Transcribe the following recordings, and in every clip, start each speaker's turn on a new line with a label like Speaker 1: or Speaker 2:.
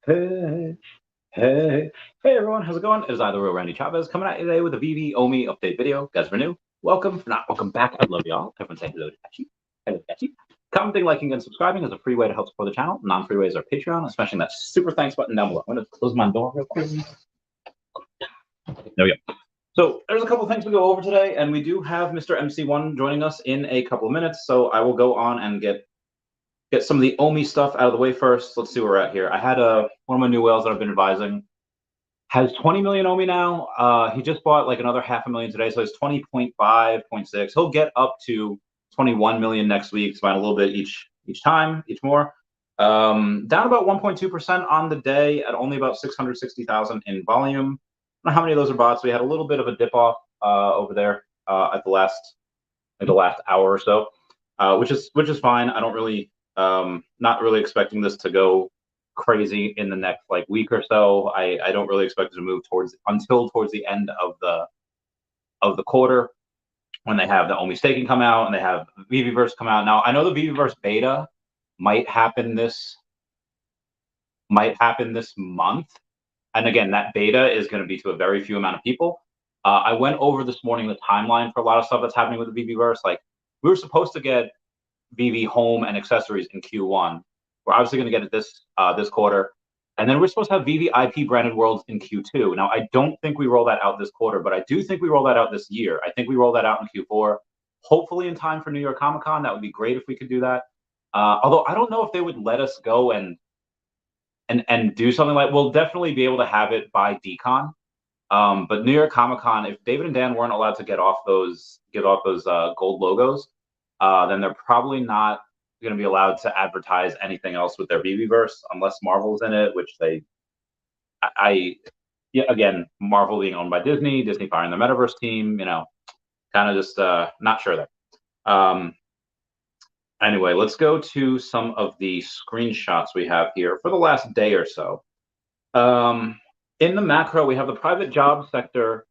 Speaker 1: Hey, hey, hey everyone, how's it going? It is I, the real Randy Chavez, coming at you today with a Veve OMI update video. Guys, if you're new, welcome. If not, welcome back. I love y'all. Everyone say hello to Catchy. Hello, Catchy. Commenting, liking, and subscribing is a free way to help support the channel. Non-free ways are Patreon, smashing that super thanks button down below. I'm going to close my door real quick. There we go. So there's a couple of things to go over today, and we do have Mr. MC1 joining us in a couple of minutes, so I will go on and get some of the OMI stuff out of the way first. Let's see where we're at here. I had one of my new whales that I've been advising has 20 million OMI now. He just bought like another 500,000 today, so it's 20.5, 0.6. He'll get up to 21 million next week. It's about a little bit each time, each more. Down about 1.2% on the day at only about 660,000 in volume. I don't know how many of those are bots. We had a little bit of a dip off over there at the last hour or so, which is fine. I don't really not really expecting this to go crazy in the next like week or so. I don't really expect it to move until towards the end of the quarter, when they have the OMI staking come out and they have Veveverse come out. Now I know the Veveverse beta might happen this month, and again, that beta is going to be to a very few amount of people. I went over this morning the timeline for a lot of stuff that's happening with the Veveverse. Like, we were supposed to get Veve home and accessories in Q1. We're obviously going to get it this quarter, and then we're supposed to have Veve IP branded worlds in Q2. Now, I don't think we roll that out this quarter, but I do think we roll that out this year. I think we roll that out in Q4, hopefully in time for New York Comic Con. That would be great if we could do that. Although I don't know if they would let us go and do something like. We'll definitely be able to have it by DCon. But New York Comic Con, if David and Dan weren't allowed to get off those gold logos, then they're probably not going to be allowed to advertise anything else with their Veveverse unless Marvel's in it, which again, Marvel being owned by Disney firing the Metaverse team, kind of just not sure there. Anyway, let's go to some of the screenshots we have here for the last day or so. In the macro, we have the private job sector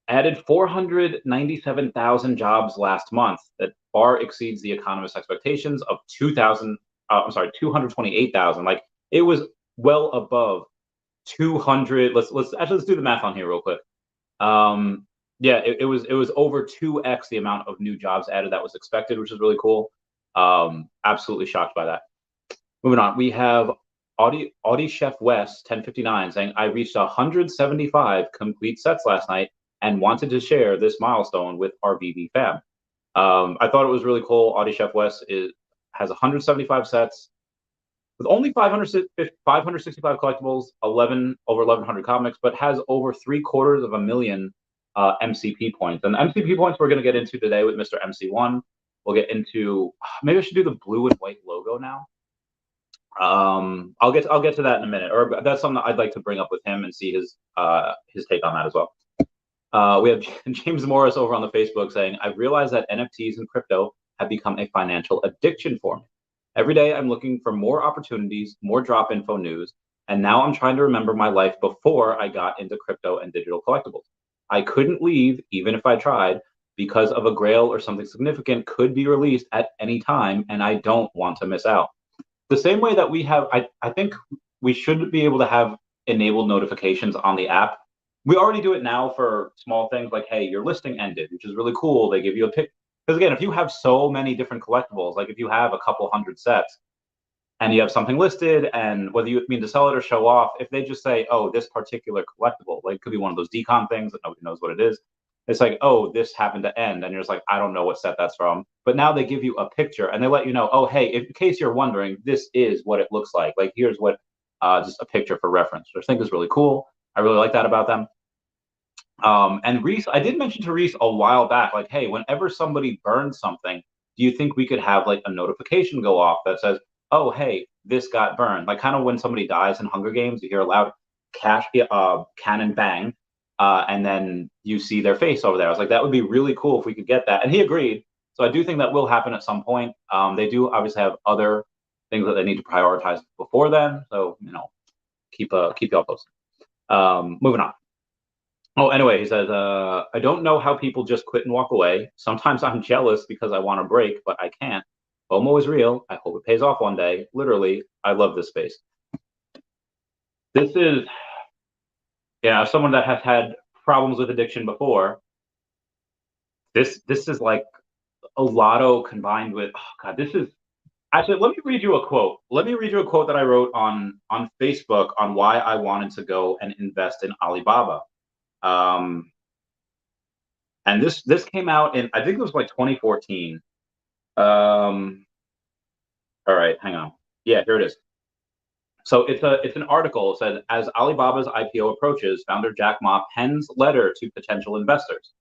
Speaker 1: added 497,000 jobs last month. That far exceeds the economist's expectations of 228,000. Like, it was well above 200. Let's do the math on here real quick. Yeah, it was over 2x the amount of new jobs added that was expected, which is really cool. Absolutely shocked by that. Moving on, we have Audi Chef West 1059 saying, I reached 175 complete sets last night and wanted to share this milestone with our Veve fam. I thought it was really cool. Audi Chef West has 175 sets with only 565 collectibles, over 1,100 comics, but has over 750,000 MCP points. And the MCP points we're going to get into today with Mr. MC1. We'll get into, maybe I should do the blue and white logo now. I'll get to that in a minute, or that's something that I'd like to bring up with him and see his take on that as well. We have James Morris over on the Facebook saying, I've realized that NFTs and crypto have become a financial addiction for me. Every day I'm looking for more opportunities, more drop info news, and now I'm trying to remember my life before I got into crypto and digital collectibles. I couldn't leave, even if I tried, because of a grail or something significant could be released at any time, and I don't want to miss out. The same way that we have, I think we should be able to have enabled notifications on the app. We already do it now for small things like, hey, your listing ended, which is really cool. They give you a pick. Because again, if you have so many different collectibles, like if you have a couple hundred sets and you have something listed, and whether you mean to sell it or show off, if they just say, oh, this particular collectible, like it could be one of those decon things that nobody knows what it is. It's like, oh, this happened to end. And you're just like, I don't know what set that's from. But now they give you a picture and they let you know, oh, hey, in case you're wondering, this is what it looks like. Like, here's what, just a picture for reference, which I think is really cool. I really like that about them. And Reese, I did mention to Reese a while back, like, hey, whenever somebody burns something, do you think we could have like a notification go off that says, oh, hey, this got burned? Like, kind of when somebody dies in Hunger Games, you hear a loud cannon bang, and then you see their face over there. I was like, that would be really cool if we could get that. And he agreed. So I do think that will happen at some point. They do obviously have other things that they need to prioritize before then. So, keep y'all posted. Moving on. Oh, anyway, he says, I don't know how people just quit and walk away. Sometimes I'm jealous because I want a break, but I can't. FOMO is real. I hope it pays off one day. Literally, I love this space. This is, someone that has had problems with addiction before. This is like a lotto combined with, oh God, this is, actually, let me read you a quote. Let me read you a quote that I wrote on Facebook on why I wanted to go and invest in Alibaba. And this came out in, I think it was like 2014. All right, hang on. Yeah, here it is. So it's an article. It says, as Alibaba's IPO approaches, founder Jack Ma pens letter to potential investors,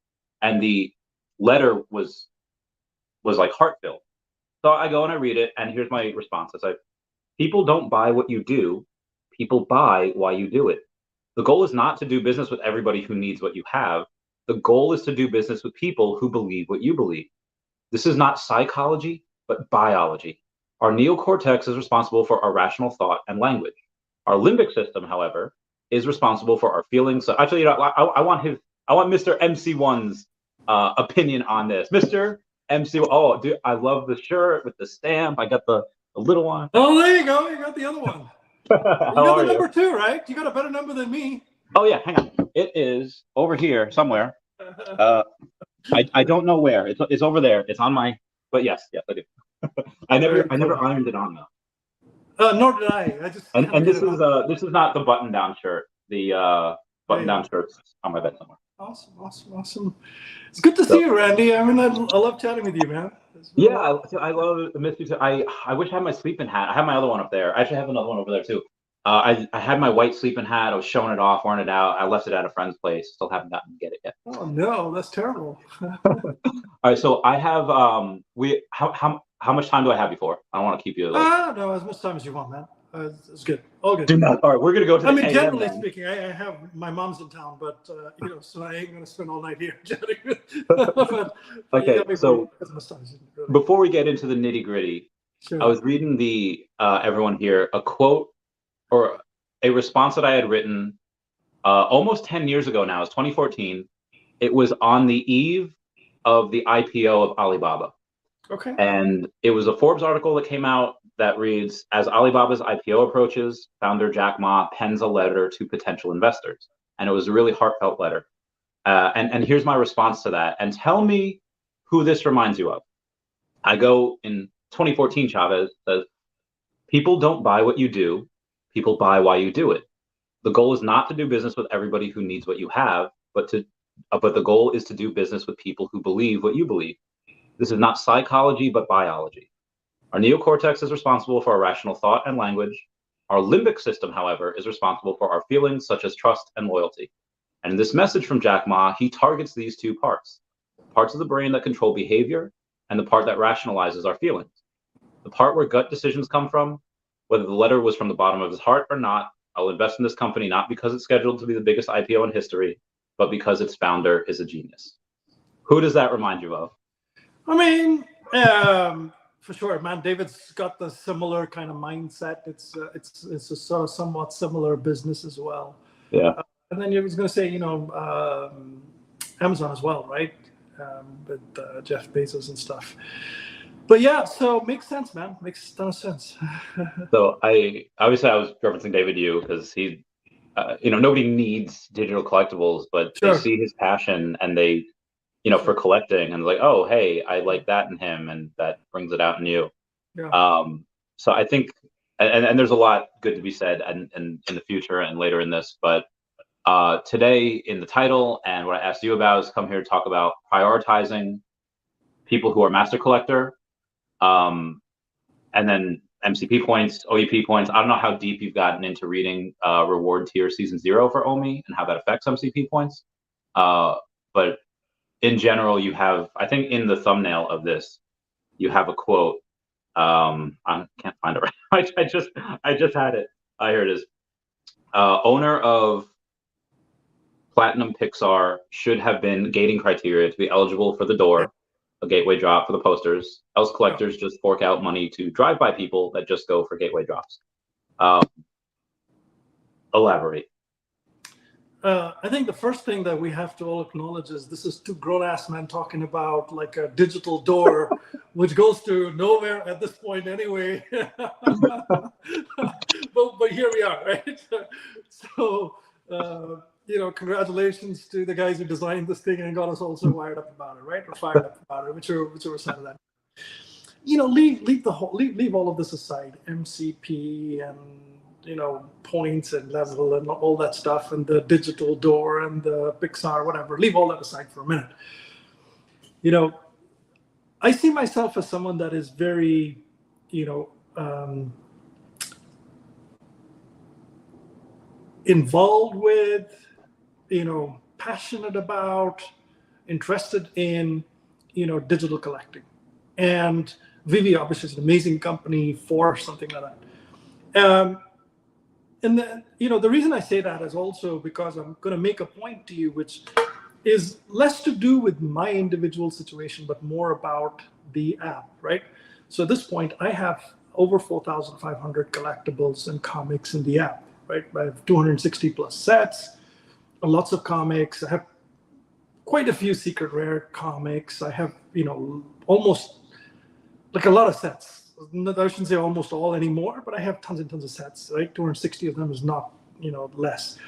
Speaker 1: and the letter was like heartfelt. So I go and I read it, and here's my response. It's like, people don't buy what you do, people buy why you do it. The goal is not to do business with everybody who needs what you have. The goal is to do business with people who believe what you believe. This is not psychology, but biology. Our neocortex is responsible for our rational thought and language. Our limbic system, however, is responsible for our feelings. So actually, I want Mr. MC1's opinion on this. Mr. MC, oh, dude, I love the shirt with the stamp. I got the little one.
Speaker 2: Oh, there you go. You got the other one. You got the number 2, right? You got a better number than me.
Speaker 1: Oh yeah, hang on. It is over here somewhere. I don't know where. It's over there. It's on my. But yes, I do. I never ironed it on though.
Speaker 2: Nor did I. I just.
Speaker 1: And this is not the button-down shirt. The button-down shirt's on my bed somewhere.
Speaker 2: Awesome. It's good to see you, Randy. I mean, I love chatting with you, man.
Speaker 1: Yeah, I love the mystery. I wish I had my sleeping hat. I have my other one up there. I actually have another one over there too. I had my white sleeping hat. I was showing it off, wearing it out. I left it at a friend's place. Still haven't gotten to get it yet.
Speaker 2: Oh no, that's terrible.
Speaker 1: All right, so I have how much time do I have before? I don't want to keep you.
Speaker 2: No, as much time as you want, man. It's good. All good.
Speaker 1: Do not. All right, we're gonna go to.
Speaker 2: I mean, generally speaking, I have my mom's in town, but so I ain't gonna spend all night here chatting. but
Speaker 1: okay, so before we get into the nitty gritty, sure. I was reading the everyone here a quote or a response that I had written almost 10 years ago now. It's 2014. It was on the eve of the IPO of Alibaba.
Speaker 2: Okay.
Speaker 1: And it was a Forbes article that came out that reads, as Alibaba's IPO approaches, founder Jack Ma pens a letter to potential investors. And it was a really heartfelt letter. And here's my response to that. And tell me who this reminds you of. I go in 2014, Chavez says, people don't buy what you do, people buy why you do it. The goal is not to do business with everybody who needs what you have, but the goal is to do business with people who believe what you believe. This is not psychology, but biology. Our neocortex is responsible for our rational thought and language. Our limbic system, however, is responsible for our feelings such as trust and loyalty. And in this message from Jack Ma, he targets these two parts of the brain that control behavior and the part that rationalizes our feelings. The part where gut decisions come from, whether the letter was from the bottom of his heart or not, I'll invest in this company not because it's scheduled to be the biggest IPO in history, but because its founder is a genius. Who does that remind you of?
Speaker 2: I mean, for sure, man. David's got the similar kind of mindset. It's a sort of somewhat similar business as well.
Speaker 1: Yeah.
Speaker 2: And then you was going to say, Amazon as well, right? With Jeff Bezos and stuff. But yeah, so makes sense, man. Makes a ton of sense.
Speaker 1: So I was referencing David Yu because he, nobody needs digital collectibles, but sure. They see his passion and they, for collecting and like, oh, hey, I like that in him, and that brings it out in you. Yeah. So I think, and there's a lot good to be said, and in the future and later in this, but today in the title and what I asked you about is come here to talk about prioritizing people who are master collector, and then MCP points, OEP points. I don't know how deep you've gotten into reading Reward Tier Season 0 for OMI and how that affects MCP points, but in general, you have, I think in the thumbnail of this, you have a quote. I can't find it right. I just had it. Here it is. Owner of Platinum Pixar should have been gating criteria to be eligible for the door, a gateway drop for the posters. Else collectors just fork out money to drive by people that just go for gateway drops. Elaborate.
Speaker 2: I think the first thing that we have to all acknowledge is this is two grown-ass men talking about like a digital door, which goes to nowhere at this point anyway. But but here we are, right? So, congratulations to the guys who designed this thing and got us all so wired up about it, right? Or fired up about it, whichever side of that. Leave all of this aside, MCP and points and level and all that stuff, and the digital door and the Pixar, whatever. Leave all that aside for a minute. I see myself as someone that is very, involved with, passionate about, interested in, digital collecting. And Veve obviously is an amazing company for something like that. And the reason I say that is also because I'm going to make a point to you, which is less to do with my individual situation, but more about the app, right? So at this point, I have over 4,500 collectibles and comics in the app, right? I have 260 plus sets, lots of comics. I have quite a few secret rare comics. I have, almost like a lot of sets. I shouldn't say almost all anymore, but I have tons and tons of sets, right? 260 of them is not, less.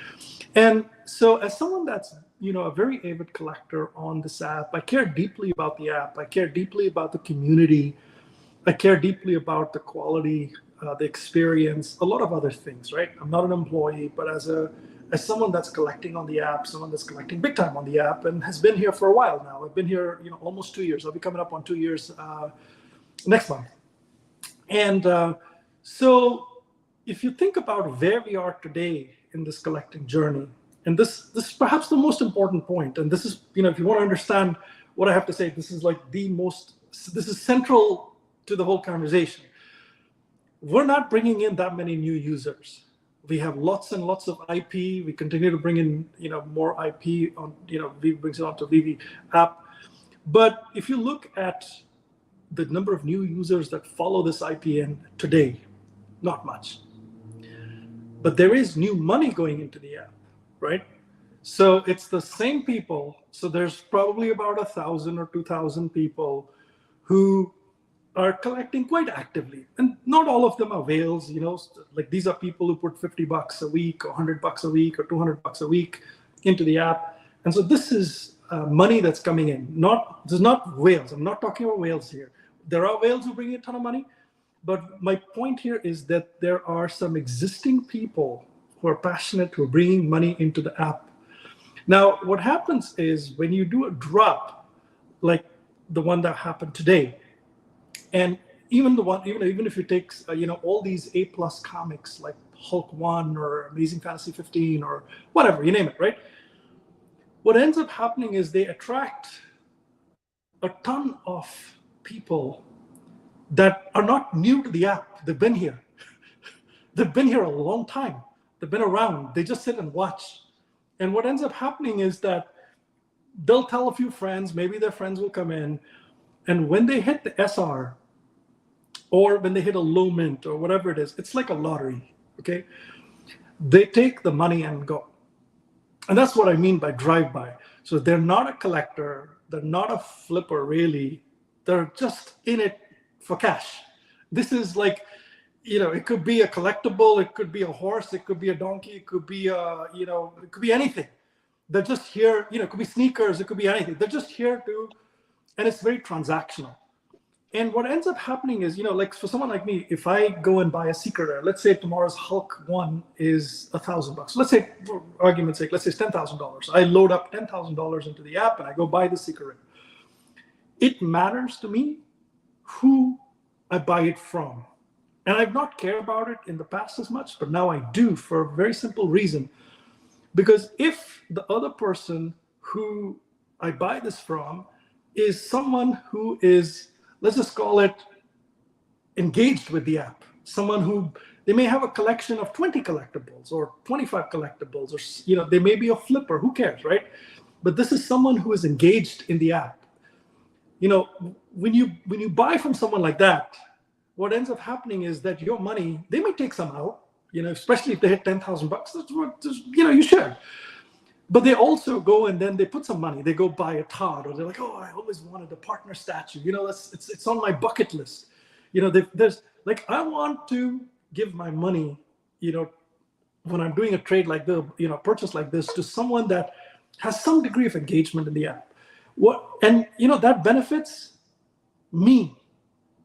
Speaker 2: And so as someone that's, a very avid collector on this app, I care deeply about the app. I care deeply about the community. I care deeply about the quality, the experience, a lot of other things, right? I'm not an employee, but as someone that's collecting on the app, someone that's collecting big time on the app and has been here for a while now. I've been here, almost 2 years. I'll be coming up on 2 years next month. And so if you think about where we are today in this collecting journey, and this is perhaps the most important point, and this is, if you want to understand what I have to say, this is like this is central to the whole conversation. We're not bringing in that many new users. We have lots and lots of IP. We continue to bring in, more IP on, Veve brings it onto Veve app. But if you look at the number of new users that follow this IPN today, not much. But there is new money going into the app, right? So it's the same people. So there's probably about 1,000 or 2,000 people who are collecting quite actively. And not all of them are whales, like these are people who put $50 a week or $100 a week or $200 a week into the app. And so this is money that's coming in. There's not whales. I'm not talking about whales here. There are whales who bring in a ton of money. But my point here is that there are some existing people who are passionate, who are bringing money into the app. Now, what happens is when you do a drop, like the one that happened today, and even if you take, all these A+ comics like Hulk 1 or Amazing Fantasy 15 or whatever, you name it, right? What ends up happening is they attract a ton of people that are not new to the app. They've been here. They've been here a long time. They've been around. They just sit and watch. And what ends up happening is that they'll tell a few friends, maybe their friends will come in, and when they hit the SR, or when they hit a low mint or whatever it is, it's like a lottery, okay? They take the money and go. And that's what I mean by drive-by. So they're not a collector. They're not a flipper, really. They're just in it for cash. This is like, it could be a collectible, it could be a horse, it could be a donkey, it could be it could be anything. They're just here, it could be sneakers, it could be anything. They're just here and it's very transactional. And what ends up happening is, like for someone like me, if I go and buy a secret rare, let's say tomorrow's Hulk 1 is $1,000. Let's say, for argument's sake, let's say it's $10,000. I load up $10,000 into the app and I go buy the secret rare. It matters to me who I buy it from. And I've not cared about it in the past as much, but now I do for a very simple reason. Because if the other person who I buy this from is someone who is, let's just call it, engaged with the app, someone who, they may have a collection of 20 collectibles or 25 collectibles, or they may be a flipper, who cares, right? But this is someone who is engaged in the app. When you buy from someone like that, what ends up happening is that your money, they may take some out, especially if they hit $10,000, you should. But they also go and then they put some money. They go buy a Todd, or they're like, oh, I always wanted a partner statue. It's on my bucket list. There's like, I want to give my money when I'm doing a trade like this, purchase like this, to someone that has some degree of engagement in the app. That benefits me.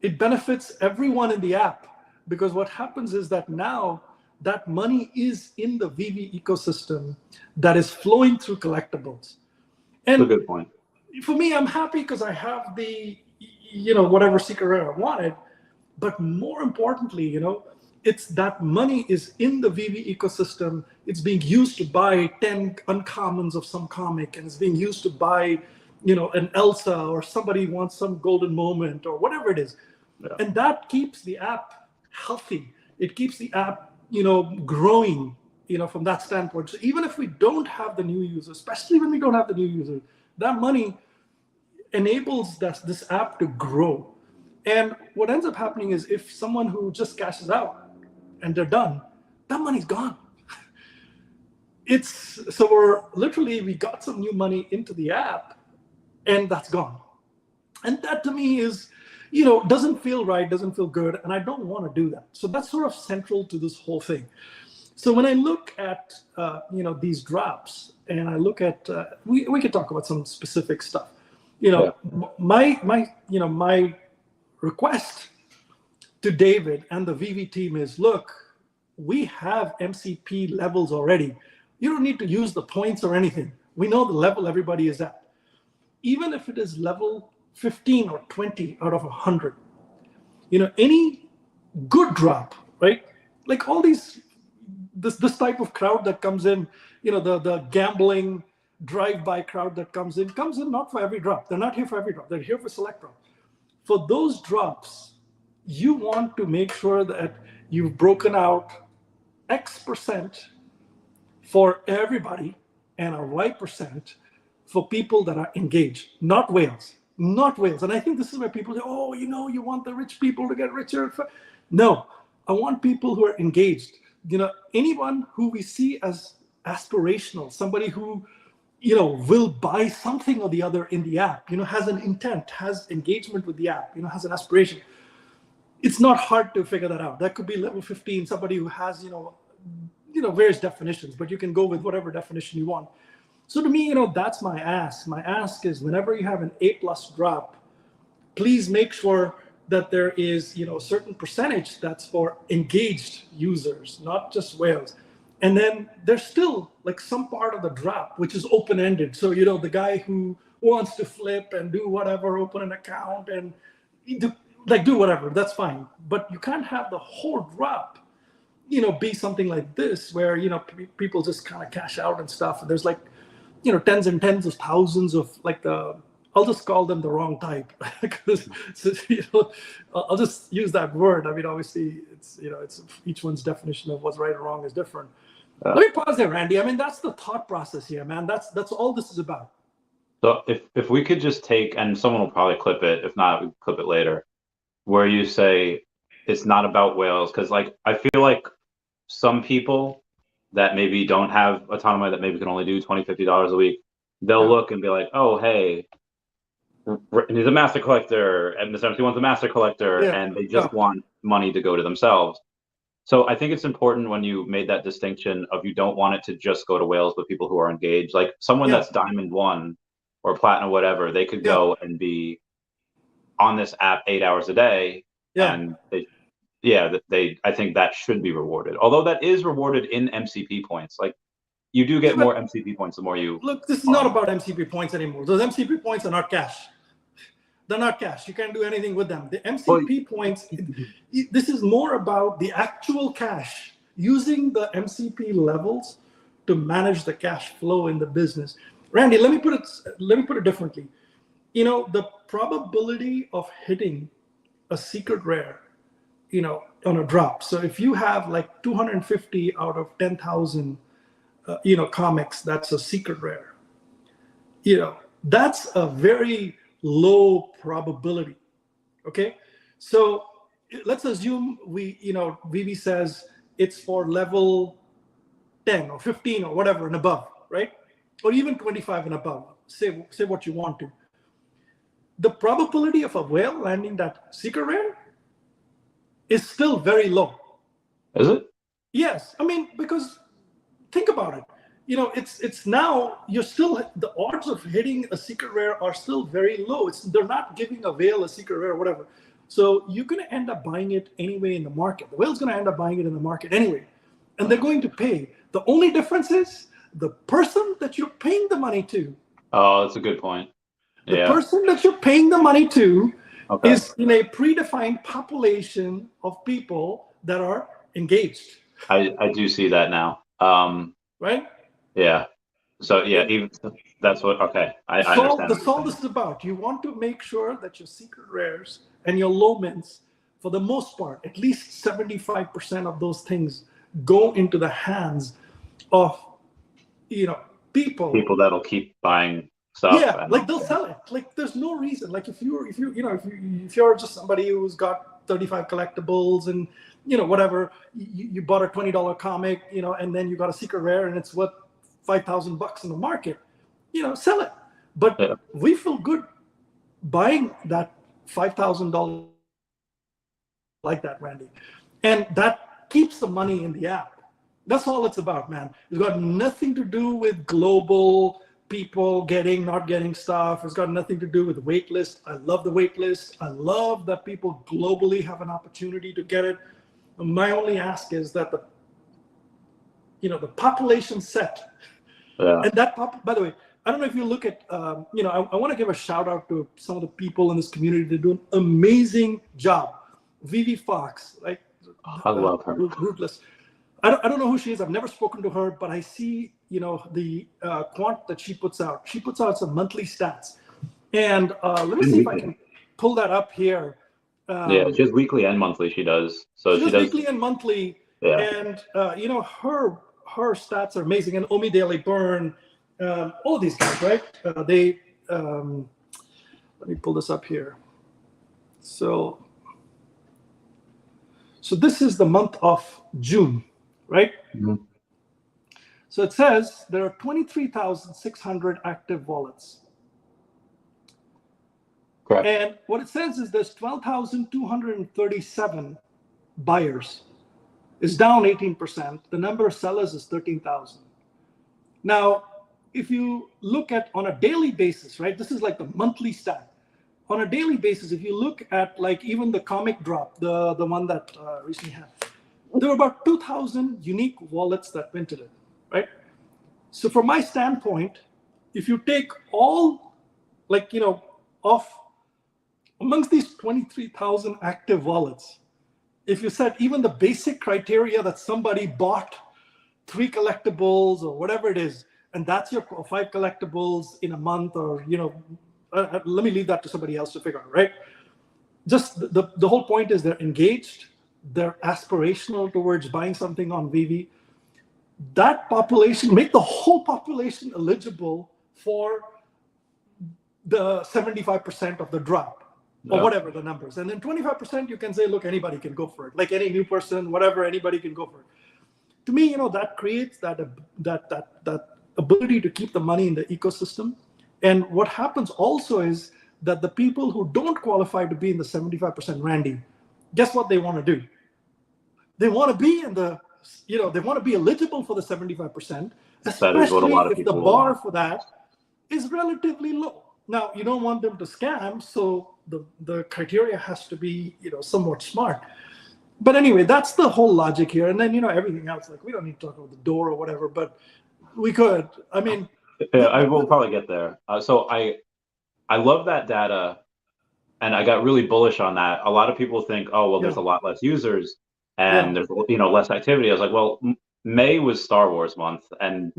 Speaker 2: It benefits everyone in the app, because what happens is that now that money is in the Veve ecosystem that is flowing through collectibles. And
Speaker 1: that's a good point.
Speaker 2: For me, I'm happy because I have the, whatever secret rare I wanted. But more importantly, it's that money is in the Veve ecosystem. It's being used to buy 10 uncommons of some comic, and it's being used to buy, an Elsa, or somebody wants some golden moment or whatever it is. Yeah. And that keeps the app healthy. It keeps the app, growing, from that standpoint. So even if we don't have the new users, especially when we don't have the new users, that money enables this app to grow. And what ends up happening is, if someone who just cashes out and they're done, that money's gone. We got some new money into the app, and that's gone. And that to me is, doesn't feel right, doesn't feel good, and I don't want to do that. So that's sort of central to this whole thing. So when I look at these drops, and I look at we could talk about some specific stuff. My request to David and the Veve team is, look, we have MCP levels already. You don't need to use the points or anything. We know the level everybody is at. Even if it is level 15 or 20 out of 100, any good drop, right? Like all this type of crowd that comes in, the gambling drive-by crowd that comes in not for every drop. They're not here for every drop. They're here for select drop. For those drops, you want to make sure that you've broken out X% for everybody and a Y% for people that are engaged, not whales. And I think this is where people say, oh, you want the rich people to get richer. No, I want people who are engaged. Anyone who we see as aspirational, somebody who will buy something or the other in the app, has an intent, has engagement with the app, has an aspiration. It's not hard to figure that out. That could be level 15, somebody who has, various definitions, but you can go with whatever definition you want. So to me, that's my ask. My ask is, whenever you have an A+ drop, please make sure that there is, a certain percentage that's for engaged users, not just whales. And then there's still like some part of the drop which is open-ended. So the guy who wants to flip and do whatever, open an account and do whatever, that's fine. But you can't have the whole drop, be something like this where people just kind of cash out and stuff. There's like tens and tens of thousands of I'll just call them the wrong type, because I'll just use that word. I mean, obviously, it's each one's definition of what's right or wrong is different. Let me pause there, Randy. I mean, that's the thought process here, man. That's all this is about.
Speaker 1: So if we could just take, and someone will probably clip it, if not, we clip it later, where you say it's not about whales, because I feel like some people that maybe don't have a ton of money, that maybe can only do $20, $50 a week, they'll look and be like, oh, hey, he's a master collector, and Mr. MC wants a master collector, and they just want money to go to themselves. So I think it's important when you made that distinction of, you don't want it to just go to whales, but people who are engaged, like someone that's Diamond 1 or Platinum, whatever, they could go and be on this app 8 hours a day, and I think that should be rewarded. Although that is rewarded in MCP points. Like, you do get more MCP points the more you...
Speaker 2: Look, this is not about MCP points anymore. Those MCP points are not cash. They're not cash. You can't do anything with them. The MCP points, this is more about the actual cash, using the MCP levels to manage the cash flow in the business. Randy, let me put it differently. The probability of hitting a secret rare, on a drop. So if you have like 250 out of 10,000, comics, that's a secret rare. That's a very low probability. Okay, so let's assume Veve says it's for level 10 or 15 or whatever and above, right? Or even 25 and above. Say what you want to. The probability of a whale landing that secret rare is still very low.
Speaker 1: Is it?
Speaker 2: Yes, I mean, because think about it. You know, it's now you're still the odds of hitting a secret rare are still very low. They're not giving a whale a secret rare or whatever. So you're going to end up buying it anyway in the market. The whale's going to end up buying it in the market anyway, and they're going to pay. The only difference is the person that you're paying the money to.
Speaker 1: Oh, that's a good point.
Speaker 2: The person that you're paying the money to
Speaker 1: Okay.
Speaker 2: is in a predefined population of people that are engaged.
Speaker 1: I do see that now.
Speaker 2: Right?
Speaker 1: Yeah. So yeah, even that's what. Okay, I understand.
Speaker 2: That's all this is about. You want to make sure that your secret rares and your low mints, for the most part, at least 75% of those things go into the hands of, you know, people
Speaker 1: that'll keep buying stuff.
Speaker 2: Yeah, like they'll sell it. Like there's no reason. Like if you're just somebody who's got 35 collectibles and whatever, you bought a $20 comic, and then you got a secret rare and it's worth $5,000 in the market, sell it. But we feel good buying that $5,000 like that, Randy, and that keeps the money in the app. That's all it's about, man. It's got nothing to do with global people not getting stuff. It's got nothing to do with waitlist. I love the waitlist. I love that people globally have an opportunity to get it. My only ask is that the population set, and that by the way, I don't know if you look at, I want to give a shout out to some of the people in this community that do an amazing job. Veve Fox, right?
Speaker 1: I love her.
Speaker 2: Ruthless. I don't know who she is. I've never spoken to her, but I see, the quant that she puts out. She puts out some monthly stats. And let me see if I can pull that up here.
Speaker 1: Yeah, she has weekly and monthly. She does. So
Speaker 2: she does weekly and monthly. Yeah. And, her stats are amazing. And OMI Daily Burn, all of these guys, right? Let me pull this up here. So this is the month of June, right? Mm-hmm. So it says there are 23,600 active wallets.
Speaker 1: Correct.
Speaker 2: And what it says is there's 12,237 buyers. It's down 18%. The number of sellers is 13,000. Now, if you look at on a daily basis, right? This is like the monthly stat. On a daily basis, if you look at like even the comic drop, the one that recently had, there were about 2,000 unique wallets that minted it, right? So from my standpoint, if you take all, of amongst these 23,000 active wallets, if you set even the basic criteria that somebody bought 3 collectibles or whatever it is, and that's your 5 collectibles in a month, or let me leave that to somebody else to figure out, right? Just the whole point is they're engaged, they're aspirational towards buying something on Veve. That population, make the whole population eligible for the 75% of the drop, or whatever the numbers. And then 25%, you can say, look, anybody can go for it. Like any new person, whatever, anybody can go for it. To me, that creates that ability to keep the money in the ecosystem. And what happens also is that the people who don't qualify to be in the 75%, Randy, guess what they want to do? They want to be in the, they want to be eligible for the 75%, especially if the bar for that is relatively low. Now, you don't want them to scam, so the criteria has to be, somewhat smart. But anyway, that's the whole logic here. And then, everything else, like we don't need to talk about the door or whatever, but we could. I mean,
Speaker 1: yeah, I will probably get there. So I love that data, and I got really bullish on that. A lot of people think, oh, well, there's a lot less users and there's less activity. I was like, well, May was Star Wars month, and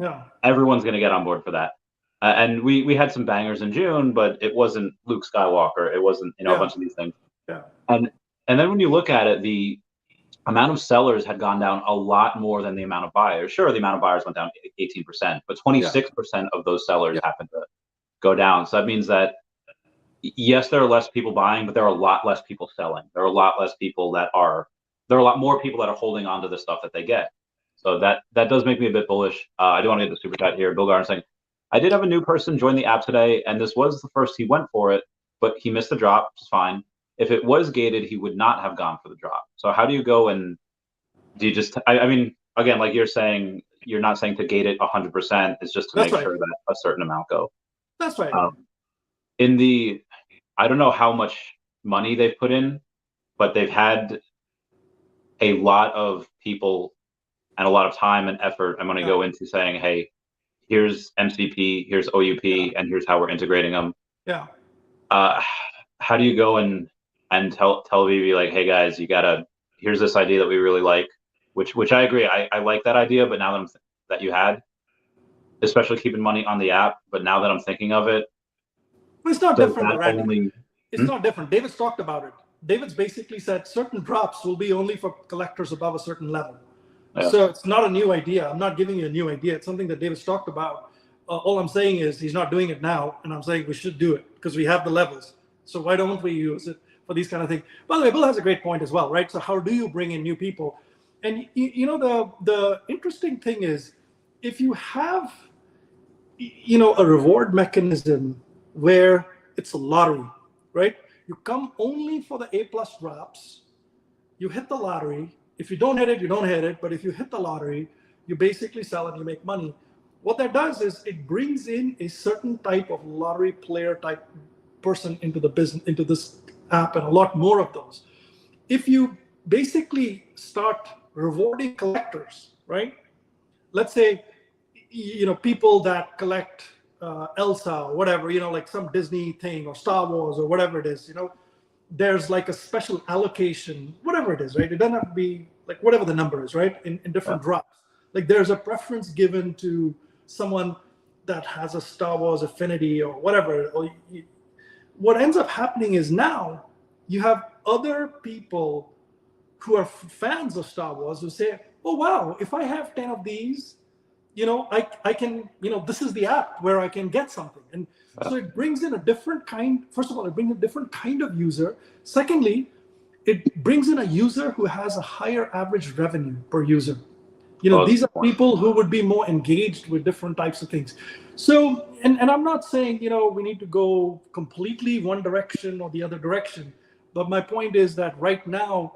Speaker 1: everyone's going to get on board for that. And we had some bangers in June, but it wasn't Luke Skywalker. It wasn't a bunch of these things.
Speaker 2: Yeah.
Speaker 1: And then when you look at it, the amount of sellers had gone down a lot more than the amount of buyers. Sure, the amount of buyers went down 18%, but 26% of those sellers happened to go down. So that means that, yes, there are less people buying, but there are a lot less people selling. There are a lot more people that are holding on to the stuff that they get. So that does make me a bit bullish. I do want to get the super chat here. Bill Garner saying, I did have a new person join the app today, and this was the first he went for it, but he missed the drop, which is fine. If it was gated, he would not have gone for the drop. So how do you go and do you just, I mean, again, like you're saying, you're not saying to gate it 100%. It's just to
Speaker 2: That's
Speaker 1: make
Speaker 2: right.
Speaker 1: sure that a certain amount go.
Speaker 2: That's right.
Speaker 1: I don't know how much money they've put in, but they've had a lot of people and a lot of time and effort and money go into saying, hey, here's MCP, here's OUP, and here's how we're integrating them.
Speaker 2: Yeah.
Speaker 1: How do you go and tell Veve, like, hey guys, here's this idea that we really like, which I agree, I like that idea, but now that you had, especially keeping money on the app, but now that I'm thinking of it,
Speaker 2: it's not different. It's
Speaker 1: Hmm?
Speaker 2: not different. David's talked about it. David's basically said certain drops will be only for collectors above a certain level. Yeah. So it's not a new idea. I'm not giving you a new idea. It's something that David's talked about. All I'm saying is he's not doing it now, and I'm saying we should do it because we have the levels. So why don't we use it for these kind of things? By the way, Bill has a great point as well, right? So how do you bring in new people? And you know, the interesting thing is, if you have, you know, a reward mechanism where it's a lottery, right? You come only for the A+ drops, you hit the lottery. If you don't hit it, you don't hit it. But if you hit the lottery, you basically sell and you make money. What that does is it brings in a certain type of lottery player type person into the business, into this app, and a lot more of those. If you basically start rewarding collectors, right? Let's say, you know, people that collect Elsa or whatever, you know, like some Disney thing or Star Wars or whatever it is, you know, there's like a special allocation, whatever it is, right? It doesn't have to be like whatever the number is, right? In different drops. Like there's a preference given to someone that has a Star Wars affinity or whatever. What ends up happening is now you have other people who are fans of Star Wars who say, oh, wow, if I have 10 of these, you know, I can, you know, this is the app where I can get something. And so it brings in a different kind. First of all, it brings a different kind of user. Secondly, it brings in a user who has a higher average revenue per user. You know, these are people who would be more engaged with different types of things. So, and I'm not saying, you know, we need to go completely one direction or the other direction. But my point is that right now,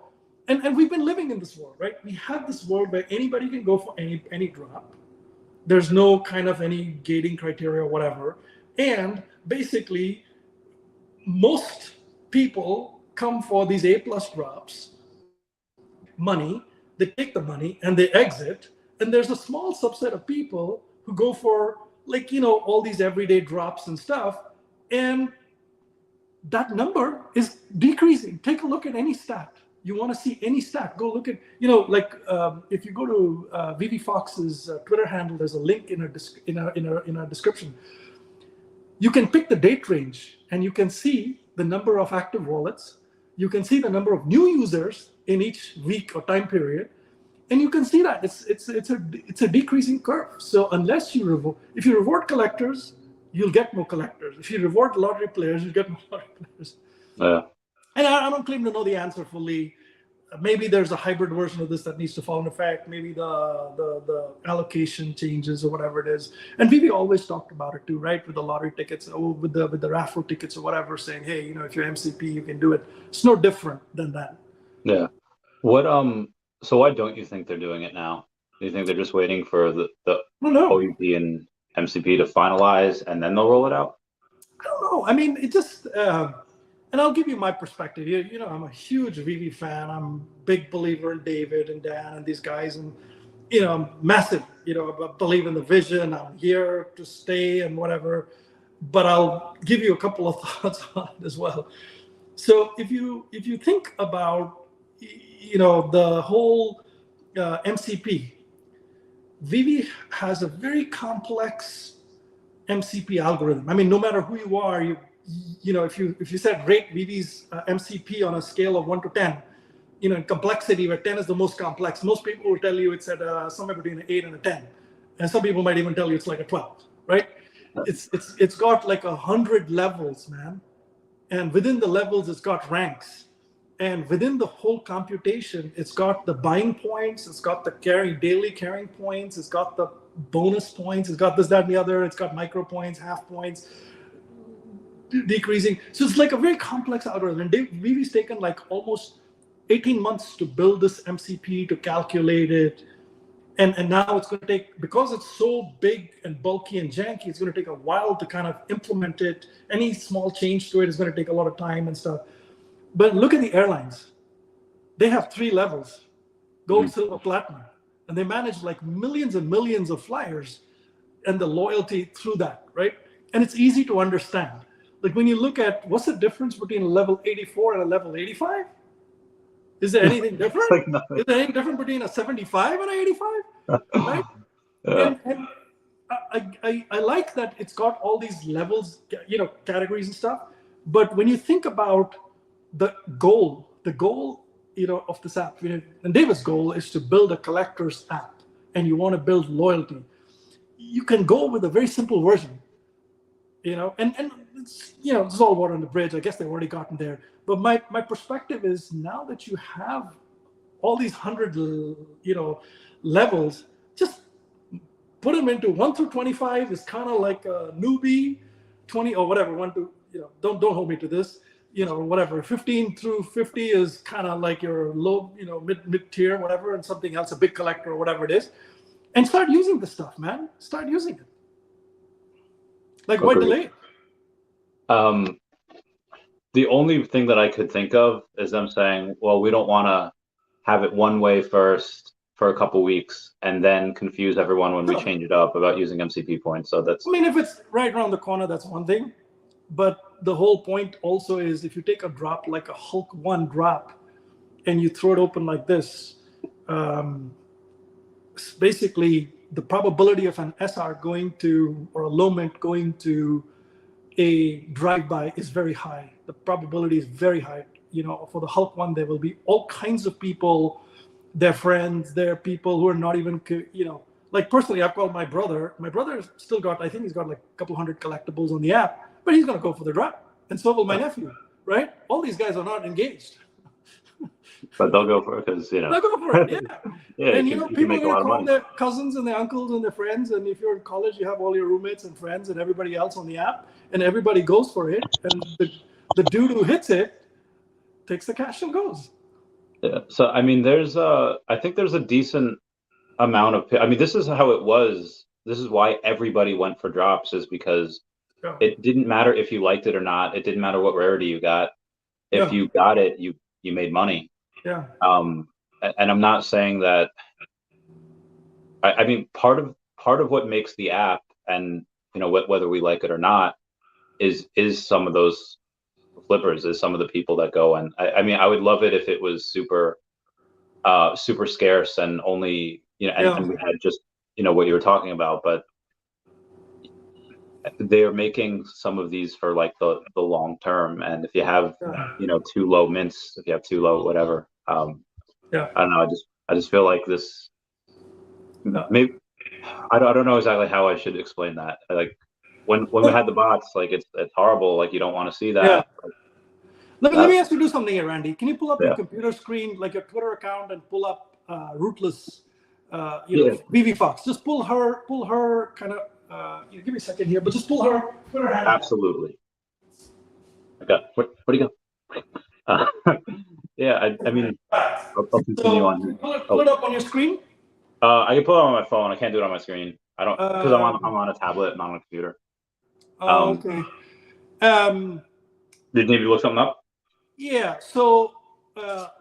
Speaker 2: and we've been living in this world, right? We have this world where anybody can go for any drop. There's no kind of any gating criteria or whatever. And basically, most people come for these A+ drops, money, they take the money and they exit. And there's a small subset of people who go for, like, you know, all these everyday drops and stuff. And that number is decreasing. Take a look at any stat. You want to see any stat, go look at, you know, like if you go to Veve Fox's Twitter handle, there's a link in a description. You can pick the date range and you can see the number of active wallets. You can see the number of new users in each week or time period. And you can see that it's a decreasing curve. So unless if you reward collectors, you'll get more collectors. If you reward lottery players, you get more lottery players.
Speaker 1: Yeah.
Speaker 2: And I don't claim to know the answer fully. Maybe there's a hybrid version of this that needs to fall in effect. Maybe the allocation changes or whatever it is. And Veve always talked about it too, right? With the lottery tickets or with the raffle tickets or whatever, saying, hey, you know, if you're MCP, you can do it. It's no different than that.
Speaker 1: Yeah. So why don't you think they're doing it now? Do you think they're just waiting for the OUP and MCP to finalize and then they'll roll it out?
Speaker 2: I don't know. I mean, it just, and I'll give you my perspective. You know, I'm a huge Veve fan. I'm a big believer in David and Dan and these guys. And, you know, I'm massive, you know, I believe in the vision. I'm here to stay and whatever. But I'll give you a couple of thoughts on it as well. So if you think about, you know, the whole MCP, Veve has a very complex MCP algorithm. I mean, no matter who you are, you know, if you said rate Veve's MCP on a scale of 1 to 10, you know, in complexity, where 10 is the most complex, most people will tell you it's at somewhere between an 8 and a 10, and some people might even tell you it's like a 12, right? It's got like 100 levels, man, and within the levels, it's got ranks. And within the whole computation, it's got the buying points, it's got the daily carrying points, it's got the bonus points, it's got this, that, and the other, it's got micro points, half points, decreasing. So it's like a very complex algorithm. And Veve's taken like almost 18 months to build this MCP, to calculate it. And now it's going to take, because it's so big and bulky and janky, it's going to take a while to kind of implement it. Any small change to it is going to take a lot of time and stuff. But look at the airlines. They have 3 levels, gold, silver, platinum. And they manage like millions and millions of flyers and the loyalty through that, right? And it's easy to understand. Like when you look at what's the difference between a level 84 and a level 85? Is there anything different?
Speaker 1: Like nothing.
Speaker 2: Is there anything different between a 75 and an 85? Right?
Speaker 1: Yeah.
Speaker 2: And I like that it's got all these levels, categories and stuff. But when you think about the goal, of this app, and David's goal is to build a collector's app, and you want to build loyalty. You can go with a very simple version, and it's, this is all water on the bridge. I guess they've already gotten there. But my perspective is, now that you have all these 100, levels, just put them into 1 through 25 is kind of like a newbie, 20 or whatever, 1 to, don't hold me to this, whatever, 15 through 50 is kind of like your low, mid tier, whatever, and something else, a big collector or whatever it is. And start using this stuff, man. Start using it. Like, why delay?
Speaker 1: The only thing that I could think of is them saying, well, we don't want to have it one way first for a couple weeks and then confuse everyone when we change it up about using MCP points. So that's,
Speaker 2: I mean, if it's right around the corner, that's one thing. But the whole point also is, if you take a drop like a Hulk 1 drop and you throw it open like this, basically the probability of an SR going to, or a low mint going to a drive-by is very high. The probability is very high. For the Hulk 1, there will be all kinds of people, their friends, their people who are not even, like personally, I've called my brother. My brother still got, I think he's got like a couple hundred collectibles on the app, but he's going to go for the drop. And so will my nephew, right? All these guys are not engaged.
Speaker 1: But they'll go for it because,
Speaker 2: They'll go for it, yeah.
Speaker 1: Yeah,
Speaker 2: And,
Speaker 1: you can
Speaker 2: people are
Speaker 1: make a
Speaker 2: going
Speaker 1: lot
Speaker 2: to
Speaker 1: of
Speaker 2: call
Speaker 1: money.
Speaker 2: their cousins and their uncles and their friends. And if you're in college, you have all your roommates and friends and everybody else on the app, and everybody goes for it. And the dude who hits it takes the cash and goes.
Speaker 1: Yeah. So, I mean, I think there's a decent amount of, I mean, this is how it was. This is why everybody went for drops, is because it didn't matter if you liked it or not. It didn't matter what rarity you got. If you got it, you made money.
Speaker 2: Yeah.
Speaker 1: And I'm not saying that, I mean, part of what makes the app, and whether we like it or not, is some of those flippers, is some of the people that go. And I mean, I would love it if it was super scarce and only, and we had just, what you were talking about, but they're making some of these for like the long term. And if you have, too low mints, if you have too low, whatever, I don't know. I just feel like this, maybe, I don't know exactly how I should explain that. Like when we had the bots, like it's horrible. Like you don't want to see that.
Speaker 2: Yeah. Let me ask you to do something here, Randy. Can you pull up your computer screen, like your Twitter account, and pull up Rootless, Veve Fox? Just pull her kind of, give me a second here, but just pull her Twitter handle.
Speaker 1: Absolutely. Okay. Where do you go? Yeah, I mean, I'll continue on.
Speaker 2: Pull it up on your screen.
Speaker 1: I can pull it on my phone. I can't do it on my screen. I don't, because I'm on a tablet, not on a computer.
Speaker 2: Okay.
Speaker 1: Did you need to look something up?
Speaker 2: Yeah. So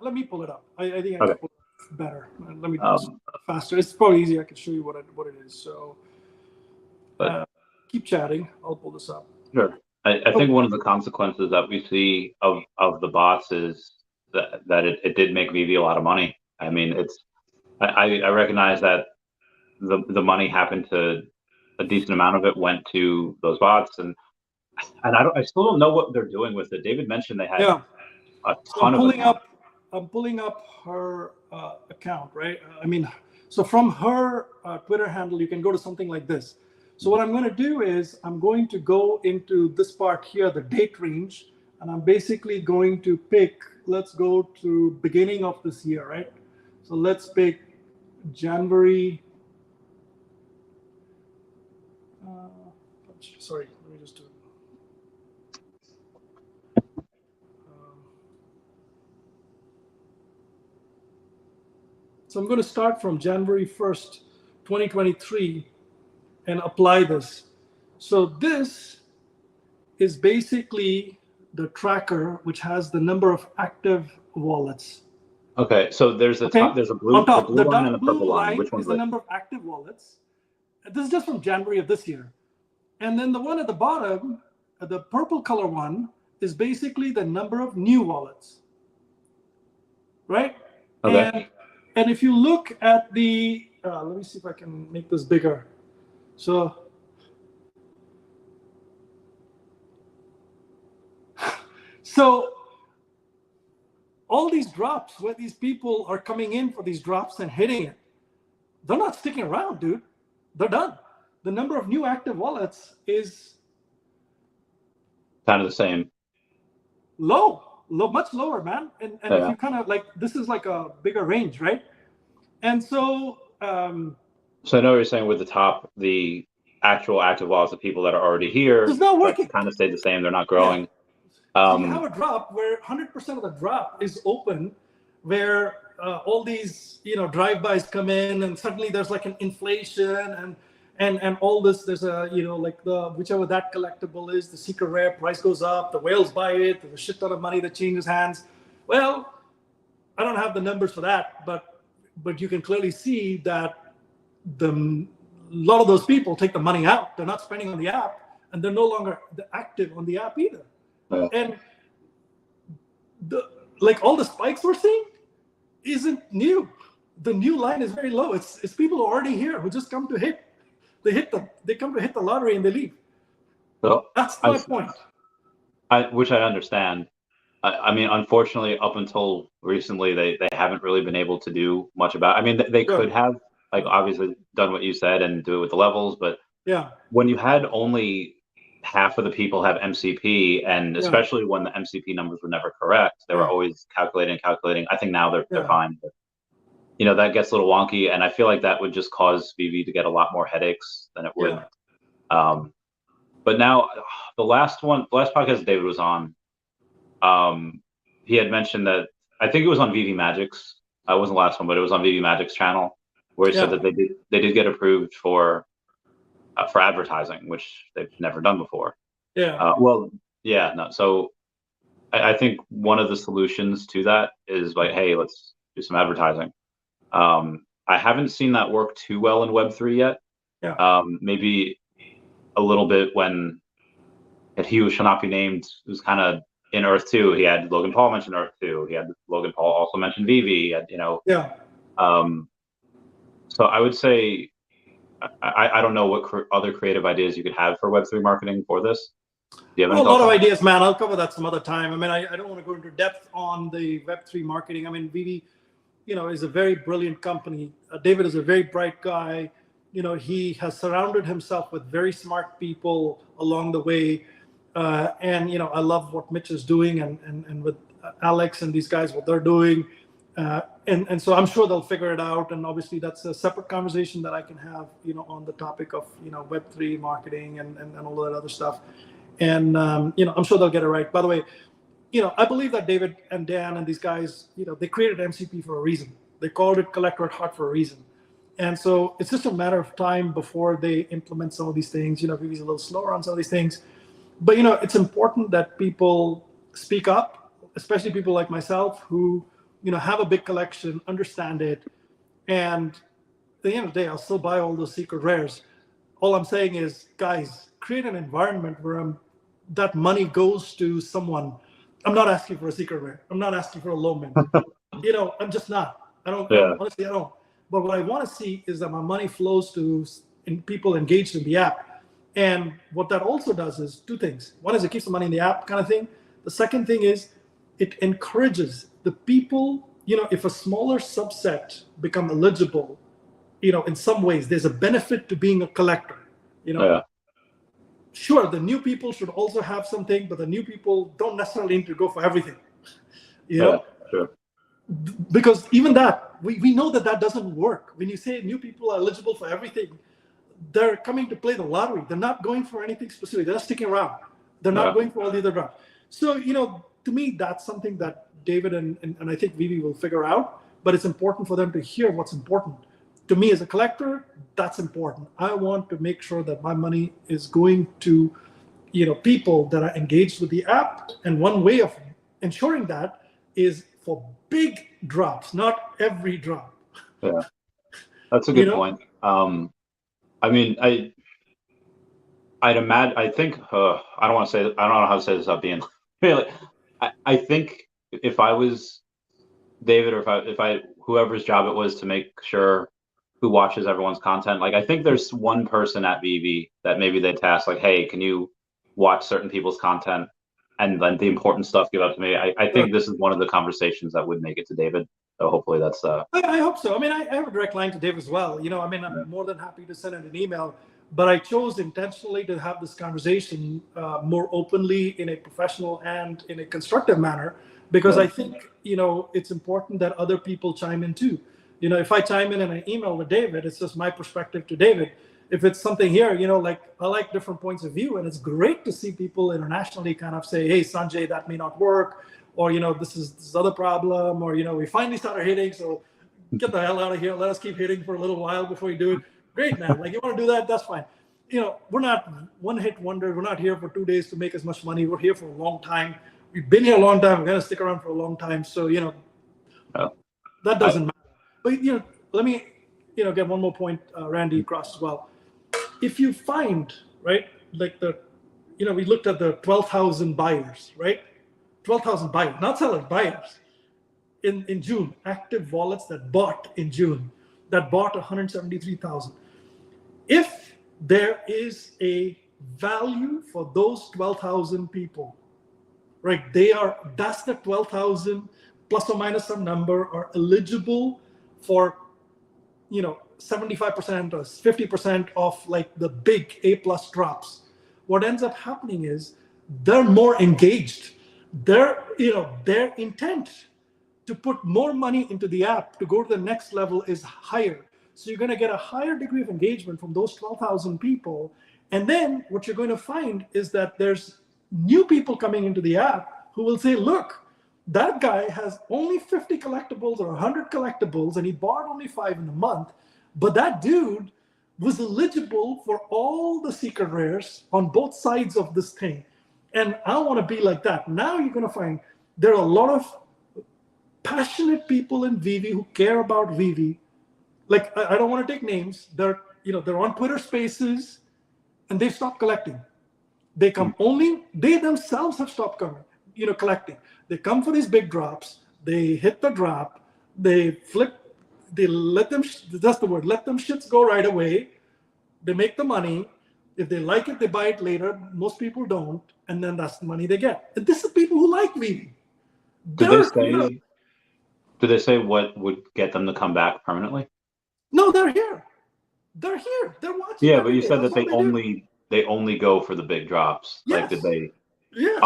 Speaker 2: let me pull it up. I think I can pull it better. Let me do this faster. It's probably easier. I can show you what it is. So keep chatting. I'll pull this up.
Speaker 1: Sure. I think one of the consequences that we see of the bots is that it did make Veve a lot of money. I mean, I recognize that the money happened to, a decent amount of it went to those bots, and I still don't know what they're doing with it. David mentioned they had a ton of accounts.
Speaker 2: I'm pulling up her account, right? I mean, so from her Twitter handle, you can go to something like this. So what I'm going to do is I'm going to go into this part here, the date range, and I'm basically going to pick, let's go to beginning of this year, right? So let's pick January. Sorry, let me just do it. So I'm going to start from January 1st 2023 and apply this. So this is basically the tracker, which has the number of active wallets.
Speaker 1: Okay, so there's a top, there's a blue,
Speaker 2: On top,
Speaker 1: the blue
Speaker 2: the
Speaker 1: line and
Speaker 2: dark
Speaker 1: the purple
Speaker 2: blue
Speaker 1: line.
Speaker 2: line
Speaker 1: Which one's
Speaker 2: is the
Speaker 1: which?
Speaker 2: number of active wallets. This is just from January of this year. And then the one at the bottom, the purple color one, is basically the number of new wallets, right?
Speaker 1: Okay.
Speaker 2: And if you look at the, let me see if I can make this bigger. So all these drops, where these people are coming in for these drops and hitting it, they're not sticking around, dude. They're done. The number of new active wallets is
Speaker 1: Kind of the same.
Speaker 2: low, much lower, man. And if you kind of like, this is like a bigger range, right? And so,
Speaker 1: so I know what you're saying with the top, the actual active wallets of people that are already here,
Speaker 2: it's not working.
Speaker 1: kind of stayed the same. They're not growing.
Speaker 2: So you have a drop where 100% of the drop is open, where all these drive-bys come in, and suddenly there's like an inflation and all this. There's a like the whichever that collectible is, the secret rare price goes up, the whales buy it, there's a shit ton of money that changes hands. Well, I don't have the numbers for that, but you can clearly see that a lot of those people take the money out. They're not spending on the app, and they're no longer active on the app either. And like all the spikes we're seeing isn't new. The new line is very low. It's people who are already here who just come to hit. They come to hit the lottery and they leave.
Speaker 1: So
Speaker 2: that's my point.
Speaker 1: Which I understand. I mean, unfortunately, up until recently, they haven't really been able to do much about. I mean, they could have, like, obviously done what you said and do it with the levels, but when you had only half of the people have MCP, and especially when the MCP numbers were never correct, they were always calculating. I think now they're fine. But, that gets a little wonky, and I feel like that would just cause Veve to get a lot more headaches than it would. But now, the last podcast David was on, he had mentioned that, I think it was on Veve Magic's. It wasn't the last one, but it was on Veve Magic's channel, where he said that they did get approved for advertising, which they've never done before. So I think one of the solutions to that is like, hey, let's do some advertising. I haven't seen that work too well in Web3 yet. Maybe a little bit when He Who Shall Not Be Named was kind of in Earth 2. He had Logan Paul mention Earth 2. He had Logan Paul also mention Veve. So I would say, I don't know what other creative ideas you could have for Web3 marketing for this. Do you have any
Speaker 2: a lot of ideas, man. I'll cover that some other time. I mean, I don't want to go into depth on the Web3 marketing. I mean, Veve, is a very brilliant company. David is a very bright guy. He has surrounded himself with very smart people along the way. And I love what Mitch is doing, and with Alex and these guys, what they're doing. And so I'm sure they'll figure it out. And obviously that's a separate conversation that I can have, on the topic of, Web3 marketing and all of that other stuff. And, I'm sure they'll get it right. By the way, I believe that David and Dan and these guys, they created MCP for a reason. They called it Collector at Heart for a reason. And so it's just a matter of time before they implement some of these things. Veve's a little slower on some of these things. But, it's important that people speak up, especially people like myself who, have a big collection, understand it. And at the end of the day, I'll still buy all those secret rares. All I'm saying is, guys, create an environment where that money goes to someone. I'm not asking for a secret rare. I'm not asking for a low min. I'm just not. Honestly, I don't. But what I want to see is that my money flows to people engaged in the app. And what that also does is two things. One is it keeps the money in the app kind of thing. The second thing is it encourages the people, if a smaller subset become eligible, in some ways, there's a benefit to being a collector, Sure, the new people should also have something, but the new people don't necessarily need to go for everything,
Speaker 1: Sure.
Speaker 2: Because even that, we know that doesn't work. When you say new people are eligible for everything, they're coming to play the lottery. They're not going for anything specific. They're not sticking around. They're not going for all the other drafts. So, to me, that's something that David and I think Veve will figure out, but it's important for them to hear what's important. to me as a collector, that's important. I want to make sure that my money is going to, people that are engaged with the app. And one way of ensuring that is for big drops, not every drop.
Speaker 1: Yeah, that's a good point. I mean, I'd imagine. I think. I don't want to say. I don't know how to say this without being really. I think if I was David, or if I whoever's job it was to make sure who watches everyone's content, like I think there's one person at Veve that maybe they task like, hey, can you watch certain people's content, and then the important stuff give up to me. I think this is one of the conversations that would make it to David. So hopefully that's.
Speaker 2: I hope so. I mean, I have a direct line to Dave as well. I mean, I'm more than happy to send an email, but I chose intentionally to have this conversation more openly in a professional and in a constructive manner, because I think, it's important that other people chime in too. If I chime in an email with David, it's just my perspective to David. If it's something here, like I like different points of view, and it's great to see people internationally kind of say, hey, Sanjay, that may not work, or, this is this other problem, or, we finally started hitting, so get the hell out of here. Let us keep hitting for a little while before you do it. Great, man. Like, you want to do that? That's fine. We're not one-hit wonder. We're not here for 2 days to make as much money. We're here for a long time. We've been here a long time. We're going to stick around for a long time. So, that doesn't matter. But, let me, get one more point, Randy, across as well. If you find, right, like we looked at the 12,000 buyers, right? 12,000 buyers, not sellers, buyers. In June, active wallets that bought in June, that bought 173,000. If there is a value for those 12,000 people, right? That's the 12,000 plus or minus some number are eligible for, 75% or 50% of like the big A+ drops. What ends up happening is they're more engaged. Their intent to put more money into the app to go to the next level is higher. So you're going to get a higher degree of engagement from those 12,000 people. And then what you're going to find is that there's new people coming into the app who will say, look, that guy has only 50 collectibles or 100 collectibles, and he bought only 5 in a month. But that dude was eligible for all the secret rares on both sides of this thing. And I want to be like that. Now you're going to find there are a lot of passionate people in Veve who care about Veve. Like, I don't want to take names. They're on Twitter Spaces, and they've stopped collecting. They come only, they themselves have stopped coming, collecting. They come for these big drops. They hit the drop. They flip. They let them, that's the word, let them shits go right away. They make the money. If they like it, they buy it later. Most people don't. And then that's the money they get. And this is people who like Veve.
Speaker 1: Do they say what would get them to come back permanently?
Speaker 2: No, they're here. They're here. They're watching.
Speaker 1: Yeah, but you said that they only go for the big drops.
Speaker 2: Yes.
Speaker 1: Like, did they?
Speaker 2: Yes.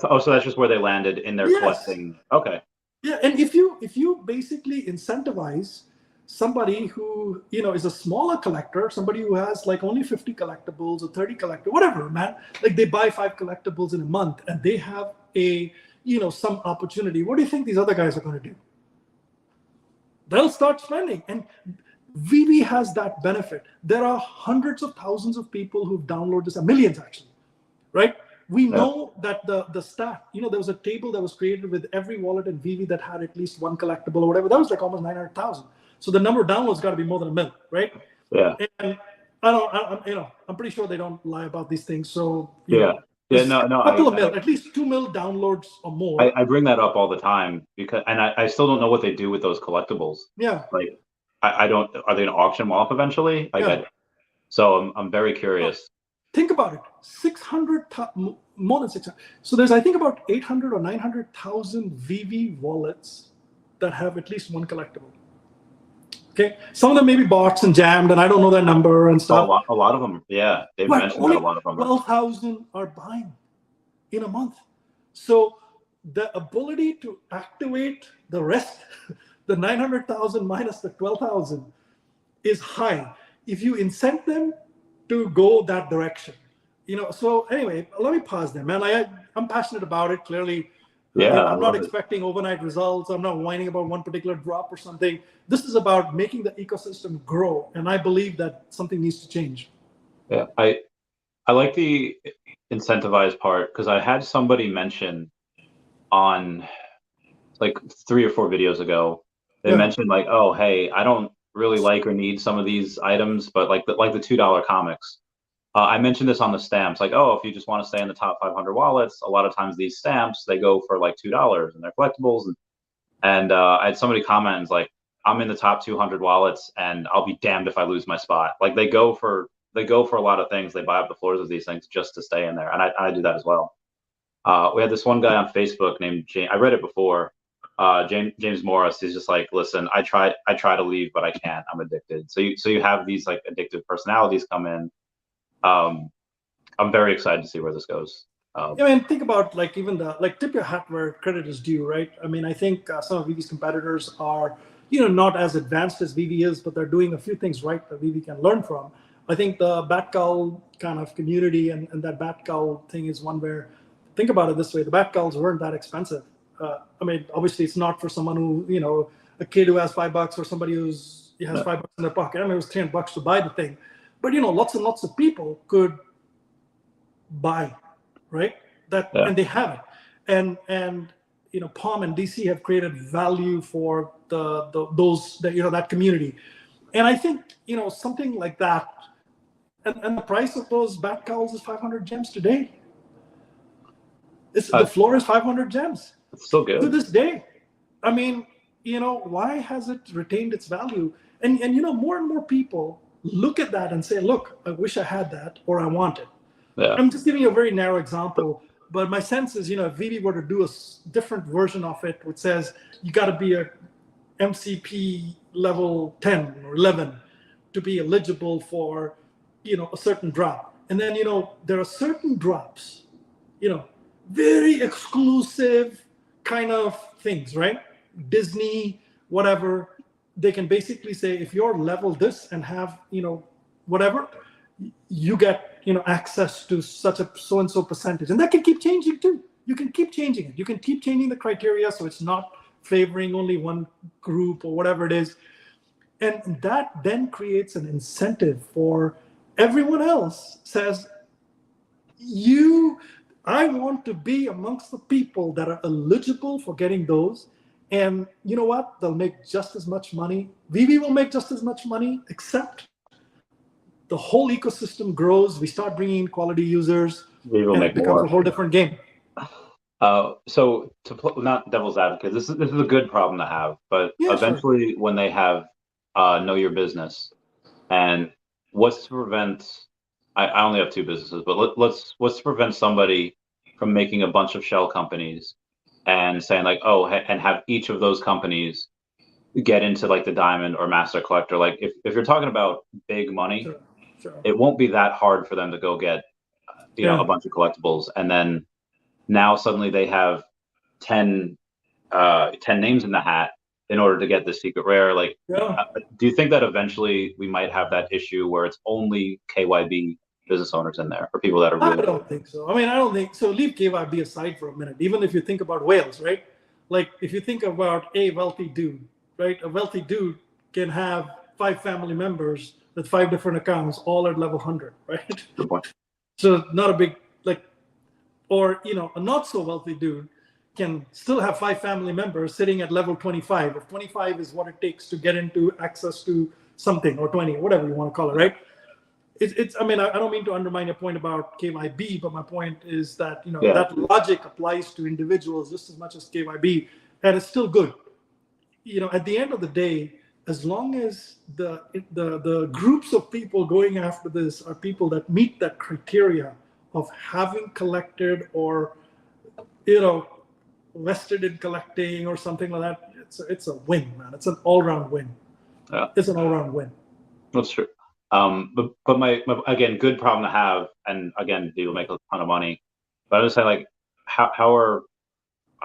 Speaker 1: So that's just where they landed in their collecting. Okay.
Speaker 2: Yeah, and if you basically incentivize somebody who is a smaller collector, somebody who has like only 50 collectibles or 30 collectibles, whatever, man, like they buy 5 collectibles in a month and they have a some opportunity. What do you think these other guys are going to do? They'll start spending, and Veve has that benefit. There are hundreds of thousands of people who've downloaded this, millions actually, right? We know that the stat, there was a table that was created with every wallet in Veve that had at least one collectible or whatever. That was like almost 900,000. So the number of downloads got to be more than 1 million, right?
Speaker 1: Yeah.
Speaker 2: And I'm pretty sure they don't lie about these things. So
Speaker 1: no,
Speaker 2: at least 2 million downloads or more.
Speaker 1: I bring that up all the time because, and I still don't know what they do with those collectibles.
Speaker 2: Yeah.
Speaker 1: Like, I don't. Are they going to auction them off eventually? So I'm very curious.
Speaker 2: Think about it, 600, more than 600. So there's, I think, about 800 or 900,000 Veve wallets that have at least one collectible. Okay, some of them may be boxed and jammed, and I don't know their number and stuff.
Speaker 1: A lot of them, yeah, they've mentioned that a lot of them.
Speaker 2: 12,000 are buying in a month. So the ability to activate the rest, the 900,000 minus the 12,000, is high if you incent them to go that direction. So anyway, let me pause there, man. I'm passionate about it. Clearly,
Speaker 1: Yeah, I
Speaker 2: I'm not
Speaker 1: love it.
Speaker 2: expecting overnight results. I'm not whining about one particular drop or something. This is about making the ecosystem grow. And I believe that something needs to change.
Speaker 1: Yeah, I like the incentivized part because I had somebody mention on like 3 or 4 videos ago, they
Speaker 2: Yeah.
Speaker 1: mentioned like, oh, hey, I don't really like or need some of these items, but like the $2 comics. I mentioned this on the stamps, like, oh, if you just want to stay in the top 500 wallets, a lot of times these stamps they go for like $2 and they're collectibles. And I had somebody comment and was like, I'm in the top 200 wallets, and I'll be damned if I lose my spot. Like they go for a lot of things. They buy up the floors of these things just to stay in there, and I do that as well. We had this one guy on Facebook named James. I read it before. James Morris. He's just like, listen, I try to leave, but I can't. I'm addicted. So you have these like addictive personalities come in. I'm very excited to see where this goes.
Speaker 2: I mean, think about like even tip your hat where credit is due, right? I mean, I think some of Vive's competitors are, not as advanced as Vive is, but they're doing a few things right that Vive can learn from. I think the Bat Cowl kind of community and that Bat Cowl thing is one where, think about it this way, the Bat Cowls weren't that expensive. I mean, obviously it's not for someone who, a kid who has $5 or somebody has $5 in their pocket. I mean, it was $10 to buy the thing. But, lots and lots of people could buy, right? And they have it. And Palm and DC have created value for that community. And I think, something like that, and the price of those Bat Cowls is 500 gems today. The floor is 500 gems.
Speaker 1: It's still good.
Speaker 2: To this day. I mean, why has it retained its value? And more and more people look at that and say, look, I wish I had that, or I want it.
Speaker 1: Yeah.
Speaker 2: I'm just giving you a very narrow example, but my sense is, if Veve were to do a different version of it, which says you got to be a MCP level 10 or 11 to be eligible for, a certain drop. And then, there are certain drops, very exclusive kind of things, right? Disney, whatever. They can basically say, if you're level this and have, whatever, you get, access to such a so-and-so percentage. And that can keep changing too. You can keep changing it. You can keep changing the criteria so it's not favoring only one group or whatever it is. And that then creates an incentive for everyone else. Says, I want to be amongst the people that are eligible for getting those. And you know what? They'll make just as much money. Veve will make just as much money, except the whole ecosystem grows. We start bringing in quality users.
Speaker 1: We will make
Speaker 2: it becomes
Speaker 1: more.
Speaker 2: A whole different game.
Speaker 1: So not devil's advocate, this is a good problem to have, but eventually when they have know your business, and what's to prevent, I only have 2 businesses, but what's to prevent somebody from making a bunch of shell companies and saying like, oh, and have each of those companies get into like the diamond or master collector. Like if you're talking about big money, it won't be that hard for them to go get a bunch of collectibles, and then now suddenly they have 10 names in the hat in order to get the secret rare. Like, do you think that eventually we might have that issue where it's only KYB business owners in there, or people that are really...
Speaker 2: I don't think so. I mean, I don't think so. Leave KYB aside for a minute. Even if you think about whales, right? Like if you think about a wealthy dude, right? A wealthy dude can have 5 family members with 5 different accounts, all at level 100, right?
Speaker 1: Good point.
Speaker 2: So not a big, or, a not so wealthy dude can still have 5 family members sitting at level 25. If 25 is what it takes to get into access to something, or 20, whatever you want to call it, right? I mean, I don't mean to undermine your point about KYB, but my point is that, that logic applies to individuals just as much as KYB, and it's still good. At the end of the day, as long as the groups of people going after this are people that meet that criteria of having collected or, vested in collecting or something like that, it's a win, man. It's an all-round win.
Speaker 1: Yeah.
Speaker 2: It's an all-round win.
Speaker 1: That's true. But my again, good problem to have, and again, people make a ton of money. But I was saying, like, how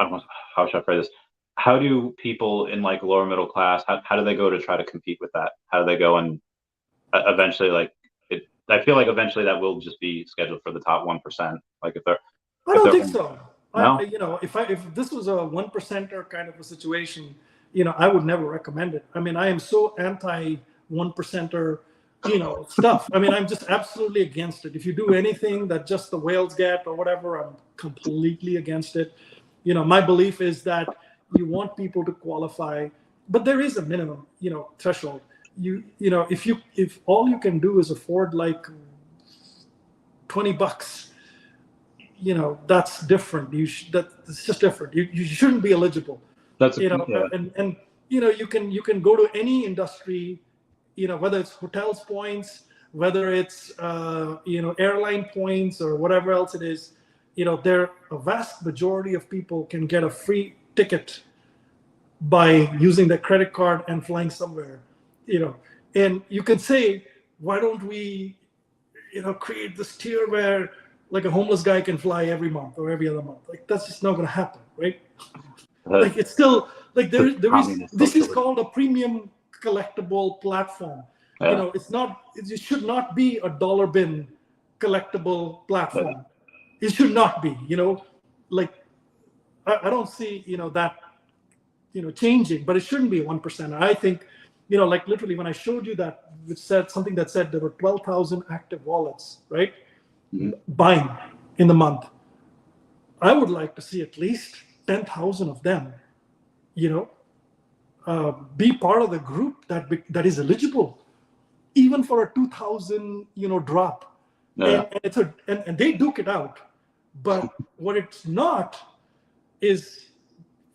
Speaker 1: should I phrase this? How do people in like lower middle class, how do they go to try to compete with that? How do they go and eventually, like, I feel like eventually that will just be scheduled for the top 1%. Like if they're...
Speaker 2: I don't think so.
Speaker 1: No.
Speaker 2: If this was a 1%er kind of a situation, I would never recommend it. I mean, I am so anti 1%er, stuff. I mean, I'm just absolutely against it. If you do anything that just the whales get or whatever, I'm completely against it. My belief is that you want people to qualify, but there is a minimum, threshold. If all you can do is afford like $20, that's different. That's just different. You shouldn't be eligible.
Speaker 1: That's
Speaker 2: and you can go to any industry, whether it's hotels points, whether it's airline points or whatever else it is. There a vast majority of people can get a free ticket by using their credit card and flying somewhere. And you can say, why don't we create this tier where like a homeless guy can fly every month or every other month? Like, that's just not going to happen, right? Like, it's still like this is called a premium collectible platform.
Speaker 1: Yeah.
Speaker 2: It should not be a dollar bin collectible platform. It should not be. Like, I don't see that changing, but it shouldn't be 1%. I think like literally when I showed you that, which said something that said there were 12,000 active wallets, right? Mm-hmm. Buying in the month. I would like to see at least 10,000 of them, be part of the group that is eligible, even for a 2,000, drop. Yeah. And they duke it out. But what it's not is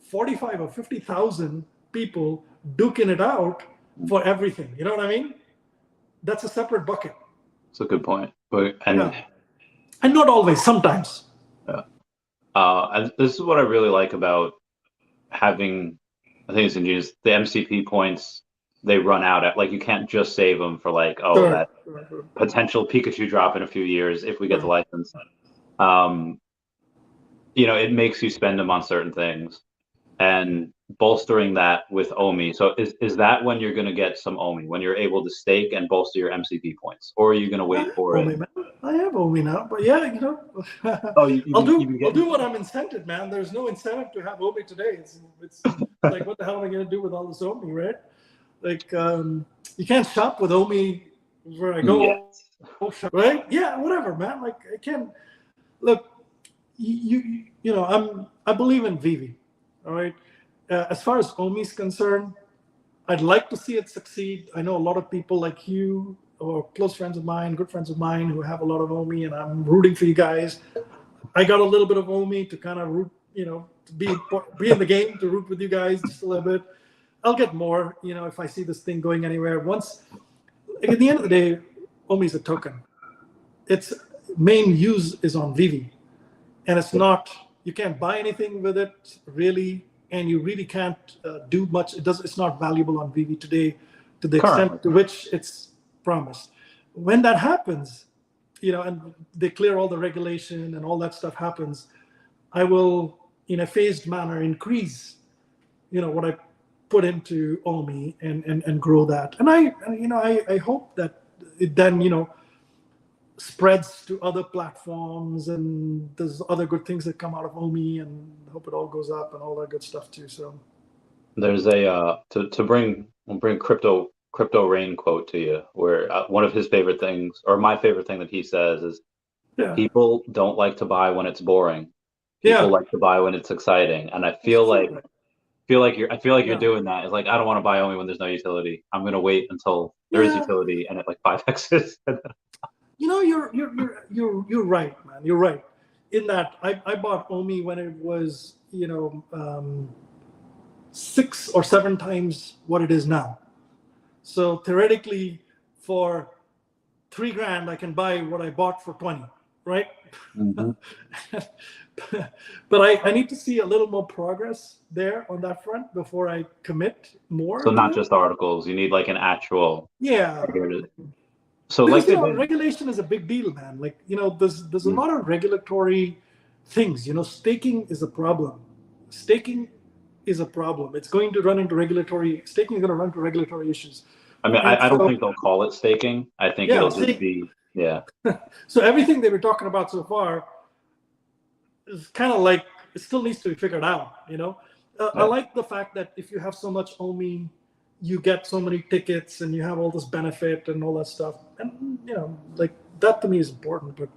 Speaker 2: 45 or 50,000 people duking it out for everything. You know what I mean? That's a separate bucket.
Speaker 1: That's a good point.
Speaker 2: And not always, sometimes.
Speaker 1: Yeah. And this is what I really like about having, I think it's ingenious, the MCP points, they run out at, like, you can't just save them for like, that potential Pikachu drop in a few years if we get the license. It makes you spend them on certain things, and bolstering that with OMI. So is that when you're going to get some OMI, when you're able to stake and bolster your MCP points, or are you going to wait for
Speaker 2: OMI,
Speaker 1: it?
Speaker 2: Man. I have OMI now, but yeah, I'll do what I'm incented, man. There's no incentive to have OMI today. It's like, what the hell am I going to do with all this OMI, right? Like, you can't shop with OMI where I go, right? Yeah, whatever, man. Like, I can't look. I believe in Veve, all right. As far as OMI is concerned, I'd like to see it succeed. I know a lot of people like you, or close friends of mine, good friends of mine, who have a lot of OMI, and I'm rooting for you guys. I got a little bit of OMI to kind of root, to be in the game, to root with you guys just a little bit. I'll get more, if I see this thing going anywhere. Once, at the end of the day, OMI is a token. Its main use is on Veve, and it's not. You can't buy anything with it, really, and you really can't do much. It's not valuable on Veve today to the extent to which it's promised. When that happens, and they clear all the regulation and all that stuff happens, I will, in a phased manner, increase, what I put into OMI and grow that. And I hope that it then, spreads to other platforms, and there's other good things that come out of OMI, and I hope it all goes up and all that good stuff too. So
Speaker 1: there's a to bring crypto rain quote to you, where one of his favorite things, or my favorite thing that he says is, people don't like to buy when it's boring. People like to buy when it's exciting. And I feel like you're doing that. It's like, I don't want to buy OMI when there's no utility. I'm gonna wait until there is utility, and it like 5x's.
Speaker 2: You're right, man. You're right. In that, I bought OMI when it was 6 or 7 times what it is now. So theoretically, for $3,000, I can buy what I bought for 20, right? Mm-hmm. But I need to see a little more progress there on that front before I commit more.
Speaker 1: So not just articles. You need like an actual.
Speaker 2: Yeah.
Speaker 1: So
Speaker 2: because, regulation is a big deal, man. Like, there's a lot of regulatory things. Staking is a problem. Staking is a problem. It's going to run into staking is going to run into regulatory issues.
Speaker 1: I mean, I don't think they'll call it staking. I think it'll just be,
Speaker 2: So everything they were talking about so far is kind of like it still needs to be figured out. I like the fact that if you have so much OMI, you get so many tickets and you have all this benefit and all that stuff. And, like that to me is important, but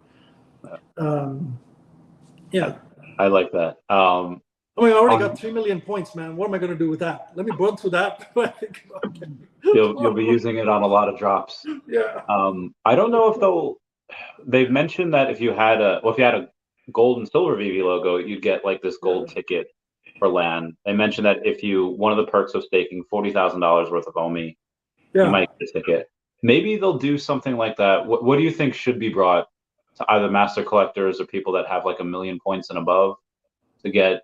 Speaker 2: yeah.
Speaker 1: I like that.
Speaker 2: I already got 3 million points, man. What am I going to do with that? Let me burn through that.
Speaker 1: You'll be using it on a lot of drops.
Speaker 2: Yeah.
Speaker 1: I don't know if they've mentioned that if you had a gold and silver Veve logo, you'd get like this gold ticket for land. They mentioned that if one of the perks of staking $40,000 worth of OMI, you might get a ticket. Maybe they'll do something like that. What do you think should be brought to either master collectors or people that have like 1 million points and above to get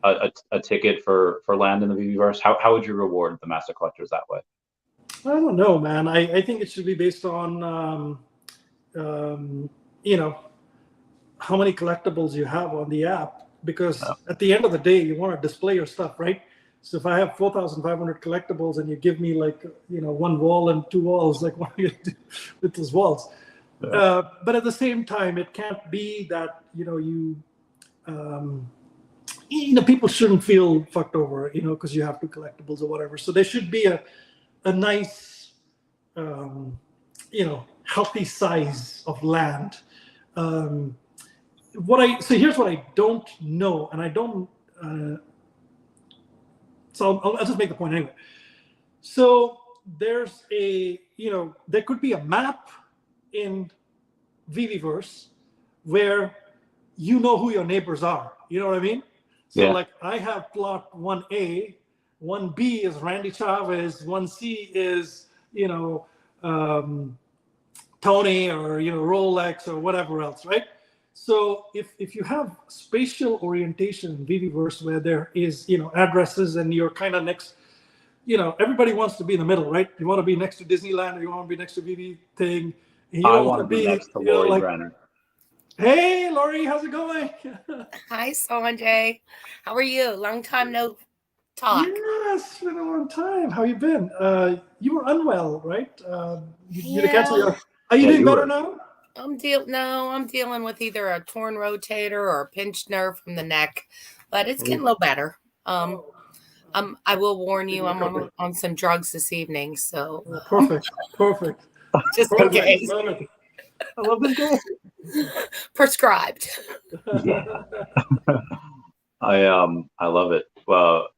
Speaker 1: a ticket for land in the Veveverse? How would you reward the master collectors that way?
Speaker 2: I don't know, man. I think it should be based on how many collectibles you have on the app, because at the end of the day, you want to display your stuff, right? So if I have 4,500 collectibles and you give me like, one wall and 2 walls, like what are you going to do with those walls? Yeah. But at the same time, it can't be that, people shouldn't feel fucked over, because you have 2 collectibles or whatever. So there should be a nice, healthy size of land. So here's what I don't know, and I don't. So I'll just make the point anyway. So there's there could be a map in Veveverse where you know who your neighbors are. You know what I mean? So like I have plot 1A, 1B is Randy Chavez, 1C is, Tony or, Rolex or whatever else, right? So if you have spatial orientation in Veveverse where there is, addresses and you're kind of next, everybody wants to be in the middle, right? You want to be next to Disneyland or you want to be next to Veve thing. And you
Speaker 1: I want to be next to Lori Brenner.
Speaker 2: Hey, Lori, how's it going?
Speaker 3: Hi, Sanjay. How are you? Long time no talk.
Speaker 2: Yes, it's been a long time. How you been? You were unwell, right? You cancel your... Are you doing better now?
Speaker 3: I'm dealing with either a torn rotator or a pinched nerve from the neck, but it's getting a little better. I will warn you, I'm on some drugs this evening, so
Speaker 2: perfect.
Speaker 3: Just in case.
Speaker 2: I love this guy.
Speaker 3: Prescribed.
Speaker 1: Yeah. I love it. Well,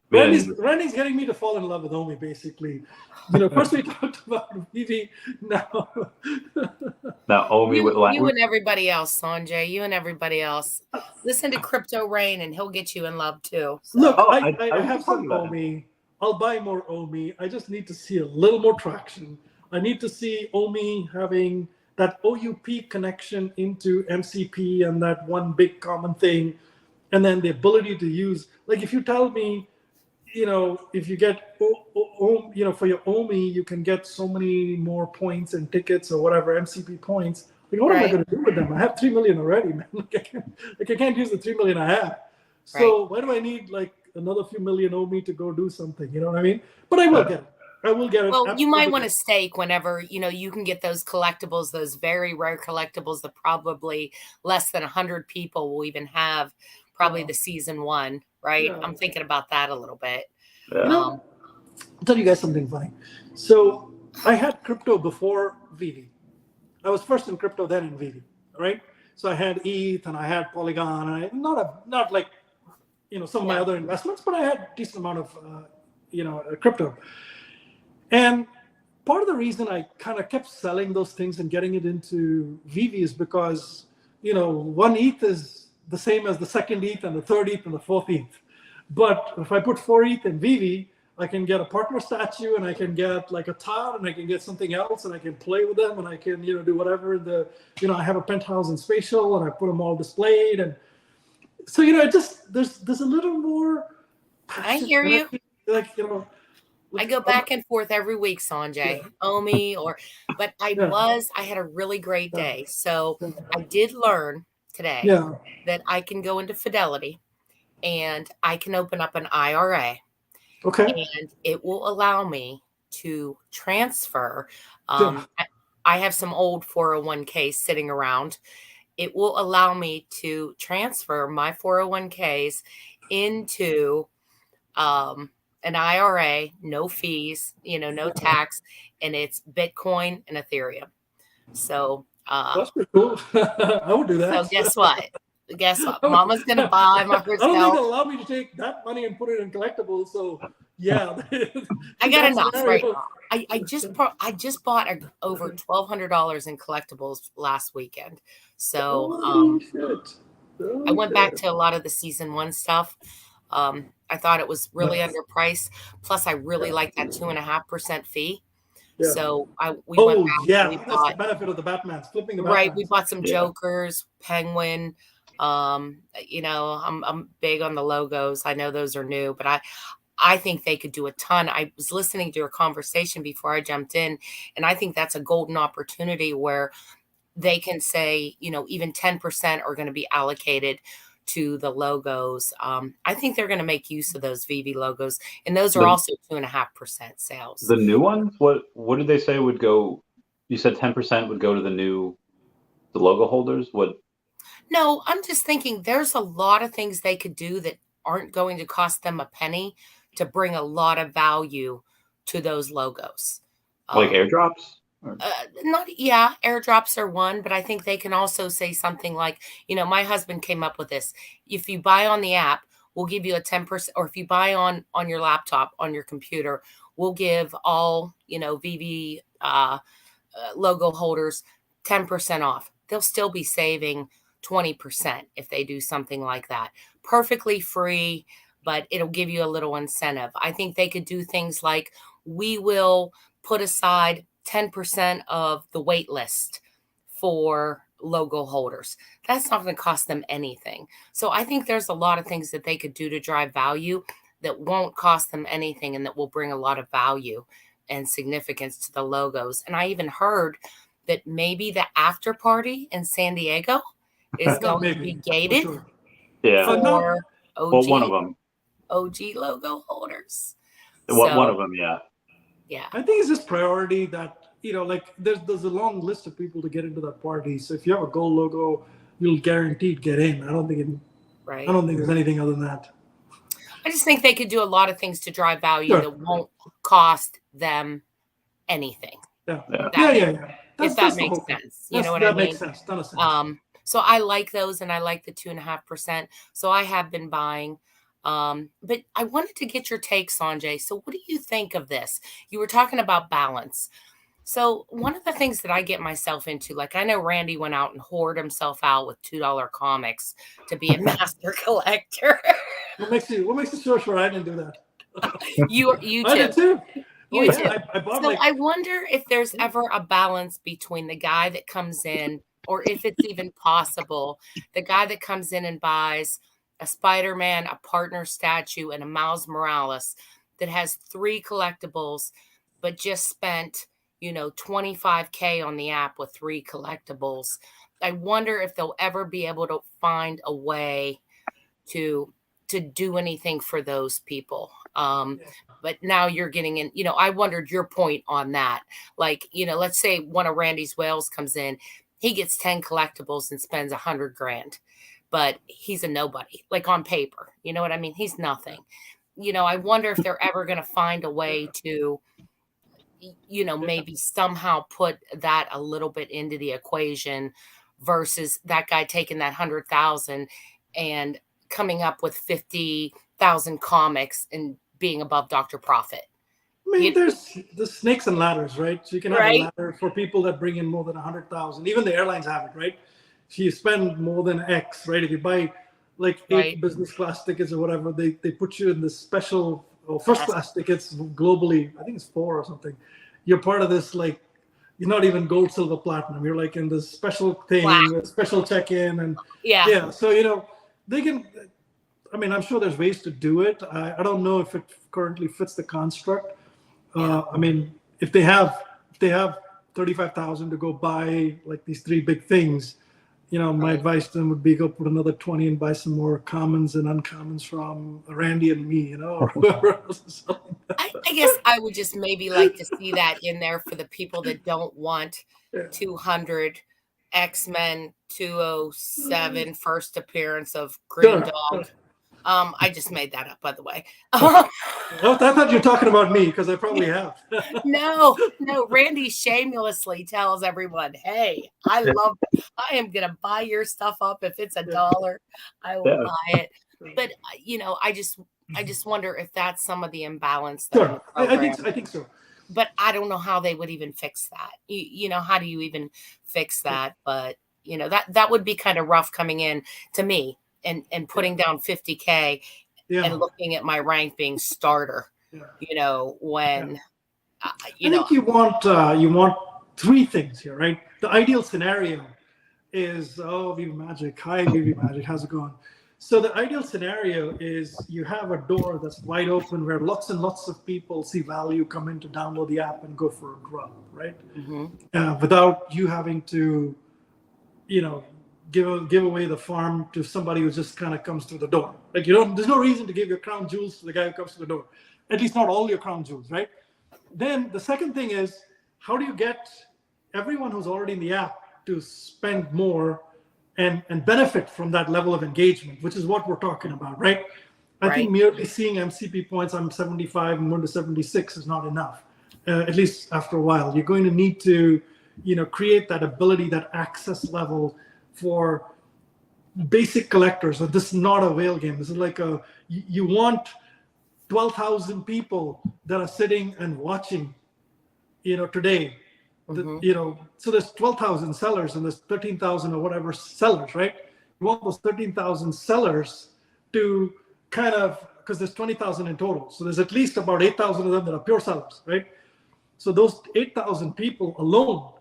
Speaker 2: Randy's getting me to fall in love with OMI, basically. First we talked about Veve, now
Speaker 1: OMI.
Speaker 3: You and everybody else, Sanjay. You and everybody else. Listen to Crypto Rain, and he'll get you in love too. So.
Speaker 2: Look, I have some OMI. I'll buy more OMI. I just need to see a little more traction. I need to see OMI having that OUP connection into MCP and that one big common thing, and then the ability to use, like if you tell me, if you get, for your OMI, you can get so many more points and tickets or whatever, MCP points. Like, what am I going to do with them? I have 3 million already, man. I can't use the 3 million I have. So why do I need like another few million OMI to go do something? You know what I mean? But I will get it. I will get it.
Speaker 3: Well, you might want to stake whenever, you can get those collectibles, those very rare collectibles that probably less than 100 people will even have, probably the season 1, right? Yeah. I'm thinking about that a little bit.
Speaker 1: Yeah.
Speaker 2: I'll tell you guys something funny. So I had crypto before Veve. I was first in crypto, then in Veve, right? So I had ETH and I had Polygon, and not like, some of my other investments, but I had a decent amount of, crypto. And part of the reason I kind of kept selling those things and getting it into Veve is because, 1 ETH is the same as the 2nd ETH and the 3rd ETH and the 4th ETH. But if I put 4 ETH in Veve, I can get a partner statue and I can get like a tile and I can get something else and I can play with them and I can, do whatever I have a penthouse in spatial and I put them all displayed. And so, there's a little more.
Speaker 3: I hear you. I go back and forth every week, Sanjay. OMI but I had a really great day. So I did learn today that I can go into Fidelity and I can open up an IRA.
Speaker 2: Okay.
Speaker 3: And it will allow me to transfer. I have some old 401k sitting around, it will allow me to transfer my 401ks into an IRA, no fees, no tax, and it's Bitcoin and Ethereum. So
Speaker 2: That's pretty cool. I would do that.
Speaker 3: So guess what? Mama's gonna buy my herself.
Speaker 2: I don't think they'll allow me to take that money and put it in collectibles. So yeah,
Speaker 3: I got enough right now. I just bought over $1,200 in collectibles last weekend. So I went back to a lot of the season 1 stuff. I thought it was really underpriced. Plus, I really like that 2.5% fee. Yeah. So we went back. We
Speaker 2: that's
Speaker 3: bought,
Speaker 2: the benefit of the Batmans, flipping the Batmans.
Speaker 3: Right, we bought some Jokers, Penguin. I'm big on the logos. I know those are new, but I think they could do a ton. I was listening to your conversation before I jumped in, and I think that's a golden opportunity where they can say, even 10% are going to be allocated to the logos. I think they're going to make use of those Veve logos, and those are also 2.5% sales.
Speaker 1: The new ones, what did they say would go? You said 10% would go to the logo holders. What?
Speaker 3: No, I'm just thinking there's a lot of things they could do that aren't going to cost them a penny to bring a lot of value to those logos.
Speaker 1: Like airdrops?
Speaker 3: Airdrops are one, but I think they can also say something like, my husband came up with this. If you buy on the app, we'll give you a 10%, or if you buy on your laptop, on your computer, we'll give all, Veve logo holders 10% off. They'll still be saving 20% if they do something like that. Perfectly free, but it'll give you a little incentive. I think they could do things like, we will put aside 10% of the wait list for logo holders. That's not going to cost them anything. So I think there's a lot of things that they could do to drive value that won't cost them anything and that will bring a lot of value and significance to the logos. And I even heard that maybe the after party in San Diego is going to be gated
Speaker 2: for
Speaker 3: for OG,
Speaker 1: one of them.
Speaker 3: OG logo holders.
Speaker 1: One of them, yeah.
Speaker 3: Yeah.
Speaker 2: I think it's just priority that, there's a long list of people to get into that party. So if you have a gold logo, you'll guaranteed get in. I don't think there's anything other than that.
Speaker 3: I just think they could do a lot of things to drive value that won't cost them anything.
Speaker 2: Yeah.
Speaker 3: If that makes sense. You know what I mean? That makes sense. Ton of sense. So I like those, and I like the 2.5%. So I have been buying. But I wanted to get your take, Sanjay. So what do you think of this? You were talking about balance. So one of the things that I get myself into, like I know Randy went out and hoarded himself out with $2 comics to be a master collector.
Speaker 2: What makes you so sure I didn't do that?
Speaker 3: You too.
Speaker 2: I did too.
Speaker 3: You too. I wonder if there's ever a balance between the guy that comes in, or if it's even possible, the guy that comes in and buys a Spider-Man, a partner statue, and a Miles Morales that has 3 collectibles, but just spent, $25K on the app with 3 collectibles. I wonder if they'll ever be able to find a way to do anything for those people. But now you're getting in, I wondered your point on that. Like, let's say one of Randy's whales comes in, he gets 10 collectibles and spends $100,000. But he's a nobody, like on paper. You know what I mean? He's nothing. I wonder if they're ever going to find a way to, maybe somehow put that a little bit into the equation versus that guy taking that 100,000 and coming up with 50,000 comics and being above Dr. Profit.
Speaker 2: I mean, there's the snakes and ladders, right? So you can have a ladder for people that bring in more than 100,000. Even the airlines have it, right? If you spend more than X, right? If you buy like 8 business class tickets or whatever, they put you in the special or first class tickets globally. I think it's 4 or something. You're part of this, like, you're not even gold, silver, platinum. You're like in this special thing, a special check-in, and So they can. I mean, I'm sure there's ways to do it. I don't know if it currently fits the construct. I mean, if they have 35,000 to go buy like these 3 big things. My advice to them would be go put another 20 and buy some more commons and uncommons from Randy and me, or whoever else.
Speaker 3: I guess I would just maybe like to see that in there for the people that don't want 200 X-Men 207 first appearance of Green Dog. I just made that up, by the way.
Speaker 2: I thought you were talking about me because I probably have.
Speaker 3: No, Randy shamelessly tells everyone, hey, I am going to buy your stuff up. If it's $1, I will buy it. But, I just wonder if that's some of the imbalance.
Speaker 2: Sure. I think so.
Speaker 3: But I don't know how they would even fix that. How do you even fix that? But, that would be kind of rough coming in to me and putting down $50K and looking at my rank being starter, when,
Speaker 2: I think you want three things here, right? The ideal scenario is, Veve Magic. Hi, Veve Magic. How's it going? So the ideal scenario is you have a door that's wide open where lots and lots of people see value, come in to download the app and go for a run, right? Mm-hmm. Without you having to, give away the farm to somebody who just kind of comes through the door. Like there's no reason to give your crown jewels to the guy who comes to the door. At least not all your crown jewels, right? Then the second thing is, how do you get everyone who's already in the app to spend more and benefit from that level of engagement, which is what we're talking about, right? I think merely seeing MCP points, I'm 75 and 1 to 76 is not enough, at least after a while. You're going to need to, create that ability, that access level for basic collectors. So this is not a whale game. This is like you want 12,000 people that are sitting and watching, today. Mm-hmm. So there's 12,000 sellers and there's 13,000 or whatever sellers, right? You want those 13,000 sellers to kind of, because there's 20,000 in total. So there's at least about 8,000 of them that are pure sellers, right? So those 8,000 people alone,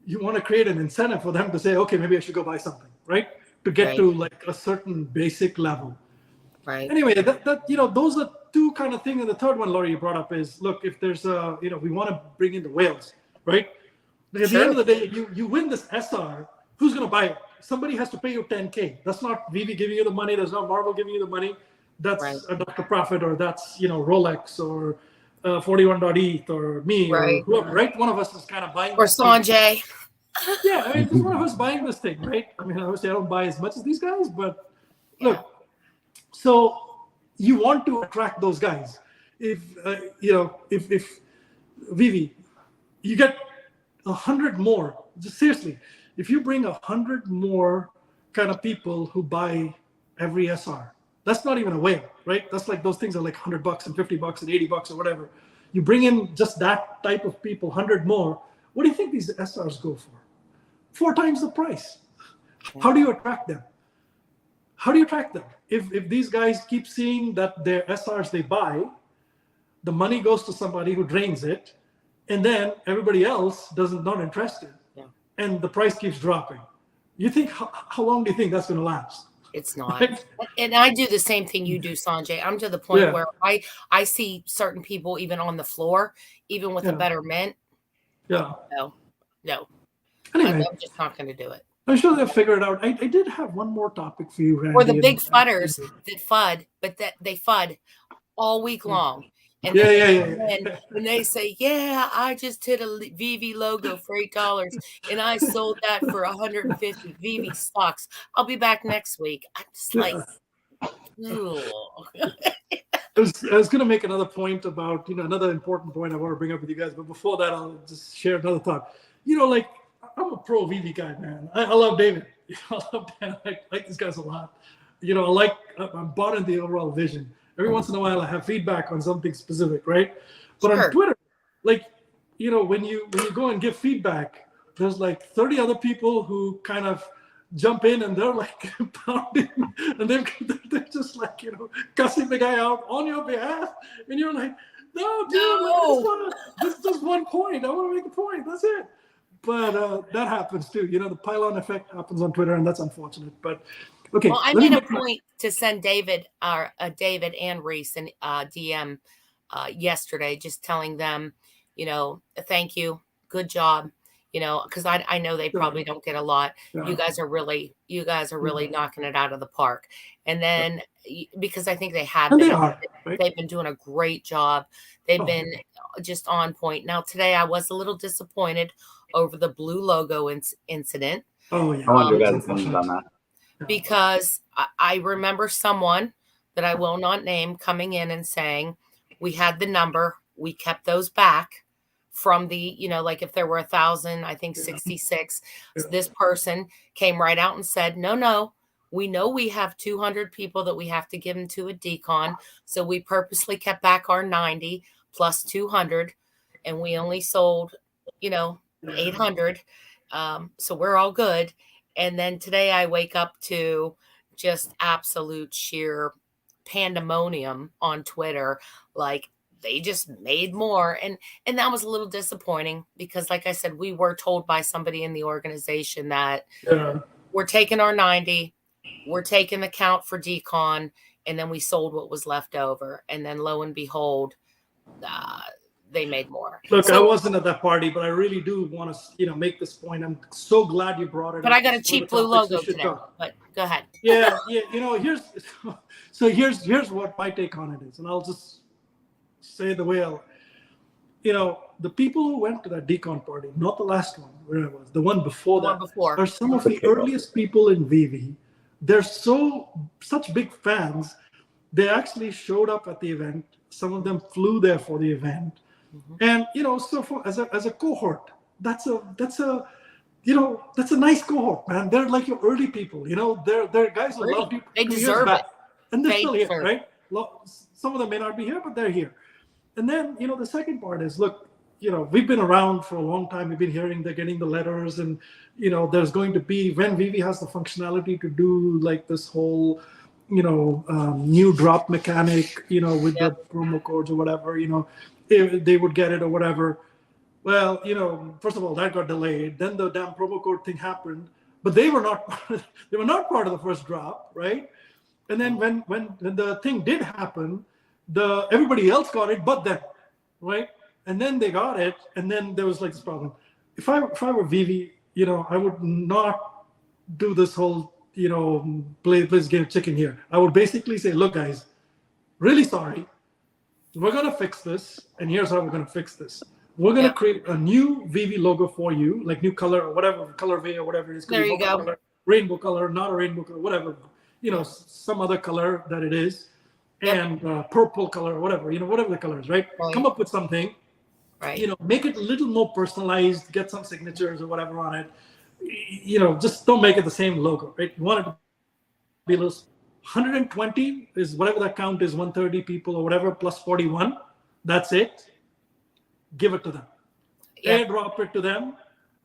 Speaker 2: you want to create an incentive for them to say, okay, maybe I should go buy something, right? To get to like a certain basic level.
Speaker 3: Right.
Speaker 2: Anyway, those are two kind of things. And the third one, Laurie, you brought up is, look, if there's we want to bring in the whales, right? But at the end of the day, you win this SR, who's going to buy it? Somebody has to pay you $10K. That's not Veve giving you the money. That's not Marvel giving you the money. That's a Dr. Profit, or that's, Rolex, or 41.ETH, or me, or whoever, right? One of us is kind of buying.
Speaker 3: Or Sanjay.
Speaker 2: Yeah, I mean, just one of us buying this thing, right? I mean, obviously I don't buy as much as these guys, but look, so you want to attract those guys. If Veve, you get 100 more, just seriously, if you bring 100 more kind of people who buy every SR, that's not even a whale, right? That's like, those things are like $100 and $50 and $80 or whatever. You bring in just that type of people, 100 more. What do you think these SRs go for? 4 times the price. How do you attract them? If these guys keep seeing that their SRs they buy, the money goes to somebody who drains it, and then everybody else not interested, and the price keeps dropping. You think, how long do you think that's going to last?
Speaker 3: It's not. And I do the same thing you do, Sanjay. I'm to the point where I see certain people even on the floor, even with a better mint.
Speaker 2: Yeah.
Speaker 3: No.
Speaker 2: Anyway,
Speaker 3: I'm just not going to do it.
Speaker 2: I'm sure they'll figure it out. I did have one more topic for you, Randy.
Speaker 3: Or the big fudders that FUD, but that they FUD all week long. And and they say, I just did a Veve logo for $8 and I sold that for 150 Veve stocks. I'll be back next week. I'm just like,
Speaker 2: I was going to make another point about, another important point I want to bring up with you guys. But before that, I'll just share another thought. I'm a pro Veve guy, man. I love David. I love Dan. I like these guys a lot. I'm bought in the overall vision. Every once in a while, I have feedback on something specific, right? But on Twitter, when you go and give feedback, there's like 30 other people who kind of jump in and they're like pounding, and they're just like, cussing the guy out on your behalf, and you're like, no, dude, this is just one point. I want to make a point. That's it. But that happens too. The pylon effect happens on Twitter, and that's unfortunate. But okay.
Speaker 3: Well, I made a point to send David and Reese an DM yesterday, just telling them, thank you, good job. Because I know they probably don't get a lot. Yeah. You guys are really knocking it out of the park. And then because I think they have been, they've been doing a great job. They've been just on point. Now today I was a little disappointed over the blue logo incident.
Speaker 2: Oh yeah.
Speaker 1: I wonder your
Speaker 2: That's
Speaker 1: guys' opinions on that.
Speaker 3: Because I remember someone that I will not name coming in and saying, we had the number, we kept those back from the, you know, like if there were 1,000, I think 66,
Speaker 2: Yeah.
Speaker 3: this person came right out and said, no, we know we have 200 people that we have to give them to a decon. So we purposely kept back our 90 plus 200 and we only sold, you know, 800. So we're all good. And then today I wake up to just absolute sheer pandemonium on Twitter. Like they just made more. And that was a little disappointing because like I said, we were told by somebody in the organization that we're taking our 90, we're taking the count for decon, and then we sold what was left over. And then lo and behold, they made more.
Speaker 2: Look, I wasn't at that party, but I really do want to, make this point. I'm so glad you brought it
Speaker 3: but
Speaker 2: up.
Speaker 3: I got a cheap blue logo today. But go ahead.
Speaker 2: Yeah. Here's what my take on it is, and I'll just say the way the people who went to that decon party, not the last one where I was, the one before that, are some of the earliest people in Veve. They're such big fans. They actually showed up at the event. Some of them flew there for the event. And so as a cohort, that's a nice cohort, man. They're like your early people. They're guys who loved you.
Speaker 3: They deserve it,
Speaker 2: and they're still here, right? Some of them may not be here, but they're here. And then the second part is, look, we've been around for a long time. We've been hearing they're getting the letters, and there's going to be, when Veve has the functionality to do like this whole new drop mechanic, with the promo codes or whatever, they would get it or whatever. Well, first of all, that got delayed. Then the damn promo code thing happened, but they were not part of the first drop, right? And then when the thing did happen, everybody else got it, but them, right? And then they got it, and then there was like this problem. If I were Veve, I would not do this whole play game chicken here. I would basically say, look, guys, really sorry. We're going to fix this, and here's how we're going to fix this. We're going to create a new Veve logo for you, like new color or whatever, colorway or whatever it is.
Speaker 3: There you go.
Speaker 2: Color, rainbow color, not a rainbow color, whatever, some other color that it is, and purple color or whatever, whatever the color is, right? Come up with something,
Speaker 3: right?
Speaker 2: Make it a little more personalized, get some signatures or whatever on it. Just don't make it the same logo, right? You want it to be a little. 120 is whatever that count is, 130 people or whatever, plus 41. That's it. Give it to them. Airdrop it to them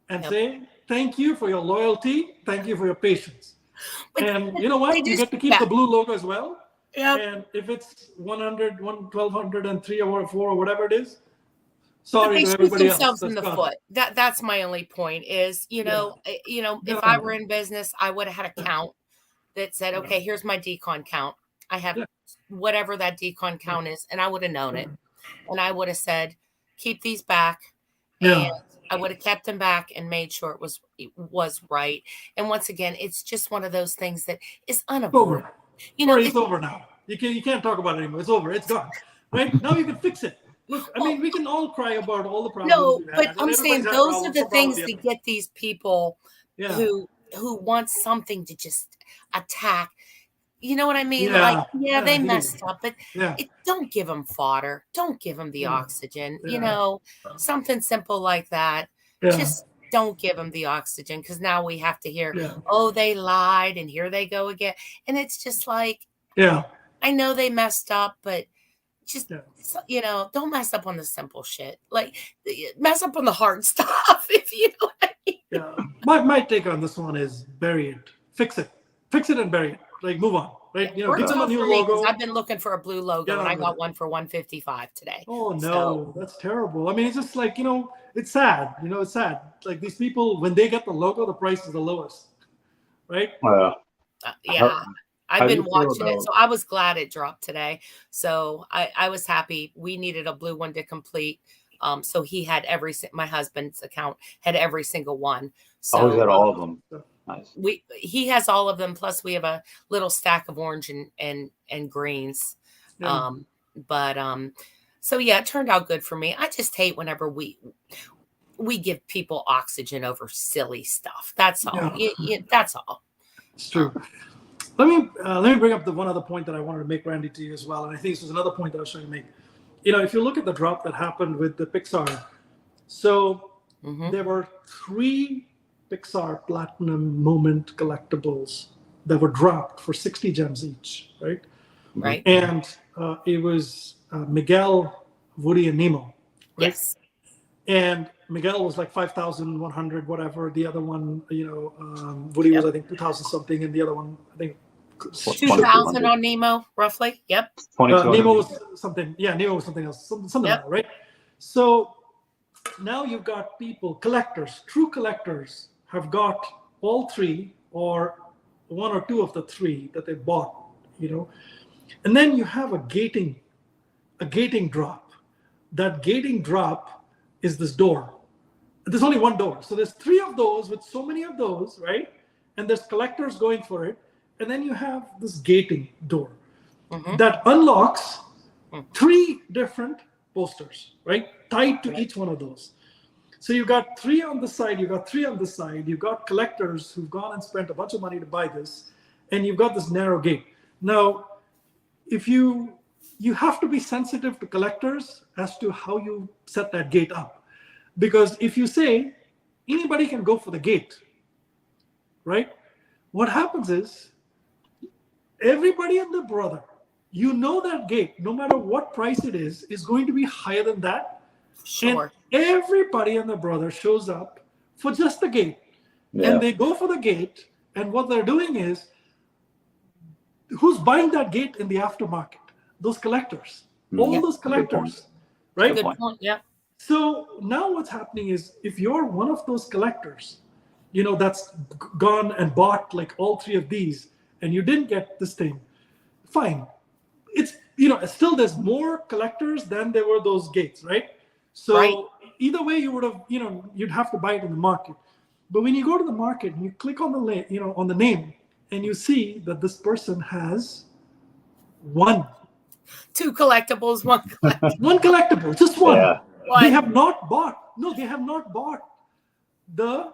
Speaker 2: and say, thank you for your loyalty. Thank you for your patience. And you know what? You get to keep the blue logo as well. And if it's 100, 1203 or 4 or whatever it is, sorry to everybody else. They shoot themselves in the foot.
Speaker 3: That's my only point is, if I were in business, I would have had a count that said, okay, here's my decon count. I have whatever that decon count is, and I would have known it. And I would have said, keep these back. And I would have kept them back and made sure it was right. And once again, it's just one of those things that is unavoidable.
Speaker 2: It's over now. You can't talk about it anymore. It's over. It's gone. Right? Now you can fix it. Look, I mean, we can all cry about all the problems.
Speaker 3: No, but I'm saying those are the things that get these people who want something to just attack. You know what I mean? They messed up, but don't give them fodder. Don't give them the oxygen. Something simple like that. Just don't give them the oxygen, because now we have to hear, oh, they lied and here they go again. And it's just like, I know they messed up, but just, don't mess up on the simple shit. Like, mess up on the hard stuff, if you know what I mean.
Speaker 2: My take on this one is bury it. Fix it and bury it. Like, move on. Right? Give them a new logo.
Speaker 3: I've been looking for a blue logo, and I got one for $155 today.
Speaker 2: Oh, no. That's terrible. I mean, it's just like, it's sad. It's sad. Like, these people, when they get the logo, the price is the lowest. Right?
Speaker 3: I've been watching it, so I was glad it dropped today. So I was happy. We needed a blue one to complete. So he had my husband's account had every single one. So
Speaker 1: he's got all of them. Nice.
Speaker 3: He has all of them. Plus we have a little stack of orange and greens. So yeah, it turned out good for me. I just hate whenever we give people oxygen over silly stuff. That's all.
Speaker 2: Yeah.
Speaker 3: That's all.
Speaker 2: It's true. Let me bring up the one other point that I wanted to make, Randy, to you as well. And I think this was another point that I was trying to make. If you look at the drop that happened with the Pixar, so there were 3 Pixar Platinum Moment collectibles that were dropped for 60 gems each, right?
Speaker 3: Right.
Speaker 2: And it was Miguel, Woody, and Nemo. Right?
Speaker 3: Yes.
Speaker 2: And Miguel was like 5,100, whatever. The other one, Woody was, I think, 2,000 something. And the other one, I think,
Speaker 3: 2,000 on Nemo, roughly. Yep.
Speaker 2: Nemo was something. Yeah, Nemo was something else. Something like that, right? So now you've got people, collectors, true collectors, have got all 3 or 1 or 2 of the 3 that they bought, And then you have a gating drop. That gating drop is this door. There's only one door. So there's 3 of those with so many of those, right? And there's collectors going for it. And then you have this gating door that unlocks 3 different posters, right? Tied to each one of those. So you've got 3 on the side, you've got 3 on the side, you've got collectors who've gone and spent a bunch of money to buy this, and you've got this narrow gate. Now, if you have to be sensitive to collectors as to how you set that gate up. Because if you say anybody can go for the gate, right? What happens is everybody and their brother, that gate, no matter what price it is going to be higher than that.
Speaker 3: Sure.
Speaker 2: And everybody and their brother shows up for just the gate. Yeah. And they go for the gate. And what they're doing is, who's buying that gate in the aftermarket? Those collectors. All those collectors. Right?
Speaker 3: Good point. Yeah.
Speaker 2: So now what's happening is, if you're one of those collectors, that's gone and bought like all 3 of these, and you didn't get this thing, fine. It's, still there's more collectors than there were those gates, right? So either way, you would have, you'd have to buy it in the market. But when you go to the market and you click on the, on the name, and you see that this person has
Speaker 3: 2 collectibles, 1 collectible.
Speaker 2: 1 collectible, just 1.
Speaker 1: Yeah.
Speaker 2: They have not bought the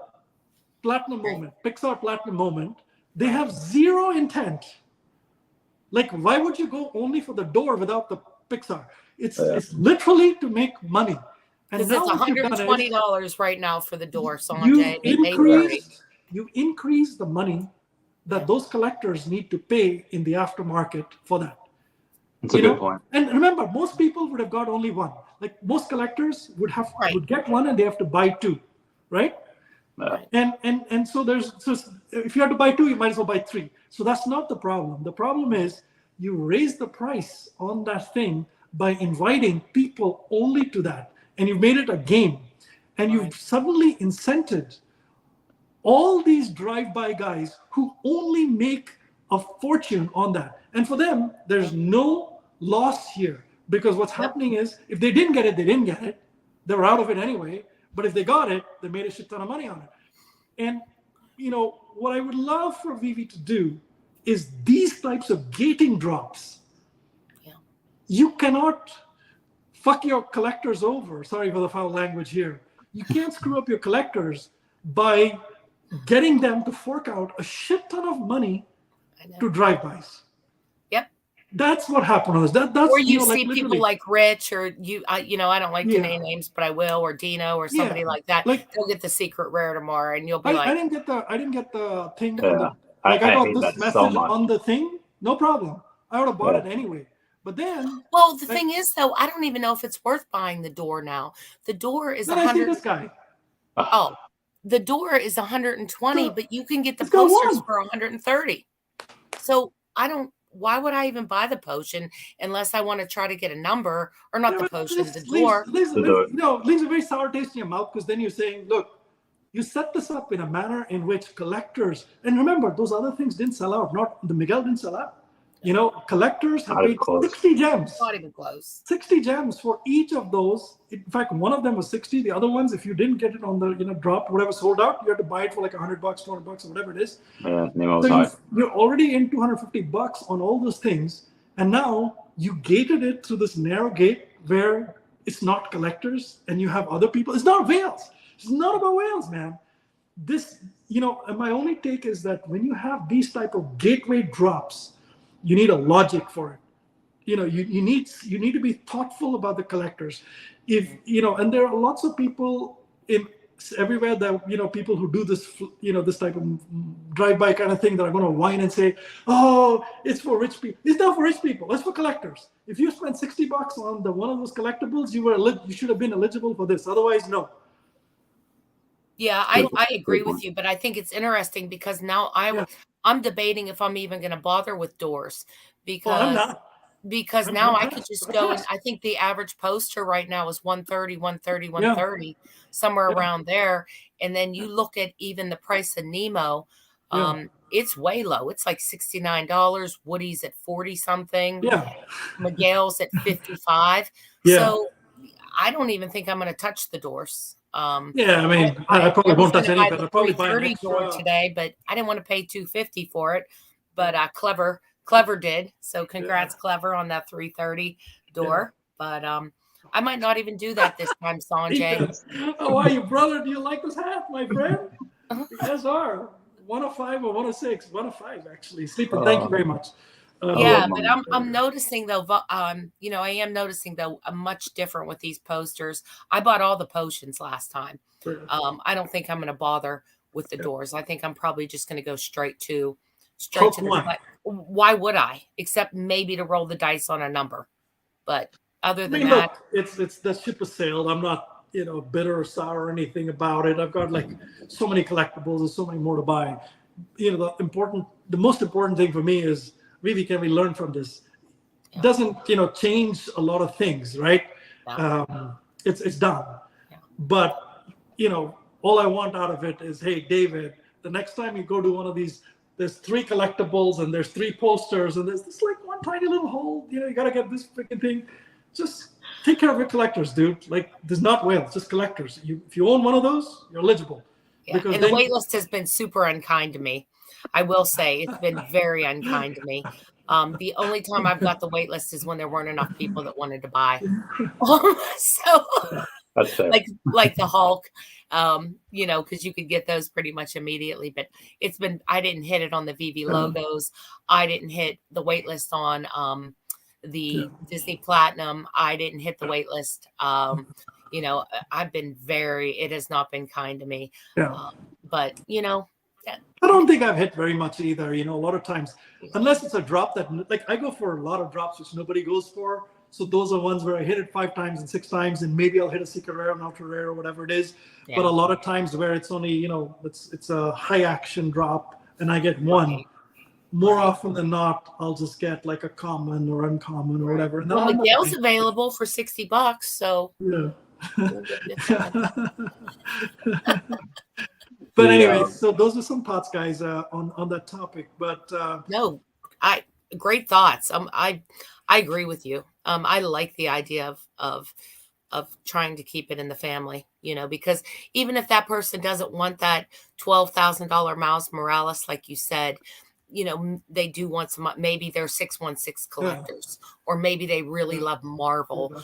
Speaker 2: Platinum Moment, Pixar Platinum Moment. They have 0 intent. Like, why would you go only for the door without the Pixar? It's literally to make money.
Speaker 3: Because it's $120 right now for the door,
Speaker 2: Sanjay. You increase the money that those collectors need to pay in the aftermarket for that.
Speaker 1: That's a good point.
Speaker 2: And remember, most people would have got only 1. Like, most collectors would get 1 and they have to buy 2, right?
Speaker 1: Right.
Speaker 2: And so if you have to buy 2, you might as well buy 3. So that's not the problem. The problem is you raise the price on that thing by inviting people only to that, and you've made it a game, and you've suddenly incented all these drive-by guys who only make a fortune on that. And for them, there's no loss here, because what's happening is, if they didn't get it, they didn't get it. They were out of it anyway. But if they got it, they made a shit ton of money on it. And, what I would love for Veve to do is these types of gating drops. Yeah. You cannot fuck your collectors over. Sorry for the foul language here. You can't screw up your collectors by getting them to fork out a shit ton of money to drive-bys.
Speaker 3: Yep.
Speaker 2: That's what happened on this. That's,
Speaker 3: or you see
Speaker 2: like,
Speaker 3: people like Rich, or I don't like to name names, but I will, or Dino, or somebody like that. Like, they'll get the secret rare tomorrow, and you'll be
Speaker 2: I didn't get the thing.
Speaker 1: Yeah.
Speaker 2: I got this message on the thing. No problem. I would have bought it anyway. But then,
Speaker 3: well, the thing is, though, I don't even know if it's worth buying the door now. The door is 100.
Speaker 2: I see this guy.
Speaker 3: Oh, the door is 120, but you can get the posters for 130. So why would I even buy the potion unless I want to try to get a number, or not the potion, the door?
Speaker 2: Leaves a very sour taste in your mouth, because then you're saying, look, you set this up in a manner in which collectors, and remember, those other things didn't sell out. Not the Miguel didn't sell out. Collectors have paid 60 gems.
Speaker 3: Not even close.
Speaker 2: 60 gems for each of those. In fact, one of them was 60. The other ones, if you didn't get it on the drop, whatever sold out, you had to buy it for like $100, $200, or whatever it is.
Speaker 1: Yeah,
Speaker 2: so you're already in $250 on all those things, and now you gated it through this narrow gate where it's not collectors, and you have other people. It's not whales. It's not about whales, man. This, and my only take is that when you have these type of gateway drops, you need a logic for it. You need to be thoughtful about the collectors. And there are lots of people everywhere that people who do this this type of drive-by kind of thing that are going to whine and say, oh, it's for rich people. It's not for rich people, it's for collectors. If you spend $60 on one of those collectibles, you should have been eligible for this, otherwise no.
Speaker 3: Yeah, I agree with you, but I think it's interesting because now I'm debating if I'm even going to bother with doors, because now I could just go, and I think the average poster right now is 130, 130, somewhere around there. And then you look at even the price of Nemo, it's way low. It's like $69. Woody's at 40 something.
Speaker 2: Yeah.
Speaker 3: Miguel's at 55. So I don't even think I'm going to touch the doors.
Speaker 2: I mean, I probably won't touch any, but I'll probably buy an extra
Speaker 3: door today, but I didn't want to pay $250 for it. But Clever did. So congrats, Clever, on that $330 door. But I might not even do that this time, Sanjay.
Speaker 2: How are you, brother? Do you like this hat, my friend? Yes, are 105 or 106? 105, actually. Sleeping. Thank you very much.
Speaker 3: But I'm noticing though, I am noticing though, much different with these posters. I bought all the potions last time. I don't think I'm going to bother with the doors. I think I'm probably just going to go straight to the. Why would I? Except maybe to roll the dice on a number. But other than that,
Speaker 2: look, it's the ship has sailed. I'm not bitter or sour or anything about it. I've got like so many collectibles and so many more to buy. The most important thing for me is, really, can we learn from this? It doesn't, change a lot of things, right? It's done. But, all I want out of it is, hey, David, the next time you go to one of these, there's 3 collectibles and there's 3 posters and there's this like one tiny little hole, you got to get this freaking thing. Just take care of your collectors, dude. Like, there's not whales, just collectors. If you own one of those, you're eligible.
Speaker 3: Yeah. And the waitlist has been super unkind to me. I will say it's been very unkind to me. The only time I've got the wait list is when there weren't enough people that wanted to buy. So
Speaker 1: that's fair.
Speaker 3: like the Hulk, because you could get those pretty much immediately. But I didn't hit it on the Veve logos. I didn't hit the wait list on the Disney Platinum. I didn't hit the wait list. I've been it has not been kind to me. But
Speaker 2: I don't think I've hit very much either. A lot of times, unless it's a drop that, like, I go for a lot of drops which nobody goes for. So those are ones where I hit it 5 times and 6 times, and maybe I'll hit a secret rare, an ultra rare, or whatever it is. Yeah. But a lot of times where it's only, it's a high action drop, and I get one. More often than not, I'll just get like a common or uncommon or whatever. And
Speaker 3: well, Miguel's available for $60, so
Speaker 2: yeah. But anyway, so those are some thoughts, guys, on that topic. But
Speaker 3: no, great thoughts. I agree with you. I like the idea of trying to keep it in the family, because even if that person doesn't want that $12,000 Miles Morales, like you said, they do want some, maybe they're 616 collectors, or maybe they really love Marvel,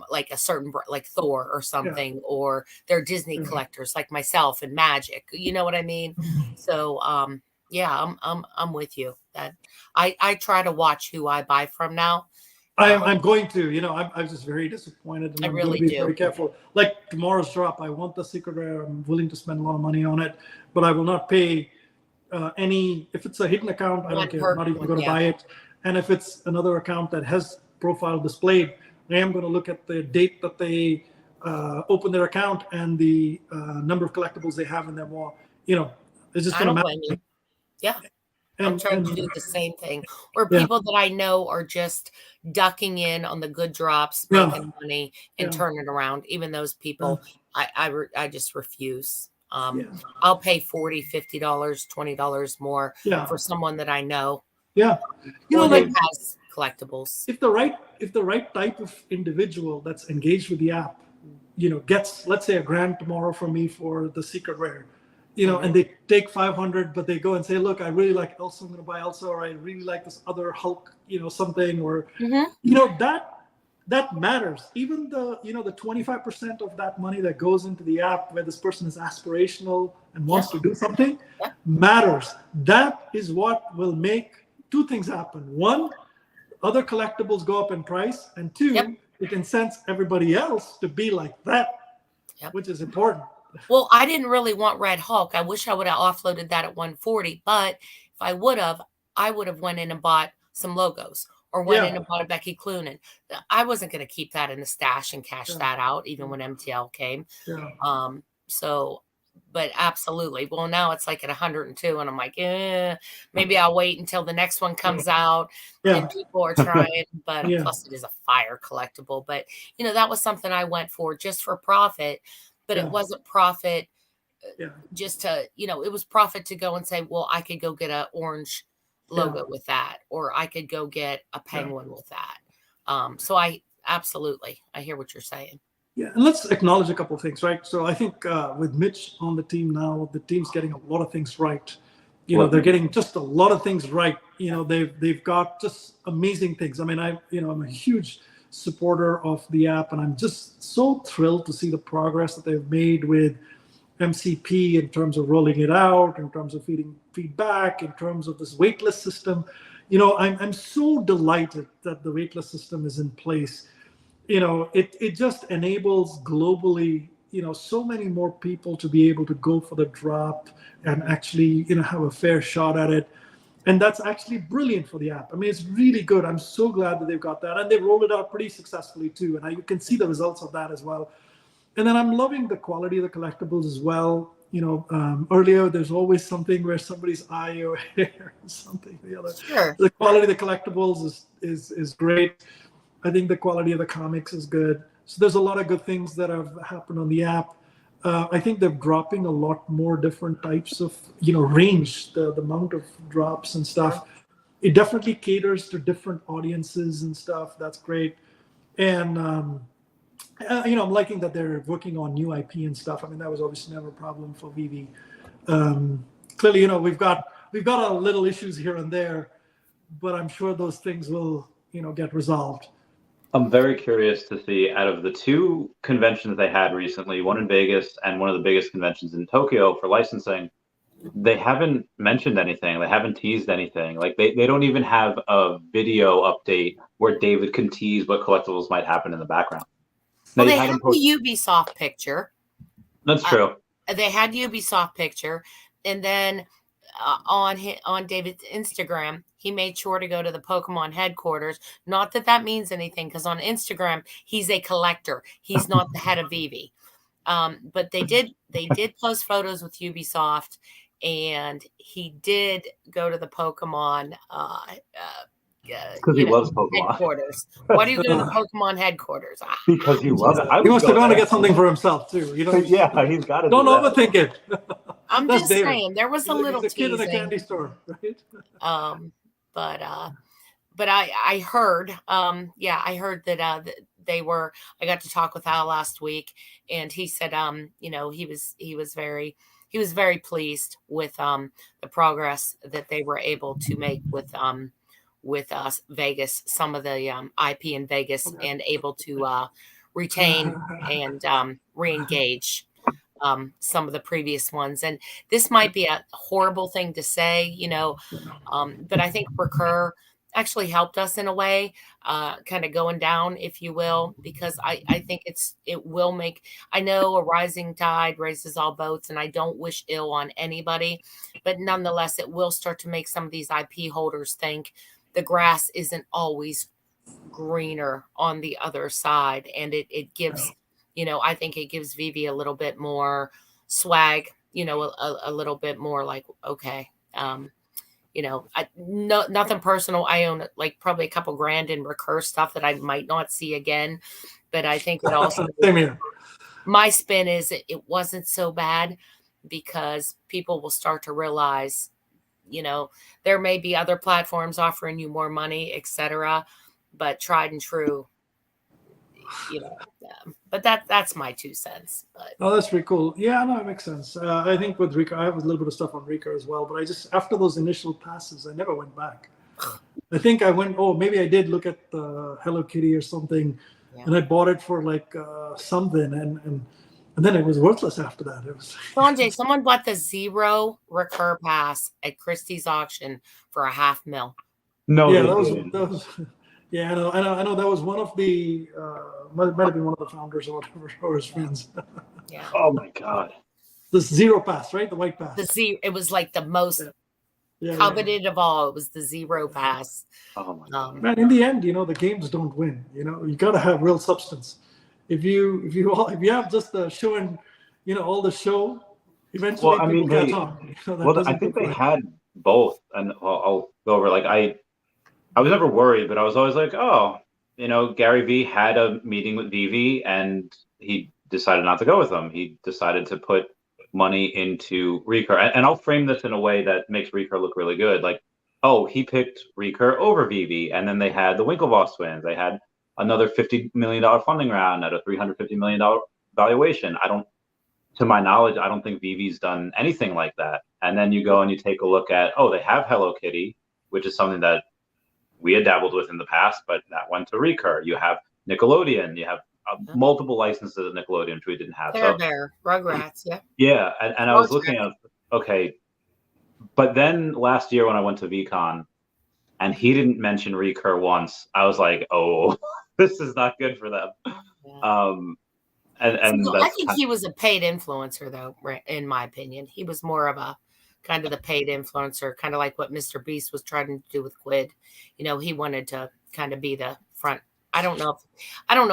Speaker 3: like a certain, like Thor or something, or they're Disney collectors like myself and Magic, you know what I mean? So, I'm with you. That I try to watch who I buy from now.
Speaker 2: I'm going to, I'm just very disappointed, and I'm
Speaker 3: really
Speaker 2: going to be very careful. Like tomorrow's drop, I want the secret rare. I'm willing to spend a lot of money on it, but I will not pay if it's a hidden account, I don't care. I'm not even going to buy it. And if it's another account that has profile displayed, I am going to look at the date that they open their account and the number of collectibles they have in their wall. It's just going to matter.
Speaker 3: Yeah. I'm trying to do the same thing. Or people that I know are just ducking in on the good drops, making money, and turning around. Even those people, I just refuse. I'll pay $40, $50, $20 more for someone that I know.
Speaker 2: Yeah,
Speaker 3: like has collectibles.
Speaker 2: If the right type of individual that's engaged with the app, gets, let's say, $1,000 tomorrow from me for the secret rare, and they take 500, but they go and say, look, I really like Elsa, I'm going to buy Elsa, or I really like this other Hulk, something, or that that matters. Even the 25% of that money that goes into the app where this person is aspirational and wants to do something matters. That is what will make two things happen. One, other collectibles go up in price, and two, it incents everybody else to be like that, which is important.
Speaker 3: Well, I didn't really want Red Hulk. I wish I would have offloaded that at 140, but if I would have went in and bought some logos or went in and bought a Becky Cloonan. I wasn't going to keep that in the stash and cash that out even when MTL came. So, but absolutely. Well, now it's like at 102 and I'm like, maybe I'll wait until the next one comes out and people are trying, but plus it is a fire collectible. But, that was something I went for just for profit, but it wasn't profit just to, it was profit to go and say, well, I could go get an orange logo with that, or I could go get a penguin with that. So I hear what you're saying.
Speaker 2: Yeah, and let's acknowledge a couple of things, right? So I think with Mitch on the team now, the team's getting a lot of things right. They're getting just a lot of things right. They've got just amazing things. I mean, I'm a huge supporter of the app, and I'm just so thrilled to see the progress that they've made with MCP in terms of rolling it out, in terms of feeding feedback, in terms of this waitlist system. I'm so delighted that the waitlist system is in place. It just enables globally, so many more people to be able to go for the drop and actually, have a fair shot at it. And that's actually brilliant for the app. I mean, it's really good. I'm so glad that they've got that. And they've rolled it out pretty successfully too. And you can see the results of that as well. And then I'm loving the quality of the collectibles as well. Earlier, there's always something where somebody's eye or hair, something or the other.
Speaker 3: Sure.
Speaker 2: The quality of the collectibles is great. I think the quality of the comics is good. So there's a lot of good things that have happened on the app. I think they're dropping a lot more different types of, range, the amount of drops and stuff. It definitely caters to different audiences and stuff. That's great. And, I'm liking that they're working on new IP and stuff. I mean, that was obviously never a problem for Veve. Clearly, we've got our little issues here and there, but I'm sure those things will, get resolved.
Speaker 1: I'm very curious to see, out of the two conventions they had recently, one in Vegas and one of the biggest conventions in Tokyo for licensing, they haven't mentioned anything. They haven't teased anything. Like they don't even have a video update where David can tease what collectibles might happen in the background.
Speaker 3: Well, they had the Ubisoft picture.
Speaker 1: That's true.
Speaker 3: They had Ubisoft picture, and then on David's Instagram, he made sure to go to the Pokemon headquarters. Not that means anything, because on Instagram he's a collector. He's not the head of Veve. But they did post photos with Ubisoft, and he did go to the Pokemon
Speaker 1: because he loves Pokemon
Speaker 3: headquarters. Why do you go to the Pokemon headquarters?
Speaker 1: Because he loves it.
Speaker 2: He wants to go and get something for himself too.
Speaker 1: Yeah, he's got to.
Speaker 2: Don't overthink it.
Speaker 3: I'm just saying there was a little
Speaker 2: he's a kid
Speaker 3: teasing.
Speaker 2: in a candy store, right?
Speaker 3: But I heard, I heard that they were. I got to talk with Al last week, and he said, he was very pleased with the progress that they were able to make with Vegas, some of the IP in Vegas, and able to retain and re-engage some of the previous ones. And this might be a horrible thing to say, but I think Recur actually helped us in a way, kind of going down, if you will, because I think it will make, I know a rising tide raises all boats, and I don't wish ill on anybody, but nonetheless, it will start to make some of these IP holders think the grass isn't always greener on the other side. And it gives, I think it gives Veve a little bit more swag, a little bit more like, okay, nothing personal. I own like probably a couple grand in Recur stuff that I might not see again, but I think it also, my spin is it wasn't so bad, because people will start to realize, there may be other platforms offering you more money, etc., but tried and true, but that's my 2 cents. But
Speaker 2: that's pretty cool. Yeah, no, it makes sense. I think with Recur, I have a little bit of stuff on Recur as well, but I just, after those initial passes, I never went back. I think I went, maybe I did look at the Hello Kitty or something, and I bought it for like something, and then it was worthless after that. It was.
Speaker 3: Sanjay, someone bought the 0 recur pass at Christie's auction for $500,000.
Speaker 1: No,
Speaker 2: Yeah,
Speaker 1: they
Speaker 2: that
Speaker 1: didn't.
Speaker 2: was. Yeah, I know. That was one of the might have been one of the founders or whatever, or his friends.
Speaker 3: Yeah.
Speaker 1: Oh my God.
Speaker 2: The 0 pass, right? The white pass.
Speaker 3: It was like the most coveted of all. It was the 0 pass.
Speaker 1: Oh my God.
Speaker 2: Man, in the end, the games don't win. You got to have real substance. If you have just the show and all the show, eventually people catch on.
Speaker 1: I think they had both, and I'll go over. Like I was never worried, but I was always like, oh, Gary Vee had a meeting with Veve, and he decided not to go with them. He decided to put money into Recur, and I'll frame this in a way that makes Recur look really good. Like, oh, he picked Recur over Veve, and then they had the Winklevoss twins. They had another $50 million funding round at a $350 million valuation. To my knowledge, I don't think Vive's done anything like that. And then you go and you take a look at, they have Hello Kitty, which is something that we had dabbled with in the past, but that went to Recur. You have Nickelodeon. You have multiple licenses of Nickelodeon, which we didn't have.
Speaker 3: Bear, Rugrats, yeah.
Speaker 1: Yeah, and I was looking at, okay, but then last year when I went to VCon, and he didn't mention Recur once, I was like, this is not good for them.
Speaker 3: Yeah.
Speaker 1: And
Speaker 3: I think he was a paid influencer, though, in my opinion. He was more of a kind of the paid influencer, kind of like what Mr. Beast was trying to do with Quid. He wanted to kind of be the front. I don't know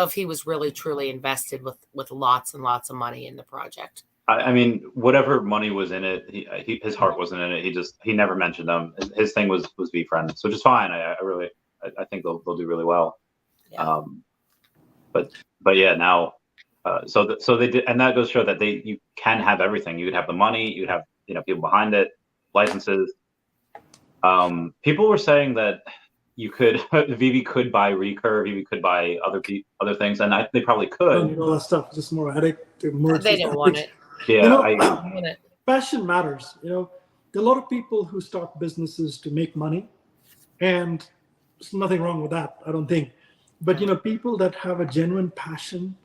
Speaker 3: if he was really truly invested with lots and lots of money in the project.
Speaker 1: I mean, whatever money was in it, his heart wasn't in it. He never mentioned them. His thing was be friends, which is fine. I think they'll do really well.
Speaker 3: Yeah.
Speaker 1: But yeah, now, so they did, and that goes to show that you can have everything. You could have the money, you'd have people behind it, licenses. People were saying that Veve could buy Recur, Veve could buy other things, and they probably could.
Speaker 2: All that stuff is just more headache.
Speaker 3: They didn't want it.
Speaker 1: Yeah,
Speaker 2: passion matters. There are a lot of people who start businesses to make money, and there's nothing wrong with that, I don't think. But people that have a genuine passion,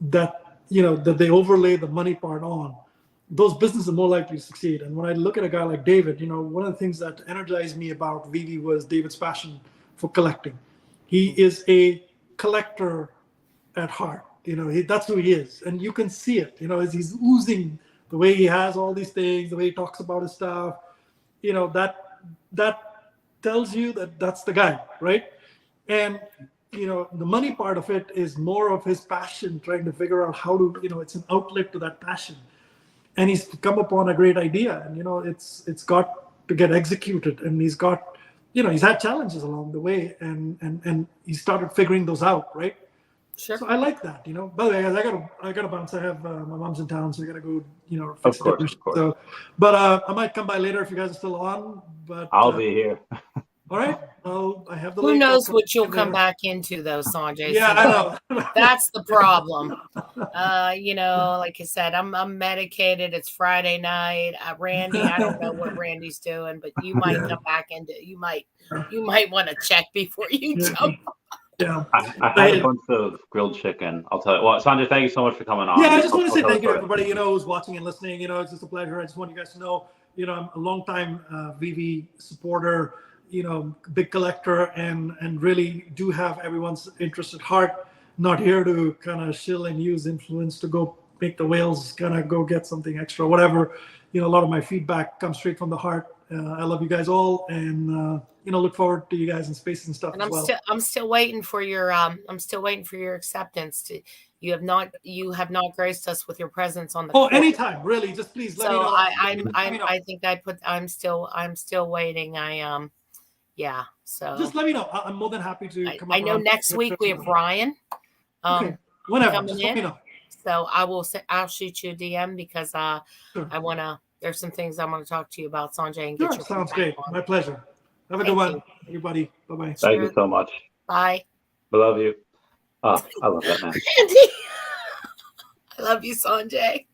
Speaker 2: that that they overlay the money part on, those businesses are more likely to succeed. And when I look at a guy like David, one of the things that energized me about Veve was David's passion for collecting. He is a collector at heart. That's who he is, and you can see it. As he's oozing, the way he has all these things, the way he talks about his stuff. That tells you that that's the guy, right? And the money part of it is more of his passion, trying to figure out how to, it's an outlet to that passion. And he's come upon a great idea, and it's got to get executed, and he's got, he's had challenges along the way, and he started figuring those out, right?
Speaker 3: Sure.
Speaker 2: So I like that. By the way, guys, I gotta bounce. I have my mom's in town, so I gotta go. Fix
Speaker 1: of course.
Speaker 2: So, but I might come by later if you guys are still on. But
Speaker 1: I'll be here.
Speaker 2: All right. I have the.
Speaker 3: Who knows what you'll come back into, though, Sanjay?
Speaker 2: Yeah, I know.
Speaker 3: That's the problem. Like I said, I'm medicated. It's Friday night. Randy, I don't know what Randy's doing, but you might come back into. You might want to check before you jump.
Speaker 2: Yeah.
Speaker 1: I had a bunch of grilled chicken. I'll tell you. Well, Sanjay, thank you so much for coming on.
Speaker 2: Yeah, I just want to say thank you to everybody, who's watching and listening. It's just a pleasure. I just want you guys to know, I'm a long time Veve supporter, big collector, and really do have everyone's interest at heart. Not here to kind of shill and use influence to go make the whales kind of go get something extra, whatever. A lot of my feedback comes straight from the heart. I love you guys all, and look forward to you guys in spaces and stuff.
Speaker 3: And
Speaker 2: I'm
Speaker 3: still waiting for your acceptance. You have not graced us with your presence on the.
Speaker 2: Oh, anytime, really. Just please let me know.
Speaker 3: I think I'm still waiting. Yeah. So
Speaker 2: just let me know. I'm more than happy to come.
Speaker 3: I know next week we have Ryan.
Speaker 2: Okay. Whenever. Just let me know.
Speaker 3: So I'll shoot you a DM because sure. I want to. There's some things I want to talk to you about, Sanjay. And get your
Speaker 2: sounds great. My pleasure. Have a good one, everybody. Bye-bye.
Speaker 1: Thank you so much.
Speaker 3: Bye.
Speaker 1: I love you. Oh, I love that man.
Speaker 3: Randy. I love you, Sanjay.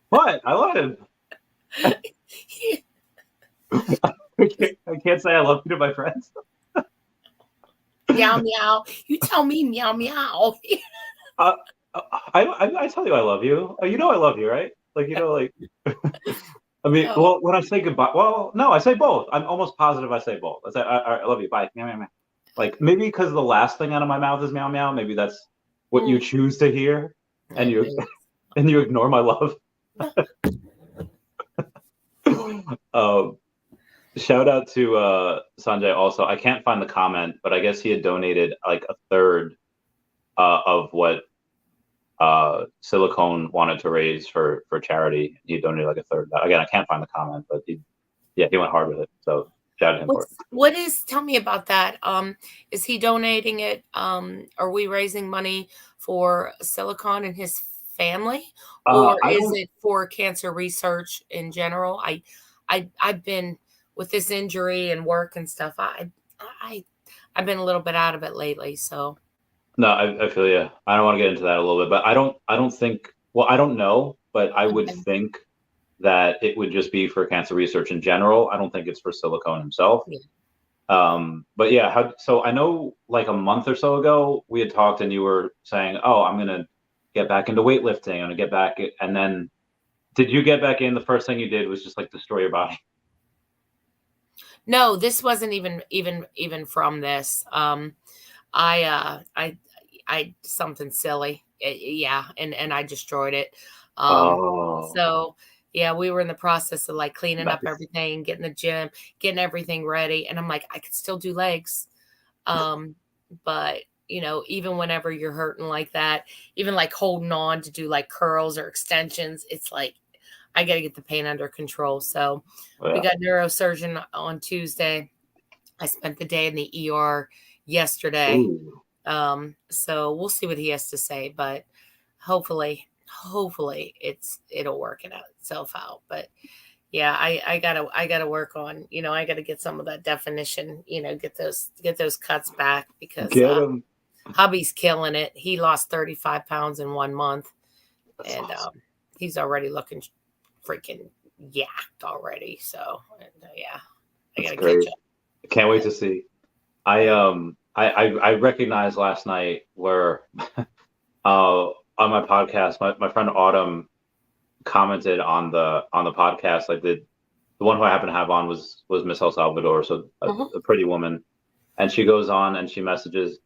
Speaker 1: What? I love him. I can't say I love you to my friends.
Speaker 3: Meow meow. You tell me meow meow.
Speaker 1: I tell you I love you. You know I love you, right? Like, you know, like, I mean,
Speaker 3: Oh.
Speaker 1: well, when I say goodbye, well, no, I say both. I'm almost positive I say both. I say, I love you, bye. Meow, meow, meow. Like, maybe because the last thing out of my mouth is meow, meow. Maybe that's what you choose to hear, and you ignore my love. Shout out to Sanjay also. I can't find the comment, but I guess he had donated like a third of what Silicone wanted to raise for charity. He donated like a third. Again, I can't find the comment, but he went hard with it. So shout out to him for it.
Speaker 3: Tell me about that. Is he donating it? Are we raising money for Silicone and his family, or is it for cancer research in general? I've been with this injury and work and stuff. I've been a little bit out of it lately, so.
Speaker 1: No, I feel you. I don't want to get into that a little bit, but I don't think, well, I don't know, but I would think that it would just be for cancer research in general. I don't think it's for Silicone himself. Yeah. But yeah, so I know like a month or so ago we had talked and you were saying, oh, I'm going to get back into weightlifting. I'm going to get back. And then did you get back in? The first thing you did was just like destroy your body.
Speaker 3: No, this wasn't even from this. I something silly. Yeah. And I destroyed it. So yeah, we were in the process of like cleaning up everything, getting the gym, getting everything ready. And I'm like, I could still do legs. But you know, even whenever you're hurting like that, even like holding on to do like curls or extensions, it's like, I got to get the pain under control. So we got neurosurgeon on Tuesday. I spent the day in the ER yesterday.
Speaker 1: Ooh.
Speaker 3: So we'll see what he has to say, but hopefully it'll work itself out. But yeah, I gotta work on, you know, I gotta get some of that definition, you know, get those cuts back because hubby's killing it. He lost 35 pounds in 1 month. That's awesome. He's already looking freaking yacked already. So yeah, I gotta catch up.
Speaker 1: Can't wait to see. I recognized last night where on my podcast, my friend Autumn commented on the podcast. Like the one who I happened to have on was Miss El Salvador, so a pretty woman, and she goes on and she messages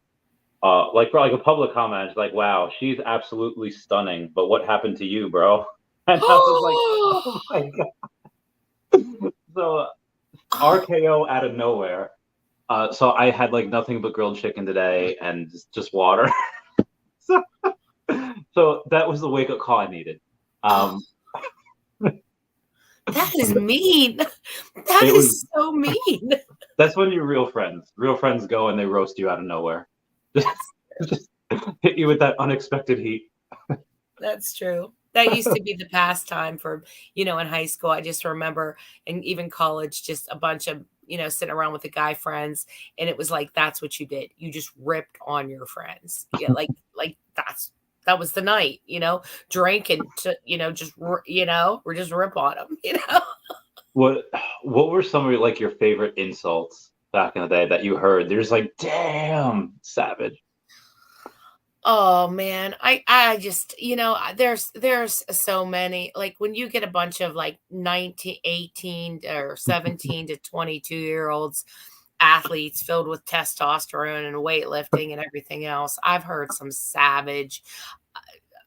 Speaker 1: like for like a public comment, like, wow, she's absolutely stunning, but what happened to you, bro? And I was like, oh my god. So RKO out of nowhere. So I had like nothing but grilled chicken today and just water. So that was the wake up call I needed.
Speaker 3: That is mean. That is so mean.
Speaker 1: That's when you're real friends. Real friends go and they roast you out of nowhere. Just hit you with that unexpected heat.
Speaker 3: That's true. That used to be the pastime for, you know, in high school. I just remember, and even college, just a bunch of, you know, sitting around with the guy friends. And it was like, that's what you did. You just ripped on your friends. Yeah. Like that was the night, you know, drink and, you know, just, you know, we're just rip on them, you know?
Speaker 1: What were some of like your favorite insults back in the day that you heard? There's like, damn, savage.
Speaker 3: Oh man, I just, you know, there's so many, like when you get a bunch of like 19, 18 or 17 to 22-year-olds athletes filled with testosterone and weightlifting and everything else, I've heard some savage,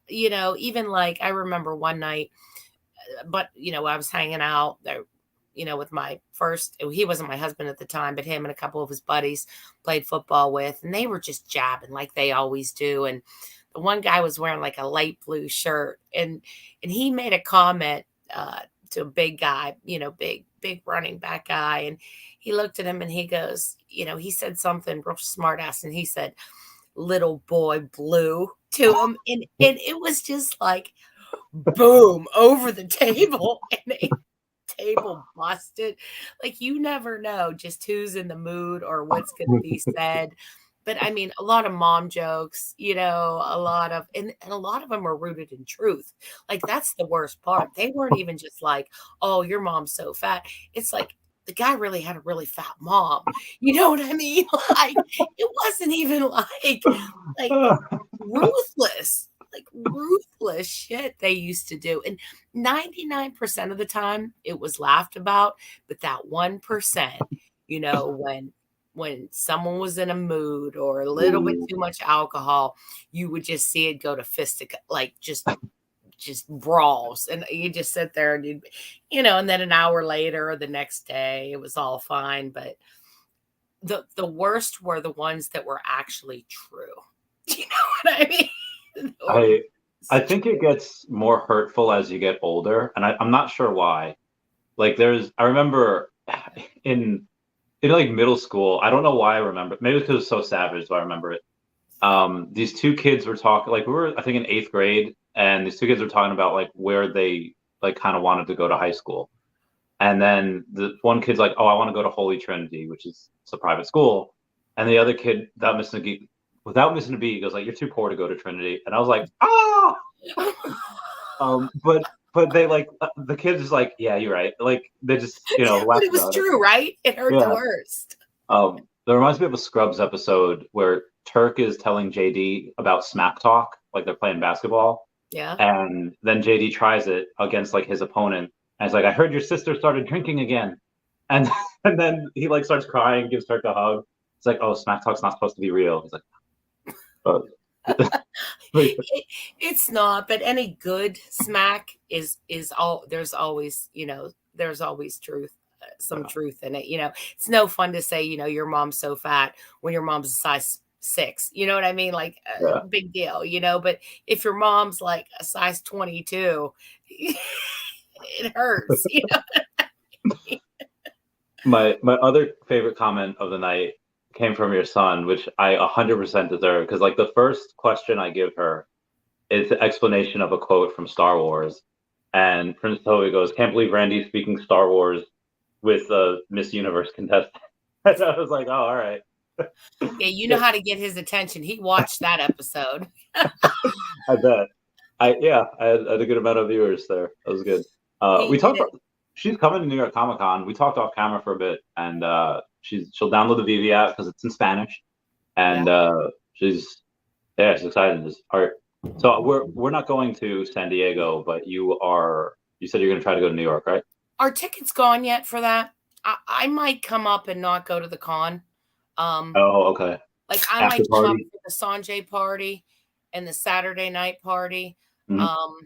Speaker 3: you know, even like I remember one night, but you know, I was hanging out there, you know, with my first, he wasn't my husband at the time, but him and a couple of his buddies played football with, and they were just jabbing like they always do. And the one guy was wearing like a light blue shirt, and he made a comment to a big guy, you know, big running back guy. And he looked at him and he goes, you know, he said something real smart ass, and he said, "Little boy blue" to him. And it was just like, boom, over the table. And table busted. Like you never know just who's in the mood or what's going to be said. But I mean, a lot of mom jokes, you know, a lot of, and a lot of them are rooted in truth. Like that's the worst part. They weren't even just like, oh, your mom's so fat. It's like, the guy really had a really fat mom. You know what I mean? Like, it wasn't even like ruthless, like ruthless shit they used to do. And 99% of the time it was laughed about, but that 1%, when someone was in a mood or a little bit too much alcohol, you would just see it go to fistic, like just brawls, and you just sit there and and then an hour later or the next day it was all fine. But the worst were the ones that were actually true. You know what I mean?
Speaker 1: I think it gets more hurtful as you get older, and I'm not sure why. Like I remember in like middle school, I don't know why I remember. Maybe because it was so savage, so I remember it. These two kids were talking, like we were, I think, in 8th grade, and these two kids were talking about like where they like kind of wanted to go to high school. And then the one kid's like, "Oh, I want to go to Holy Trinity, which is a private school." And the other kid, without missing a beat, goes like, "You're too poor to go to Trinity." And I was like, "Ah!" But they like the kids is like, "Yeah, you're right." Like they just
Speaker 3: but it was true, right? It hurt the worst.
Speaker 1: That reminds me of a Scrubs episode where Turk is telling JD about smack talk, like they're playing basketball.
Speaker 3: Yeah.
Speaker 1: And then JD tries it against like his opponent. And it's like, "I heard your sister started drinking again." And then he like starts crying, gives Turk a hug. It's like, "Oh, smack talk's not supposed to be real." He's like, oh.
Speaker 3: It's not, but any good smack is all, there's always truth, some truth in it. It's no fun to say, your mom's so fat when your mom's a size 6, you know what I mean? Like big deal, but if your mom's like a size 22, it hurts.
Speaker 1: My other favorite comment of the night came from your son, which I 100% deserve, because like the first question I give her is the explanation of a quote from Star Wars, and Prince Toby goes, "Can't believe Randy's speaking Star Wars with a Miss Universe contestant." And I was like, "Oh, all right."
Speaker 3: Yeah, you know how to get his attention. He watched that episode.
Speaker 1: I bet. I had a good amount of viewers there. That was good. We talked about, she's coming to New York Comic Con. We talked off camera for a bit, and she'll download the Veve app because it's in Spanish, and she's excited. This art. So we're not going to San Diego, but you said you're going to try to go to New York, right?
Speaker 3: Are tickets gone yet for that? I might come up and not go to the con.
Speaker 1: Okay.
Speaker 3: Like I might come up for the Sanjay party and the Saturday night party. Mm-hmm.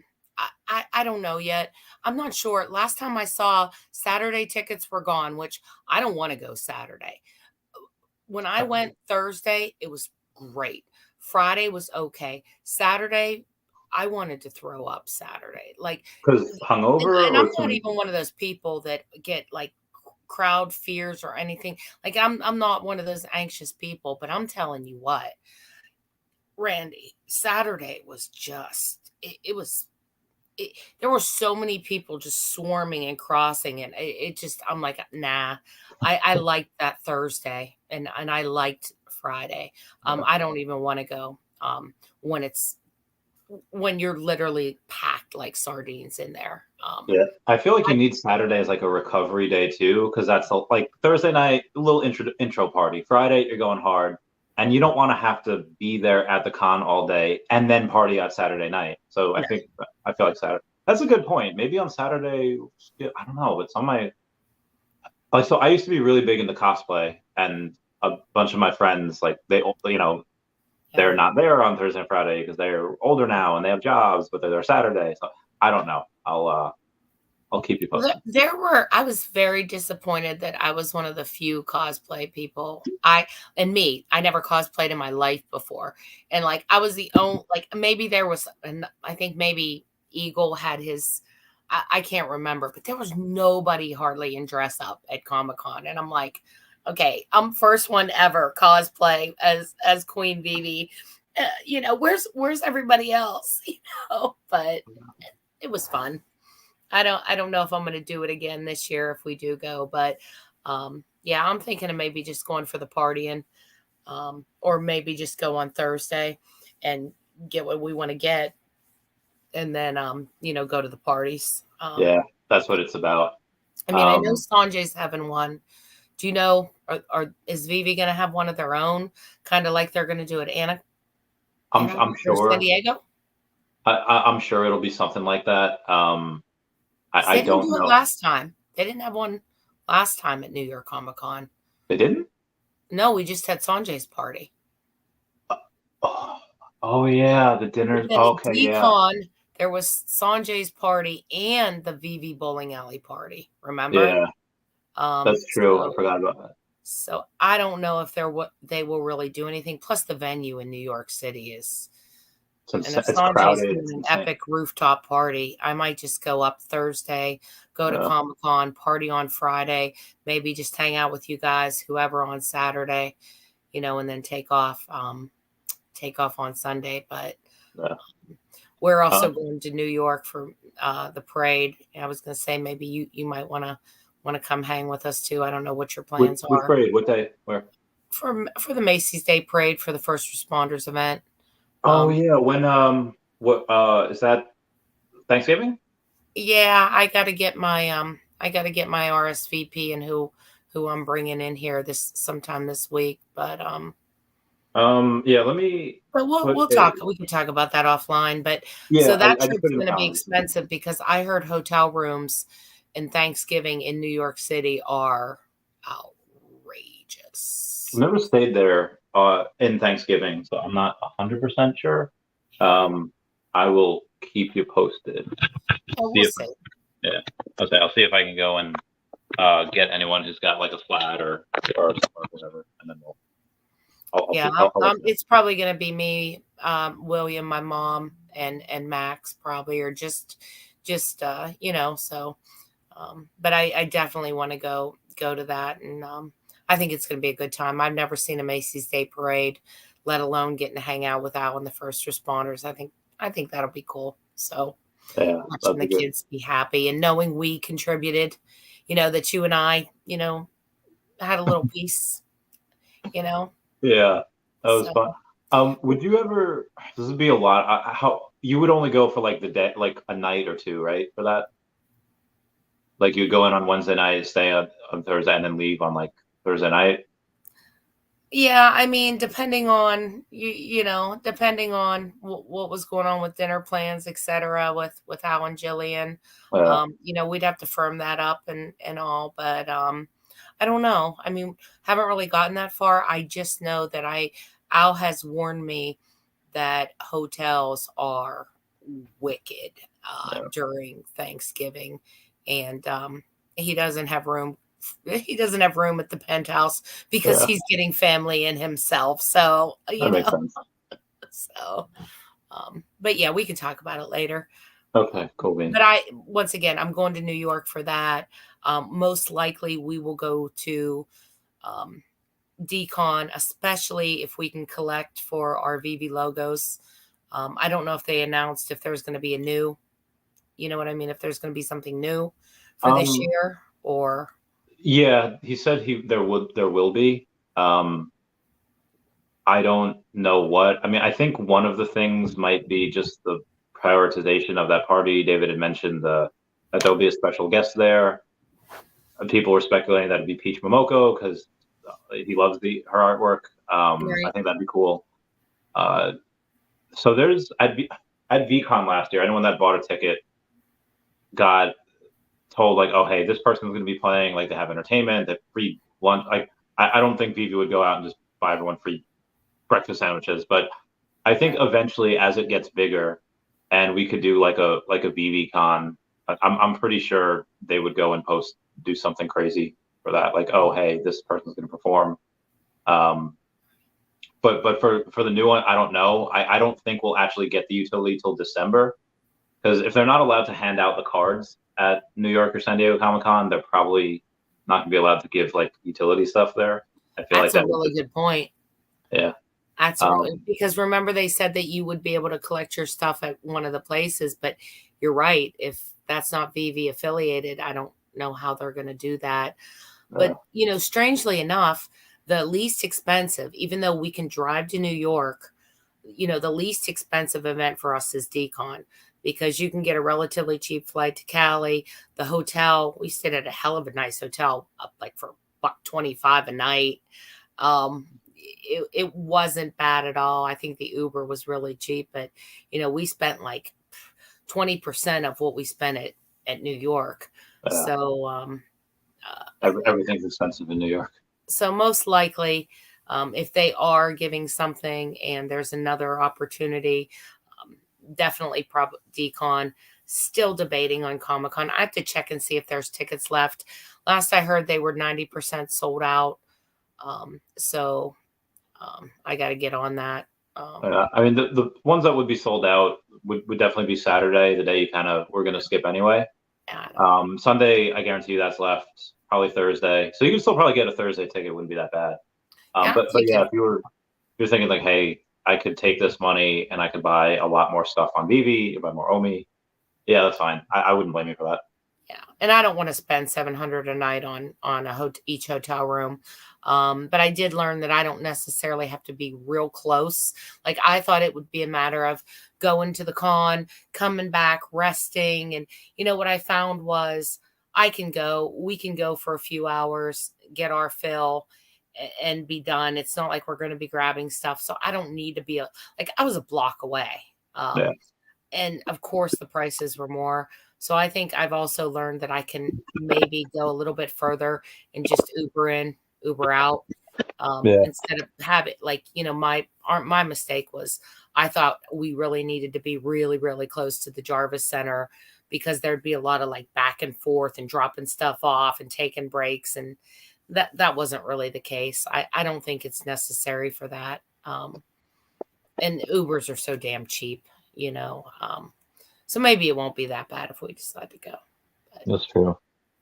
Speaker 3: I don't know yet. I'm not sure. Last time I saw, Saturday tickets were gone, which I don't want to go Saturday. When I went Thursday, it was great. Friday was okay. Saturday, I wanted to throw up Saturday. Like,
Speaker 1: because hungover?
Speaker 3: And I'm not even one of those people that get like crowd fears or anything. Like I'm not one of those anxious people, but I'm telling you what, Randy, Saturday was just, there were so many people just swarming and crossing, and it just, I'm like, nah. I liked that Thursday, and I liked Friday. I don't even want to go when you're literally packed like sardines in there.
Speaker 1: I feel like you need Saturday as like a recovery day too, because that's like Thursday night, a little intro party. Friday, you're going hard, and you don't want to have to be there at the con all day and then party out Saturday night. So I feel like Saturday. That's a good point. Maybe on Saturday, I don't know, but so I used to be really big into cosplay, and a bunch of my friends, like they're not there on Thursday and Friday because they're older now and they have jobs, but they're there Saturday. So I don't know. I'll keep you posted.
Speaker 3: I was very disappointed that I was one of the few cosplay people. I never cosplayed in my life before. And like, I was the only, like, maybe there was, I think maybe Eagle had his, I can't remember, but there was nobody hardly in dress up at Comic-Con. And I'm like, okay, I'm first one ever cosplay as Queen Veve. Where's everybody else? But it was fun. I don't know if I'm going to do it again this year if we do go, but I'm thinking of maybe just going for the partying, or maybe just go on Thursday and get what we want to get, and then go to the parties.
Speaker 1: That's what it's about.
Speaker 3: I mean, I know Sanjay's having one. Do you know, or is Veve going to have one of their own, kind of like they're going to do at
Speaker 1: I'm sure.
Speaker 3: San Diego?
Speaker 1: I'm sure it'll be something like that.
Speaker 3: They
Speaker 1: I
Speaker 3: didn't
Speaker 1: don't
Speaker 3: do it
Speaker 1: know.
Speaker 3: last time. They didn't have one last time at New York Comic Con.
Speaker 1: They didn't?
Speaker 3: No, we just had Sanjay's party.
Speaker 1: Oh yeah, the dinner.
Speaker 3: Then
Speaker 1: Okay,
Speaker 3: at
Speaker 1: yeah.
Speaker 3: Decon, there was Sanjay's party and the Veve bowling alley party. Remember?
Speaker 1: Yeah, that's true. I
Speaker 3: So,
Speaker 1: forgot about that.
Speaker 3: so I don't know if they will really do anything. Plus, the venue in New York City is. And if
Speaker 1: It's
Speaker 3: Sanjay's
Speaker 1: crowded.
Speaker 3: doing
Speaker 1: It's
Speaker 3: an
Speaker 1: insane.
Speaker 3: epic rooftop party, I might just go up Thursday, go to Comic Con, party on Friday, maybe just hang out with you guys, whoever on Saturday, and then take off on Sunday. But we're also going to New York for the parade. I was going to say maybe you might want to come hang with us too. I don't know what your plans
Speaker 1: Which
Speaker 3: are.
Speaker 1: parade? What day? Where?
Speaker 3: For the Macy's Day Parade for the first responders event.
Speaker 1: Oh yeah, when what is that Thanksgiving?
Speaker 3: Yeah, I got to get my RSVP and who I'm bringing in here sometime this week, but
Speaker 1: yeah, let me.
Speaker 3: But we'll talk. We can talk about that offline. But
Speaker 1: Yeah,
Speaker 3: so that
Speaker 1: I just
Speaker 3: trip's
Speaker 1: put it in
Speaker 3: going to be
Speaker 1: calendar.
Speaker 3: expensive because I heard hotel rooms in Thanksgiving in New York City are outrageous.
Speaker 1: I've never stayed there in Thanksgiving, so I'm not 100% sure. I will keep you posted.
Speaker 3: Oh, we'll see.
Speaker 1: Yeah, I'll see if I can go and get anyone who's got like a flat or whatever, and then
Speaker 3: it's probably going to be me, William, my mom, and Max probably, or just So, but I definitely want to go to that, and I think it's going to be a good time. I've never seen a Macy's Day Parade, let alone getting to hang out with Al and the first responders. I think that'll be cool. So, watching the kids be happy and knowing we contributed, that you and I, had a little piece, Yeah,
Speaker 1: that was fun. Would you ever? This would be a lot. How you would only go for like the day, like a night or two, right? For that, like you'd go in on Wednesday night, stay on Thursday, and then leave on like Thursday night.
Speaker 3: Yeah, I mean, depending on depending on what was going on with dinner plans, etc., with Al and Jillian, we'd have to firm that up and all. But I don't know. I mean, haven't really gotten that far. I just know that Al has warned me that hotels are wicked during Thanksgiving, and he doesn't have room. He doesn't have room at the penthouse because he's getting family in himself. So
Speaker 1: that makes sense.
Speaker 3: So, but yeah, we can talk about it later.
Speaker 1: Okay, cool.
Speaker 3: But once again, I'm going to New York for that. Most likely we will go to Decon, especially if we can collect for our Veve logos. I don't know if they announced if there's going to be a new, you know what I mean? If there's going to be something new for this year or.
Speaker 1: Yeah, he said there will be. I don't know what. I mean, I think one of the things might be just the prioritization of that party. David had mentioned that there'll be a special guest there. People were speculating that it'd be Peach Momoko because he loves her artwork.
Speaker 3: Right.
Speaker 1: I think that'd be cool. So there's at VCon last year, anyone that bought a ticket got told like, oh hey, this person's going to be playing. Like they have entertainment, they have free lunch. Like I don't think Veve would go out and just buy everyone free breakfast sandwiches, but I think eventually as it gets bigger, and we could do like a Veve con, I'm pretty sure they would go and do something crazy for that. Like, oh hey, this person's going to perform. But for the new one, I don't know. I don't think we'll actually get the utility till December, because if they're not allowed to hand out the cards at New York or San Diego Comic-Con, they're probably not gonna be allowed to give like utility stuff there. I feel
Speaker 3: that's
Speaker 1: like
Speaker 3: a really good point.
Speaker 1: Yeah.
Speaker 3: That's because remember they said that you would be able to collect your stuff at one of the places, but you're right. If that's not Veve affiliated, I don't know how they're going to do that. But, strangely enough, the least expensive, even though we can drive to New York, the least expensive event for us is Decon, because you can get a relatively cheap flight to Cali. The hotel, we stayed at a hell of a nice hotel, up like for $125 a night. It wasn't bad at all. I think the Uber was really cheap, but we spent like 20% of what we spent at New York.
Speaker 1: Yeah.
Speaker 3: So
Speaker 1: everything's expensive in New York.
Speaker 3: So most likely, if they are giving something and there's another opportunity, definitely Decon. Still debating on Comic-Con. I have to check and see if there's tickets left. Last I heard, they were 90% sold out. So I got to get on that.
Speaker 1: I mean, the ones that would be sold out would definitely be Saturday, the day we're going to skip anyway. Sunday, I guarantee you that's left. Probably Thursday. So you can still probably get a Thursday ticket. It wouldn't be that bad. But yeah, if you're thinking like, hey, I could take this money and I could buy a lot more stuff on Veve, buy more OMI. Yeah, that's fine. I wouldn't blame you for that.
Speaker 3: Yeah, and I don't want to spend $700 a night on each hotel room. But I did learn that I don't necessarily have to be real close. Like I thought it would be a matter of going to the con, coming back, resting. And what I found was we can go for a few hours, get our fill and be done. It's not like we're going to be grabbing stuff. So I don't need to be I was a block away. And of course the prices were more. So I think I've also learned that I can maybe go a little bit further and just Uber in, Uber out, instead of have it my mistake was I thought we really needed to be really, really close to the Jarvis Center because there'd be a lot of back and forth and dropping stuff off and taking breaks. And that wasn't really the case. I don't think it's necessary for that. And Ubers are so damn cheap, so maybe it won't be that bad if we decide to go. But.
Speaker 4: That's true.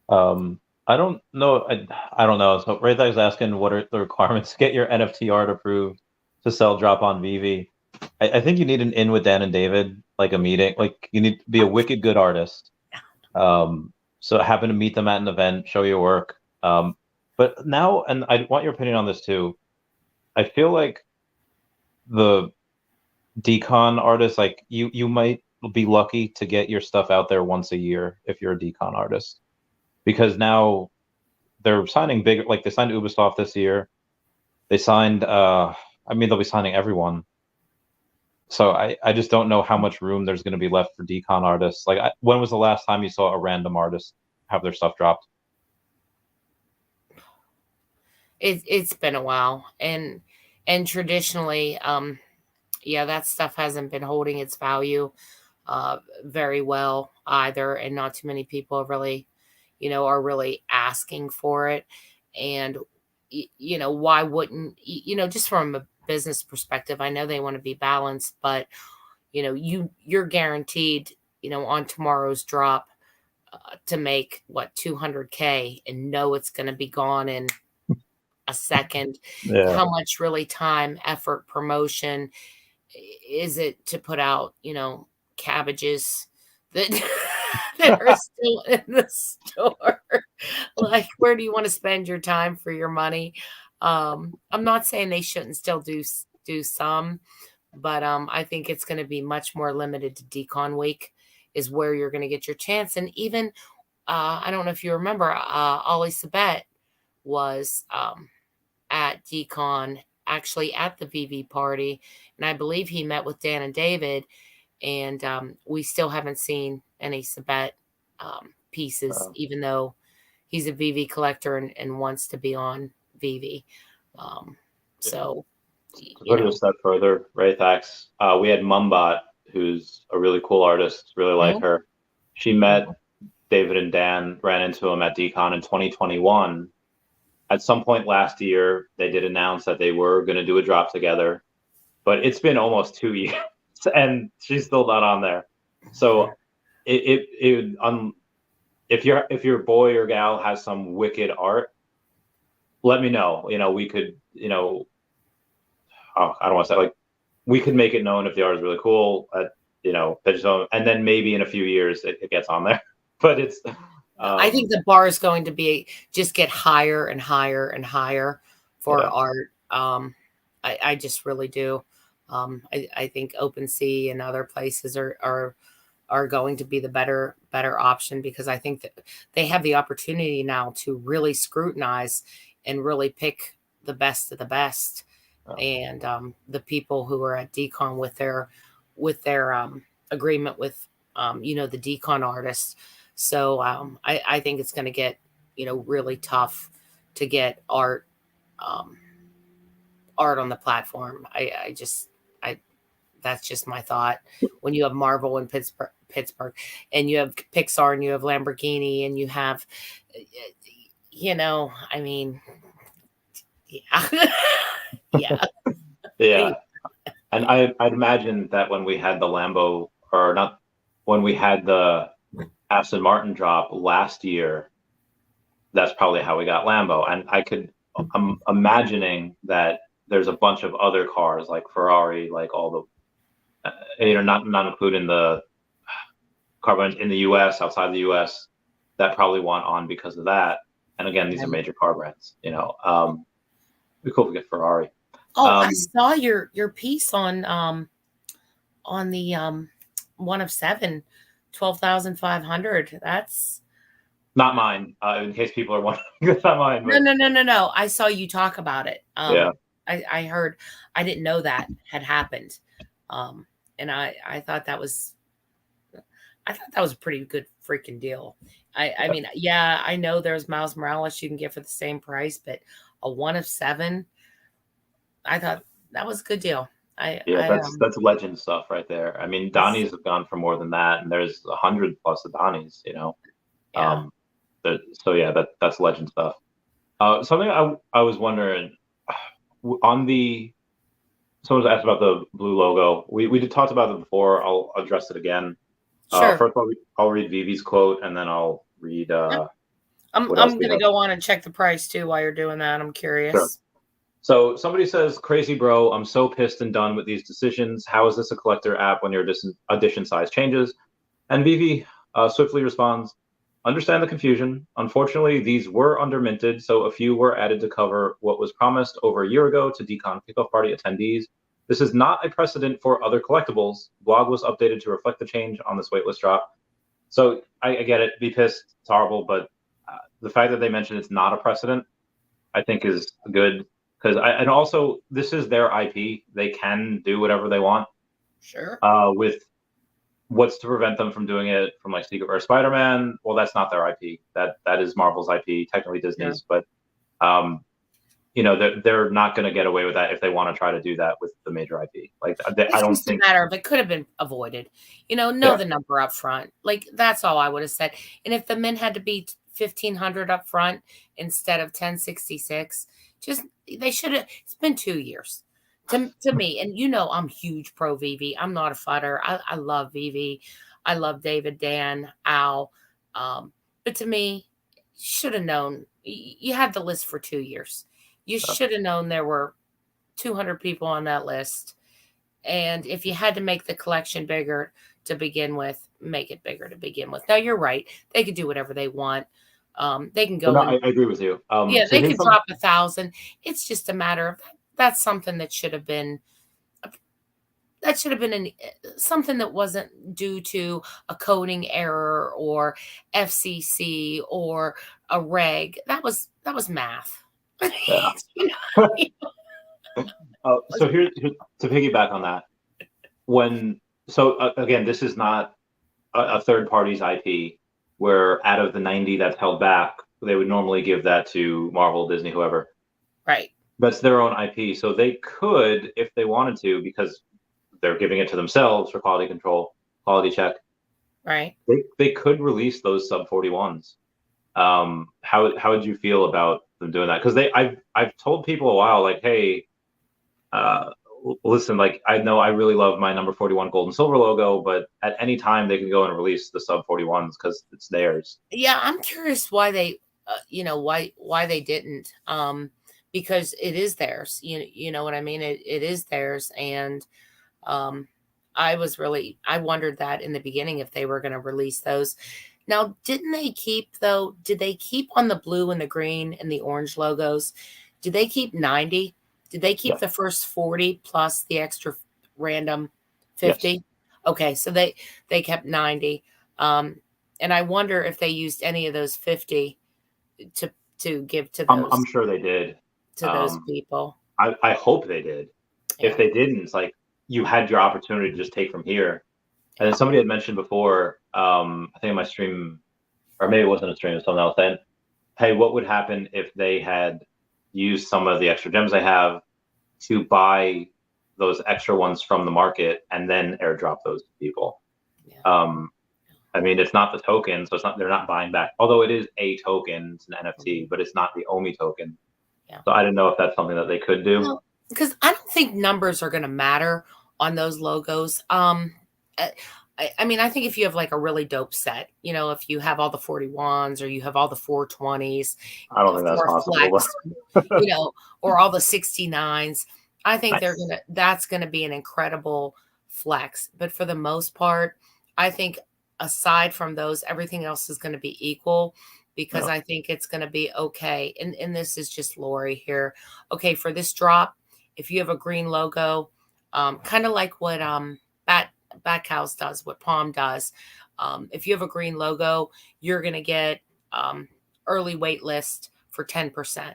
Speaker 4: I don't know. I don't know. So Ray is asking what are the requirements to get your NFT art approved to sell drop on Veve. I think you need an in with Dan and David, like a meeting. Like you need to be a wicked good artist. So happen to meet them at an event, show your work. But now, and I want your opinion on this too. I feel like the decon artists, like you might be lucky to get your stuff out there once a year if you're a decon artist, because now they're signing big. Like they signed Ubisoft this year. They signed. They'll be signing everyone. So I just don't know how much room there's going to be left for decon artists. Like when was the last time you saw a random artist have their stuff dropped?
Speaker 3: It's been a while, and traditionally, that stuff hasn't been holding its value very well either, and not too many people have really, are really asking for it. And why wouldn't just from a business perspective, I know they want to be balanced, but you're guaranteed on tomorrow's drop to make what $200K and know it's going to be gone in a second. How much really time, effort, promotion is it to put out cabbages that that are still in the store? Like, where do you want to spend your time for your money? I'm not saying they shouldn't still do some, but I think it's going to be much more limited to Decon Week is where you're going to get your chance. And even I don't know if you remember, Ollie Sabet was at Decon, actually at the Veve party, and I believe he met with Dan and David, and we still haven't seen any Sabet pieces, even though he's a Veve collector and wants to be on Veve. So
Speaker 1: to put it a step further, Ray Thax, we had Mumbot, who's a really cool artist, really like her. She met David and Dan, ran into him at Decon in 2021. At some point last year, they did announce that they were going to do a drop together, but it's been almost 2 years and she's still not on there. So if your boy or gal has some wicked art, let me know. We could, I don't want to say we could make it known if the art is really cool at, and then maybe in a few years it gets on there, but it's,
Speaker 3: I think the bar is going to be just get higher and higher and higher for art. I just really do. I think OpenSea and other places are are going to be the better option, because I think that they have the opportunity now to really scrutinize and really pick the best of the best.
Speaker 4: Oh.
Speaker 3: And the people who are at Decon with their agreement with the Decon artists. So I think it's going to get really tough to get art on the platform. That's just my thought. When you have Marvel in Pittsburgh, and you have Pixar, and you have Lamborghini, and you have, I mean, yeah, yeah,
Speaker 1: Yeah. And I'd imagine that when we had the Lambo, or not, when we had the Aston Martin drop last year, that's probably how we got Lambo. And I'm imagining that there's a bunch of other cars like Ferrari, like all the, not including the car brands in the U.S., outside the U.S., that probably want on because of that. And again, these are major car brands. It'd be cool to get Ferrari.
Speaker 3: Oh, I saw your piece on the 1 of 7, 12,500. That's
Speaker 1: not mine. In case people are wondering, it's not mine. But...
Speaker 3: No. I saw you talk about it.
Speaker 1: Yeah.
Speaker 3: I heard. I didn't know that had happened. And I thought that was a pretty good freaking deal. I mean, yeah, I know there's Miles Morales you can get for the same price, but a 1 of 7, I thought that was a good deal.
Speaker 1: That's legend stuff right there. I mean, Donnies have gone for more than that, and there's 100 plus of Donnies,
Speaker 3: Yeah.
Speaker 1: That's legend stuff. Something I was wondering, someone's asked about the blue logo. We did talk about it before. I'll address it again.
Speaker 3: Sure.
Speaker 1: First, I'll read Veve's quote, and then I'll read.
Speaker 3: I'm going to go on and check the price too while you're doing that. I'm curious.
Speaker 1: Sure. So somebody says, "Crazy bro, I'm so pissed and done with these decisions. How is this a collector app when your edition size changes?" And Veve swiftly responds, "Understand the confusion. Unfortunately, these were underminted, so a few were added to cover what was promised over a year ago to Decon kickoff party attendees. This is not a precedent for other collectibles. Blog was updated to reflect the change on this waitlist drop." So I get it. Be pissed. It's horrible, but the fact that they mentioned it's not a precedent, I think, is good. And also, this is their IP. They can do whatever they want.
Speaker 3: Sure.
Speaker 1: With what's to prevent them from doing it from like Secret Rare Spider-Man? Well, that's not their IP. That is Marvel's IP, technically Disney's. Yeah. But they're not going to get away with that if they want to try to do that with the major IP. Like I don't think
Speaker 3: it's a matter of it could have been avoided. The number up front. Like that's all I would have said. And if the men had to be 1,500 up front instead of 1,066. They should have. It's been 2 years to me, and I'm huge pro Veve. I'm not a fudder. I love Veve. I love David, Dan, Al. But to me, should have known. You had the list for 2 years. You should have known there were 200 people on that list, and if you had to make the collection bigger to begin with, make it bigger to begin with. Now you're right. They could do whatever they want. They can go.
Speaker 1: No, I agree with you.
Speaker 3: They can drop 1,000. It's just a matter of that's something that should have been. That should have been something that wasn't due to a coding error or FCC or a reg. That was math.
Speaker 1: Yeah. So here to piggyback on that, again, this is not a third party's IP. Where out of the 90 that's held back, they would normally give that to Marvel, Disney, whoever.
Speaker 3: Right.
Speaker 1: That's their own IP. So they could, if they wanted to, because they're giving it to themselves for quality control, quality check.
Speaker 3: Right.
Speaker 1: They could release those sub 41s. How would you feel about them doing that? Because I've told people a while, like, hey, listen, like I know I really love my number 41 gold and silver logo, but at any time they can go and release the sub 41s because it's theirs.
Speaker 3: Yeah, I'm curious why they, why they didn't, because it is theirs. You know what I mean? It is theirs, and I wondered that in the beginning if they were going to release those. Now, did they keep on the blue and the green and the orange logos? Did they keep 90? Did they keep the first 40 plus the extra random 50? Yes. Okay, so they kept 90. And I wonder if they used any of those 50 to give to those.
Speaker 1: I'm sure they did.
Speaker 3: To those people.
Speaker 1: I hope they did. Yeah. If they didn't, it's like you had your opportunity to just take from here. And then somebody had mentioned before, I think in my stream, or maybe it wasn't a stream, it was something else, then, hey, what would happen if they had used some of the extra gems they have to buy those extra ones from the market and then airdrop those to people? Yeah. I mean, it's not the token, so they're not buying back, although it is a token, it's an NFT, but it's not the OMI token. Yeah. So I didn't know if that's something that they could do.
Speaker 3: No, because I don't think numbers are going to matter on those logos. I mean, I think if you have like a really dope set, if you have all the 41s or you have all the 420s,
Speaker 1: I don't think that's possible.
Speaker 3: Flex, or all the 69s, I think that's going to be an incredible flex. But for the most part, I think aside from those, everything else is going to be equal, because I think it's going to be okay. And this is just Lori here. Okay, for this drop, if you have a green logo, kind of like what Bat Cows does, what Palm does. If you have a green logo, you're going to get early wait list for 10%,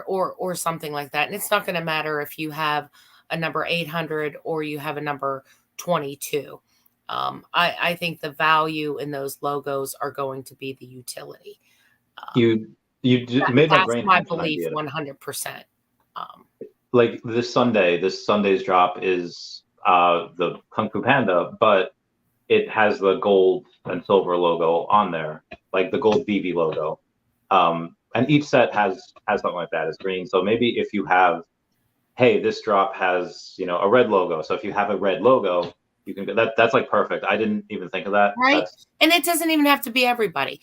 Speaker 3: or something like that. And it's not going to matter if you have a number 800 or you have a number 22. I think the value in those logos are going to be the utility.
Speaker 1: You made my brain.
Speaker 3: That's my belief, 100%.
Speaker 1: Like this Sunday's drop is the Kung Fu Panda, but it has the gold and silver logo on there, like the gold Veve logo. And each set has something like that. It's green. So maybe if you have, hey, this drop has a red logo. So if you have a red logo, you can that's like perfect. I didn't even think of that.
Speaker 3: Right. And it doesn't even have to be everybody.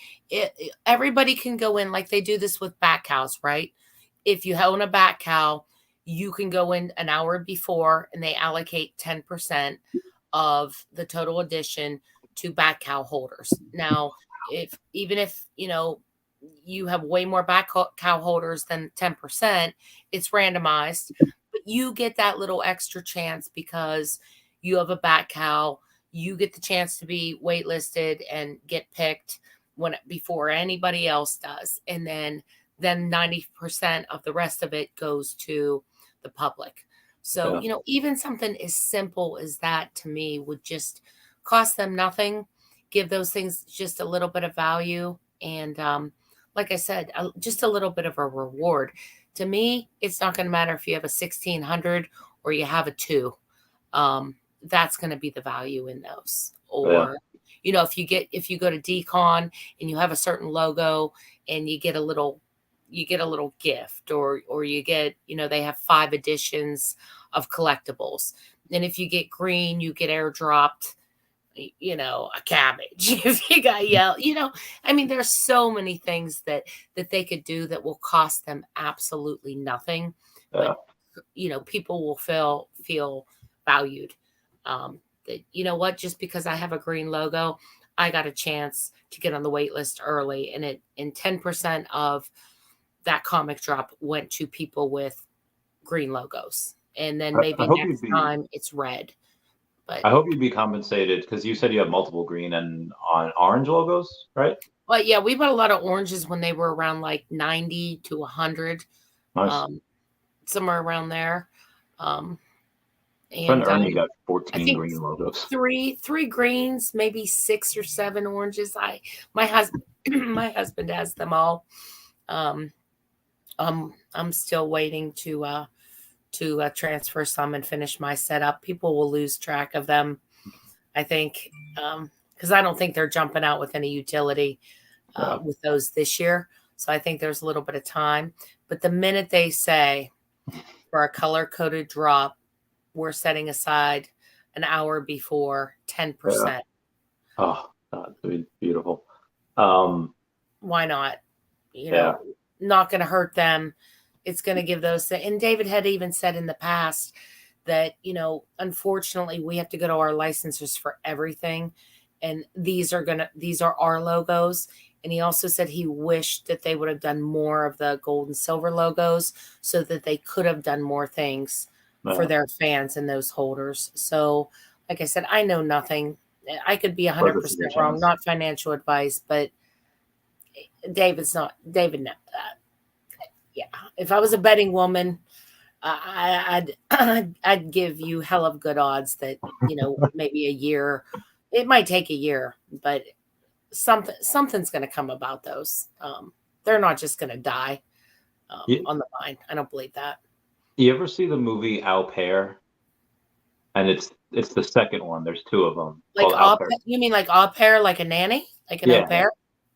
Speaker 3: Everybody can go in, like they do this with bat cows, right? If you own a bat cow, you can go in an hour before and they allocate 10% of the total addition to bat cow holders. Now, even if you have way more bat cow holders than 10%, it's randomized, but you get that little extra chance because you have a bat cow. You get the chance to be waitlisted and get picked before anybody else does. And then 90% of the rest of it goes to the public. So, even something as simple as that to me would just cost them nothing, give those things just a little bit of value. And like I said, just a little bit of a reward. To me, it's not going to matter if you have a 1600 or you have a 2. That's going to be the value in those. Or, if you go to Decon and you have a certain logo and you get a little gift, or you get, they have 5 editions of collectibles. And if you get green, you get airdropped, a cabbage. If you got yellow, I mean, there's so many things that they could do that will cost them absolutely nothing. But, people will feel valued. That, just because I have a green logo, I got a chance to get on the wait list early, and 10% of that comic drop went to people with green logos, and then maybe next time it's red. But
Speaker 1: I hope you'd be compensated, because you said you have multiple green and on orange logos, right?
Speaker 3: Well, yeah, we bought a lot of oranges when they were around like 90 to 100,
Speaker 1: nice.
Speaker 3: Somewhere around there.
Speaker 1: And Ernie got 14 green logos.
Speaker 3: Three greens, maybe 6 or 7 oranges. My husband has them all. I'm still waiting to transfer some and finish my setup. People will lose track of them, I think, because I don't think they're jumping out with any utility with those this year. So I think there's a little bit of time. But the minute they say for a color-coded drop, we're setting aside an hour before 10%.
Speaker 1: Yeah. Oh, that would be beautiful.
Speaker 3: Why not? Not going to hurt them. It's going to give those things. And David had even said in the past that, unfortunately, we have to go to our licensors for everything. And these are our logos. And he also said he wished that they would have done more of the gold and silver logos so that they could have done more things for their fans and those holders. So, like I said, I know nothing. I could be 100%
Speaker 1: Or this is your
Speaker 3: wrong,
Speaker 1: chance.
Speaker 3: not financial advice, but David knows that. Yeah. If I was a betting woman, I'd give you hell of good odds that, maybe a year, it might take a year, but something's going to come about those. They're not just going to die on the vine. I don't believe that.
Speaker 1: You ever see the movie Au Pair? And it's the second one. There's two of them.
Speaker 3: Like
Speaker 1: called Au Pair.
Speaker 3: you mean like au pair, like a nanny, like an au pair?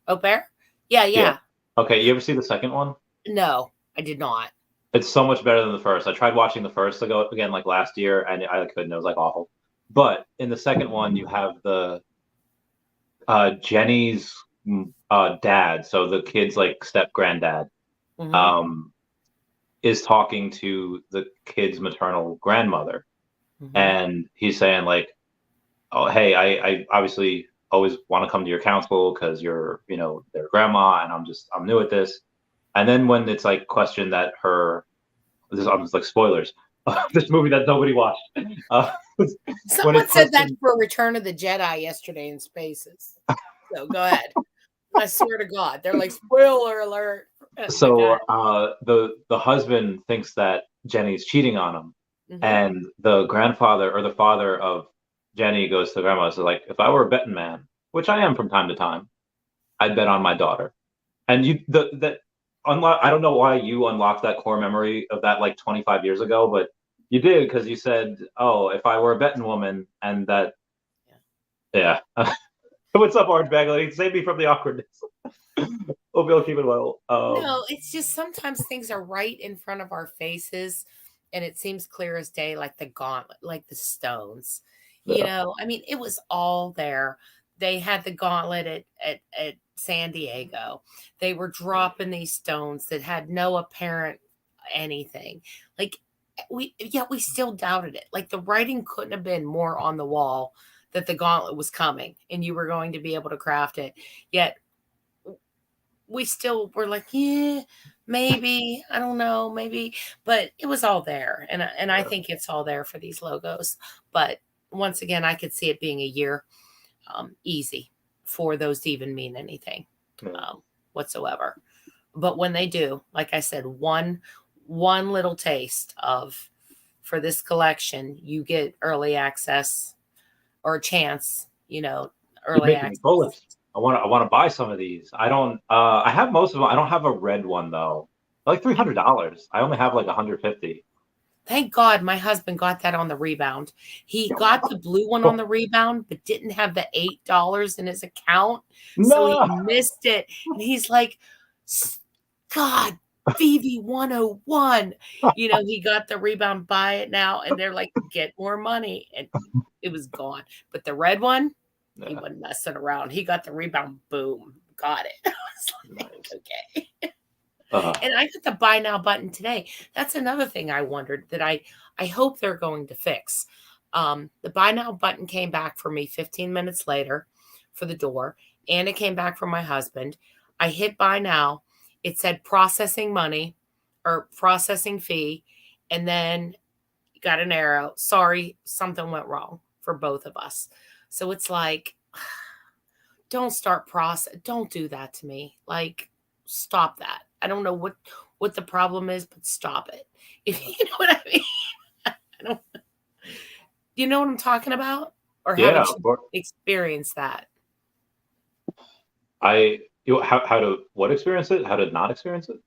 Speaker 3: Au pair? Yeah.
Speaker 1: Okay, you ever see the second one?
Speaker 3: No, I did not.
Speaker 1: It's so much better than the first. I tried watching the first again like last year, and I couldn't. It was like awful. But in the second one, you have the Jenny's dad, so the kid's like step granddad, is talking to the kid's maternal grandmother, and he's saying like, "Oh, hey, I obviously always want to come to your council because you're, their grandma, and I'm new at this." And then when it's like questioned that I'm just like spoilers, this movie that nobody watched.
Speaker 3: Someone said that for Return of the Jedi yesterday in Spaces. So go ahead. I swear to God, they're like, spoiler alert.
Speaker 1: So the husband thinks that Jenny's cheating on him, and the grandfather or the father of Jenny goes to grandma and says like, if I were a betting man, which I am from time to time, I'd bet on my daughter. And I don't know why you unlocked that core memory of that like 25 years ago, but you did, because you said, "Oh, if I were a betting woman," and that, yeah. What's up, Orange Bag Lady? Save me from the awkwardness. Hope you'll keep it well.
Speaker 3: No, it's just sometimes things are right in front of our faces, and it seems clear as day, like the gauntlet, like the stones. I mean, it was all there. They had the gauntlet at San Diego. They were dropping these stones that had no apparent anything. Like we still doubted it. Like the writing couldn't have been more on the wall that the gauntlet was coming and you were going to be able to craft it. Yet we still were like, yeah, maybe, I don't know, maybe, but it was all there. And I think it's all there for these logos. But once again, I could see it being a year easy for those to even mean anything whatsoever. But when they do, like I said, one little taste for this collection, you get early access or a chance, early access.
Speaker 1: I want to buy some of these. I don't. I have most of them. I don't have a red one though. Like $300. I only have like 150.
Speaker 3: Thank God my husband got that on the rebound. He got the blue one on the rebound, but didn't have the $8 in his account.
Speaker 1: No.
Speaker 3: So he missed it. And he's like, God, Veve 101. He got the rebound, buy it now. And they're like, get more money. And it was gone. But the red one, he wasn't messing around. He got the rebound, boom, got it. I was like, okay. And I got the buy now button today. That's another thing I wondered that I hope they're going to fix. The buy now button came back for me 15 minutes later for the door, and it came back from my husband. I hit buy now. It said processing money or processing fee, and then got an arrow. Sorry, something went wrong for both of us. So it's like, don't do that to me. Like, stop that. I don't know what the problem is, but stop it. If you know what I mean. You know what I'm talking about? Or haven't you experienced that?
Speaker 1: What experience it? How to not experience it?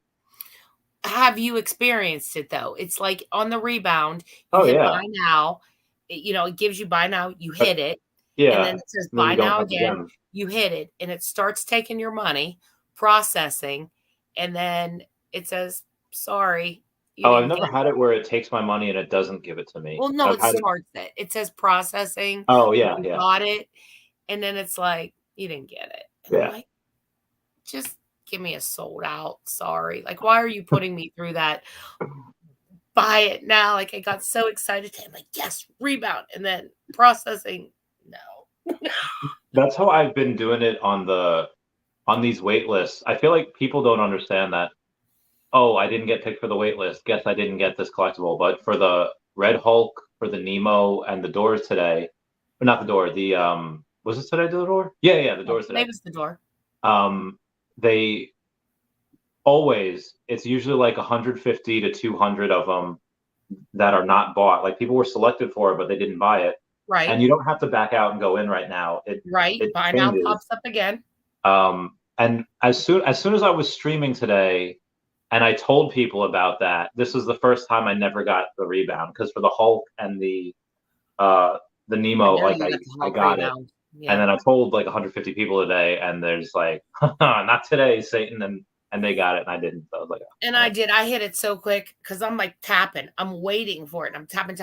Speaker 3: Have you experienced it though? It's like on the rebound, buy now. It gives you buy now, you hit it.
Speaker 1: Yeah.
Speaker 3: And then it says buy now again. You hit it and it starts taking your money, processing, and then it says, sorry.
Speaker 1: I've never had it where it takes my money and it doesn't give it to me.
Speaker 3: Well, no, it starts it. It says processing.
Speaker 1: Oh, yeah.
Speaker 3: You got it. And then it's like, you didn't get it. And I'm like, just give me a sold out. Sorry. Like, why are you putting me through that? Buy it now. Like, I got so excited. I'm like, yes, rebound. And then processing. No.
Speaker 1: That's how I've been doing it on these wait lists. I feel like people don't understand that. Oh, I didn't get picked for the wait list. Guess I didn't get this collectible. But for the Red Hulk, for the Nemo, and the Doors today, Or not the door. The was it today the door? Yeah, the door's today.
Speaker 3: Maybe it's the door.
Speaker 1: They always, it's usually like 150 to 200 of them that are not bought. Like people were selected for it, but they didn't buy it.
Speaker 3: Right.
Speaker 1: And you don't have to back out and go in right now. It
Speaker 3: Buy
Speaker 1: changes.
Speaker 3: now pops up again.
Speaker 1: And as soon as I was streaming today, and I told people about that, this was the first time I never got the rebound, because for the Hulk and the Nemo, like I got it. Yeah. And then I told like 150 people today, and there's like, not today, Satan, and they got it, and I didn't. So I was like, oh.
Speaker 3: And I did. I hit it so quick because I'm like tapping. I'm waiting for it. I'm tapping.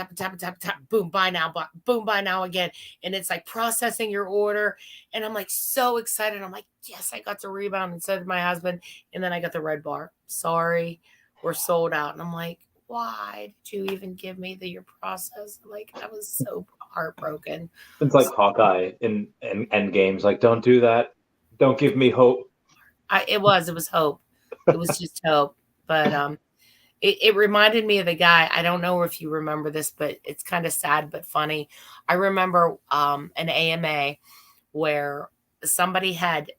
Speaker 3: Boom, buy now. Boom, buy now again. And it's like processing your order. And I'm like so excited. I'm like, yes, I got the rebound. And so did my husband. And then I got the red bar. Sorry, we're sold out. And I'm like, why did you even give me your process? Like, I was so heartbroken.
Speaker 1: It's like Hawkeye in Endgame's like, don't do that. Don't give me hope.
Speaker 3: It was hope. It was just hope. But it reminded me of the guy. I don't know if you remember this, but it's kind of sad but funny. I remember an AMA where somebody had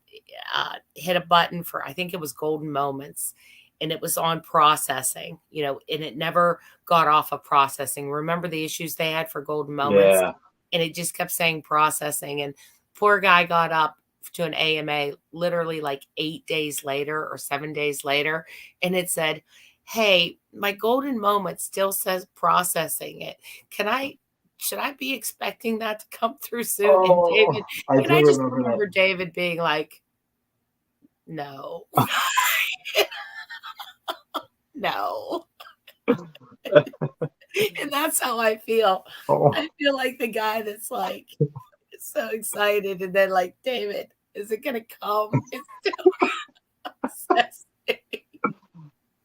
Speaker 3: hit a button for, I think it was Golden Moments, and it was on processing, and it never got off of processing. Remember the issues they had for Golden Moments?
Speaker 1: Yeah.
Speaker 3: And it just kept saying processing, and poor guy got up to an AMA literally like 8 days later or 7 days later, and it said, hey, my Golden Moment still says processing it. Should I be expecting that to come through soon?
Speaker 1: Oh,
Speaker 3: and David, I just remember
Speaker 1: that.
Speaker 3: David being like, no. No. And that's how I feel.
Speaker 1: Oh.
Speaker 3: I feel like the guy that's like so excited, and then like, David, is it gonna come? It's still processing.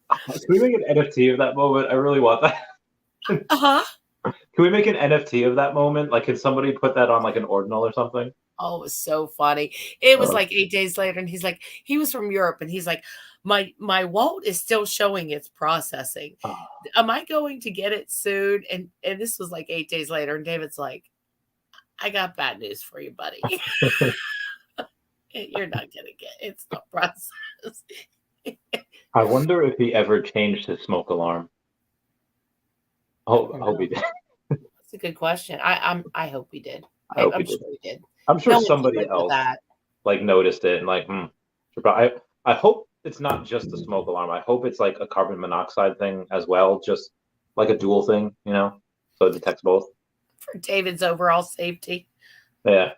Speaker 1: Can we make an NFT of that moment? I really want that. Can we make an NFT of that moment? Like, can somebody put that on like an ordinal or something?
Speaker 3: Oh, it was so funny. It was like 8 days later, and he's like, he was from Europe, and he's like, my wallet is still showing it's processing. Am I going to get it soon? And this was like 8 days later, and David's like, I got bad news for you, buddy. You're not gonna get it. It's not processed.
Speaker 1: I wonder if he ever changed his smoke alarm. I hope he did.
Speaker 3: That's a good question. I hope he did.
Speaker 1: I'm
Speaker 3: sure he did.
Speaker 1: I'm sure somebody else like noticed it and like, I hope it's not just the smoke alarm. I hope it's like a carbon monoxide thing as well, just like a dual thing, so it detects both.
Speaker 3: For David's overall safety.
Speaker 1: Yeah.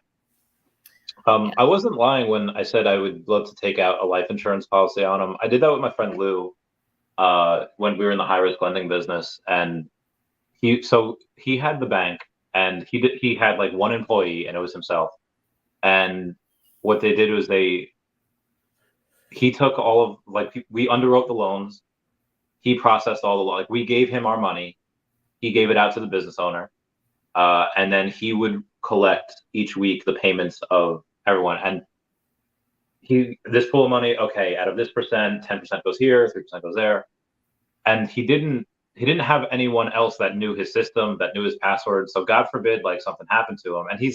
Speaker 1: I wasn't lying when I said I would love to take out a life insurance policy on him. I did that with my friend Lou when we were in the high risk lending business, and he had the bank, and he had like one employee, and it was himself. And what they did was he took all of, like, we underwrote the loans, he processed all the, like, we gave him our money, he gave it out to the business owner, and then he would collect each week the payments of everyone. And this pool of money, okay, out of this percent, 10% goes here, 3% goes there. And he didn't have anyone else that knew his system, that knew his password. So God forbid, like, something happened to him. And he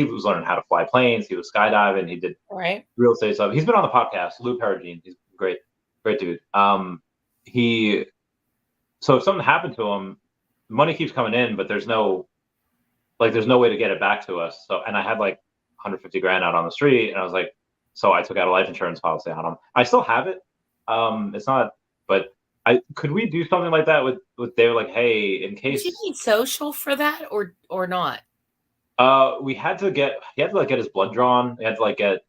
Speaker 1: was learning how to fly planes. He was skydiving. He did real estate stuff. He's been on the podcast, Lou Perugine. He's great dude. So if something happened to him, money keeps coming in, but there's no way to get it back to us. So, and I had like 150 grand out on the street, and I was like, so I took out a life insurance policy on him. I still have it. It's not, but could we do something like that with David? Like, hey, in case.
Speaker 3: Did you need social for that or not?
Speaker 1: He had to get his blood drawn. He had to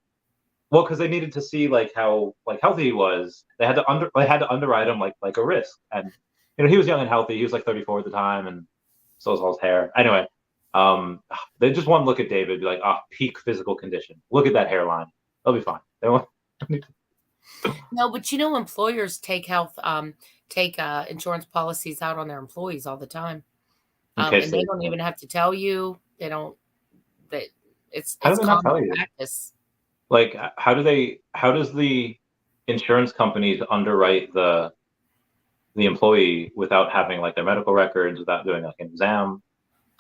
Speaker 1: because they needed to see like how like healthy he was. They had to underwrite him like a risk. And he was young and healthy. He was like 34 at the time, and so was all his hair. Anyway, they just want to look at David, be like, peak physical condition. Look at that hairline. They'll be fine. They won't.
Speaker 3: No, but employers take insurance policies out on their employees all the time, and they don't even have to tell you. They don't. It's common practice.
Speaker 1: Like, how does the insurance companies underwrite the employee without having like their medical records, without doing like an exam?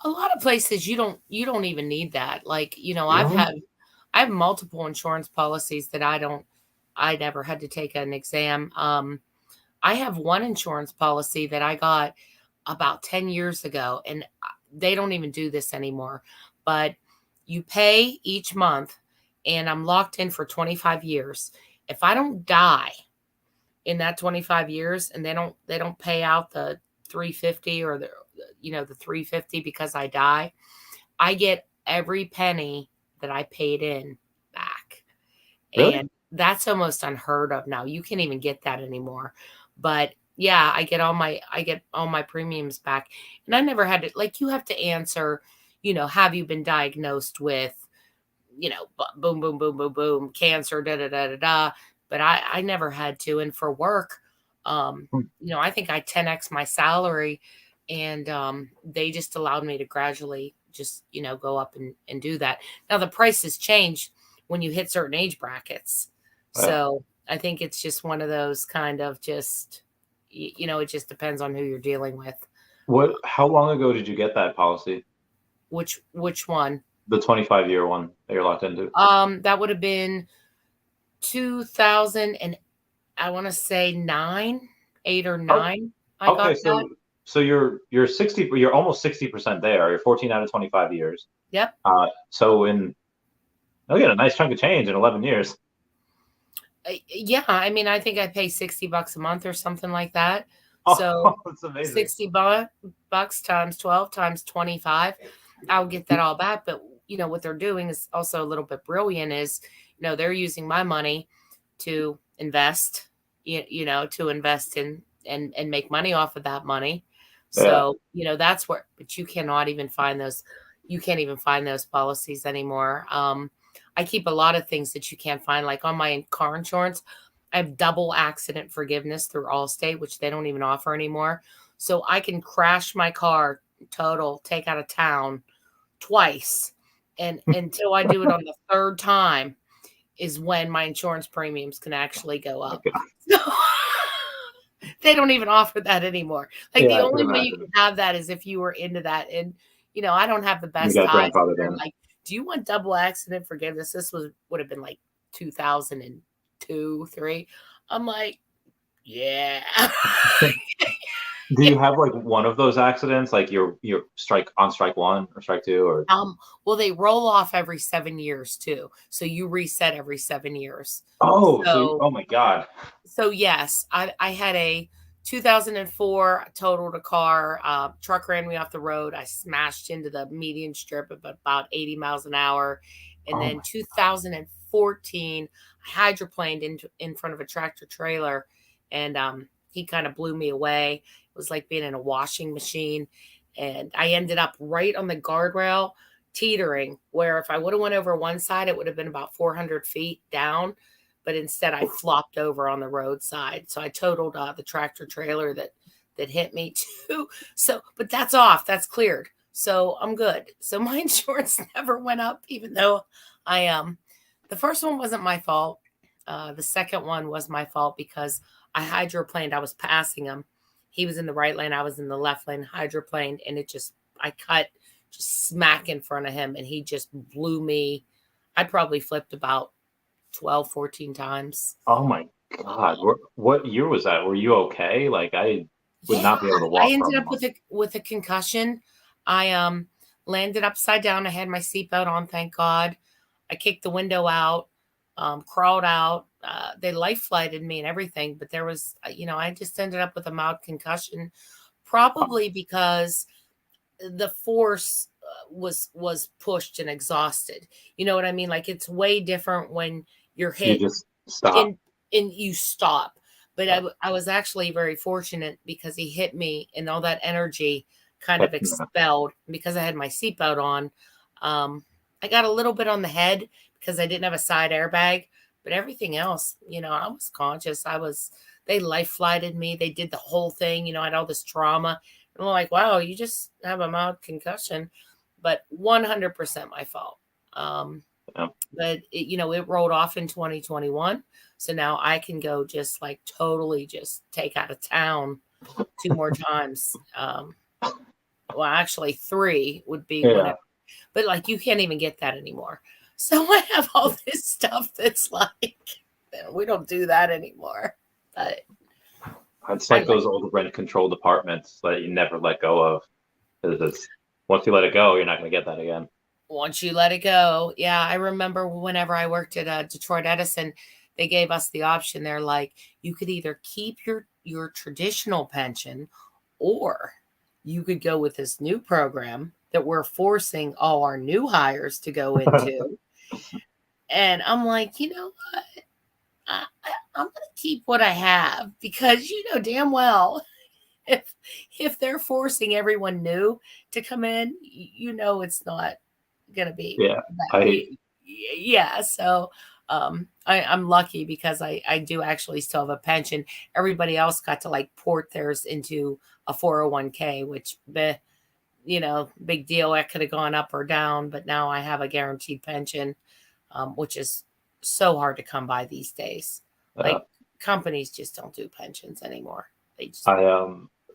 Speaker 3: A lot of places you don't even need that. Like,
Speaker 1: Really?
Speaker 3: I have multiple insurance policies that I never had to take an exam. I have one insurance policy that I got about 10 years ago, and they don't even do this anymore, but you pay each month and I'm locked in for 25 years. If I don't die in that 25 years and they don't pay out the 350 or the 350 because I die, I get every penny that I paid in back.
Speaker 1: Really?
Speaker 3: And that's almost unheard of now. You can't even get that anymore. But yeah, I get all my premiums back. And I never had to, like, you have to answer, have you been diagnosed with, boom, boom, boom, boom, boom, cancer, da da da da da. But I never had to. And for work,
Speaker 1: Hmm.
Speaker 3: I think I 10x my salary, and they just allowed me to gradually just, go up and do that. Now the prices change when you hit certain age brackets.
Speaker 1: Yeah.
Speaker 3: So I think it's just one of those kind of just, it just depends on who you're dealing with.
Speaker 1: How long ago did you get that policy?
Speaker 3: Which one?
Speaker 1: The 25-year one that you're locked into?
Speaker 3: That would have been 2000, and I want to say 8 or 9. I got
Speaker 1: Okay,
Speaker 3: that.
Speaker 1: so you're 60, you're almost 60% there. You're 14 out of 25 years.
Speaker 3: Yep.
Speaker 1: So you'll get a nice chunk of change in 11 years.
Speaker 3: Yeah, I mean, I think I pay $60 a month or something like that.
Speaker 1: Oh,
Speaker 3: So
Speaker 1: that's amazing.
Speaker 3: 60 bucks times 12 times 25, I'll get that all back. But what they're doing is also a little bit brilliant. Is they're using my money to invest, to invest in and make money off of that money. So that's where. But you cannot even find those. You can't even find those policies anymore. I keep a lot of things that you can't find, like on my car insurance. I have double accident forgiveness through Allstate, which they don't even offer anymore. So I can crash my car, total, take out of town twice. And until I do it on the third time is when my insurance premiums can actually go up. So they don't even offer that anymore. Like the only way you can have that is if you were into that. And, I don't have the best ties. Like, do you want double accident forgiveness? This would have been like 2002, 3. I'm like, yeah.
Speaker 1: Do you have like one of those accidents, like you're strike 1 or strike 2, or?
Speaker 3: Well, they roll off every 7 years too, so you reset every 7 years.
Speaker 1: Oh, oh my God.
Speaker 3: So yes, I had a 2004 totaled a car. Truck ran me off the road. I smashed into the median strip at about 80 miles an hour, and then 2014, I hydroplaned in front of a tractor trailer, and he kind of blew me away. It was like being in a washing machine. And I ended up right on the guardrail, teetering, where if I would have went over one side, it would have been about 400 feet down. But instead, I flopped over on the roadside. So I totaled the tractor trailer that hit me too. So, but that's off. That's cleared. So I'm good. So my insurance never went up, even though the first one wasn't my fault. The second one was my fault because I hydroplaned. I was passing him. He was in the right lane. I was in the left lane, hydroplaned, and I cut just smack in front of him, and he just blew me. I probably flipped about 12, 14 times.
Speaker 1: Oh my God. What year was that? Were you okay? Like, I would not be able to walk.
Speaker 3: I ended up with a concussion. I landed upside down. I had my seatbelt on, thank God. I kicked the window out, crawled out. They life flighted me and everything, but there was, I just ended up with a mild concussion, probably because the force was pushed and exhausted. You know what I mean? Like, it's way different when you're hit.
Speaker 1: You just stop.
Speaker 3: And you stop. But I was actually very fortunate because he hit me and all that energy kind of expelled. Because I had my seatbelt on, I got a little bit on the head because I didn't have a side airbag. But everything else, I was conscious. They life flighted me. They did the whole thing. I had all this trauma. And I'm like, wow, you just have a mild concussion. But 100% my fault. But it rolled off in 2021. So now I can go just like totally just take out of town 2 more times. well, actually 3 would be
Speaker 1: Yeah.
Speaker 3: whenever, but like you can't even get that anymore. So I have all this stuff that's like, we don't do that anymore. But
Speaker 1: It's like those old rent controlled apartments that you never let go of. Because once you let it go, you're not going to get that again.
Speaker 3: Once you let it go. Yeah. I remember whenever I worked at Detroit Edison, they gave us the option. They're like, you could either keep your traditional pension, or you could go with this new program that we're forcing all our new hires to go into. And I'm like, you know what? I'm going to keep what I have, because you know damn well if they're forcing everyone new to come in, you know it's not going to be.
Speaker 1: Yeah.
Speaker 3: So I'm lucky because I do actually still have a pension. Everybody else got to like port theirs into a 401k, which, big deal. It could have gone up or down, but now I have a guaranteed pension, which is so hard to come by these days. Like companies just don't do pensions anymore. They just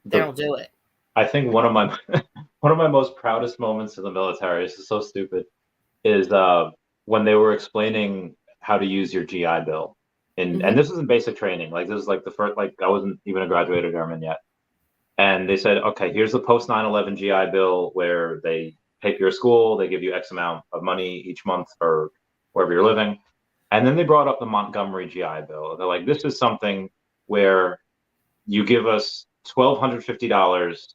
Speaker 3: they don't do it.
Speaker 1: I think one of my most proudest moments in the military, this is so stupid, is when they were explaining how to use your GI Bill. And this is in basic training. Like this is like the first, like I wasn't even a graduated airman yet. And they said, okay, here's the post 9/11 GI Bill, where they pay for your school, they give you X amount of money each month for wherever you're living. And then they brought up the Montgomery GI Bill. They're like, this is something where you give us $1,250,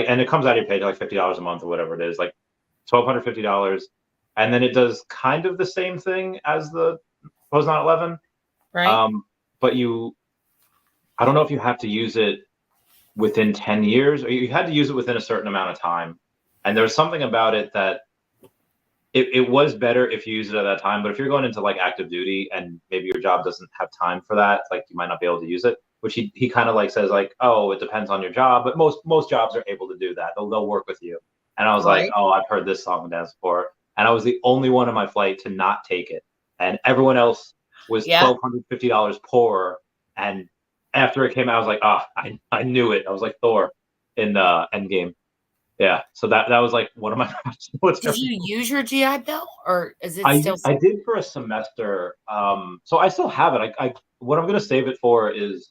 Speaker 1: and it comes out of your pay to like $50 a month or whatever it is, like $1,250, and then it does kind of the same thing as the post 9/11,
Speaker 3: right?
Speaker 1: But I don't know if you have to use it within 10 years, or you had to use it within a certain amount of time. And there was something about it that it was better if you use it at that time. But if you're going into like active duty and maybe your job doesn't have time for that, like you might not be able to use it, which he kind of like says like, oh, it depends on your job. But most jobs are able to do that. They'll work with you. And I was like, oh, I've heard this song and dance before. And I was the only one in my flight to not take it. And everyone else was $1,250 poorer. And after it came out, I was like, I knew it. I was like Thor in Endgame. Yeah. So that was like one of my.
Speaker 3: Did you use your GI Bill, or is it still?
Speaker 1: I did for a semester. So I still have it. I what I'm gonna save it for is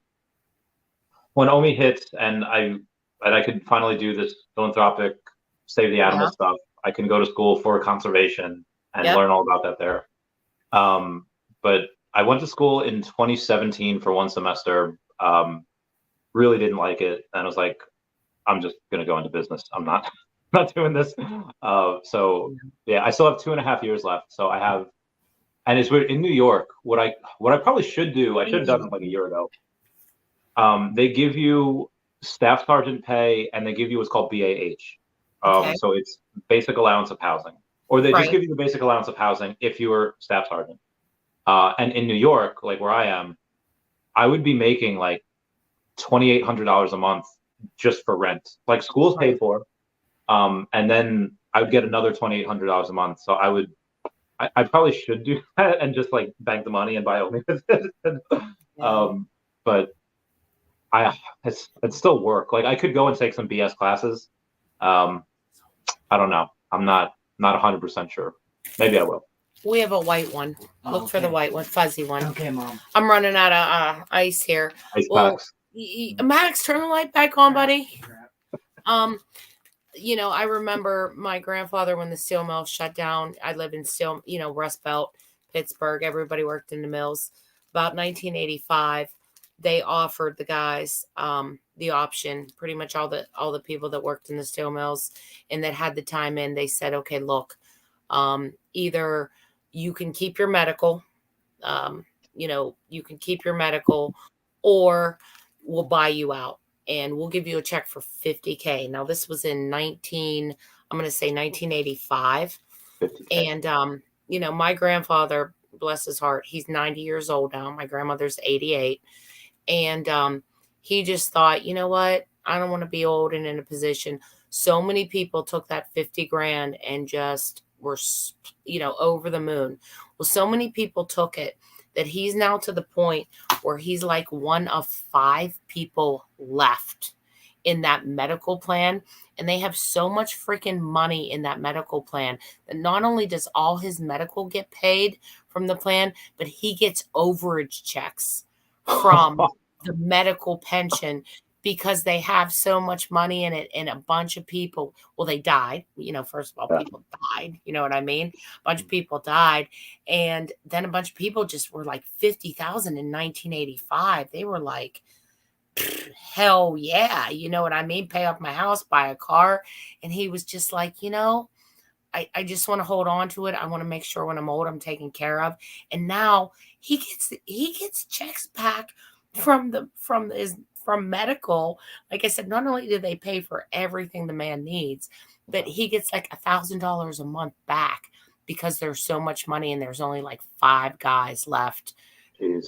Speaker 1: when OMI hits and I could finally do this philanthropic save the animal stuff. I can go to school for conservation and learn all about that there. But I went to school in 2017 for one semester. Really didn't like it, and I was like, I'm just gonna go into business. I'm not doing this. So yeah, I still have 2.5 years left. So I have, and it's weird in New York. What I probably should do, I should have done it like a year ago. They give you staff sergeant pay, and they give you what's called BAH. So it's basic allowance of housing, or they just give you the basic allowance of housing if you were staff sergeant. And in New York, like where I am, I would be making like $2,800 a month just for rent. Like school's paid for, and then I would get another $2,800 a month. So I probably should do that and just like bank the money and buy OMI with it. But it's still work. Like I could go and take some BS classes. I don't know. I'm not 100% sure. Maybe I will.
Speaker 3: We have a white one. Look for the white one, fuzzy one.
Speaker 5: Okay, Mom.
Speaker 3: I'm running out of ice here.
Speaker 1: Ice packs.
Speaker 3: Max, turn the light back on, buddy. I remember my grandfather when the steel mill shut down. I live in Rust Belt, Pittsburgh. Everybody worked in the mills. About 1985, they offered the guys the option. Pretty much all the people that worked in the steel mills and that had the time in. They said, okay, look, either you can keep your medical, or we'll buy you out and we'll give you a check for $50K. Now this was in 1985. 50K. And, my grandfather, bless his heart, he's 90 years old now. My grandmother's 88. And he just thought, you know what? I don't want to be old and in a position. So many people took that 50 grand and just were, over the moon. Well, so many people took it that he's now to the point where he's like one of 5 people left in that medical plan. And they have so much freaking money in that medical plan that not only does all his medical get paid from the plan, but he gets overage checks from the medical pension because they have so much money in it. And a bunch of people, well, they died, first of all, people died, you know what I mean? A bunch of people died. And then a bunch of people just were like 50,000 in 1985. They were like, hell yeah, you know what I mean? Pay off my house, buy a car. And he was just like, I just want to hold on to it. I want to make sure when I'm old, I'm taken care of. And now he gets checks back from medical. Like I said, not only do they pay for everything the man needs, but he gets like $1,000 a month back because there's so much money and there's only like 5 guys left.
Speaker 1: Jeez.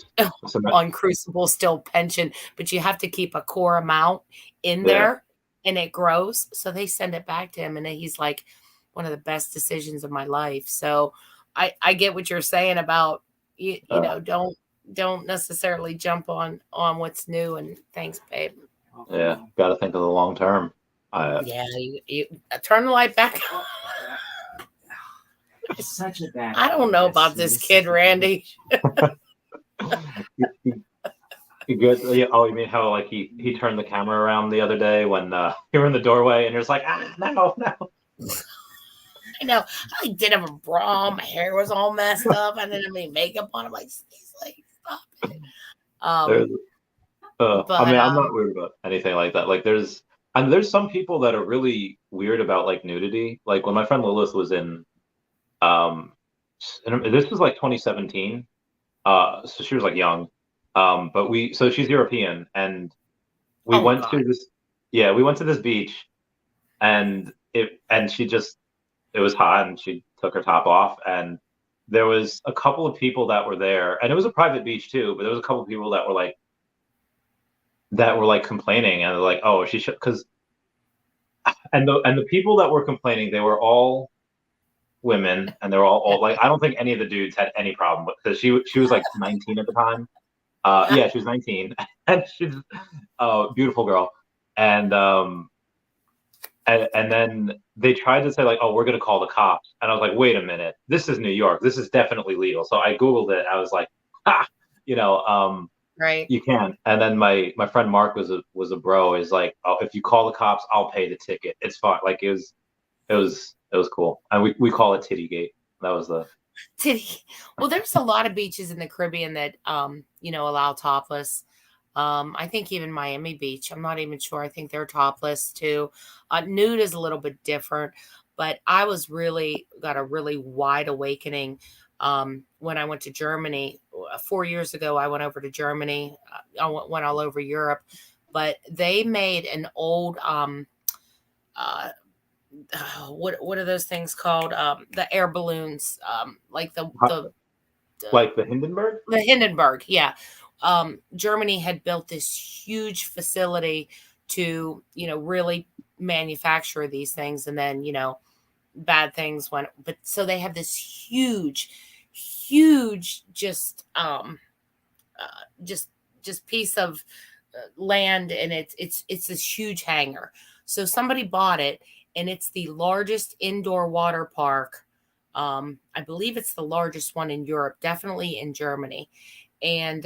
Speaker 3: On Crucible still pension, but you have to keep a core amount in there and it grows. So they send it back to him and he's like, one of the best decisions of my life. So I get what you're saying about, don't necessarily jump on what's new. And thanks, babe.
Speaker 1: Yeah. Got to think of the long term.
Speaker 3: You turn the light back.
Speaker 5: It's such a bad.
Speaker 3: I don't know about this kid, Randy.
Speaker 1: You good? Oh, you mean how like he turned the camera around the other day when you were in the doorway and you're just like, no.
Speaker 3: I know. I did have a bra. My hair was all messed up. I didn't have any makeup on. I'm like, stop it.
Speaker 1: I'm not weird about anything like that. Like there's some people that are really weird about like nudity. Like when my friend Lilith was in, this was like 2017. So she was like young, so she's European, and we went to this beach, and it was hot, and she took her top off, and there was a couple of people that were there, and it was a private beach too, but there was a couple of people that were like complaining, and they're like, oh, she should, because, and the people that were complaining, they were all women, and they're all like, I don't think any of the dudes had any problem with, because she was like 19 at the time. She was 19, and she's a beautiful girl, and then they tried to say like, oh, we're gonna call the cops, and I was like, wait a minute, this is New York, this is definitely legal. So I googled it. I was like,
Speaker 3: right,
Speaker 1: you can. And then my friend Mark was a bro. Is like, oh, if you call the cops, I'll pay the ticket. It's fine. Like it was cool, and we call it Tittygate. That was the
Speaker 3: Titty. Well, there's a lot of beaches in the Caribbean that allow topless. I think even Miami Beach, I'm not even sure. I think they're topless too. Nude is a little bit different, but I got a really wide awakening when I went to Germany 4 years ago. I went over to Germany. I went all over Europe, but they made an old what are those things called? The air balloons, like the
Speaker 1: Hindenburg.
Speaker 3: The Hindenburg, yeah. Germany had built this huge facility to, really manufacture these things, and then, bad things went. But so they have this huge just piece of land, and it's this huge hangar. So somebody bought it, and it's the largest indoor water park. I believe it's the largest one in Europe, definitely in Germany. And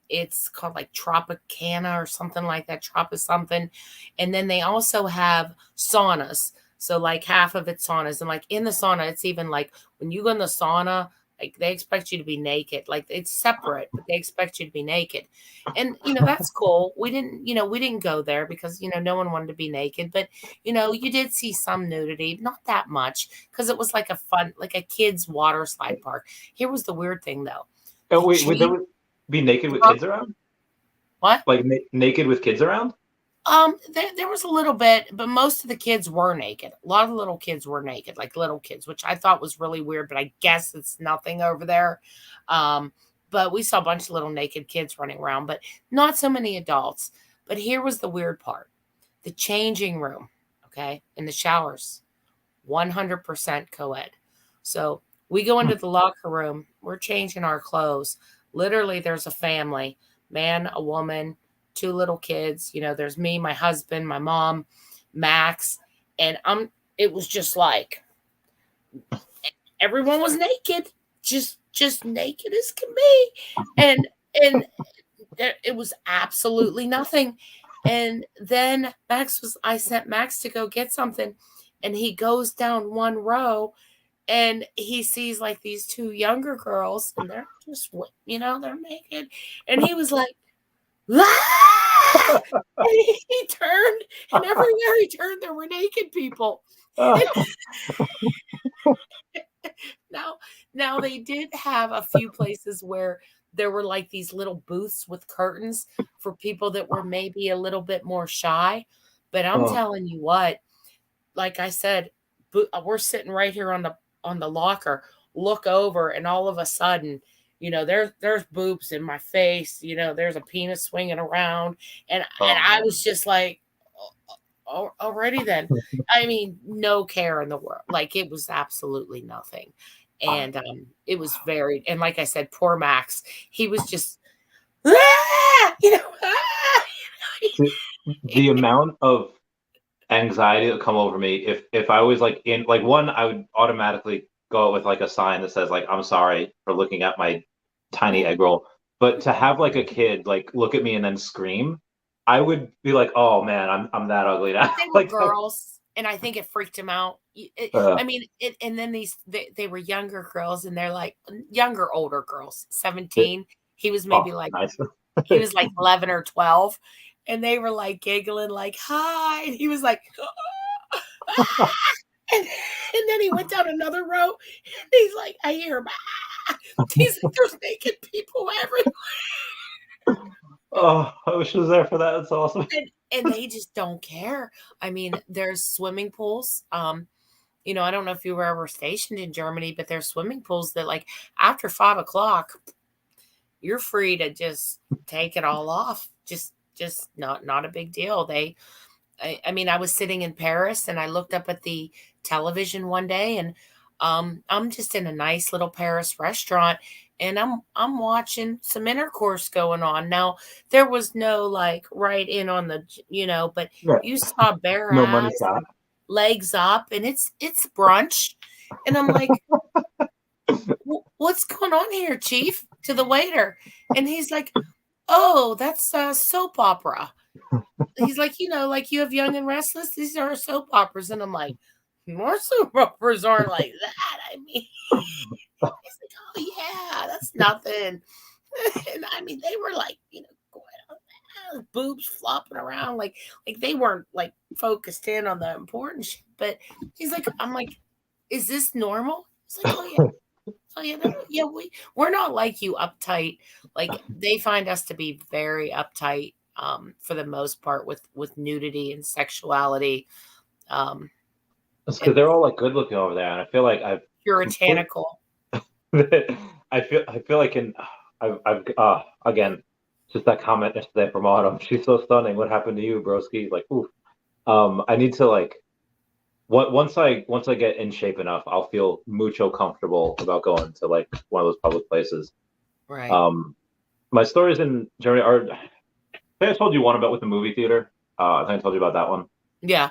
Speaker 3: it's called like Tropicana or something like that, Tropic something. And then they also have saunas. So like half of it's saunas. And like in the sauna, it's even like when you go in the sauna, like they expect you to be naked. Like it's separate, but they expect you to be naked. And, that's cool. We didn't go there because, no one wanted to be naked. But, you did see some nudity, not that much, because it was like a kid's water slide park. Here was the weird thing, though.
Speaker 1: Oh, wait, would there be naked with kids around?
Speaker 3: What?
Speaker 1: Like naked with kids around?
Speaker 3: There was a little bit, but most of the kids were naked. A lot of the little kids were naked, like little kids, which I thought was really weird, but I guess it's nothing over there. But we saw a bunch of little naked kids running around, but not so many adults. But here was the weird part. The changing room, okay, in the showers, 100% co-ed. So we go into the locker room. We're changing our clothes. Literally, there's a family, man, a woman, 2 little kids. You know, there's me, my husband, my mom, Max, and it was just like everyone was naked, just naked as can be. And it was absolutely nothing. And then I sent Max to go get something, and he goes down one row and he sees like these 2 younger girls, and they're just, you know, they're naked. And he was like, ah! And he turned, and everywhere he turned, there were naked people. Now they did have a few places where there were like these little booths with curtains for people that were maybe a little bit more shy. But I'm telling you what, like I said, we're sitting right here on the locker, look over, and all of a sudden, you know, there's boobs in my face, you know, there's a penis swinging around, and I was just like, already then. I mean, no care in the world. Like, it was absolutely nothing. And it was very, and like I said, poor Max, he was just, you know,
Speaker 1: The amount of anxiety that would come over me if I was like in like one, I would automatically go out with like a sign that says like, I'm sorry for looking at my tiny egg roll. But to have like a kid like look at me and then scream, I would be like, oh man, I'm that ugly now.
Speaker 3: They were
Speaker 1: Like,
Speaker 3: girls, and I think it freaked him out. I mean, and then they were younger girls, and they're like older girls, 17. He was maybe like
Speaker 1: nice.
Speaker 3: he was like 11 or 12, and they were like giggling, like, hi. And he was like, ah! and then he went down another row, and he's like, I hear him. Ah! He's like, there's naked people everywhere.
Speaker 1: Oh, I wish I was there for that. That's awesome.
Speaker 3: And they just don't care. I mean, there's swimming pools. You know, I don't know if you were ever stationed in Germany, but there's swimming pools that like after 5 o'clock, you're free to just take it all off. Just not a big deal. I mean, I was sitting in Paris and I looked up at the television one day, and I'm just in a nice little Paris restaurant, and I'm watching some intercourse going on. Now, there was no like right in on the, you know, but you saw bare
Speaker 1: No money
Speaker 3: ass,
Speaker 1: shot.
Speaker 3: legs up, and it's brunch. And I'm like, what's going on here, Chief? To the waiter. And he's like, oh, that's a soap opera. He's like, you know, like you have Young and Restless. These are soap operas. And I'm like, more soap operas aren't like that. I mean, he's like, oh yeah, that's nothing. And I mean, they were like, you know, going on, boobs flopping around, like they weren't like focused in on the important shit. But he's like, I'm like, is this normal? He's like, oh yeah. Oh yeah, we're not like you uptight. Like they find us to be very uptight for the most part with nudity and sexuality.
Speaker 1: It's because they're all like good looking over there, and I feel like I've
Speaker 3: puritanical.
Speaker 1: I feel like I've again, just that comment yesterday from Autumn. She's so stunning. What happened to you, broski? Like, oof. I need to like. Once I get in shape enough, I'll feel mucho comfortable about going to like one of those public places.
Speaker 3: Right.
Speaker 1: My stories in Germany are. I think I told you one about with the movie theater. I think I told you about that one.
Speaker 3: Yeah.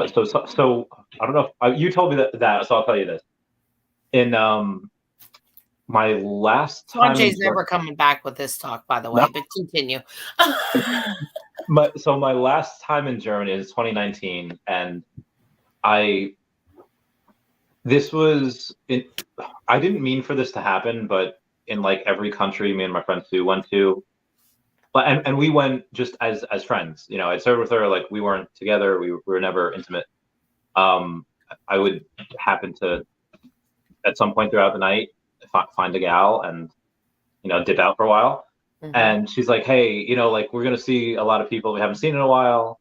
Speaker 1: So I don't know. You told me that, so I'll tell you this. In my last time.
Speaker 3: Sanjay's never coming back with this talk, by the way. No. But continue.
Speaker 1: My last time in Germany is 2019, and I didn't mean for this to happen, but in like every country me and my friend Sue went to, and we went just as friends. You know, I served with her, like we weren't together, we were never intimate. I would happen to at some point throughout the night find a gal and, you know, dip out for a while. Mm-hmm. And she's like, hey, you know, like we're gonna see a lot of people we haven't seen in a while,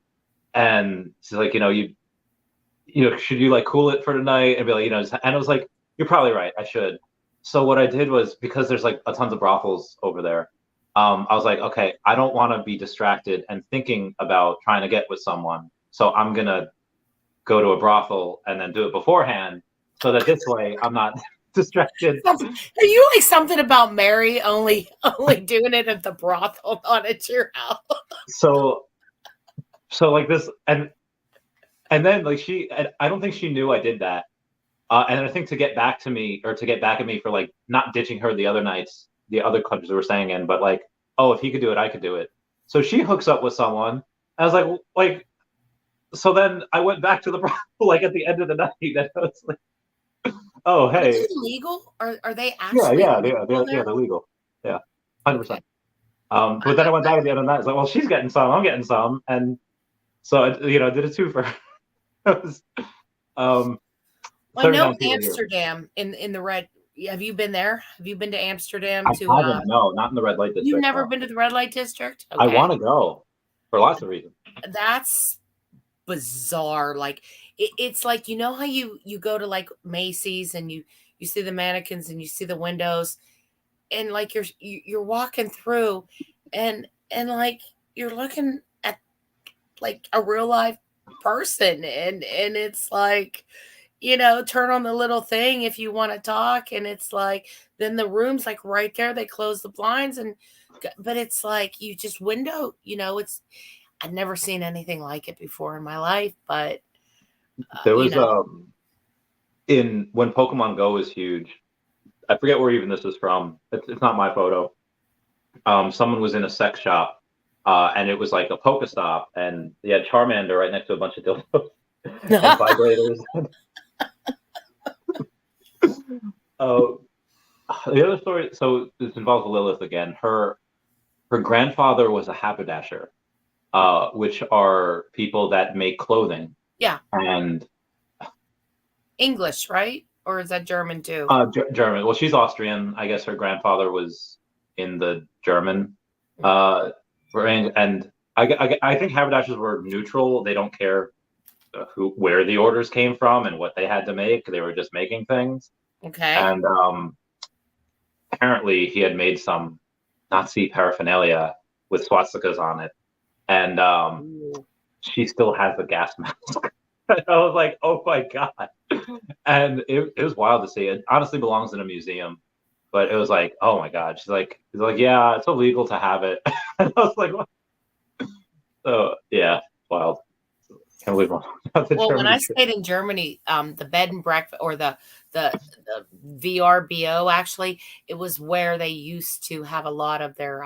Speaker 1: and she's like, you know, you know, should you like cool it for tonight? And be like, you know, and I was like, you're probably right, I should. So what I did was, because there's like a tons of brothels over there, I was like, okay, I don't want to be distracted and thinking about trying to get with someone, so I'm gonna go to a brothel and then do it beforehand, so that this way I'm not distracted.
Speaker 3: Are you like something about Mary only doing it at the brothel, not at your house?
Speaker 1: So like this, and then like I don't think she knew I did that. And I think to get back at me for like not ditching her the other nights, the other clubs we were staying in, but like, oh, if he could do it, I could do it. So she hooks up with someone. I was like, so then I went back to the brothel like at the end of the night, and I was like, oh, hey.
Speaker 3: Are they legal? Are they actually?
Speaker 1: Yeah, they're legal. Yeah, 100%. But then I went back at the end of the night. It's like, well, she's getting some, I'm getting some, and so I did a two for her.
Speaker 3: I know Amsterdam in the red. Have you been there? Have you been to Amsterdam?
Speaker 1: No, not in the red light district.
Speaker 3: You've never been to the red light district?
Speaker 1: Okay. I want to go for lots of reasons.
Speaker 3: That's bizarre. Like it's like, you know how you go to like Macy's and you see the mannequins and you see the windows, and like you're walking through and like you're looking at like a real life person, and it's like, turn on the little thing if you want to talk, and it's like, then the room's like right there, they close the blinds, but it's like you just window, I've never seen anything like it before in my life. But
Speaker 1: there was when Pokemon Go was huge, I forget where even this is from, it's not my photo. Someone was in a sex shop, and it was like a Pokestop, and they had Charmander right next to a bunch of dildos and vibrators. The other story, so this involves Lilith again. Her grandfather was a haberdasher, which are people that make clothing.
Speaker 3: Yeah.
Speaker 1: And
Speaker 3: English, right? Or is that German too?
Speaker 1: German. Well, she's Austrian. I guess her grandfather was in the German range. And I think haberdashers were neutral. They don't care where the orders came from and what they had to make. They were just making things.
Speaker 3: Okay.
Speaker 1: And apparently he had made some Nazi paraphernalia with swastikas on it. And she still has the gas mask. I was like, oh my God. And it was wild to see. It honestly belongs in a museum. But it was like, oh my God. She's like, yeah, it's illegal to have it. And I was like, what? So yeah, wild. Can't believe
Speaker 3: when I stayed in Germany, the bed and breakfast, or the VRBO, actually, it was where they used to have a lot of their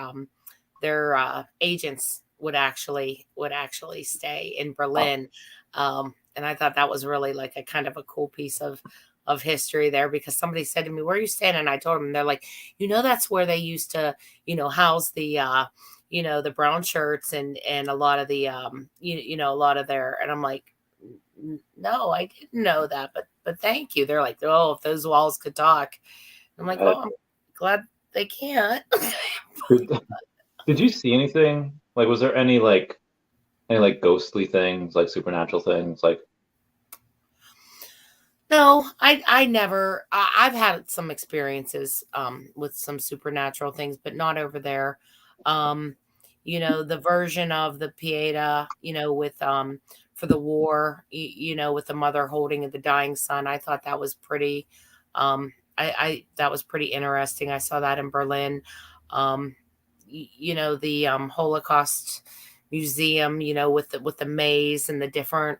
Speaker 3: agents would actually stay in Berlin. And I thought that was really like a kind of a cool piece of history there, because somebody said to me, where are you staying? And I told them, they're like, that's where they used to, house the, the brown shirts and a lot of the, a lot of their, and I'm like, no, I didn't know that, but thank you. They're like, oh, if those walls could talk. I'm like, well, I'm glad they can't.
Speaker 1: Did you see anything? Like, was there any ghostly things, like supernatural things? Like,
Speaker 3: no, I never. I've had some experiences with some supernatural things, but not over there. The version of the Pieta, with for the war, with the mother holding the dying son. I thought that was pretty. That was pretty interesting. I saw that in Berlin. The Holocaust Museum, with the maze and the different.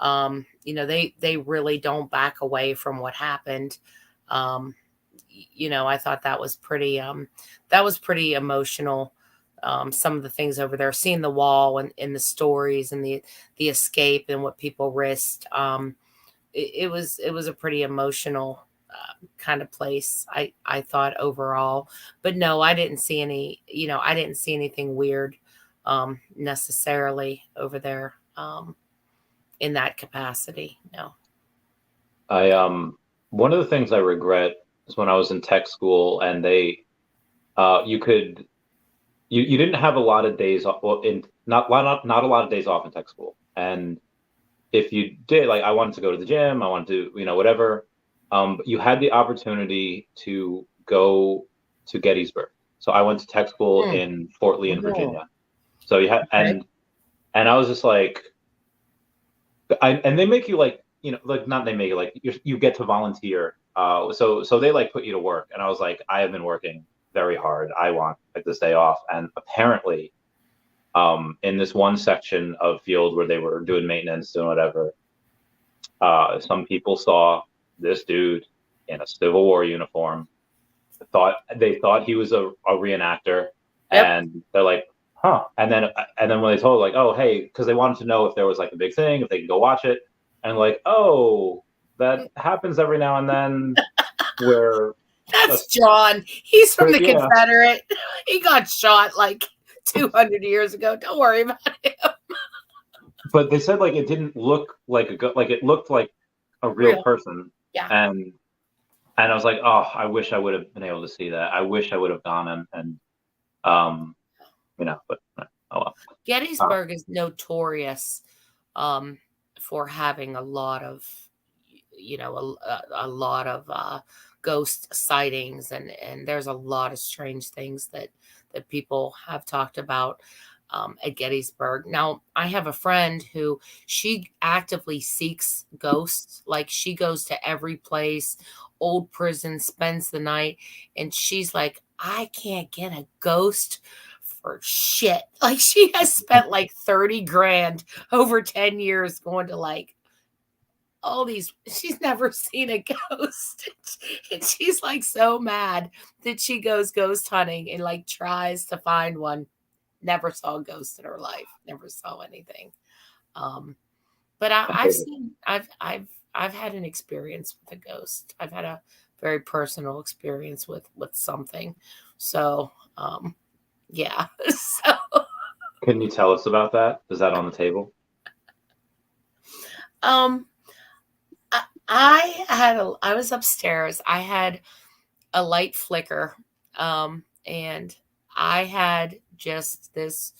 Speaker 3: They really don't back away from what happened. I thought that was pretty emotional. Some of the things over there, seeing the wall and the stories and the escape and what people risked. It was a pretty emotional kind of place, I thought, overall. But no, I didn't see anything weird necessarily over there in that capacity. No.
Speaker 1: One of the things I regret is when I was in tech school, and they you didn't have a lot of days off, not a lot of days off in tech school. And if you did, like, I wanted to go to the gym, I wanted to, whatever, you had the opportunity to go to Gettysburg. So I went to tech school in Fort Lee in Virginia. So you had, and I was just like, and they make you like you know, like not they make it like you get to volunteer. So they like put you to work, and I was like, I have been working very hard. I want like this day off, and apparently, in this one section of field where they were doing maintenance, doing whatever, some people saw this dude in a Civil War uniform. They thought he was a reenactor,
Speaker 3: Yep.
Speaker 1: and they're like, huh. And then when they told like, oh hey, because they wanted to know if there was like a big thing, if they can go watch it, and like, oh, that happens every now and then, where
Speaker 3: That's John. He's from the
Speaker 1: Yeah.
Speaker 3: Confederate. He got shot like 200 years ago. Don't worry about it.
Speaker 1: But they said like it didn't look like it looked like a real person.
Speaker 3: Yeah.
Speaker 1: And I was like, oh, I wish I would have been able to see that. I wish I would have gone and you know, but oh well.
Speaker 3: Gettysburg is notorious for having a lot of, you know, a lot of ghost sightings, and there's a lot of strange things that people have talked about at Gettysburg. Now, I have a friend who she actively seeks ghosts. Like she goes to every place, old prison, spends the night, and she's like, I can't get a ghost for shit. Like she has spent like 30 grand over 10 years going to like all these, she's never seen a ghost. And she's like so mad that she goes ghost hunting and like tries to find one. Never saw a ghost in her life. Never saw anything. But I've had an experience with a ghost. I've had a very personal experience with something. So, yeah. So,
Speaker 1: Can you tell us about that? Is that on the table?
Speaker 3: I was upstairs. I had a light flicker, and I had just this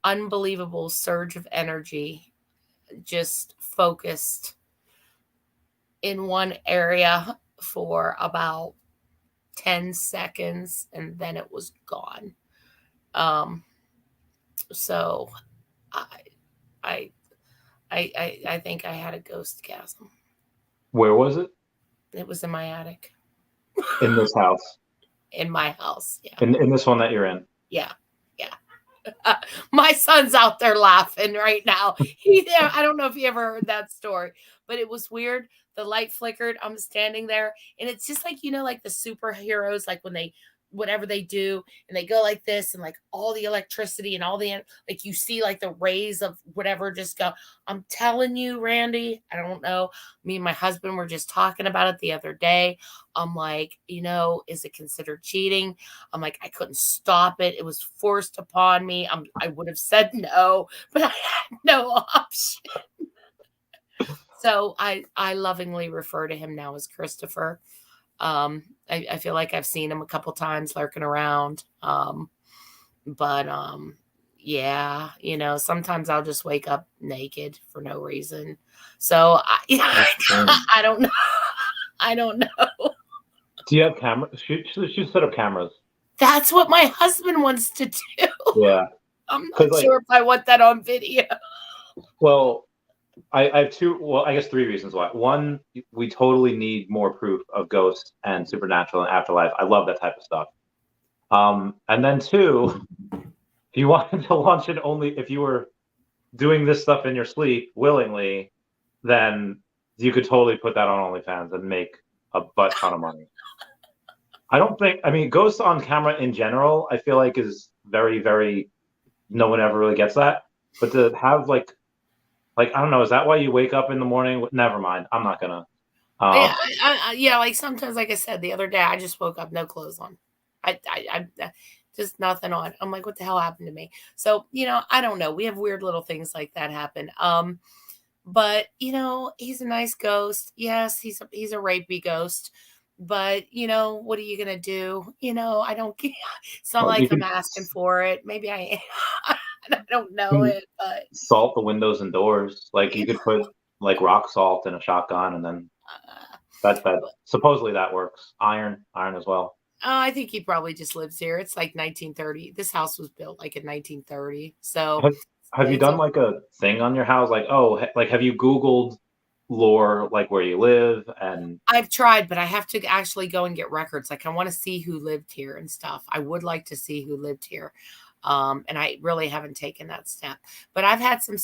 Speaker 3: unbelievable surge of energy, just focused in one area for about 10 seconds, and then it was gone. So I think I had a ghost-gasm.
Speaker 1: Where was it?
Speaker 3: It was in my attic.
Speaker 1: In this house.
Speaker 3: In my house, yeah.
Speaker 1: In this one that you're in.
Speaker 3: Yeah. My son's out there laughing right now. I don't know if you ever heard that story, but it was weird. The light flickered. I'm standing there, and it's just like, you know, like the superheroes, like when they, whatever they do, and they go like this, and like all the electricity and all the, like you see like the rays of whatever just go. I'm telling you, Randy, I don't know. Me and my husband were just talking about it the other day. I'm like, you know, is it considered cheating? I'm like, I couldn't stop it. It was forced upon me. I would have said no, but I had no option. So I lovingly refer to him now as Christopher. I feel like I've seen him a couple times lurking around. But yeah, you know, sometimes I'll just wake up naked for no reason. So I don't know. I don't know.
Speaker 1: Do you have cameras? Should set up cameras.
Speaker 3: That's what my husband wants to do.
Speaker 1: Yeah.
Speaker 3: I'm not sure if I want that on video.
Speaker 1: Well, I have I guess three reasons why. One, we totally need more proof of ghosts and supernatural and afterlife. I love that type of stuff. And then two, if you wanted to launch it only if you were doing this stuff in your sleep willingly, then you could totally put that on OnlyFans and make a butt ton of money. I mean, ghosts on camera in general, I feel like is very, very, no one ever really gets that. But to have like, I don't know, is that why you wake up in the morning? Never mind. I'm not gonna.
Speaker 3: Yeah, like sometimes, like I said, the other day, I just woke up, no clothes on. I just nothing on. I'm like, what the hell happened to me? So, you know, I don't know. We have weird little things like that happen. But you know, he's a nice ghost. Yes, he's a rapey ghost. But you know, what are you gonna do? You know, I don't. It's not like I'm asking for it. Maybe I don't know it, but
Speaker 1: salt the windows and doors. Like you could put like rock salt in a shotgun, and then that supposedly that works. Iron as well.
Speaker 3: I think he probably just lives here. It's like 1930. This house was built like in 1930. So
Speaker 1: have you done like a thing on your house? Like, oh, like have you Googled lore, like where you live? And
Speaker 3: I've tried, but I have to actually go and get records. Like I want to see who lived here and stuff. I would like to see who lived here. And I really haven't taken that step, but I've had some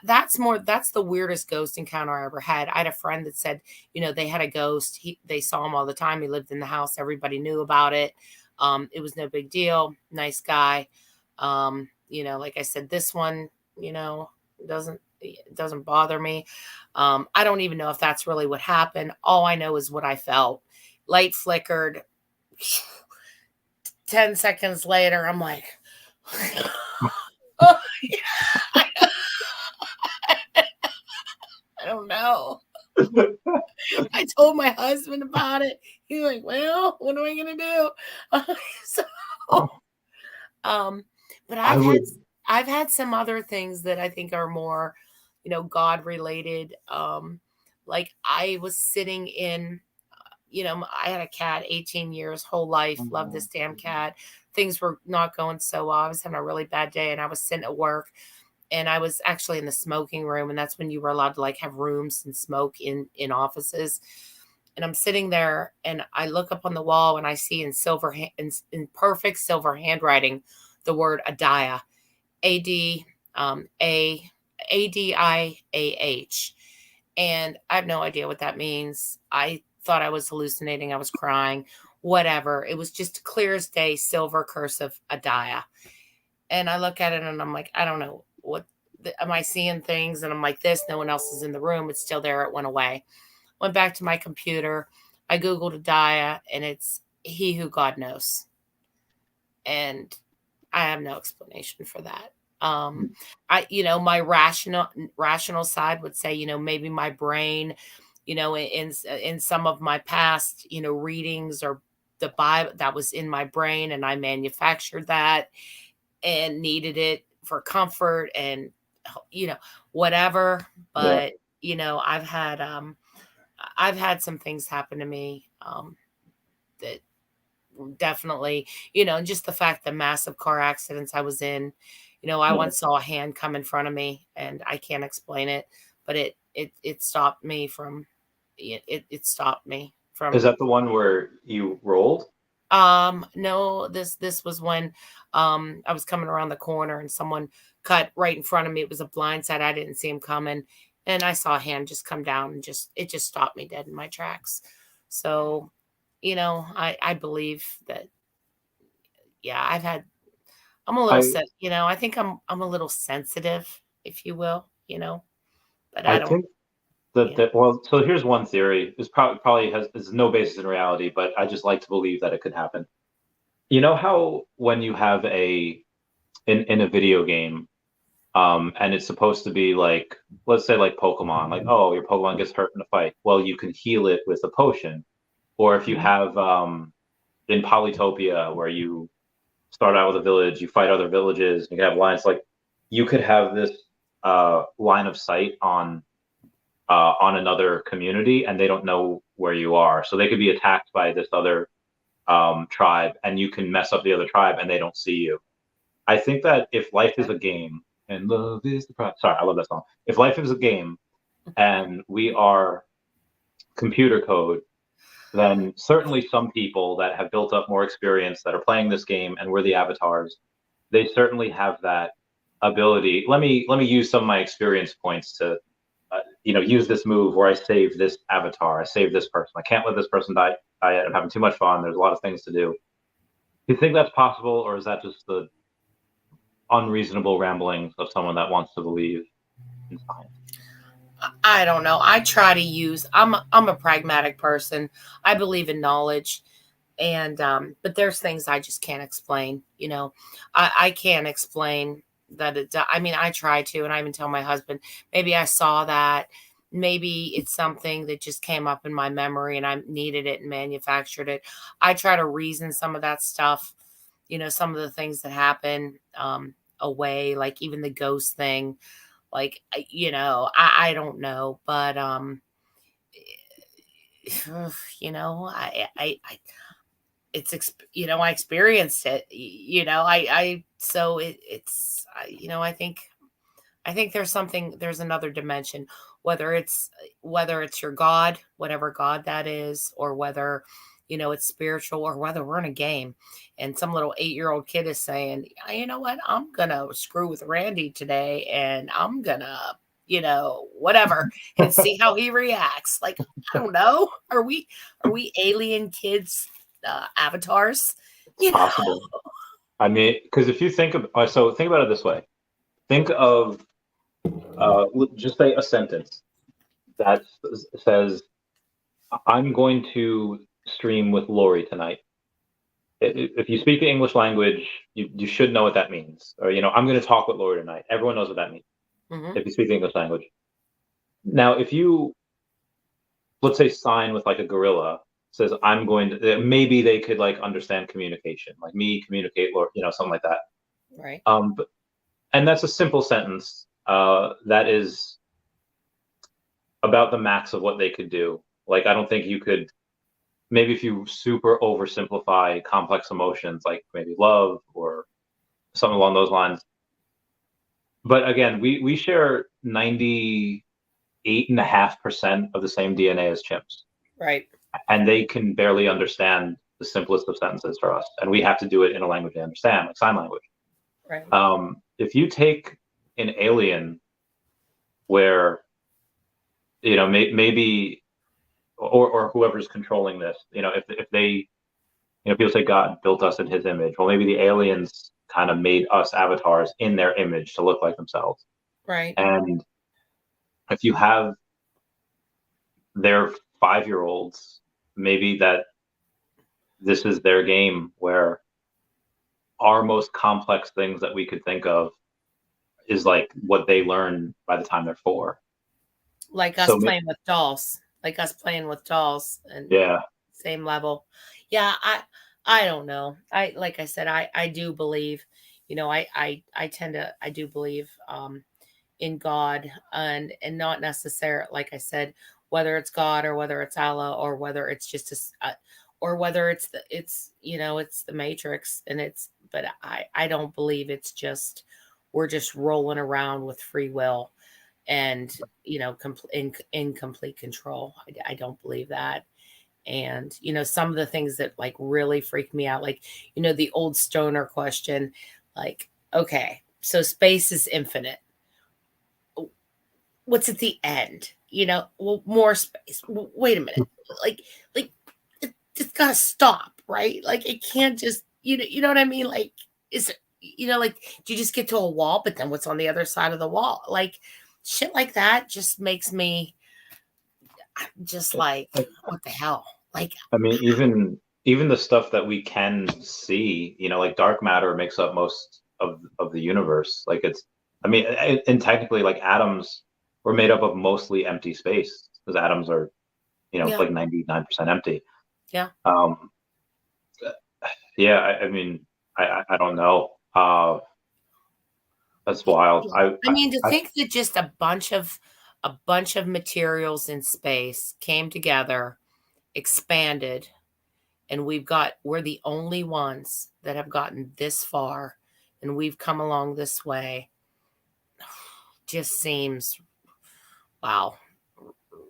Speaker 3: that's the weirdest ghost encounter I ever had. I had a friend that said, they had a ghost. They saw him all the time. He lived in the house. Everybody knew about it. It was no big deal. Nice guy. Like I said, this one, it doesn't bother me. I don't even know if that's really what happened. All I know is what I felt. Light flickered. 10 seconds later, I'm like, oh, yeah. I don't know. I told my husband about it. He's like, well, what am I going to do? But I've had some other things that I think are more, God related. Like I was sitting in, I had a cat 18 years, whole life, loved this damn cat. Things were not going so well. I was having a really bad day and I was sitting at work and I was actually in the smoking room. And that's when you were allowed to like have rooms and smoke in offices. And I'm sitting there and I look up on the wall and I see in perfect silver handwriting, the word Adiah, Adiah. And I have no idea what that means. I thought I was hallucinating. I was crying, whatever. It was just clear as day, silver cursive Adiah. And I look at it and I'm like, I don't know am I seeing things? And I'm like this, no one else is in the room. It's still there. It went away. Went back to my computer. I Googled Adiah and it's he who God knows. And I have no explanation for that. My rational side would say, maybe my brain, in some of my past, readings or the Bible that was in my brain and I manufactured that and needed it for comfort and, whatever. But, I've had some things happen to me, that definitely, just the fact the massive car accidents I was in, I once saw a hand come in front of me and I can't explain it, but it stopped me from, it stopped me from.
Speaker 1: Is that the one where you rolled?
Speaker 3: No, this was when, I was coming around the corner and someone cut right in front of me. It was a blind side. I didn't see him coming and I saw a hand just come down and it just stopped me dead in my tracks. So, I believe that, yeah, I'm a little I think I'm a little sensitive, if you will, but I don't
Speaker 1: think that well, so here's one theory. This probably has no basis in reality, but I just like to believe that it could happen. You know how when you have in a video game, and it's supposed to be like, let's say like Pokemon, like, oh, your Pokemon gets hurt in a fight. Well, you can heal it with a potion. Or if you have in Polytopia where you start out with a village, you fight other villages, you can have lines like you could have this line of sight on another community and they don't know where you are. So they could be attacked by this other tribe and you can mess up the other tribe and they don't see you. I think that if life is a game and love is the prize. Sorry, I love that song. If life is a game and we are computer code, then certainly some people that have built up more experience that are playing this game and we're the avatars, they certainly have that ability. Let me use some of my experience points to use this move where I save this avatar, I save this person. I can't let this person die. I'm having too much fun. There's a lot of things to do. Do you think that's possible, or is that just the unreasonable ramblings of someone that wants to believe in science?
Speaker 3: I don't know. I try to use. I'm a pragmatic person. I believe in knowledge, and but there's things I just can't explain. I can't explain that. I try to, and I even tell my husband, maybe I saw that. Maybe it's something that just came up in my memory, and I needed it and manufactured it. I try to reason some of that stuff. Some of the things that happen away, like even the ghost thing. Like, I don't know, but, I experienced it, so I think I think there's another dimension, whether it's your God, whatever God that is, or whether, it's spiritual, or whether we're in a game and some little 8-year-old kid is saying, you know what, I'm going to screw with Randy today and I'm going to, whatever, and see how he reacts. Like, I don't know. Are we alien kids, avatars?
Speaker 1: It's possible. I mean, because if you think about it this way, think of just say a sentence that says, I'm going to stream with Lori tonight. If you speak the English language, you should know what that means. Or, I'm going to talk with Lori tonight. Everyone knows what that means.
Speaker 3: Mm-hmm.
Speaker 1: If you speak the English language. Now, if you, let's say, sign with like a gorilla, says, I'm going to, maybe they could like understand communication, like me communicate, or, something like that.
Speaker 3: Right.
Speaker 1: And that's a simple sentence that is about the max of what they could do. Like, I don't think you could, maybe if you super oversimplify complex emotions, like maybe love or something along those lines. But again, we share 98.5% of the same DNA as chimps.
Speaker 3: Right.
Speaker 1: And they can barely understand the simplest of sentences for us. And we have to do it in a language they understand, like sign language.
Speaker 3: Right.
Speaker 1: If you take an alien where, maybe, or whoever's controlling this, if they, people say God built us in his image. Well, maybe the aliens kind of made us avatars in their image to look like themselves.
Speaker 3: Right.
Speaker 1: And if you have their 5-year-olds, maybe that this is their game where our most complex things that we could think of is like what they learn by the time they're 4.
Speaker 3: Like us playing with dolls. And
Speaker 1: yeah,
Speaker 3: same level. Yeah, I don't know. Like I said, I do believe, I do believe in God, and not necessarily, like I said, whether it's God or whether it's Allah or whether it's just or whether it's the Matrix, but I don't believe it's just, we're just rolling around with free will and, in complete control. I don't believe that. And, some of the things that like really freak me out, like, the old stoner question, like, okay, so space is infinite. What's at the end? Well, more space. Wait a minute. Like it's gotta stop, right? Like it can't just, you know what I mean? Like, is it, like, do you just get to a wall, but then what's on the other side of the wall? Like shit like that just makes me just like, what the hell? Like,
Speaker 1: I mean, even the stuff that we can see, like dark matter makes up most of the universe. Like and technically, like atoms were made up of mostly empty space, because atoms are, like 99% empty.
Speaker 3: Yeah.
Speaker 1: Yeah. I mean, I don't know. That's wild.
Speaker 3: I mean, to think that just a bunch of materials in space came together, expanded, and we're the only ones that have gotten this far, and we've come along this way. Just seems, wow,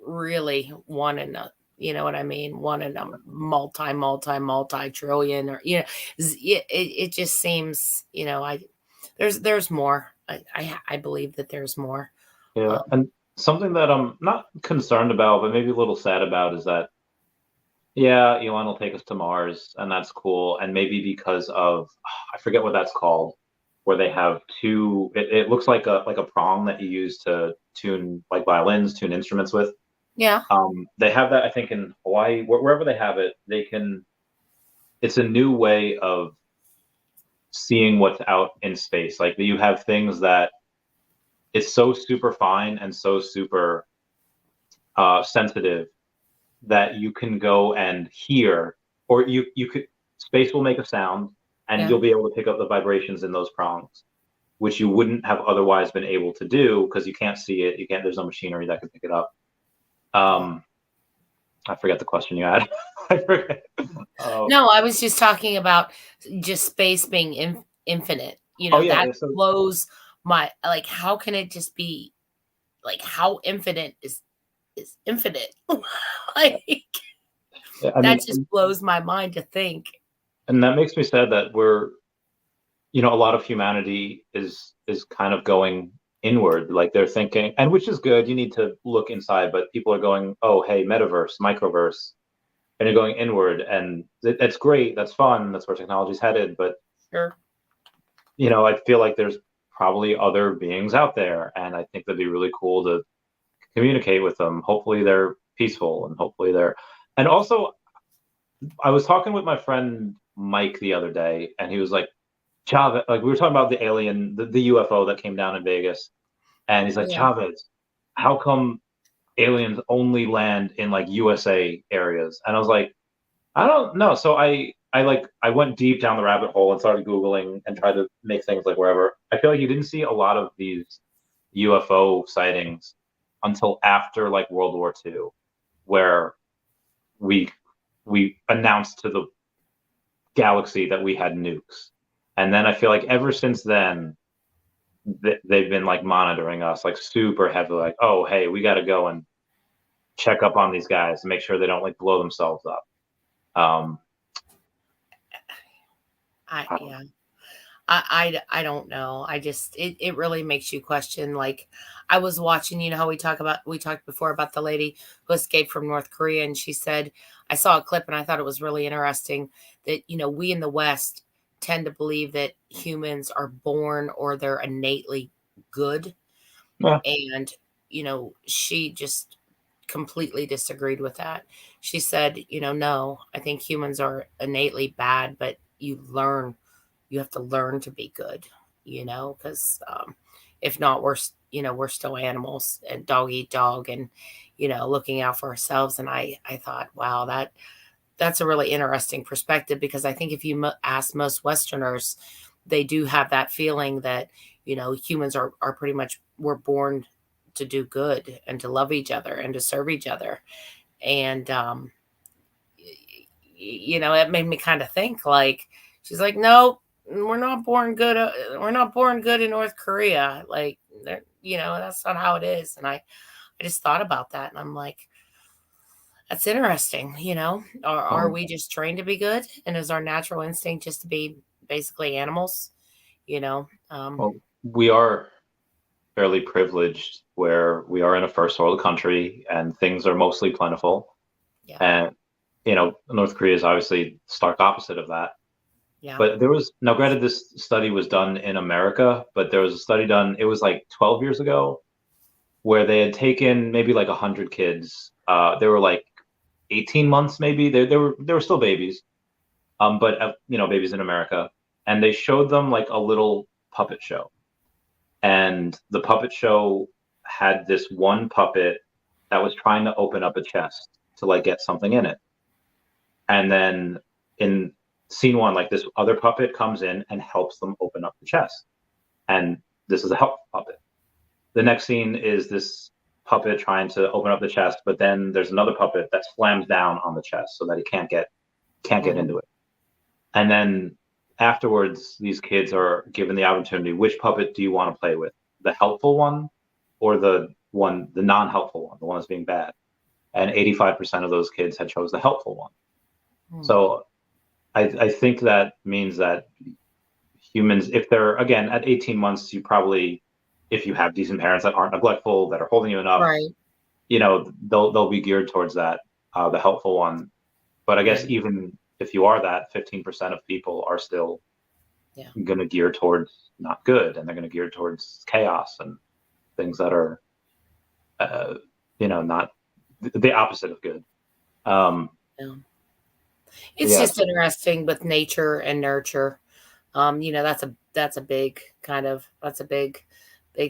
Speaker 3: really one in a, you know what I mean? One in a multi trillion, or, it just seems, there's more. I believe that there's more.
Speaker 1: Yeah. And something that I'm not concerned about, but maybe a little sad about, is that, yeah, Elon will take us to Mars, and that's cool. And maybe because of, I forget what that's called, where they have two, it looks like a prong that you use to tune like violins, tune instruments with.
Speaker 3: Yeah.
Speaker 1: They have that, I think, in Hawaii, wherever they have it, it's a new way of seeing what's out in space. Like you have things that it's so super fine and so super sensitive that you can go and hear, or you could, space will make a sound, and you'll be able to pick up the vibrations in those prongs, which you wouldn't have otherwise been able to do because you can't see it. There's no machinery that can pick it up. I forget the question you had. I forget.
Speaker 3: No, I was just talking about just space being infinite. That blows how can it just be like, how infinite is infinite? Like,
Speaker 1: Yeah, I
Speaker 3: that
Speaker 1: mean,
Speaker 3: just blows my mind to think.
Speaker 1: and that makes me sad that we're, a lot of humanity is kind of going inward. Like they're thinking, and which is good. You need to look inside, but people are going, oh, hey, metaverse, microverse, and you're going inward, and that's great. That's fun. That's where technology's headed. But
Speaker 3: Sure.
Speaker 1: I feel like there's probably other beings out there, and I think that'd be really cool to communicate with them. Hopefully, they're peaceful, and hopefully they're. And also, I was talking with my friend Mike the other day, and he was like, Chavez, like we were talking about the alien, the UFO that came down in Vegas, and he's like,
Speaker 3: Yeah.
Speaker 1: Chavez, how come aliens only land in like USA areas? And I was like, I don't know. So I went deep down the rabbit hole and started Googling and tried to make things like wherever. I feel like you didn't see a lot of these UFO sightings until after like World War II, where we announced to the galaxy that we had nukes. And then I feel like ever since then, they've been like monitoring us like super heavily, like, oh, hey, we got to go and check up on these guys and make sure they don't like blow themselves up.
Speaker 3: I don't know. I just, it really makes you question. Like, I was watching, how we talked before about the lady who escaped from North Korea. And she said, I saw a clip and I thought it was really interesting that, we in the West tend to believe that humans are born or they're innately good.
Speaker 1: Yeah.
Speaker 3: And, she just completely disagreed with that. She said, no, I think humans are innately bad, but you have to learn to be good, because if not, we're still animals and dog eat dog and, looking out for ourselves. And I thought, wow, that's a really interesting perspective, because I think if you ask most Westerners, they do have that feeling that, humans are pretty much, we're born to do good and to love each other and to serve each other. And, it made me kind of think, like, she's like, no, we're not born good. We're not born good in North Korea. Like, that's not how it is. And I just thought about that, and I'm like, that's interesting. Are we just trained to be good? And is our natural instinct just to be basically animals?
Speaker 1: Well, we are fairly privileged where we are in a first world country and things are mostly plentiful.
Speaker 3: Yeah.
Speaker 1: And, North Korea is obviously stark opposite of that.
Speaker 3: Yeah.
Speaker 1: But granted, this study was done in America, but there was a study done, it was like 12 years ago, where they had taken maybe like 100 kids. They were like 18 months, maybe. They were still babies, but babies in America. And they showed them like a little puppet show. And the puppet show had this one puppet that was trying to open up a chest to like get something in it. And then in scene one, like this other puppet comes in and helps them open up the chest. And this is a help puppet. The next scene is this puppet trying to open up the chest, but then there's another puppet that slams down on the chest so that he can't get into it. And then afterwards, these kids are given the opportunity, which puppet do you want to play with? The helpful one or the non-helpful one, the one that's being bad? And 85% of those kids had chose the helpful one. So I think that means that humans, if they're, again, at 18 months, you probably, if you have decent parents that aren't neglectful, that are holding you enough,
Speaker 3: right,
Speaker 1: they'll be geared towards that, the helpful one. But I guess even if you are that, 15% of people are still going to gear towards not good, and they're going to gear towards chaos and things that are, not the opposite of good.
Speaker 3: It's just interesting with nature and nurture. That's a big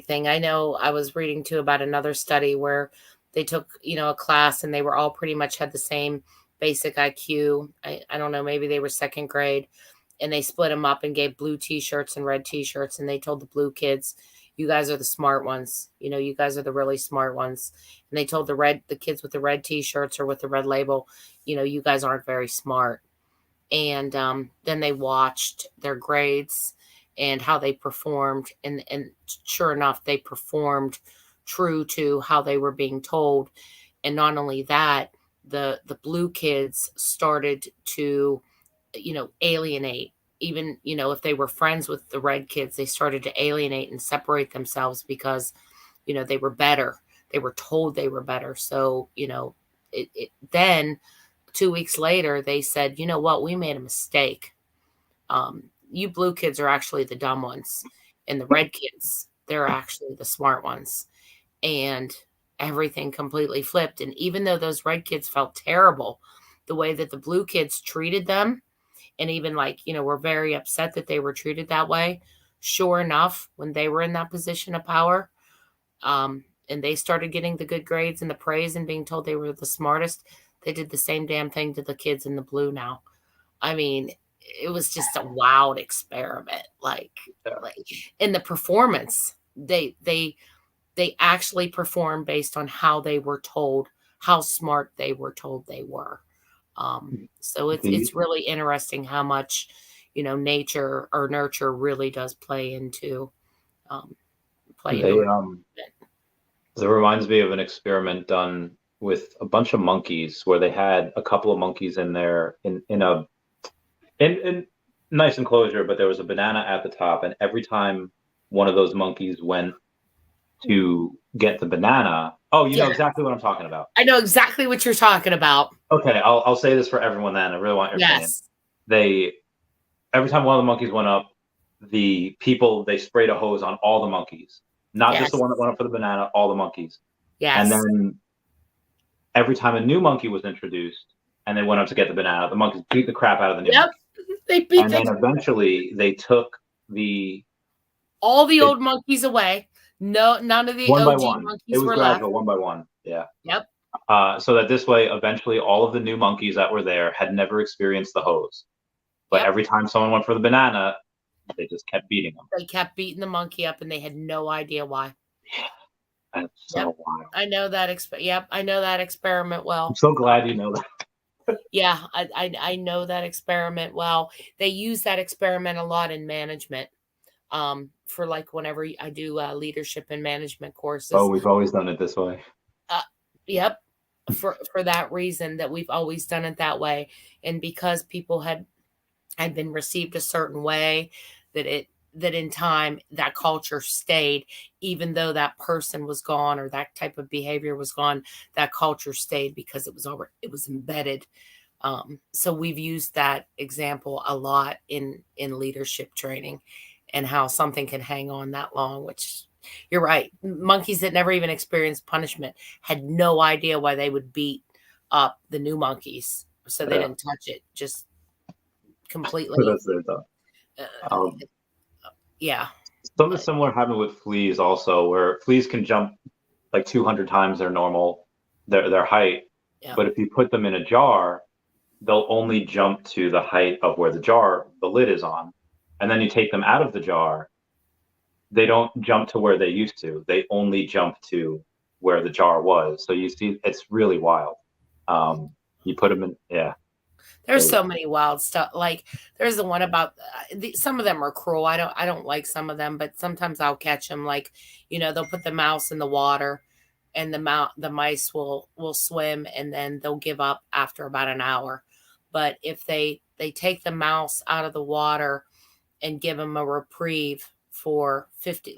Speaker 3: thing. I know I was reading too about another study where they took, a class and they were all pretty much had the same basic IQ. I don't know, maybe they were second grade, and they split them up and gave blue t-shirts and red t-shirts. And they told the blue kids, you guys are the smart ones. You guys are the really smart ones. And they told the kids with the red t-shirts or with the red label, you guys aren't very smart. And then they watched their grades, and how they performed. And sure enough, they performed true to how they were being told. And not only that, the blue kids started to, alienate. Even, if they were friends with the red kids, they started to alienate and separate themselves because, they were better. They were told they were better. So, then 2 weeks later, they said, you know what, we made a mistake. You blue kids are actually the dumb ones, and the red kids, they're actually the smart ones. And everything completely flipped. And even though those red kids felt terrible, the way that the blue kids treated them, and even were very upset that they were treated that way, sure enough, when they were in that position of power, and they started getting the good grades and the praise and being told they were the smartest, they did the same damn thing to the kids in the blue now. I mean, it was just a wild experiment. Like in the performance, they actually performed based on how they were told, how smart they were told they were. So it's really interesting how much, nature or nurture really does play into
Speaker 1: It reminds me of an experiment done with a bunch of monkeys where they had a couple of monkeys in there in nice enclosure, but there was a banana at the top, and every time one of those monkeys went to get the banana, know exactly what I'm talking about.
Speaker 3: I know exactly what you're talking about.
Speaker 1: Okay, I'll say this for everyone then. I really want your opinion. Every time one of the monkeys went up, they sprayed a hose on all the monkeys. Not just the one that went up for the banana, all the monkeys.
Speaker 3: Yes.
Speaker 1: And then every time a new monkey was introduced and they went up to get the banana, the monkeys beat the crap out of the new monkey.
Speaker 3: They beat
Speaker 1: and then eventually they took
Speaker 3: all the old monkeys away. No, none of the
Speaker 1: one
Speaker 3: OG
Speaker 1: by one.
Speaker 3: monkeys
Speaker 1: It was
Speaker 3: were
Speaker 1: gradual,
Speaker 3: left.
Speaker 1: one by one. Yeah.
Speaker 3: Yep.
Speaker 1: So that this way, eventually, all of the new monkeys that were there had never experienced the hose. But every time someone went for the banana, they just kept beating them.
Speaker 3: They kept beating the monkey up, and they had no idea why.
Speaker 1: Yeah, that's so wild.
Speaker 3: I know that. I know that experiment well.
Speaker 1: I'm so glad you know that.
Speaker 3: Yeah, I know that experiment well. They use that experiment a lot in management. For whenever I do leadership and management courses.
Speaker 1: Oh, we've always done it this way.
Speaker 3: Yep. For that reason, that we've always done it that way, and because people had been received a certain way, that in time that culture stayed, even though that person was gone or that type of behavior was gone, that culture stayed because it was embedded. So we've used that example a lot in leadership training, and how something can hang on that long, which you're right. Monkeys that never even experienced punishment had no idea why they would beat up the new monkeys. So they didn't touch it, just completely.
Speaker 1: That's it, though.
Speaker 3: Yeah.
Speaker 1: Something similar happened with fleas also, where fleas can jump like 200 times their normal, their height.
Speaker 3: Yeah.
Speaker 1: But if you put them in a jar, they'll only jump to the height of where the lid is on. And then you take them out of the jar, they don't jump to where they used to. They only jump to where the jar was. So you see, it's really wild. You put them in,
Speaker 3: There's so many wild stuff. Like there's the one about some of them are cruel. I don't like some of them, but sometimes I'll catch them. Like, they'll put the mouse in the water, and the mice will swim, and then they'll give up after about an hour. But if they take the mouse out of the water and give him a reprieve for 50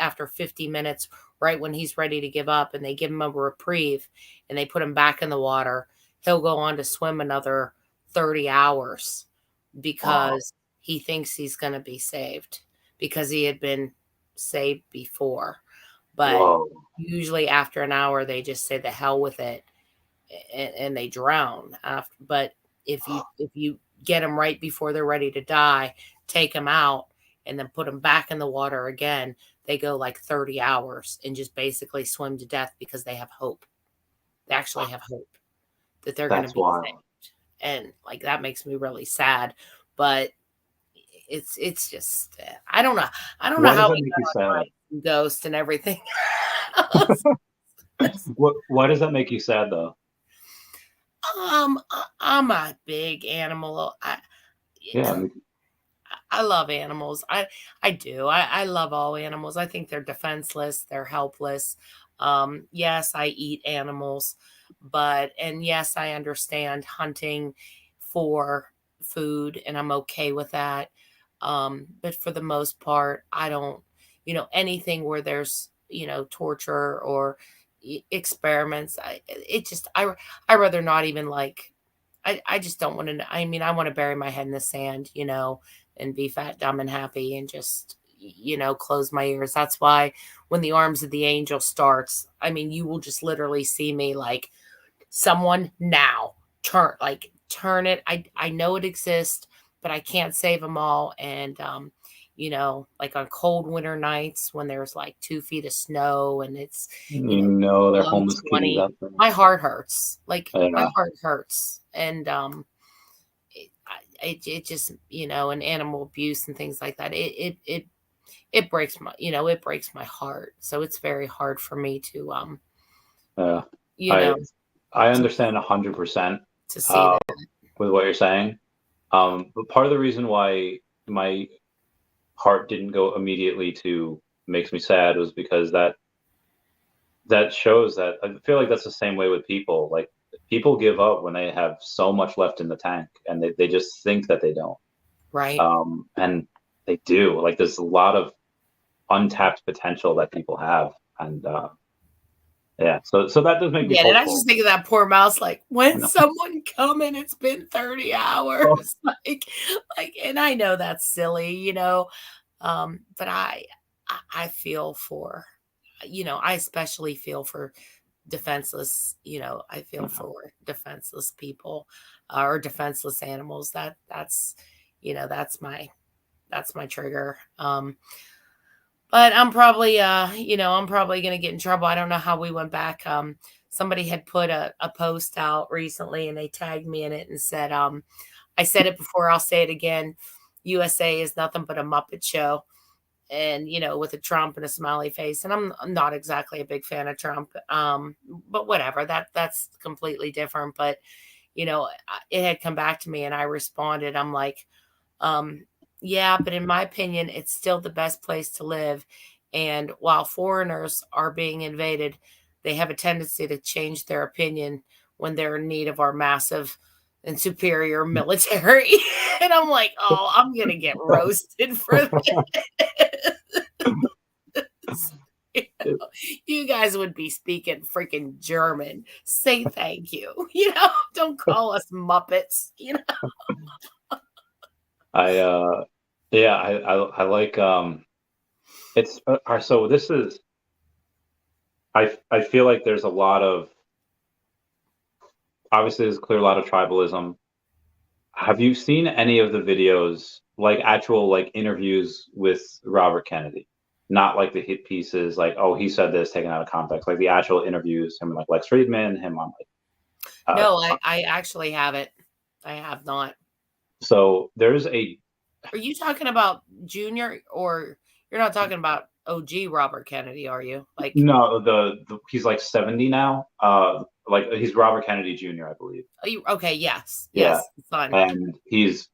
Speaker 3: after 50 minutes, right when he's ready to give up, and they give him a reprieve and they put him back in the water, he'll go on to swim another 30 hours because he thinks he's going to be saved, because he had been saved before. But usually after an hour, they just say the hell with it, and they drown after. But if you get them right before they're ready to die, take them out, and then put them back in the water again, they go 30 hours and just basically swim to death because they have hope. They actually have hope that they're going to be saved. And that makes me really sad. But it's just, I don't know. I don't know how we got on ghosts and everything.
Speaker 1: Why does that make you sad though?
Speaker 3: I'm a big animal. I love animals. I do. I love all animals. I think they're defenseless. They're helpless. Yes, I eat animals, and yes, I understand hunting for food, and I'm okay with that. But for the most part, I don't, anything where there's, torture or experiments. I rather not even like. I just don't want to. I mean, I want to bury my head in the sand, and be fat, dumb, and happy, and just, close my ears. That's why when the Arms of the Angel starts, I mean, you will just literally see me like, someone now turn it. I know it exists, but I can't save them all. And like on cold winter nights when there's like 2 feet of snow and it's
Speaker 1: they're
Speaker 3: below
Speaker 1: homeless kitties
Speaker 3: 20,
Speaker 1: out there.
Speaker 3: my heart hurts. Like
Speaker 1: Yeah.
Speaker 3: my heart hurts. And it just, and animal abuse and things like that. It breaks my, it breaks my heart. So it's very hard for me to
Speaker 1: I understand 100%
Speaker 3: to see that.
Speaker 1: with what you're saying. But part of the reason why my heart didn't go immediately to makes me sad was because that shows that I feel like that's the same way with people. Like, people give up when they have so much left in the tank, and they just think that they don't.
Speaker 3: Right.
Speaker 1: And they do. Like, there's a lot of untapped potential that people have, and yeah. So that does make me hopeful.
Speaker 3: And I just think of that poor mouse. Like, when's someone coming? It's been 30 hours. Like, and I know that's silly, but I feel for, I especially feel for defenseless, I feel for defenseless people or defenseless animals. That's my trigger. But I'm probably, I'm probably going to get in trouble. I don't know how we went back. Somebody had put a post out recently and they tagged me in it and said, I said it before, I'll say it again. USA is nothing but a Muppet show. And, with a Trump and a smiley face. And I'm not exactly a big fan of Trump. But whatever, that's completely different. But, it had come back to me and I responded. I'm like, yeah, but in my opinion, it's still the best place to live. And while foreigners are being invaded, they have a tendency to change their opinion when they're in need of our massive and superior military. And I'm like, oh, I'm going to get roasted for this. You guys would be speaking freaking German. Say thank you. Don't call us Muppets,
Speaker 1: I like it's so this is I feel like there's a lot of, obviously there's clear a lot of tribalism. Have you seen any of the videos, like actual like interviews with Robert Kennedy? Not like the hit pieces, like, oh, he said this taken out of context, like the actual interviews, him and like Lex Friedman, him on like
Speaker 3: no, I actually haven't. I have not.
Speaker 1: So there's a,
Speaker 3: are you talking about Junior, or you're not talking about OG Robert Kennedy, are you? Like,
Speaker 1: no, the he's like 70 now. Like he's Robert Kennedy Jr., I believe.
Speaker 3: Okay, yes.
Speaker 1: Yeah.
Speaker 3: Son.
Speaker 1: And he's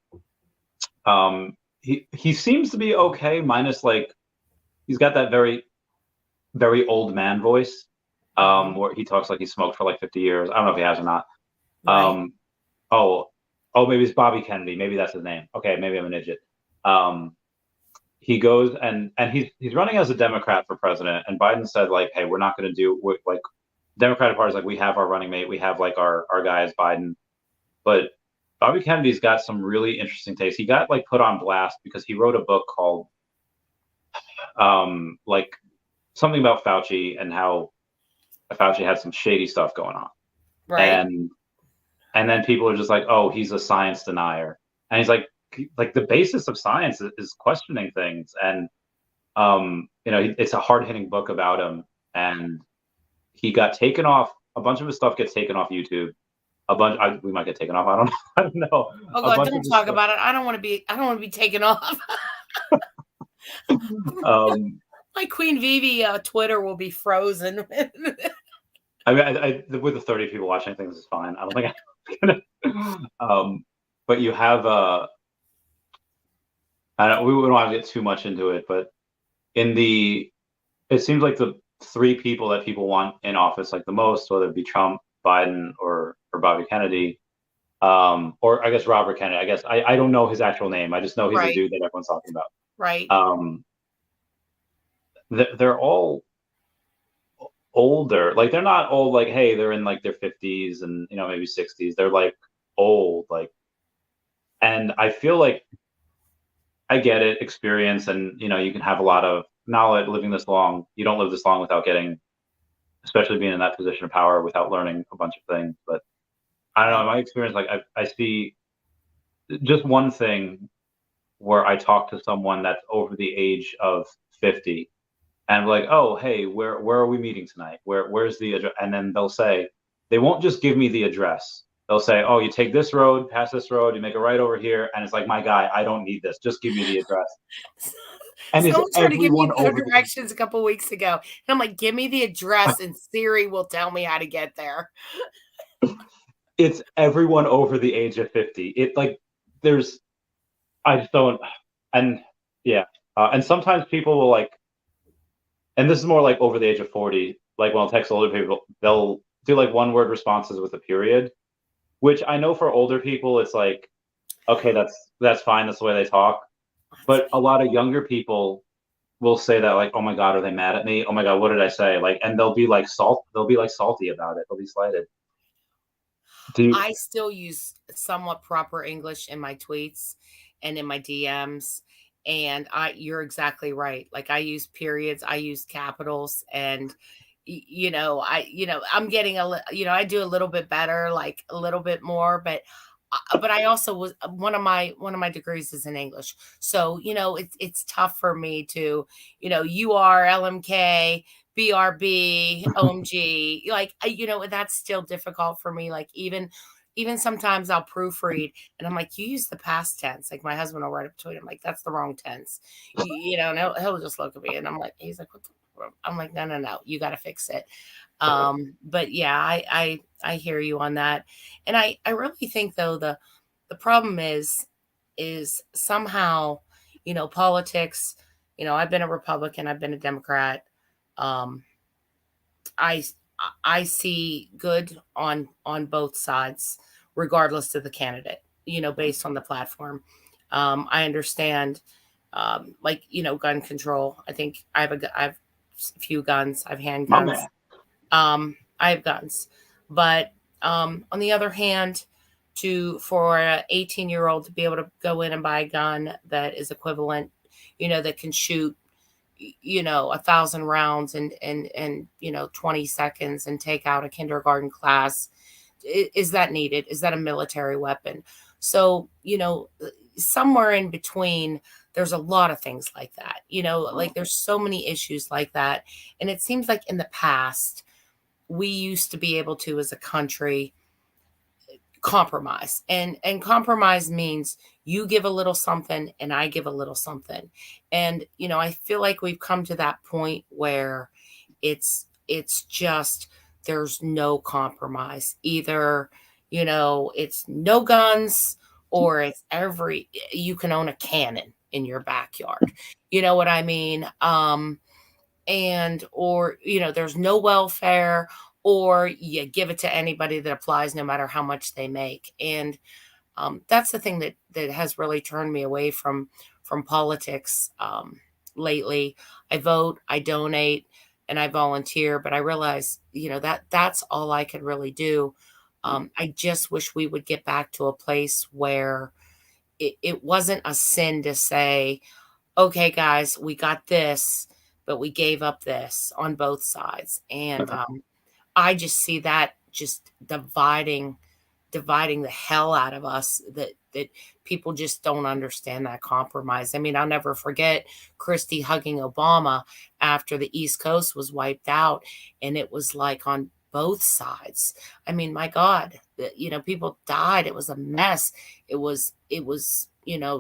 Speaker 1: he seems to be okay, minus like he's got that very, very old man voice, where he talks like he smoked for like 50 years. I don't know if he has or not.
Speaker 3: Right.
Speaker 1: Maybe it's Bobby Kennedy. Maybe that's his name. Okay, maybe I'm an idiot. He goes and he's running as a Democrat for president, and Biden said like, hey, we're not going to do like Democratic Party's like, we have our running mate, we have like our guy is Biden, but Bobby Kennedy's got some really interesting takes. He got like put on blast because he wrote a book called like something about Fauci and how Fauci had some shady stuff going on.
Speaker 3: Right.
Speaker 1: And then people are just like, oh, he's a science denier. And he's like the basis of science is questioning things. And, it's a hard hitting book about him. And he got taken off. A bunch of his stuff gets taken off YouTube. We might get taken off. I don't know.
Speaker 3: Oh God, don't talk about it. I don't want to be taken off. My Queen Veve Twitter will be frozen.
Speaker 1: I mean, with the 30 people watching, things is fine. I don't think I'm gonna. But you have we don't want to get too much into it, but it seems like the three people that people want in office like the most, whether it be Trump, Biden, or Bobby Kennedy, or I guess Robert Kennedy. I guess I don't know his actual name. I just know he's a
Speaker 3: Right.
Speaker 1: dude that everyone's talking about.
Speaker 3: Right.
Speaker 1: They're all older. Like they're not old. Like hey, they're in like their 50s and maybe 60s. They're like old. Like, and I feel like I get it, experience, and you can have a lot of knowledge living this long. You don't live this long without getting, especially being in that position of power, without learning a bunch of things. But I don't know, in my experience, like I see just one thing where I talk to someone that's over the age of 50 and I'm like, oh, hey, where are we meeting tonight? Where's the address? And then they'll say, they won't just give me the address. They'll say, oh, you take this road, pass this road, you make a right over here. And it's like, my guy, I don't need this. Just give me the address. And
Speaker 3: someone tried to give me
Speaker 1: over
Speaker 3: directions a couple weeks ago. And I'm like, give me the address and Siri will tell me how to get there.
Speaker 1: It's everyone over the age of 50. It like, I just don't, and yeah. And sometimes people will like, and this is more like over the age of 40, like when I'll text older people, they'll do like one word responses with a period, which I know for older people, it's like, okay, that's fine. That's the way they talk. But a lot of younger people will say that like, oh my God, are they mad at me? Oh my God, what did I say? Like, and they'll be like salty about it. They'll be slighted.
Speaker 3: I still use somewhat proper English in my tweets and in my DMs. And you're exactly right. Like I use periods, I use capitals, and I'm getting I do a little bit better, like a little bit more, but I also was one of my degrees is in English. So, it's tough for me to, UR, LMK, BRB, OMG, like, that's still difficult for me. Like even sometimes I'll proofread and I'm like, you use the past tense. Like my husband will write it between. I'm like, that's the wrong tense, and he'll just look at me and he's like, what the? I'm like, no, you got to fix it. But yeah, I hear you on that. And I really think though, the problem is somehow, politics, I've been a Republican, I've been a Democrat. I see good on both sides, regardless of the candidate, based on the platform. I understand, gun control. I think I have a few guns. I have handguns. I have guns, but on the other hand, for an 18-year-old to be able to go in and buy a gun that is equivalent, that can shoot 1,000 rounds in 20 seconds and take out a kindergarten class, is that needed? Is that a military weapon? So somewhere in between, there's a lot of things like that, like there's so many issues like that. And it seems like in the past, we used to be able to, as a country, compromise, and compromise means you give a little something and I give a little something. And I feel like we've come to that point where it's just, there's no compromise. Either it's no guns, or it's you can own a cannon in your backyard, you know what I mean? Or there's no welfare, or you give it to anybody that applies, no matter how much they make. And that's the thing that has really turned me away from politics lately. I vote, I donate, and I volunteer, but I realize that's all I could really do. I just wish we would get back to a place where it wasn't a sin to say, okay, guys, we got this, but we gave up this on both sides. And I just see that just dividing the hell out of us, that people just don't understand that compromise. I mean, I'll never forget Christie hugging Obama after the East Coast was wiped out, and it was like on both sides. I mean, my God, people died. It was a mess. It was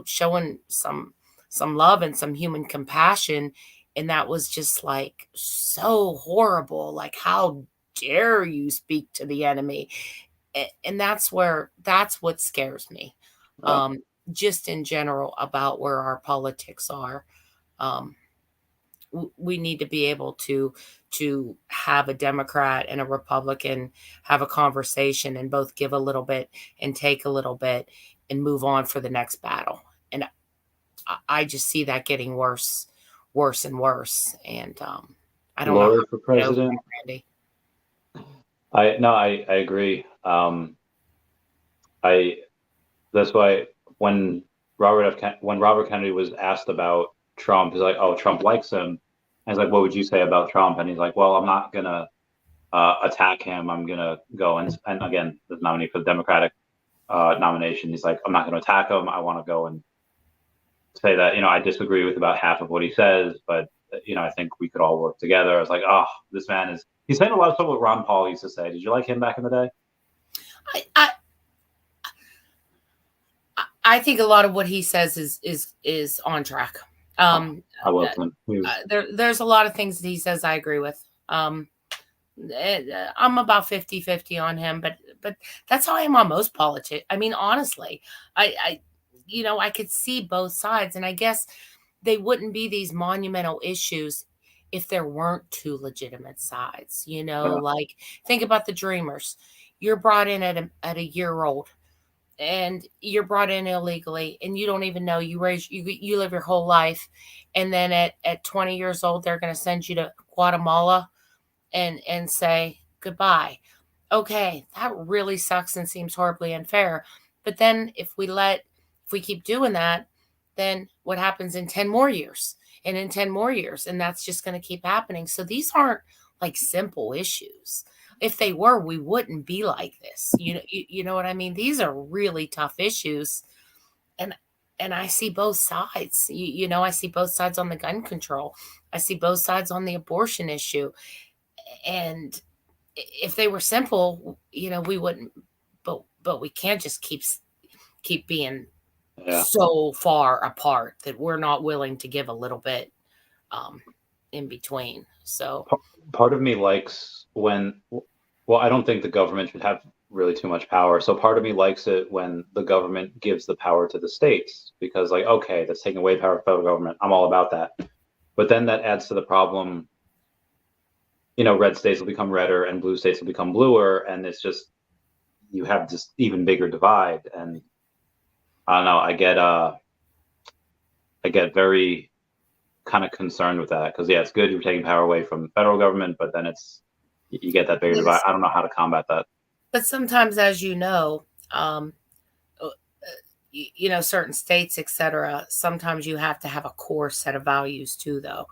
Speaker 3: showing some love and some human compassion. And that was just like so horrible. Like, how dare you speak to the enemy? And that's what scares me. just in general about where our politics are. We need to be able to have a Democrat and a Republican have a conversation and both give a little bit and take a little bit and move on for the next battle. And I just see that getting worse and worse. And I don't know.
Speaker 1: Laura for president.
Speaker 3: Randy.
Speaker 1: I agree. That's why when Robert Kennedy was asked about Trump, he's like, "Oh, Trump likes him." And he's like, "What would you say about Trump?" And he's like, "Well, I'm not gonna attack him. I'm gonna go and again, the nominee for the Democratic nomination. He's like, I'm not gonna attack him. I want to go and say that I disagree with about half of what he says, but I think we could all work together." I was like, "Oh, this man he's saying a lot of stuff what Ron Paul used to say." Did you like him back in the day?
Speaker 3: I think a lot of what he says is on track.
Speaker 1: I love him.
Speaker 3: There's a lot of things that he says I agree with. I'm about 50-50 on him, but that's how I am on most politics. I mean, honestly, I could see both sides, and I guess they wouldn't be these monumental issues if there weren't two legitimate sides. Like think about the Dreamers. You're brought in at a year old, and you're brought in illegally, and you don't even know you live your whole life, and then at 20 years old they're going to send you to Guatemala and say goodbye. Okay, that really sucks and seems horribly unfair. But then if we keep doing that, then what happens in 10 more years and in 10 more years? And that's just going to keep happening. So these aren't like simple issues. If they were, we wouldn't be like this. You know what I mean? These are really tough issues. And I see both sides. I see both sides on the gun control. I see both sides on the abortion issue. And if they were simple, we wouldn't, but we can't just keep being so far apart that we're not willing to give a little bit in between. So
Speaker 1: part of me likes I don't think the government should have really too much power. So part of me likes it when the government gives the power to the states, because like, okay, that's taking away power from the federal government. I'm all about that. But then that adds to the problem. Red states will become redder and blue states will become bluer. And it's just, you have this even bigger divide. And I don't know, I get very kind of concerned with that, because it's good you're taking power away from the federal government, but then you get that bigger divide. I don't know how to combat that. But
Speaker 3: sometimes, as certain states, etc., sometimes you have to have a core set of values too, though,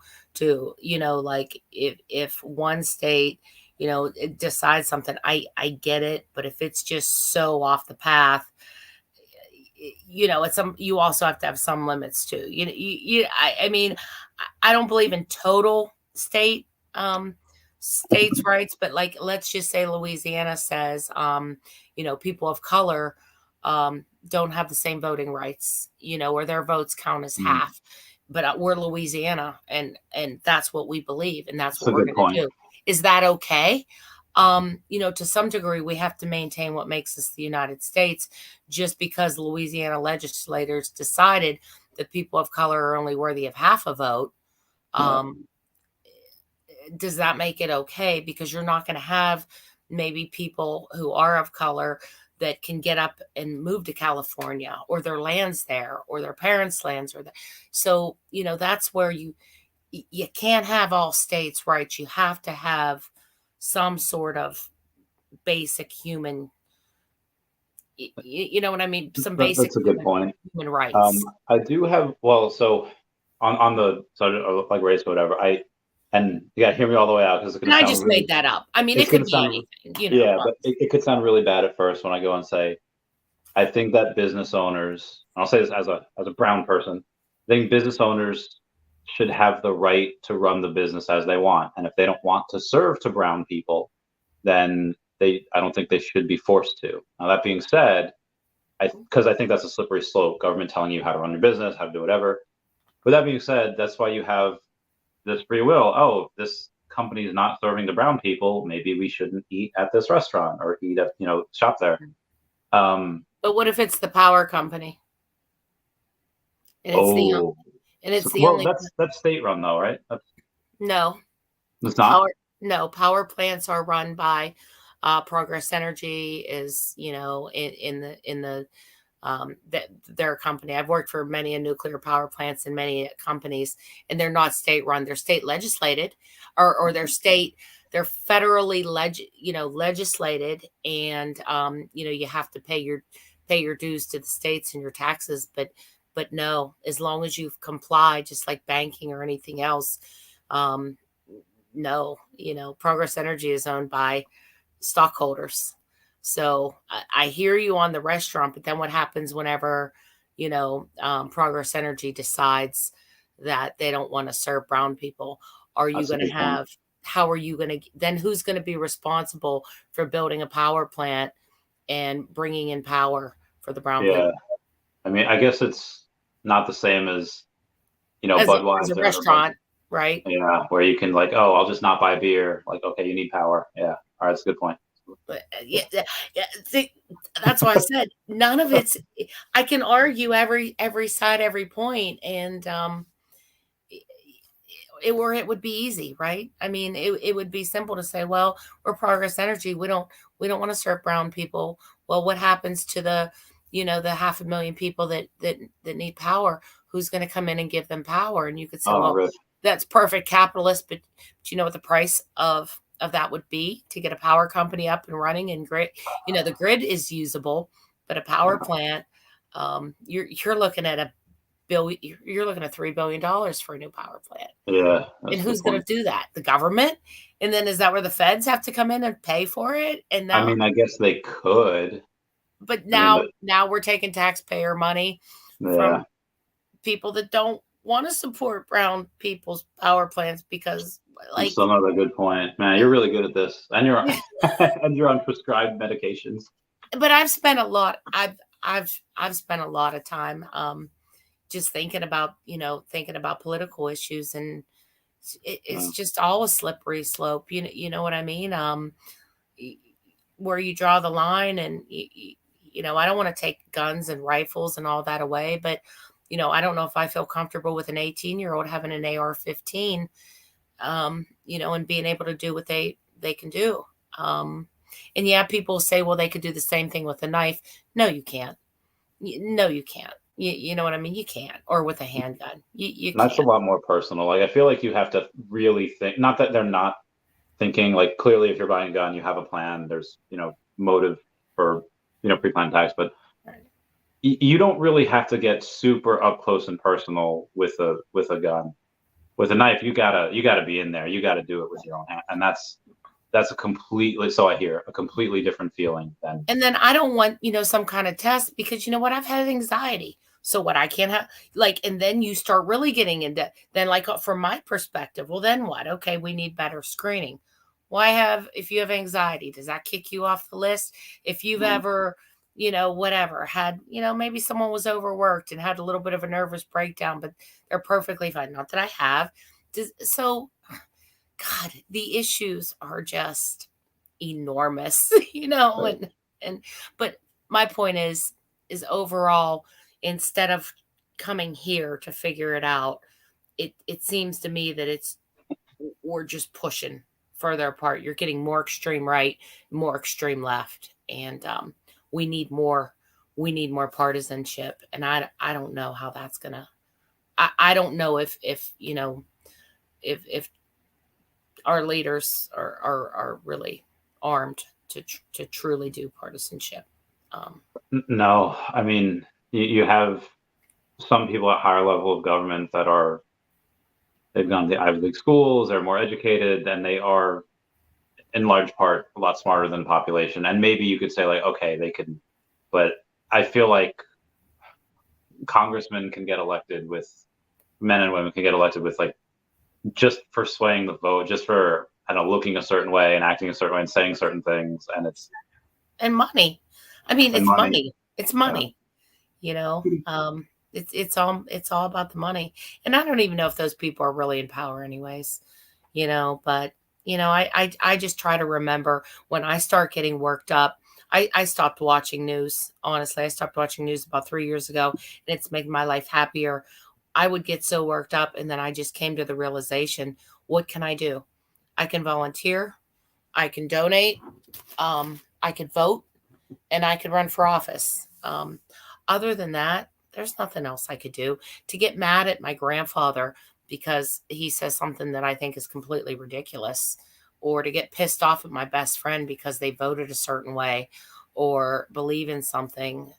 Speaker 3: like if one state, it decides something, I get it. But if it's just so off the path, you also have to have some limits too. I mean, I don't believe in total states' rights, but like, let's just say Louisiana says, people of color don't have the same voting rights, or their votes count as half. But we're Louisiana, and that's what we believe, and that's what we're going to do. Is that okay? To some degree, we have to maintain what makes us the United States. Just because Louisiana legislators decided that people of color are only worthy of half a vote, does that make it okay? Because you're not going to have maybe people who are of color that can get up and move to California, or their land's there, or their parents' lands are there. So, that's where you can't have all states' rights. You have to have some sort of basic human, you know what I mean? Some basic
Speaker 1: that's a good point.
Speaker 3: Human rights.
Speaker 1: I do have, so on the subject of like race or whatever, and you got to hear me all the way out, because
Speaker 3: I just made that up. I mean, it could be anything.
Speaker 1: Yeah, but it could sound really bad at first when I go and say, I think that business owners, and I'll say this as a brown person, I think business owners should have the right to run the business as they want. And if they don't want to serve to brown people, then I don't think they should be forced to. Now, that being said, because I think that's a slippery slope, government telling you how to run your business, how to do whatever. With that being said, that's why you have this free will. Oh, this company is not serving to brown people. Maybe we shouldn't eat at this restaurant or eat at, shop there.
Speaker 3: But what if it's the power company? And it's the
Speaker 1: Oh,
Speaker 3: and it's the
Speaker 1: well,
Speaker 3: only
Speaker 1: that's state run though, right?
Speaker 3: no
Speaker 1: It's not.
Speaker 3: power plants are run by Progress Energy is, you know, in the that their company. I've worked for many nuclear power plants and many companies, and they're not state run. They're state legislated, or they're federally legislated, and you know, you have to pay your dues to the states and your taxes. But no, as long as you've complied, just like banking or anything else, no, you know, Progress Energy is owned by stockholders. So I hear you on the restaurant, but then what happens whenever, you know, Progress Energy decides that they don't want to serve brown people? Are you
Speaker 1: That's a
Speaker 3: going to
Speaker 1: good point.
Speaker 3: how are you going to, then who's going to be responsible for building a power plant and bringing in power for the brown
Speaker 1: Yeah.
Speaker 3: people?
Speaker 1: I mean, I guess it's not the same as, you know,
Speaker 3: As a
Speaker 1: Budweiser,
Speaker 3: restaurant, right?
Speaker 1: but yeah, where you can like, oh, I'll just not buy beer. Like, okay, you need power. Yeah. All right, that's a good point.
Speaker 3: But see, that's why I said none of it's. I can argue every side, every point, and it would be easy, right? I mean, it would be simple to say, well, we're Progress Energy. We don't want to serve brown people. Well, what happens to the, you know, the 500,000 people that need power? Who's going to come in and give them power? And you could say,
Speaker 1: Oh,
Speaker 3: well,
Speaker 1: really?
Speaker 3: that's perfect capitalist, but you know what the price of that would be to get a power company up and running and grid? You know, the grid is usable, but a power plant, you're looking at you're looking at $3 billion for a new power plant.
Speaker 1: Yeah.
Speaker 3: And who's going to do that? The government? And then is that where the feds have to come in and pay for it? And now,
Speaker 1: I mean, I guess they could.
Speaker 3: but
Speaker 1: I mean,
Speaker 3: now we're taking taxpayer money
Speaker 1: yeah.
Speaker 3: from people that don't want to support brown people's power plants because, like,
Speaker 1: That's another good point, man. You're really good at this, and you're and you're on prescribed medications.
Speaker 3: But I've spent a lot. I've spent a lot of time just thinking about political issues, and it's just all a slippery slope. You know what I mean? Where you draw the line, and you know, I don't want to take guns and rifles and all that away, but you know, I don't know if I feel comfortable with an 18-year-old having an AR-15, you know, and being able to do what they can do. And yeah, people say, well, they could do the same thing with a knife. No, you can't. No, you can't. You know what I mean? You can't. Or with a handgun. You
Speaker 1: That's
Speaker 3: can't.
Speaker 1: a lot more personal. Like, I feel like you have to really think. Not that they're not thinking. Like, clearly, if you're buying a gun, you have a plan. There's, you know, motive for, you know, pre-planned attacks, but you don't really have to get super up close and personal with a gun. With a knife, you gotta be in there. You gotta do it with your own hand, and that's a completely, so I hear, a completely different feeling than.
Speaker 3: And then I don't want, you know, some kind of test, because you know what? I've had anxiety. So what, I can't have, like, and then you start really getting into, then, like, from my perspective, well, then what? Okay, we need better screening. If you have anxiety, does that kick you off the list? If you've ever, you know, whatever, had, you know, maybe someone was overworked and had a little bit of a nervous breakdown, but they're perfectly fine. Not that I have. So, God, the issues are just enormous, you know, but my point is overall, instead of coming here to figure it out, it seems to me that we're just pushing further apart. You're getting more extreme right, more extreme left, and we need more partisanship. And I don't know how that's gonna. I don't know if you know, if our leaders are really armed to truly do partisanship.
Speaker 1: No, I mean, you have some people at higher level of government that they've gone to Ivy League schools, they're more educated, and they are, in large part, a lot smarter than the population. And maybe you could say, like, okay, they can, but I feel like congressmen can get elected with, men and women can get elected with, like, just for swaying the vote, just for, I don't know, looking a certain way and acting a certain way and saying certain things.
Speaker 3: And money. I mean, it's money. It's money. Yeah. You know, it's all about the money. And I don't even know if those people are really in power anyways, you know, but you know, I just try to remember, when I start getting worked up, I stopped watching news. Honestly, I stopped watching news about 3 years ago, and it's made my life happier. I would get so worked up, and then I just came to the realization, what can I do? I can volunteer, I can donate, I can vote, and I could run for office. Other than that, there's nothing else I could do. To get mad at my grandfather because he says something that I think is completely ridiculous, or to get pissed off at my best friend because they voted a certain way or believe in something,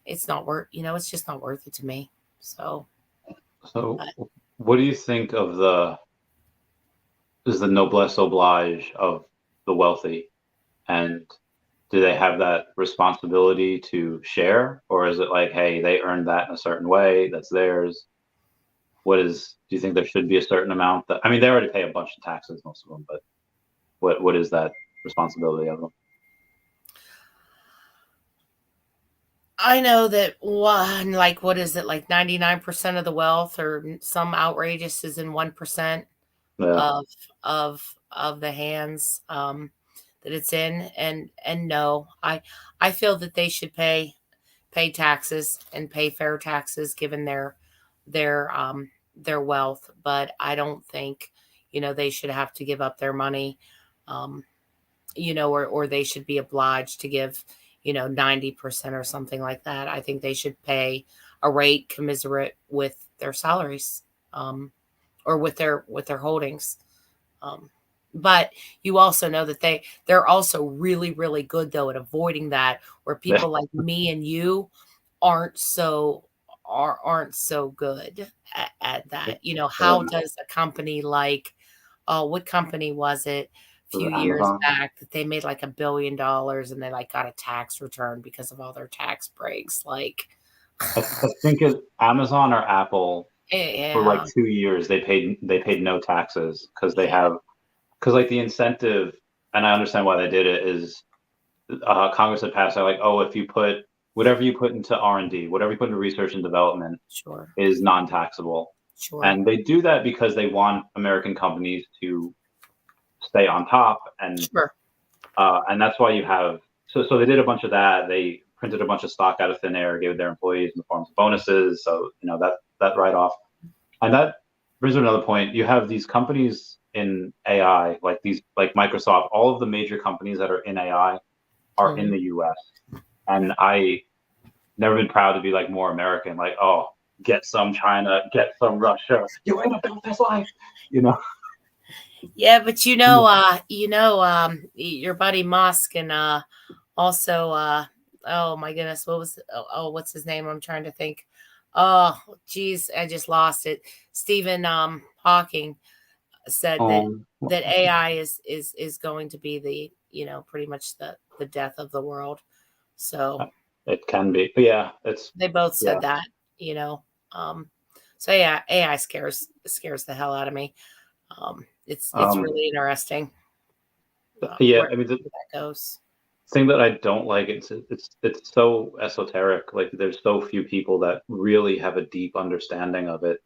Speaker 3: it's not worth, it's just not worth it to me. So,
Speaker 1: So what do you think of the noblesse oblige of the wealthy? And do they have that responsibility to share? Or is it like, hey, they earned that in a certain way, that's theirs? Do you think there should be a certain amount that, I mean, they already pay a bunch of taxes, most of them, but what is that responsibility of them?
Speaker 3: I know that what is it, like 99% of the wealth or some outrageous is in 1%
Speaker 1: Yeah.
Speaker 3: of the hands that it's in. And no, I feel that they should pay taxes and pay fair taxes given their wealth, but I don't think, they should have to give up their money, or they should be obliged to give, 90% or something like that. I think they should pay a rate commensurate with their salaries, or with their holdings. But you also know that they're also really, really good though at avoiding that, where people like me and you aren't so good at that. How does a company like, what company was it a few years
Speaker 1: Amazon?
Speaker 3: back that they made like $1 billion and they like got a tax return because of all their tax breaks? Like,
Speaker 1: I think it's Amazon or Apple. For like
Speaker 3: yeah,
Speaker 1: 2 years, they paid no taxes because
Speaker 3: yeah,
Speaker 1: like the incentive, and I understand why they did it, is Congress had passed, like, oh, if you put whatever you put into R&D, whatever you put into research and development
Speaker 3: sure,
Speaker 1: is non-taxable.
Speaker 3: sure,
Speaker 1: And they do that because they want American companies to stay on top, and
Speaker 3: sure.
Speaker 1: that's why you have, so they did a bunch of that. They printed a bunch of stock out of thin air, gave their employees in the forms of bonuses. So that write-off, and that brings to another point. You have these companies in AI, like Microsoft. All of the major companies that are in AI are in
Speaker 3: Mhm.
Speaker 1: the U.S. And I never been proud to be like more American. Like, oh, get some China, get some Russia. You end up with this life,
Speaker 3: Yeah, but your buddy Musk and also oh my goodness, what's his name? I'm trying to think. Oh, geez, I just lost it. Stephen Hawking said that
Speaker 1: Um,
Speaker 3: AI is going to be the, pretty much the death of the world. So
Speaker 1: it can be, but yeah, it's
Speaker 3: they both
Speaker 1: yeah.
Speaker 3: said that, you know. So yeah, AI scares the hell out of me. It's really interesting
Speaker 1: Yeah,
Speaker 3: where
Speaker 1: I mean, the
Speaker 3: that goes.
Speaker 1: thing that I don't like, it's so esoteric. Like, there's so few people that really have a deep understanding of it,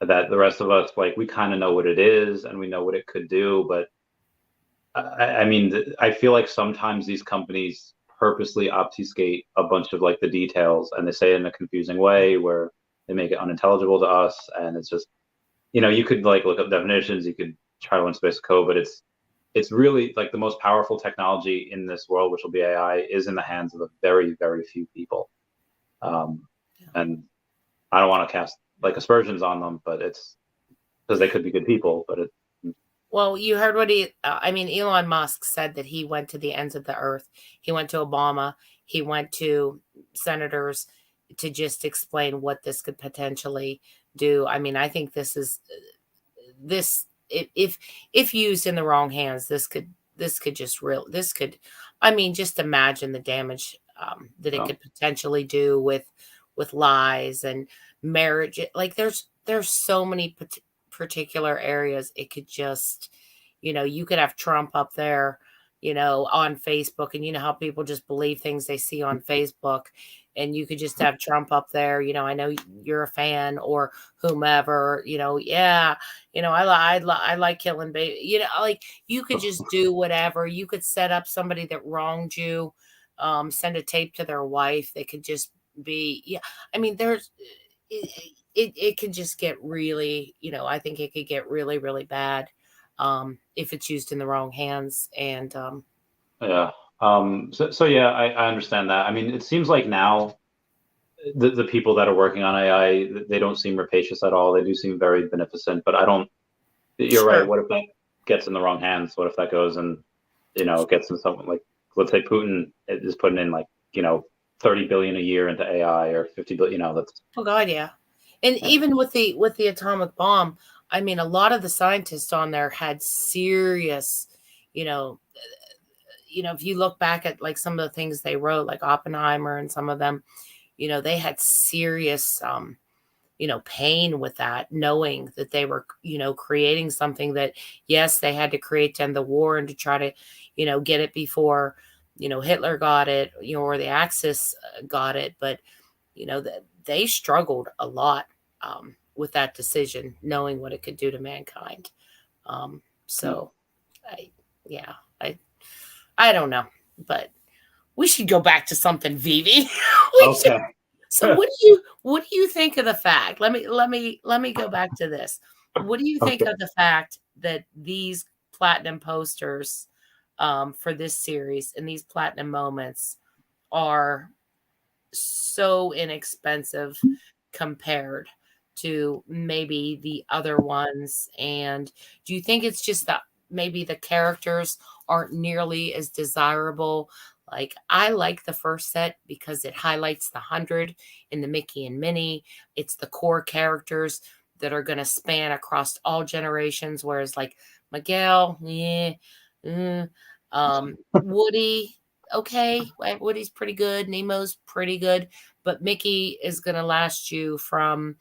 Speaker 1: that the rest of us, like, we kind of know what it is and we know what it could do. But I mean, I feel like sometimes these companies purposely obfuscate a bunch of like the details, and they say it in a confusing way where they make it unintelligible to us. And it's just, you could like look up definitions, you could try to space code, but it's really like the most powerful technology in this world, which will be AI, is in the hands of a very, very few people. And I don't want to cast like aspersions on them, but it's because they could be good people, but
Speaker 3: Well, you heard what Elon Musk said that he went to the ends of the earth. He went to Obama. He went to senators to just explain what this could potentially do. I mean, I think if used in the wrong hands, this could just imagine the damage that it could potentially do with lies and marriage. Like there's so many particular areas it could just, you could have Trump up there, on Facebook, and how people just believe things they see on Facebook, and you could just have Trump up there, I know you're a fan or whomever, yeah, I like killing baby, like you could just do whatever. You could set up somebody that wronged you, send a tape to their wife. They could just be, yeah. I mean, it could just get really, I think it could get really, really bad if it's used in the wrong hands. And
Speaker 1: yeah. So yeah, I understand that. I mean, it seems like now the people that are working on AI, they don't seem rapacious at all. They do seem very beneficent, but you're
Speaker 3: Sure.
Speaker 1: right. What if that gets in the wrong hands? What if that goes and, gets in something like, let's say Putin is putting in 30 billion a year into AI or 50 billion, that's.
Speaker 3: Oh God, yeah. And even with the atomic bomb, I mean, a lot of the scientists on there had serious, if you look back at some of the things they wrote, like Oppenheimer and some of them, they had serious, pain with that, knowing that they were, creating something that, yes, they had to create to end the war and to try to, get it before, Hitler got it, or the Axis got it. But, they struggled a lot with that decision, knowing what it could do to mankind. So, I don't know, but we should go back to something, Veve.
Speaker 1: Okay.
Speaker 3: So what do you think of the fact? Let me go back to this. What do you think of the fact that these platinum posters for this series and these platinum moments are so inexpensive compared to maybe the other ones? And do you think it's just that maybe the characters aren't nearly as desirable? Like, I like the first set because it highlights the 100 in the Mickey and Minnie. It's the core characters that are going to span across all generations. Whereas like Miguel, Woody, okay, Woody's pretty good. Nemo's pretty good, but Mickey is going to last you from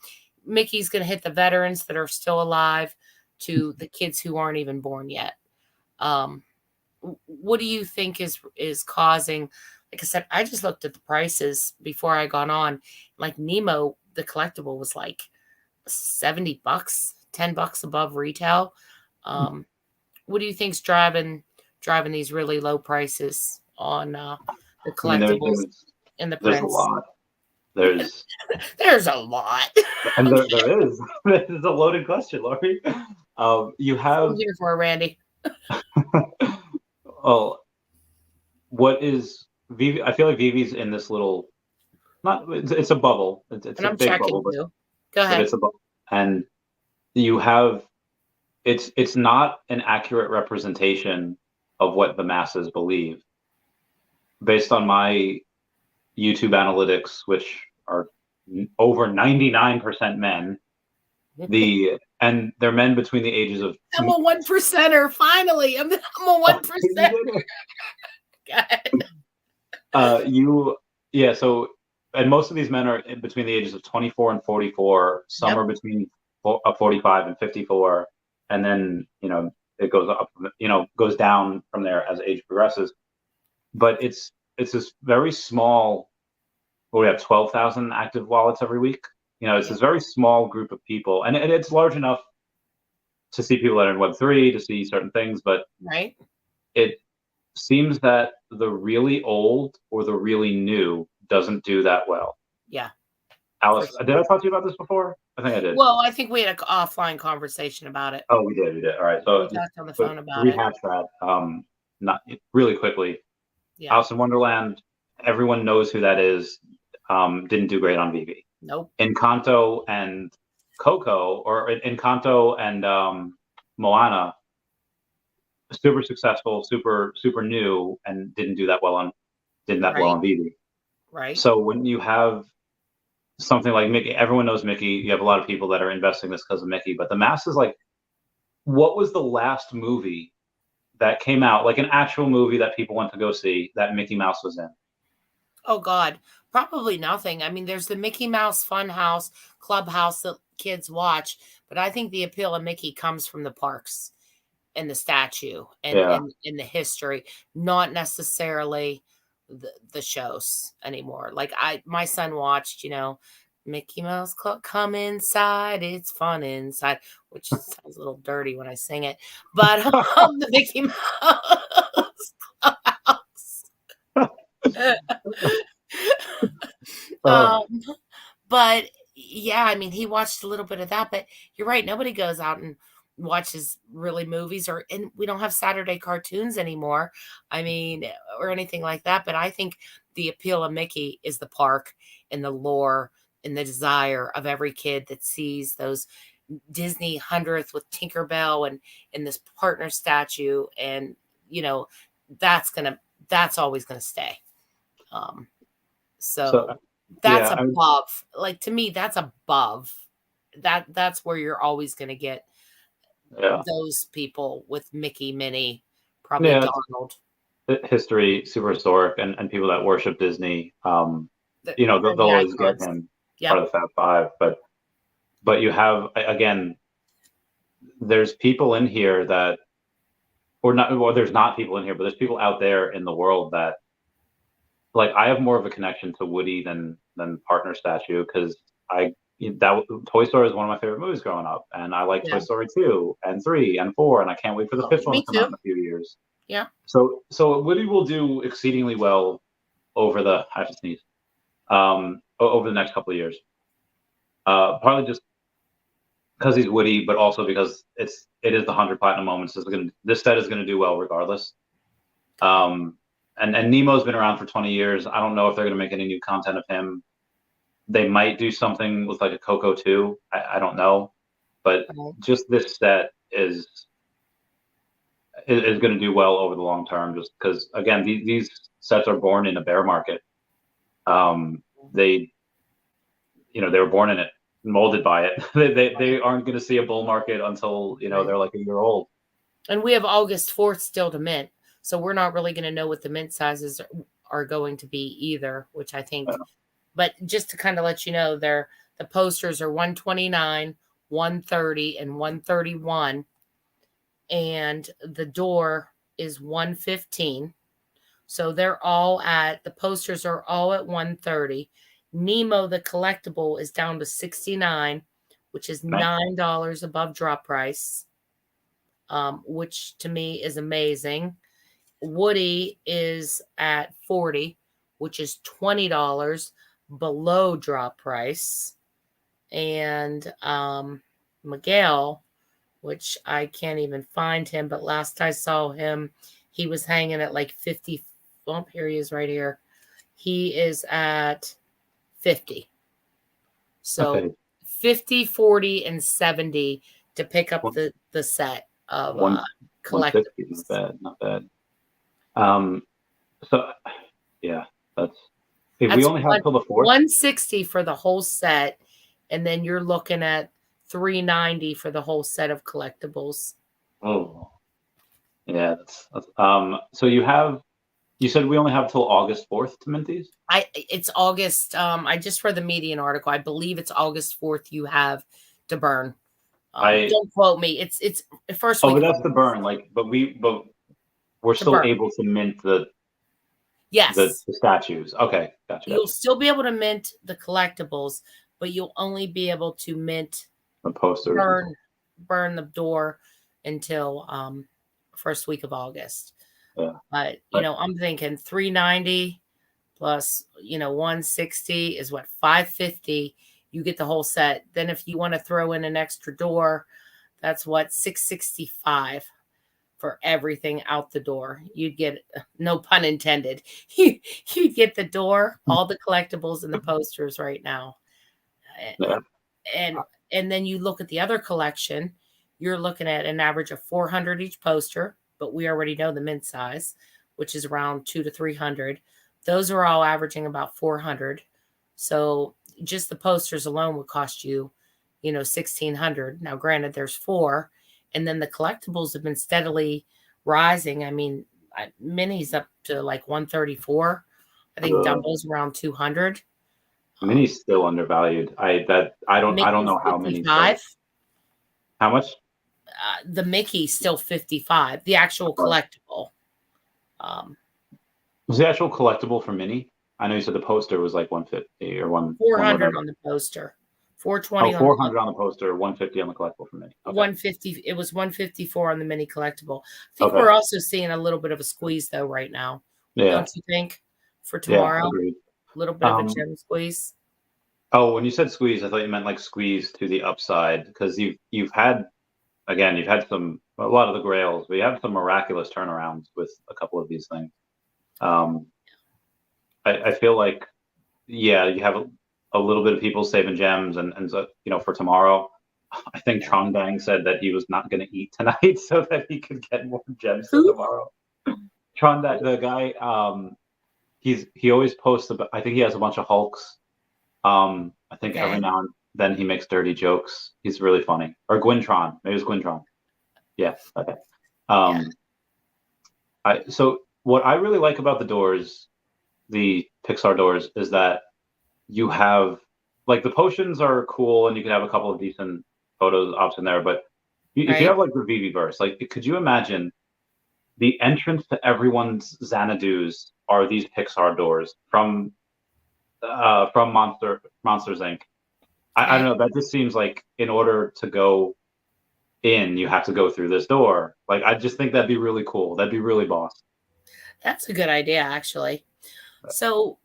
Speaker 3: Mickey's going to hit the veterans that are still alive to the kids who aren't even born yet. What do you think is causing? Like I said, I just looked at the prices before I got on. Like Nemo, the collectible was like $70, $10 above retail. What do you think's driving these really low prices on the collectibles and the prints?
Speaker 1: There's a lot.
Speaker 3: There's a lot.
Speaker 1: And there is. This is a loaded question, Lori. You have.
Speaker 3: I'm here for Randy.
Speaker 1: Well, what is Veve? I feel like Vive's in this little. It's a bubble. It's
Speaker 3: and
Speaker 1: a
Speaker 3: I'm
Speaker 1: big
Speaker 3: checking
Speaker 1: bubble.
Speaker 3: too. Go ahead.
Speaker 1: But it's a bubble, and you have. It's not an accurate representation of what the masses believe. Based on my YouTube analytics, which are over 99% men, and they're men between the ages of.
Speaker 3: I'm a 1%er. Finally, I'm a 1%er.
Speaker 1: So, and most of these men are between the ages of 24 and 44. Some are between 45 and 54, and then it goes up, goes down from there as age progresses. But it's this very small. Well, we have 12,000 active wallets every week. It's this very small group of people, and it's large enough to see people that are in Web3, to see certain things, but
Speaker 3: right.
Speaker 1: It seems that the really old or the really new doesn't do that well.
Speaker 3: Yeah.
Speaker 1: Alice, did I talk to you about this before? I think I did.
Speaker 3: Well, I think we had an offline conversation about it.
Speaker 1: Oh, we did. All right. So
Speaker 3: we talked on the phone about
Speaker 1: rehash that. Not really quickly.
Speaker 3: Yeah.
Speaker 1: Alice in Wonderland. Everyone knows who that is. Didn't do great on Veve.
Speaker 3: Nope.
Speaker 1: Encanto and Coco, or Encanto and Moana, super successful, super new, and didn't do that well on Veve.
Speaker 3: Right.
Speaker 1: So when you have something like Mickey, everyone knows Mickey. You have a lot of people that are investing this because of Mickey, but the masses, like, what was the last movie that came out, like an actual movie that people went to go see that Mickey Mouse was in?
Speaker 3: Oh God, probably nothing. I mean, there's the Mickey Mouse Funhouse Clubhouse that kids watch, but I think the appeal of Mickey comes from the parks. and the statue and,
Speaker 1: Yeah.
Speaker 3: and the history, not necessarily the shows anymore. Like my son watched, Mickey Mouse Club, come inside, it's fun inside, which sounds a little dirty when I sing it, but the Mickey Mouse Clubhouse. But yeah, I mean, he watched a little bit of that, but you're right. Nobody goes out and watches really movies and we don't have Saturday cartoons anymore. I mean, or anything like that. But I think the appeal of Mickey is the park and the lore and the desire of every kid that sees those Disney 100th with Tinkerbell and this partner statue. And, that's always going to stay. So that's above, like, to me, that's above that's where you're always going to get those people with Mickey, Minnie, probably Donald.
Speaker 1: History, super historic, and people that worship Disney, they'll always get him part of the Fab Five. But you have, again, there's people in here that, there's not people in here, but there's people out there in the world that, like, I have more of a connection to Woody than partner statue, because Toy Story is one of my favorite movies growing up, and I like Toy Story 2 and 3 and 4, and I can't wait for the fifth one to come out in a few years.
Speaker 3: Yeah.
Speaker 1: So Woody will do exceedingly well over the over the next couple of years. Partly just because he's Woody, but also because it is the 100 platinum moments. This set is gonna do well regardless. And Nemo's been around for 20 years. I don't know if they're gonna make any new content of him. They might do something with like a Coco 2. I don't know, but just this set is going to do well over the long term, just because, again, these sets are born in a bear market. They were born in it, molded by it. They aren't going to see a bull market until they're like a year old.
Speaker 3: And we have August 4th still to mint, so we're not really going to know what the mint sizes are going to be either, which I think. Yeah. But just to kind of let you know, the posters are 129, 130, and 131. And the door is 115. So the posters are all at 130. Nemo, the collectible, is down to 69, which is $9 above drop price, which to me is amazing. Woody is at 40, which is $20 below drop price. And Miguel, which I can't even find him, but last I saw him, he was hanging at like 50. Well, here he is right here. He is at 50. So 50, 40, and 70 to pick up the set of collectibles.
Speaker 1: Not bad. So yeah, that's we only have till the 4th.
Speaker 3: 160 for the whole set, and then you're looking at $390 for the whole set of collectibles.
Speaker 1: Oh, yeah. That's so you said we only have till August 4th to mint these?
Speaker 3: It's August. I just read the Median article. I believe it's August 4th you have to burn. Don't quote me. It's first week.
Speaker 1: Oh, but that's the burn. But we're still able to mint the statues. Okay, gotcha.
Speaker 3: You'll still be able to mint the collectibles, but you'll only be able to mint
Speaker 1: the posters.
Speaker 3: Burn the door until first week of August.
Speaker 1: Yeah.
Speaker 3: But I'm thinking $390 plus 160 is what, $550. You get the whole set. Then if you want to throw in an extra door, that's what, $665 for everything out the door. You'd get, no pun intended, you'd get the door, all the collectibles, and the posters right now.
Speaker 1: Yeah.
Speaker 3: And then you look at the other collection, you're looking at an average of 400 each poster, but we already know the mint size, which is around 200 to 300. Those are all averaging about 400. So just the posters alone would cost you, $1,600. Now, granted, there's 4, and then the collectibles have been steadily rising. I mean, Minnie's up to like 134. I think Dumbo's around 200.
Speaker 1: Minnie's still undervalued. I don't know how many. How much?
Speaker 3: the Mickey's still $55, the actual collectible.
Speaker 1: Was the actual collectible for Minnie? I know you said the poster was like 150 or
Speaker 3: 400 on the poster, 420
Speaker 1: Oh,
Speaker 3: on
Speaker 1: 400 on the poster, 150 on the collectible for Minnie. Okay.
Speaker 3: 150. It was 154 on the mini collectible. I think
Speaker 1: Okay.
Speaker 3: we're also seeing a little bit of a squeeze though right now.
Speaker 1: Yeah.
Speaker 3: Don't you think? For tomorrow,
Speaker 1: agreed.
Speaker 3: a little bit of a gem squeeze.
Speaker 1: Oh, when you said squeeze, I thought you meant like squeeze to the upside, because you've had a lot of the grails, but you have some miraculous turnarounds with a couple of these things. I feel like, yeah, you have a little bit of people saving gems, and so, for tomorrow, I think Trondang said that he was not going to eat tonight so that he could get more gems for tomorrow. Trondang, the guy, he always posts about, I think he has a bunch of Hulks. I think every now and then he makes dirty jokes. He's really funny. Or Gwintron. Maybe it's Gwintron. Yeah. Okay. So what I really like about the doors, the Pixar doors, is that you have, like, the potions are cool and you can have a couple of decent photos ops in there, but if you have like the Veve verse, like, could you imagine the entrance to everyone's Xanadu's are these Pixar doors from Monsters Inc. I don't know. That just seems like in order to go in, you have to go through this door. Like, I just think that'd be really cool. That'd be really boss.
Speaker 3: That's a good idea, actually. So,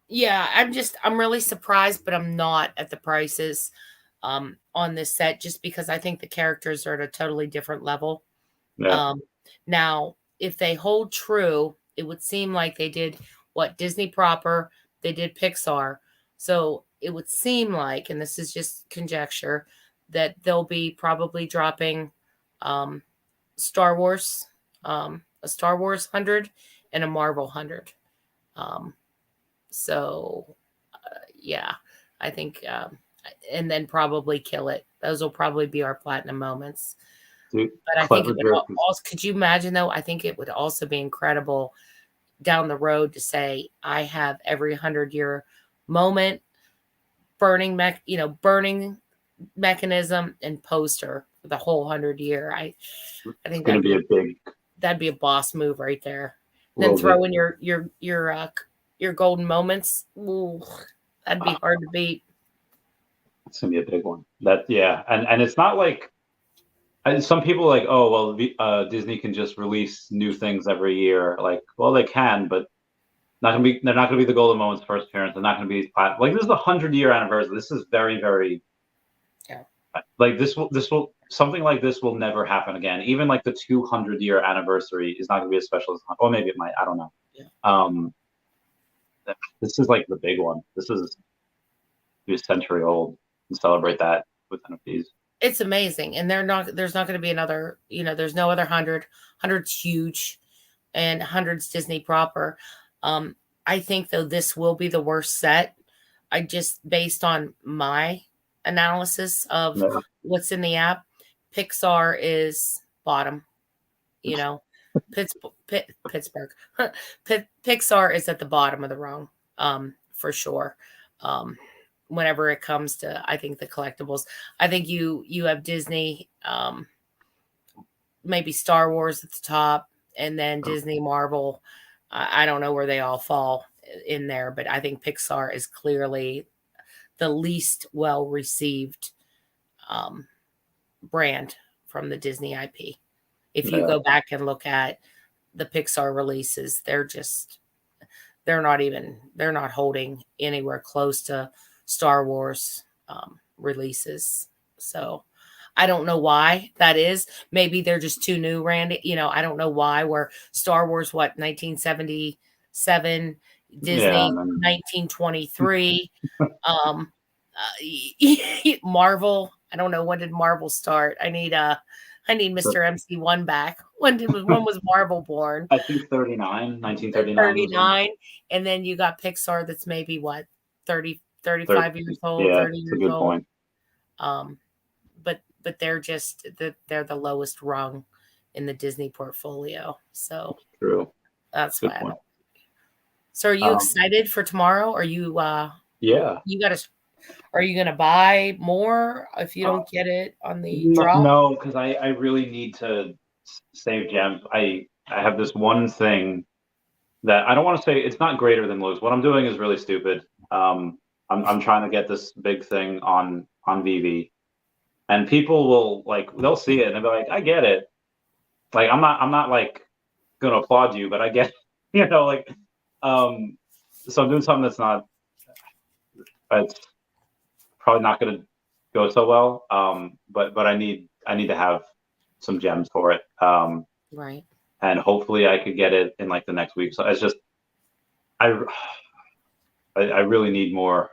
Speaker 3: yeah, I'm really surprised, but I'm not at the prices on this set, just because I think the characters are at a totally different level.
Speaker 1: Yeah.
Speaker 3: Now, if they hold true, it would seem like they did what Disney proper, they did Pixar. So it would seem like, and this is just conjecture, that they'll be probably dropping Star Wars, a Star Wars 100 and a Marvel 100. Yeah, I think, and then probably kill it. Those will probably be our platinum moments.
Speaker 1: Dude,
Speaker 3: but I think it would also, could you imagine though? I think it would also be incredible down the road to say, I have every 100-year moment, burning mechanism and poster for the whole 100-year. I think that'd be a boss move right there. Then throw in your golden moments. Ooh, that'd be hard to beat.
Speaker 1: It's gonna be a big one. And it's not like, some people are like, oh well, Disney can just release new things every year. Like, well, they can, but they're not gonna be the golden moments first appearance. They're not gonna be like, this is the 100-year anniversary. This is very, very, like, this will something like this will never happen again. Even like the 200-year anniversary is not gonna be as special as, or maybe it might. I don't know. This is like the big one. This is a century old, and celebrate that with NFTs.
Speaker 3: It's amazing. And there's not going to be another, there's no other 100. 100's huge, and 100's Disney proper. I think though this will be the worst set. I just, based on my analysis of what's in the app, Pixar is bottom. Pittsburgh. Pixar is at the bottom of the rung, for sure. Whenever it comes to, I think, the collectibles, I think you have Disney, maybe Star Wars at the top, and then Disney, Marvel. I don't know where they all fall in there, but I think Pixar is clearly the least well received brand from the Disney IP. If you go back and look at the Pixar releases, they're not holding anywhere close to Star Wars releases. So I don't know why that is. Maybe they're just too new, Randy. I don't know why. Where Star Wars, 1977, Disney, 1923, Marvel. I don't know, when did Marvel start? I need Mr. MC1 back. When was Marvel born?
Speaker 1: I think 1939.
Speaker 3: 39, and then you got Pixar that's maybe what, 35 years old, 30 years
Speaker 1: old. Good point.
Speaker 3: But they're the lowest rung in the Disney portfolio. So
Speaker 1: true.
Speaker 3: That's why. So are you excited for tomorrow? Are you
Speaker 1: yeah.
Speaker 3: You got Are you going to buy more if you don't get it on the drop?
Speaker 1: No, because I really need to save gems. I have this one thing that I don't want to say it's not greater than Lowe's. What I'm doing is really stupid. I'm trying to get this big thing on Veve, and people will they'll see it and they'll be like, I get it. Like I'm not like gonna applaud you, but I get so I'm doing something that's not it's probably not gonna go so well. But I need to have some gems for it.
Speaker 3: Right.
Speaker 1: And hopefully I could get it in like the next week. So it's just I really need more.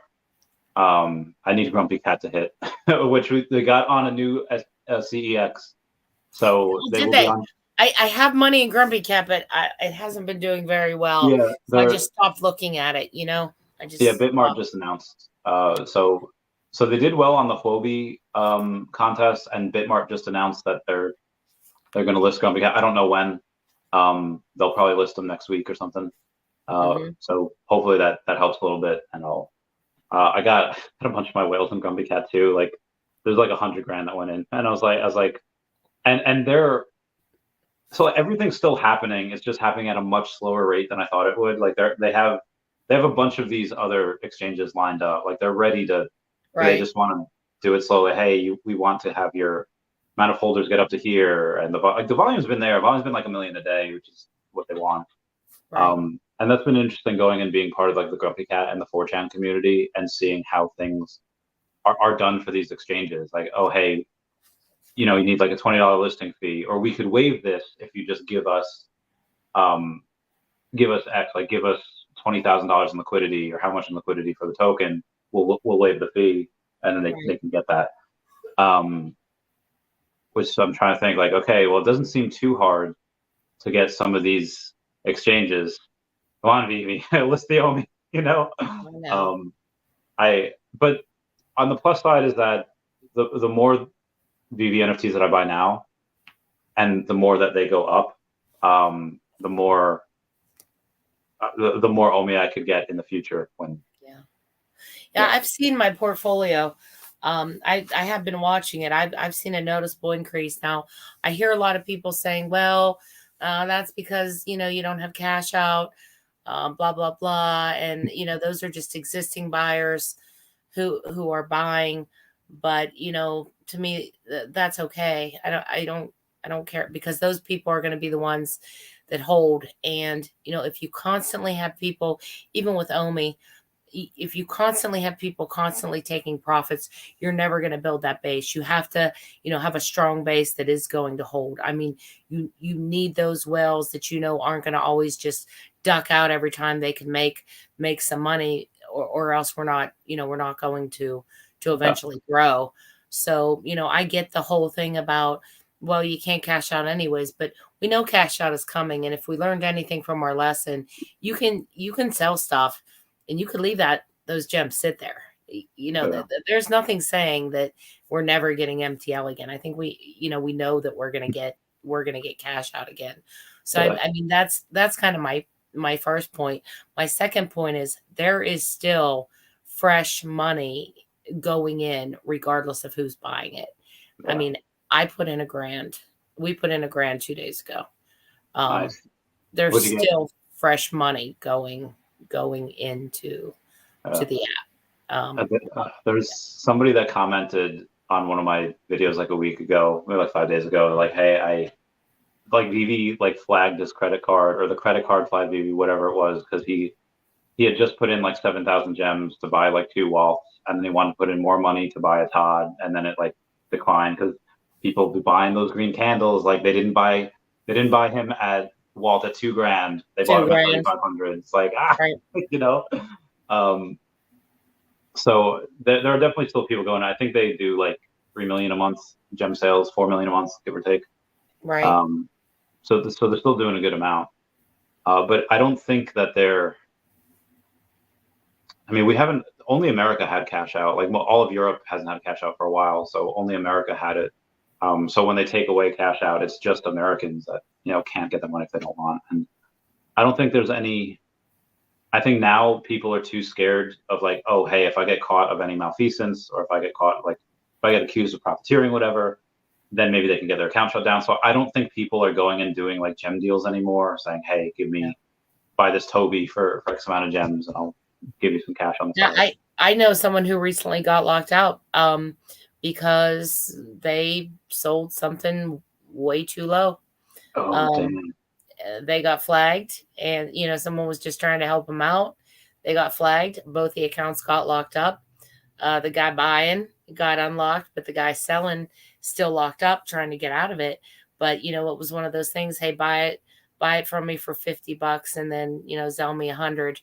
Speaker 1: I need Grumpy Cat to hit, which they got on a new CEX. So they will be on.
Speaker 3: I have money in Grumpy Cat, but it hasn't been doing very well.
Speaker 1: Yeah,
Speaker 3: so I just stopped looking at it.
Speaker 1: Bitmart just announced. So they did well on the Huobi contest, and Bitmart just announced that they're going to list Grumpy Cat. I don't know when. They'll probably list them next week or something. So hopefully that helps a little bit, and I got a bunch of my whales in Grumpy Cat too. Like there's like $100,000 that went in, and I was like, and they're so everything's still happening. It's just happening at a much slower rate than I thought it would. Like they have a bunch of these other exchanges lined up. Like they're ready to. Right. They just want to do it slowly. Hey, we want to have your amount of holders get up to here, and the volume's been there. Volume's been like 1 million a day, which is what they want. Right. And that's been interesting going and being part of like the Grumpy Cat and the 4chan community and seeing how things are done for these exchanges. Like, oh, hey, you need like a $20 listing fee, or we could waive this if you just give us X, like give us $20,000 in liquidity, or how much in liquidity for the token. We'll waive the fee, and then they can get that. Which I'm trying to think like, okay, well, it doesn't seem too hard to get some of these exchanges. Come on, Veve, list the OMI, but on the plus side is that the more Veve NFTs that I buy now, and the more that they go up, the more OMI I could get in the future when.
Speaker 3: Yeah, I've seen my portfolio. I have been watching it. I've seen a noticeable increase. Now, I hear a lot of people saying, well, that's because, you don't have cash out, blah, blah, blah. And, those are just existing buyers who are buying. But, to me, that's okay. I don't care, because those people are going to be the ones that hold. And, if you constantly have people, even with OMI, if you constantly have people constantly taking profits, you're never going to build that base. You have to, have a strong base that is going to hold. I mean, you need those whales that, aren't going to always just duck out every time they can make some money, or else we're not going to eventually grow. So, I get the whole thing about, well, you can't cash out anyways, but we know cash out is coming. And if we learned anything from our lesson, you can sell stuff, and you could leave those gems sit there. There's nothing saying that we're never getting MTL again. I think we know that we're gonna get cash out again. So I mean, that's kind of my first point. My second point is there is still fresh money going in regardless of who's buying it. Yeah. I mean, I put in $1,000. We put in $1,000 2 days ago. Nice. There's still fresh money going into the app.
Speaker 1: There's somebody that commented on one of my videos like a week ago, maybe like 5 days ago, like, hey, I like Veve flagged his credit card, or the credit card flagged Veve, whatever it was, because he had just put in like 7,000 gems to buy like 2 walls, and then he wanted to put in more money to buy a Todd, and then it like declined because people be buying those green candles. Like they didn't buy him at Walt at $2,000. They bought him at 3,500. It's like right. So there are definitely still people going. I think they do like 3 million a month gem sales, 4 million a month, give or take.
Speaker 3: Right.
Speaker 1: So they're still doing a good amount. But I don't think that they're. I mean, we haven't. Only America had cash out. Like all of Europe hasn't had cash out for a while, so only America had it. So when they take away cash out, it's just Americans that can't get the money if they don't want. And I don't think there's any I think now people are too scared of like, oh, hey, if I get caught of any malfeasance, or if I get caught, like if I get accused of profiteering, whatever, then maybe they can get their account shut down. So I don't think people are going and doing like gem deals anymore, saying, hey, buy this Toby for X amount of gems, and I'll give you some cash on the
Speaker 3: Yeah,
Speaker 1: side.
Speaker 3: I know someone who recently got locked out because they sold something way too low.
Speaker 1: Oh, damn.
Speaker 3: They got flagged, and someone was just trying to help them out. They got flagged. Both the accounts got locked up. The guy buying got unlocked, but the guy selling still locked up, trying to get out of it. But it was one of those things. Hey, buy it from me for $50, and then sell me 100.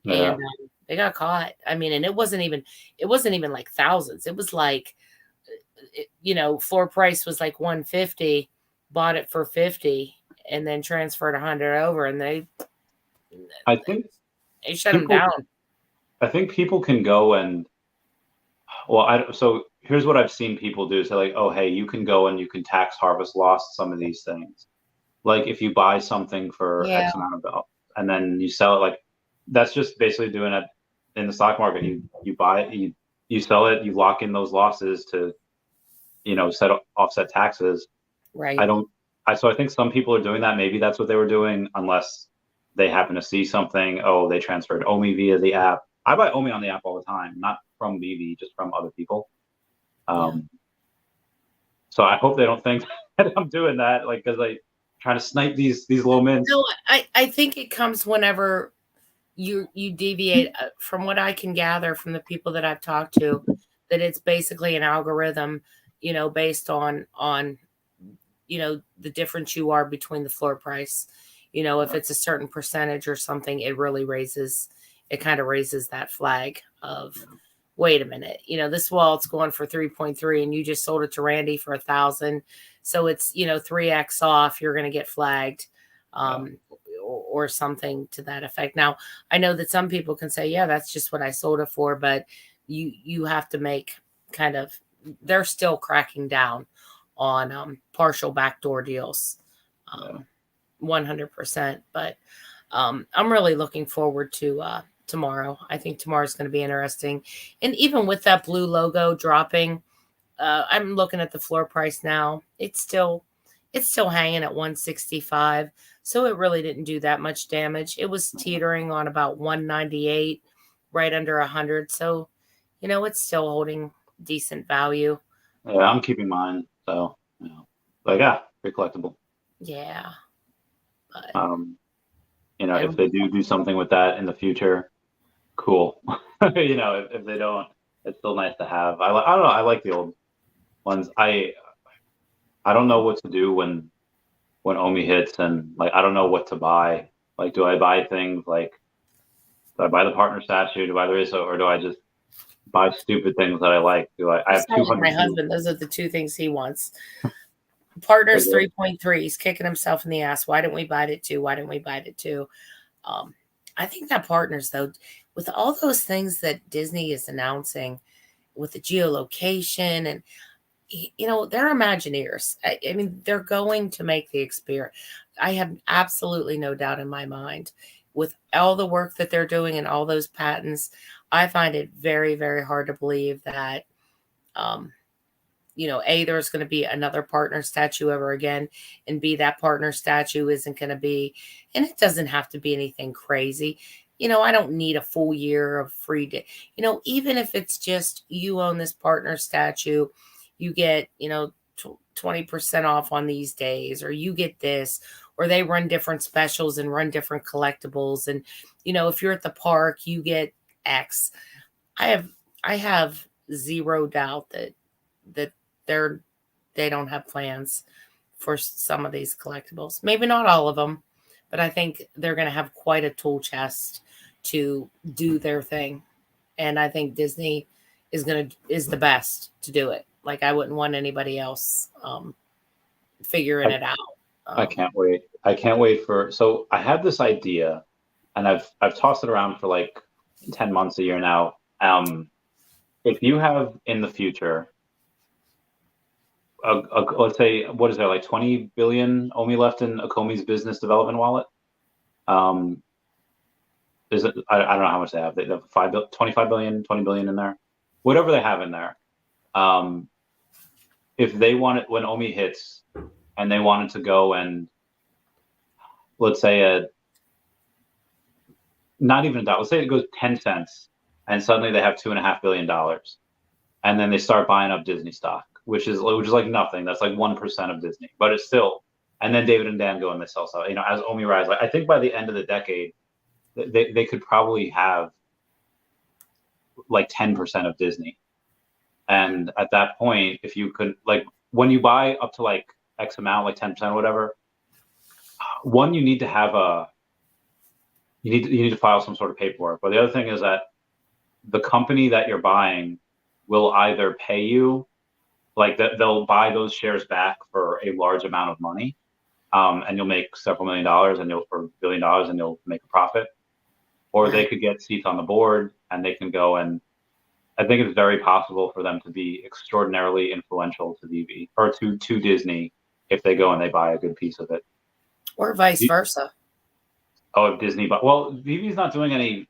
Speaker 1: Yeah.
Speaker 3: And they got caught. I mean, and it wasn't even like thousands. It was like, floor price was like 150, bought it for 50, and then transferred 100 over, and they shut them down.
Speaker 1: I think people can go and, so here's what I've seen people do. So like, oh, hey, you can go and you can tax harvest loss some of these things. Like if you buy something for X amount of dollars and then you sell it, like that's just basically doing it in the stock market. You buy it, you sell it, you lock in those losses to, offset taxes.
Speaker 3: Right.
Speaker 1: So I think some people are doing that. Maybe that's what they were doing, unless they happen to see something. Oh, they transferred OMI via the app. I buy OMI on the app all the time, not from Veve, just from other people. So I hope they don't think that I'm doing that, like, because I trying to snipe these low mints.
Speaker 3: No, I think it comes whenever you deviate from what I can gather from the people that I've talked to, that it's basically an algorithm, based on the difference you are between the floor price. If it's a certain percentage or something, it really kind of raises that flag of, wait a minute, this wallet's going for 3.3 and you just sold it to Randy for 1,000. So it's, 3x off, you're going to get flagged. Or something to that effect. Now, I know that some people can say, yeah, that's just what I sold it for, but you have to make they're still cracking down on partial backdoor deals, 100%. But I'm really looking forward to tomorrow. I think tomorrow's going to be interesting. And even with that blue logo dropping, I'm looking at the floor price now. It's still hanging at 165. So it really didn't do that much damage. It was teetering on about 198, right under 100. So, it's still holding decent value.
Speaker 1: Yeah, I'm keeping mine. So, pretty collectible.
Speaker 3: Yeah. But,
Speaker 1: if they do something with that in the future, cool. If they don't, it's still nice to have. I don't know. I like the old ones. I don't know what to do when OMI hits, and like I don't know what to buy. Like, do I buy things like, do I buy the partner statue? Do I buy the RISO, or do I just buy stupid things that I like? I have 200.
Speaker 3: My husband, those are the two things he wants. Partners 3.3. He's kicking himself in the ass. Why didn't we buy it too? Why didn't we buy it too? I think that Partners, though, with all those things that Disney is announcing with the geolocation and they're Imagineers. I mean, they're going to make the experience. I have absolutely no doubt in my mind with all the work that they're doing and all those patents. I find it very, very hard to believe that, there's going to be another partner statue ever again, and B, that partner statue isn't going to be, and it doesn't have to be anything crazy. I don't need a full year of free day. Even if it's just you own this partner statue, you get, 20% off on these days, or you get this, or they run different specials and run different collectibles. And, if you're at the park, you get X. I have zero doubt that they don't have plans for some of these collectibles. Maybe not all of them, but I think they're going to have quite a tool chest to do their thing. And I think Disney is the best to do it. Like, I wouldn't want anybody else figuring it out.
Speaker 1: I can't wait. I can't wait so I have this idea, and I've tossed it around for like 10 months, a year now. If you have in the future, let's say, what is there, like 20 billion OMI left in Akomi's business development wallet? is it, I don't know how much they have. They have 25 billion, 20 billion in there, whatever they have in there. If they want it, when OMI hits and they wanted to go and let's say not even that, let's say it goes 10 cents and suddenly they have $2.5 billion. And then they start buying up Disney stock, which is like nothing. That's like 1% of Disney, but it's still, and then David and Dan go and they sell stuff, as OMI rise. Like, I think by the end of the decade, they could probably have like 10% of Disney. And at that point, if you could, like, when you buy up to like X amount, like 10% or whatever, one, you need to have you need to file some sort of paperwork. But the other thing is that the company that you're buying will either pay you, like they'll buy those shares back for a large amount of money, and you'll make several $1 million or $1 billion and you'll make a profit, or they could get seats on the board and they can go and I think it's very possible for them to be extraordinarily influential to Veve or to Disney if they go and they buy a good piece of it,
Speaker 3: or vice versa.
Speaker 1: Oh, if Disney, but well, Vive's not doing any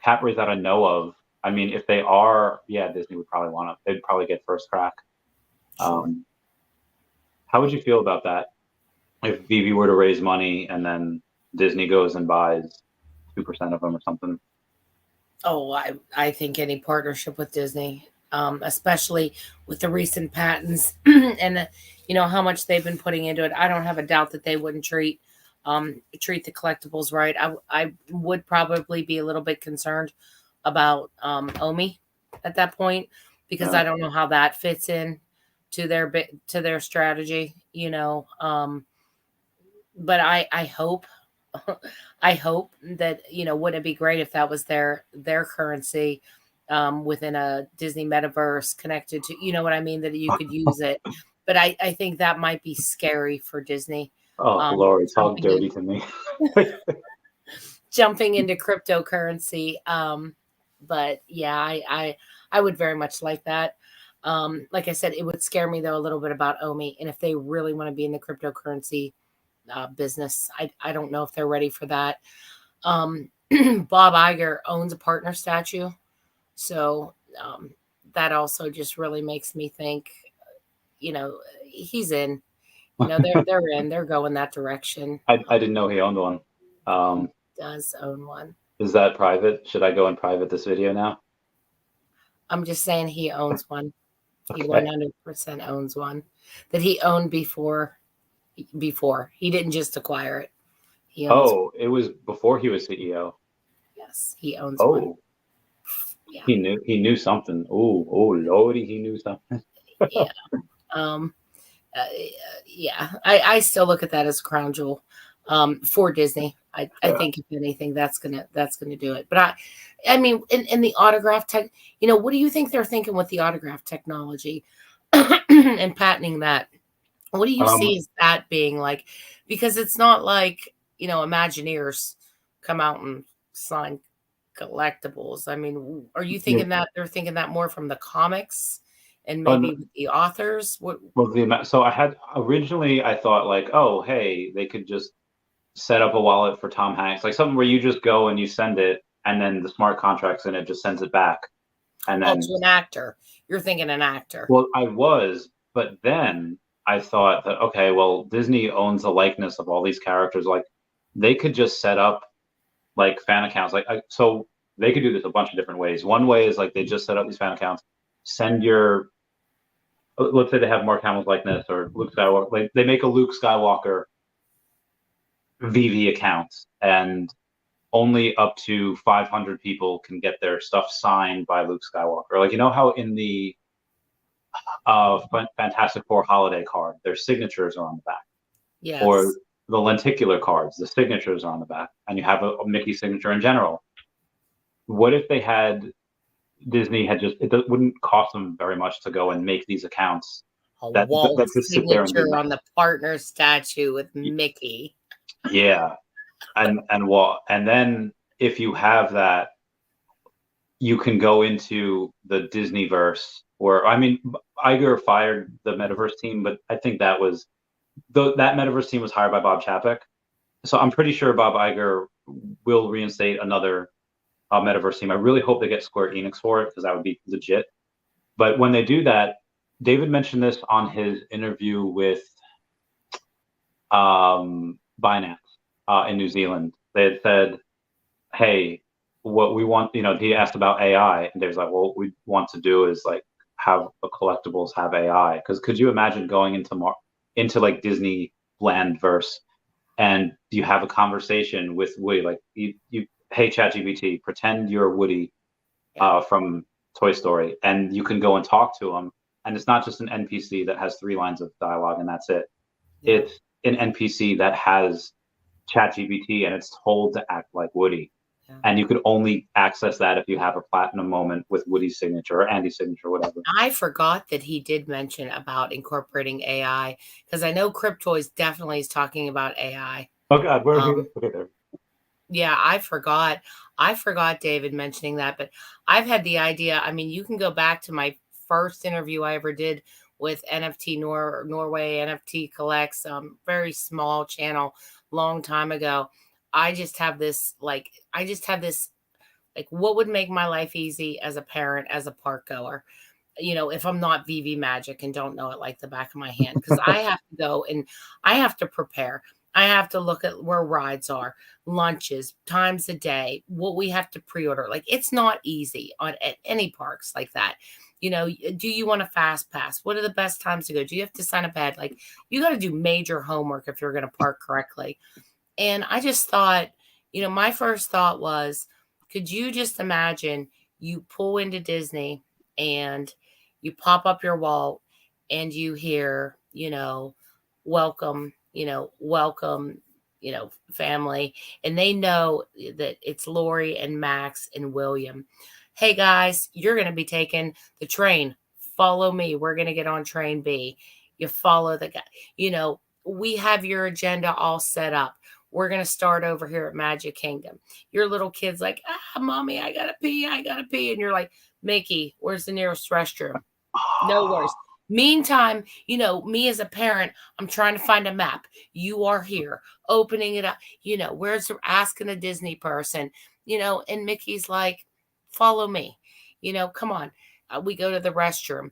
Speaker 1: cap raise that I know of. I mean, if they are, yeah, Disney would probably want to. They'd probably get first crack. How would you feel about that if Veve were to raise money and then Disney goes and buys 2% of them or something?
Speaker 3: Oh, I think any partnership with Disney, especially with the recent patents and how much they've been putting into it, I don't have a doubt that they wouldn't treat the collectibles right. I would probably be a little bit concerned about OMI at that point because I don't know how that fits in to their strategy, but I hope I hope that, wouldn't it be great if that was their currency within a Disney metaverse connected to, what I mean, that you could use it. But I think that might be scary for Disney.
Speaker 1: Oh, Lord, talk dirty to me.
Speaker 3: Jumping into cryptocurrency. But yeah, I would very much like that. Like I said, it would scare me though a little bit about OMI. And if they really want to be in the cryptocurrency business, I don't know if they're ready for that. Bob Iger owns a partner statue. So that also just really makes me think, he's in, they're in, they're going that direction.
Speaker 1: I didn't know he owned one.
Speaker 3: Does own one.
Speaker 1: Is that private? Should I go in private this video now?
Speaker 3: I'm just saying he owns one.
Speaker 1: Okay.
Speaker 3: He 100% owns one that he owned before he didn't just acquire it. He owns
Speaker 1: it was before he was CEO.
Speaker 3: Yes, he owns one.
Speaker 1: Yeah. He knew something. Oh Lordy, he knew something.
Speaker 3: Yeah. Yeah. I still look at that as a crown jewel for Disney. I think if anything, that's gonna do it. But I mean, in the autograph tech, what do you think they're thinking with the autograph technology and patenting that? What do you see as that being like? Because it's not like, Imagineers come out and sign collectibles. I mean, are you thinking that they're thinking that more from the comics and maybe with the authors?
Speaker 1: So I thought like, oh, hey, they could just set up a wallet for Tom Hanks, like something where you just go and you send it and then the smart contracts in it just sends it back. And then
Speaker 3: to an actor. You're thinking an actor.
Speaker 1: Well, I was, but then I thought that, okay, well, Disney owns the likeness of all these characters. Like they could just set up like fan accounts. So they could do this a bunch of different ways. One way is like they just set up these fan accounts, send let's say they have Mark Hamill's likeness or Luke Skywalker. Like they make a Luke Skywalker Veve account and only up to 500 people can get their stuff signed by Luke Skywalker. Like, how in the Fantastic Four holiday card, their signatures are on the back.
Speaker 3: Yes.
Speaker 1: Or the lenticular cards, the signatures are on the back, and you have a Mickey signature in general. What if Disney had it wouldn't cost them very much to go and make these accounts.
Speaker 3: That just sit there and on the partner statue with Mickey.
Speaker 1: Yeah. And then if you have that, you can go into the Disneyverse where, I mean, Iger fired the metaverse team, but I think that metaverse team was hired by Bob Chapek. So I'm pretty sure Bob Iger will reinstate another metaverse team. I really hope they get Square Enix for it, because that would be legit. But when they do that, David mentioned this on his interview with Binance in New Zealand. They had said, hey, what we want, he asked about AI, and David's like, well, what we want to do is like have the collectibles have AI. Because could you imagine going into like Disney Landverse, and you have a conversation with Woody, like you hey ChatGPT, pretend you're Woody from Toy Story, and you can go and talk to him, and it's not just an NPC that has 3 lines of dialogue and that's it. Yeah. It's an NPC that has ChatGPT and it's told to act like Woody. Yeah. And you could only access that if you have a platinum moment with Woody's signature or Andy's signature, or whatever.
Speaker 3: I forgot that he did mention about incorporating AI, because I know Cryptoys definitely is talking about AI.
Speaker 1: Oh God, where are we? Okay, there.
Speaker 3: Yeah, I forgot David mentioning that, but I've had the idea. I mean, you can go back to my first interview I ever did with NFT Norway, NFT Collects, very small channel, long time ago. I just have this, what would make my life easy as a parent, as a park goer? If I'm not Veve Magic and don't know it like the back of my hand, because I have to go and I have to prepare. I have to look at where rides are, lunches, times a day, what we have to pre-order. Like, it's not easy at any parks like that. Do you want a fast pass? What are the best times to go? Do you have to sign up ahead? Like, you got to do major homework if you're going to park correctly. And I just thought, my first thought was, could you just imagine you pull into Disney and you pop up your wall and you hear, welcome, family. And they know that it's Lori and Max and William. Hey guys, you're going to be taking the train. Follow me. We're going to get on train B. You follow the guy. We have your agenda all set up. We're going to start over here at Magic Kingdom. Your little kid's like, mommy, I got to pee. And you're like, Mickey, where's the nearest restroom? No worries. Meantime, me as a parent, I'm trying to find a map. You are here, opening it up. Where's asking a Disney person, and Mickey's like, follow me, come on. We go to the restroom.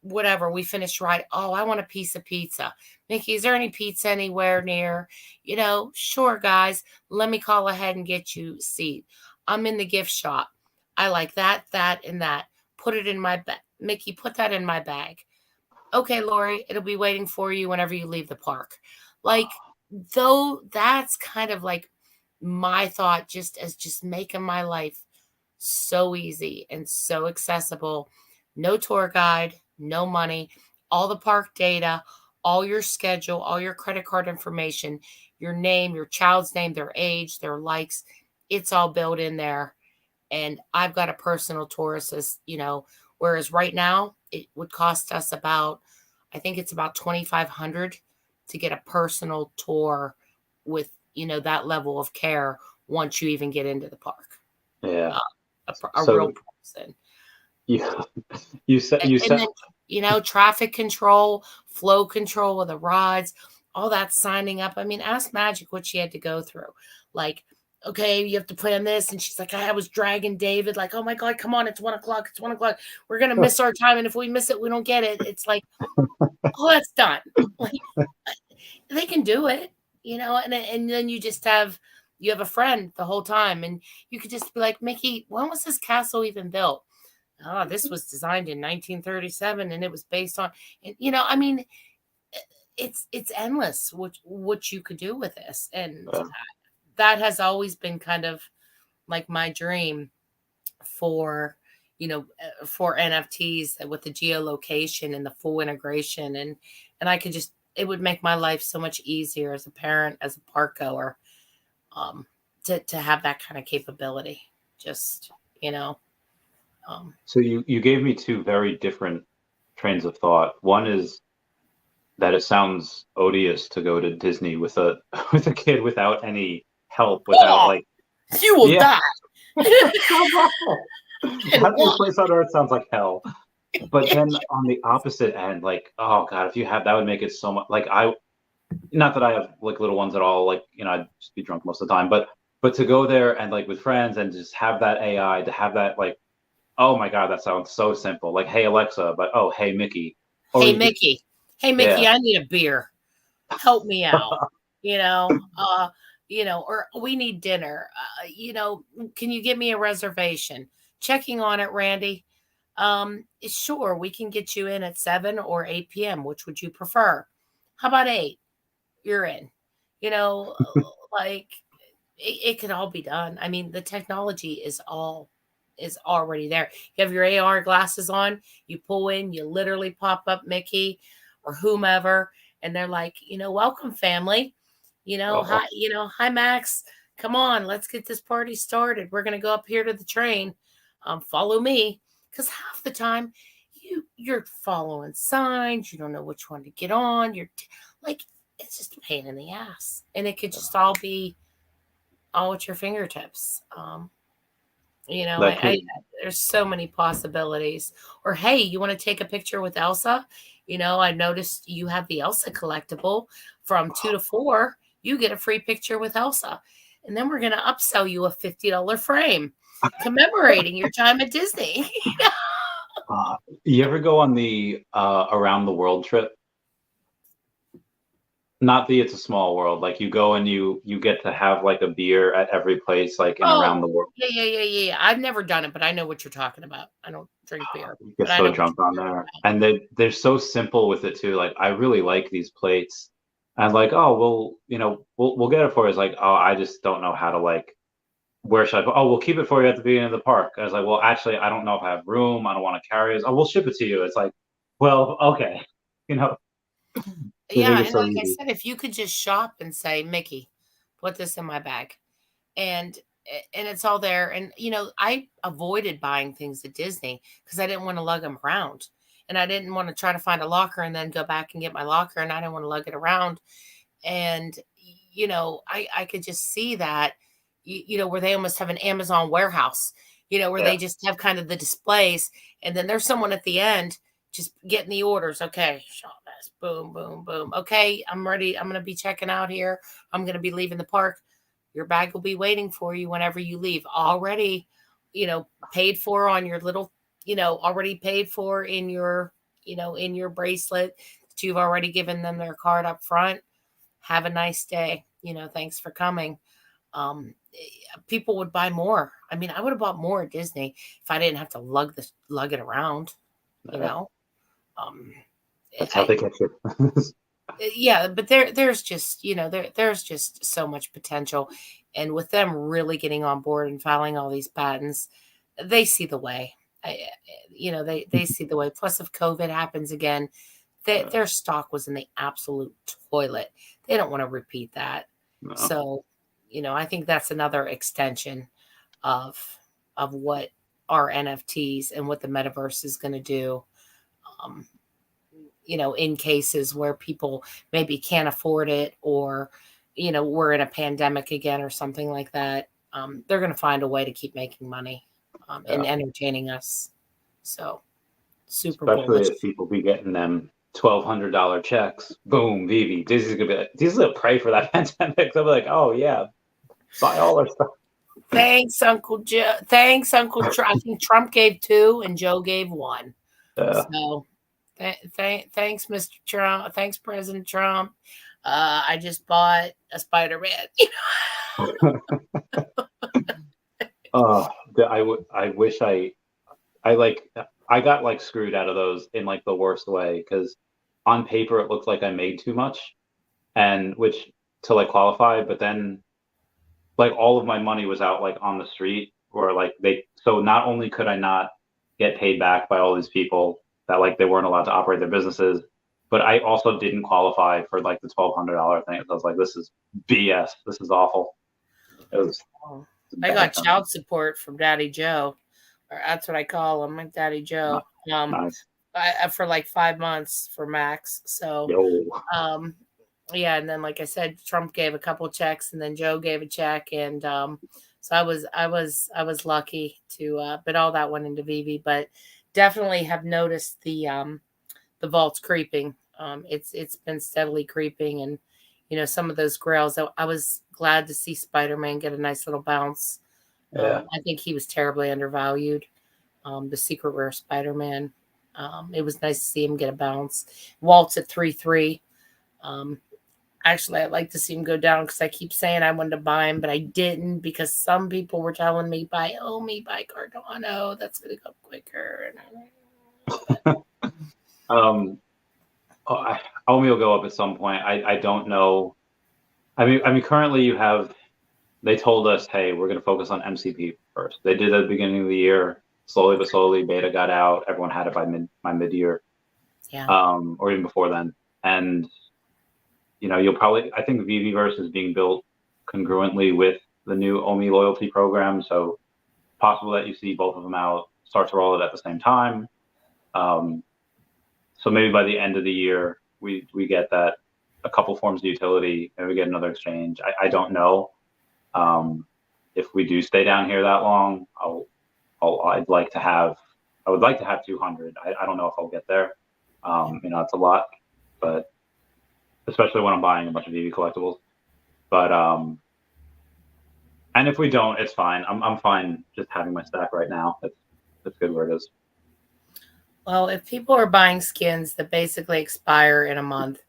Speaker 3: Whatever, we finish right. Oh, I want a piece of pizza. Mickey, is there any pizza anywhere near? Sure, guys, let me call ahead and get you a seat. I'm in the gift shop. I like that, and that. Put it in my bag. Mickey, put that in my bag. Okay, Lori, it'll be waiting for you whenever you leave the park. Though that's kind of like my thought, just making my life so easy and so accessible. No tour guide, no money, all the park data, all your schedule, all your credit card information, your name, your child's name, their age, their likes. It's all built in there. And I've got a personal tour assist, whereas right now it would cost us I think it's about $2,500 to get a personal tour with, that level of care once you even get into the park.
Speaker 1: Yeah.
Speaker 3: A real person.
Speaker 1: Yeah. You said,
Speaker 3: then, traffic control, flow control of the rides, all that signing up. I mean, ask Magic what she had to go through. Like, okay, you have to plan this. And she's like, I was dragging David, like, oh my God, come on, it's 1 o'clock. It's 1 o'clock. We're going to miss our time. And if we miss it, we don't get it. It's like, oh, that's done. Like, they can do it, and then you just have a friend the whole time. And you could just be like, Mickey, when was this castle even built? Oh, this was designed in 1937 and it was based on, I mean, it's endless what you could do with this. And that has always been kind of like my dream for NFTs with the geolocation and the full integration. And I could it would make my life so much easier as a parent, as a park goer, to have that kind of capability.
Speaker 1: So you gave me 2 very different trains of thought. One is that it sounds odious to go to Disney with a kid without any help, without
Speaker 3: you will die.
Speaker 1: Having a place on Earth sounds like hell. But then on the opposite end, oh God, if you have that, would make it so much. not that I have like little ones at all, like, you know, I'd just be drunk most of the time, but to go there and like with friends and just have that AI, to have that like, oh my God, that sounds so simple. Like, hey Alexa, but oh, hey Mickey. Or
Speaker 3: Hey,
Speaker 1: you could,
Speaker 3: Mickey. Hey,
Speaker 1: yeah.
Speaker 3: Mickey, I need a beer. Help me out. You know, or we need dinner. Can you give me a reservation? Checking on it, Randy. Sure, we can get you in at 7 or 8 p.m. Which would you prefer? How about 8? You're in. You know, like it could all be done. I mean, the technology is already there. You have your AR glasses on, you pull in, you literally pop up Mickey or whomever, and they're like, welcome family.
Speaker 1: Oh,
Speaker 3: Hi Max. Come on, let's get this party started. We're gonna go up here to the train. Follow me. Because half the time you're following signs, you don't know which one to get on. Like, it's just a pain in the ass. And it could just all be all at your fingertips.
Speaker 1: that could,
Speaker 3: There's so many possibilities. Or, hey, you want to take a picture with Elsa? I noticed you have the Elsa collectible from 2 to 4. You get a free picture with Elsa. And then we're going to upsell you a $50 frame commemorating your time at Disney.
Speaker 1: you ever go on the around the world trip? Not the It's a Small World. Like you go and you get to have like a beer at every place, like in around the world.
Speaker 3: Yeah. I've never done it, but I know what you're talking about. I don't drink beer,
Speaker 1: You
Speaker 3: but
Speaker 1: get
Speaker 3: I
Speaker 1: so
Speaker 3: know what
Speaker 1: drunk
Speaker 3: you're
Speaker 1: on
Speaker 3: talking
Speaker 1: there,
Speaker 3: about.
Speaker 1: and they're so simple with it too. Like I really like these plates, and like, oh, we'll get it for you. It's like, oh, I just don't know how to like. Where should I put? Oh, we'll keep it for you at the beginning of the park. I was like, well, actually, I don't know if I have room. I don't want to carry it. Oh, we'll ship it to you. It's like, well, okay, you know, they make
Speaker 3: Yeah,
Speaker 1: it
Speaker 3: and
Speaker 1: so
Speaker 3: like I
Speaker 1: easy.
Speaker 3: said, if you could just shop and say, Mickey, put this in my bag, and it's all there. And I avoided buying things at Disney because I didn't want to lug them around, and I didn't want to try to find a locker and then go back and get my locker, and I didn't want to lug it around. And I could just see that, where they almost have an Amazon warehouse, where
Speaker 1: Yeah,
Speaker 3: they just have kind of the displays, and then there's someone at the end just getting the orders. Okay, Chavez, boom, boom, boom. Okay, I'm ready. I'm going to be checking out here. I'm going to be leaving the park. Your bag will be waiting for you whenever you leave. Already, paid for on your little, already paid for in your, in your bracelet that you've already given them their card up front. Have a nice day. Thanks for coming. People would buy more. I mean, I would have bought more at Disney if I didn't have to lug it around, you
Speaker 1: yeah.
Speaker 3: know. Um,
Speaker 1: That's how
Speaker 3: I,
Speaker 1: they catch you.
Speaker 3: yeah, but there's just, there's just so much potential. And with them really getting on board and filing all these patents, they see the way. They see the way. Plus, if COVID happens again, their stock was in the absolute toilet. They don't want to repeat that.
Speaker 1: No.
Speaker 3: So, I think that's another extension of what our NFTs and what the metaverse is going to do. Um, in cases where people maybe can't afford it, or, we're in a pandemic again or something like that. They're going to find a way to keep making money and
Speaker 1: Yeah.
Speaker 3: entertaining us. So super
Speaker 1: Especially
Speaker 3: bullish.
Speaker 1: if people be getting them $1,200 checks. Boom, Vivi. Disney's gonna pray for that pandemic. They'll be like, oh yeah, buy all our stuff.
Speaker 3: Thanks, Uncle Joe. Thanks, Uncle Trump. I think Trump gave 2 and Joe gave 1.
Speaker 1: Yeah.
Speaker 3: So thanks, Mr. Trump. Thanks, President Trump. I just bought a Spider-Man.
Speaker 1: Oh, I wish I got like screwed out of those in like the worst way, because on paper it looked like I made too much, and which to like qualify, but then like all of my money was out like on the street, or like so not only could I not get paid back by all these people that like they weren't allowed to operate their businesses, but I also didn't qualify for like the $1,200 thing. So I was like, this is BS. This is awful. It was
Speaker 3: I
Speaker 1: bad
Speaker 3: got
Speaker 1: time.
Speaker 3: child support from Daddy Joe, or that's what I call him, my Daddy Joe.
Speaker 1: Nice.
Speaker 3: For like 5 months for Max. So,
Speaker 1: Yo.
Speaker 3: yeah, and then like I said, Trump gave a couple checks, and then Joe gave a check, and so I was lucky to, but all that went into Veve. But definitely have noticed the vaults creeping. It's been steadily creeping, and some of those grails. I was glad to see Spider-Man get a nice little bounce.
Speaker 1: Yeah.
Speaker 3: I think he was terribly undervalued. The secret rare Spider-Man. It was nice to see him get a bounce. Walt's at 3.3. Actually, I'd like to see him go down because I keep saying I wanted to buy him, but I didn't because some people were telling me buy OMI, buy Cardano. That's going to go quicker.
Speaker 1: OMI will go up at some point. I don't know. I mean, currently they told us, hey, we're going to focus on MCP first. They did at the beginning of the year. Slowly but slowly, beta got out. Everyone had it by mid-year, or even before then. And I think Veveverse is being built congruently with the new OMI loyalty program. So possible that you see both of them out, start to roll it at the same time. So maybe by the end of the year, we get that a couple forms of utility and we get another exchange. I don't know. If we do stay down here that long, I would like to have 200. I don't know if I'll get there. It's a lot, but especially when I'm buying a bunch of Veve collectibles. But and if we don't, it's fine. I'm fine just having my stack right now. It's good where it is.
Speaker 3: Well, if people are buying skins that basically expire in a month,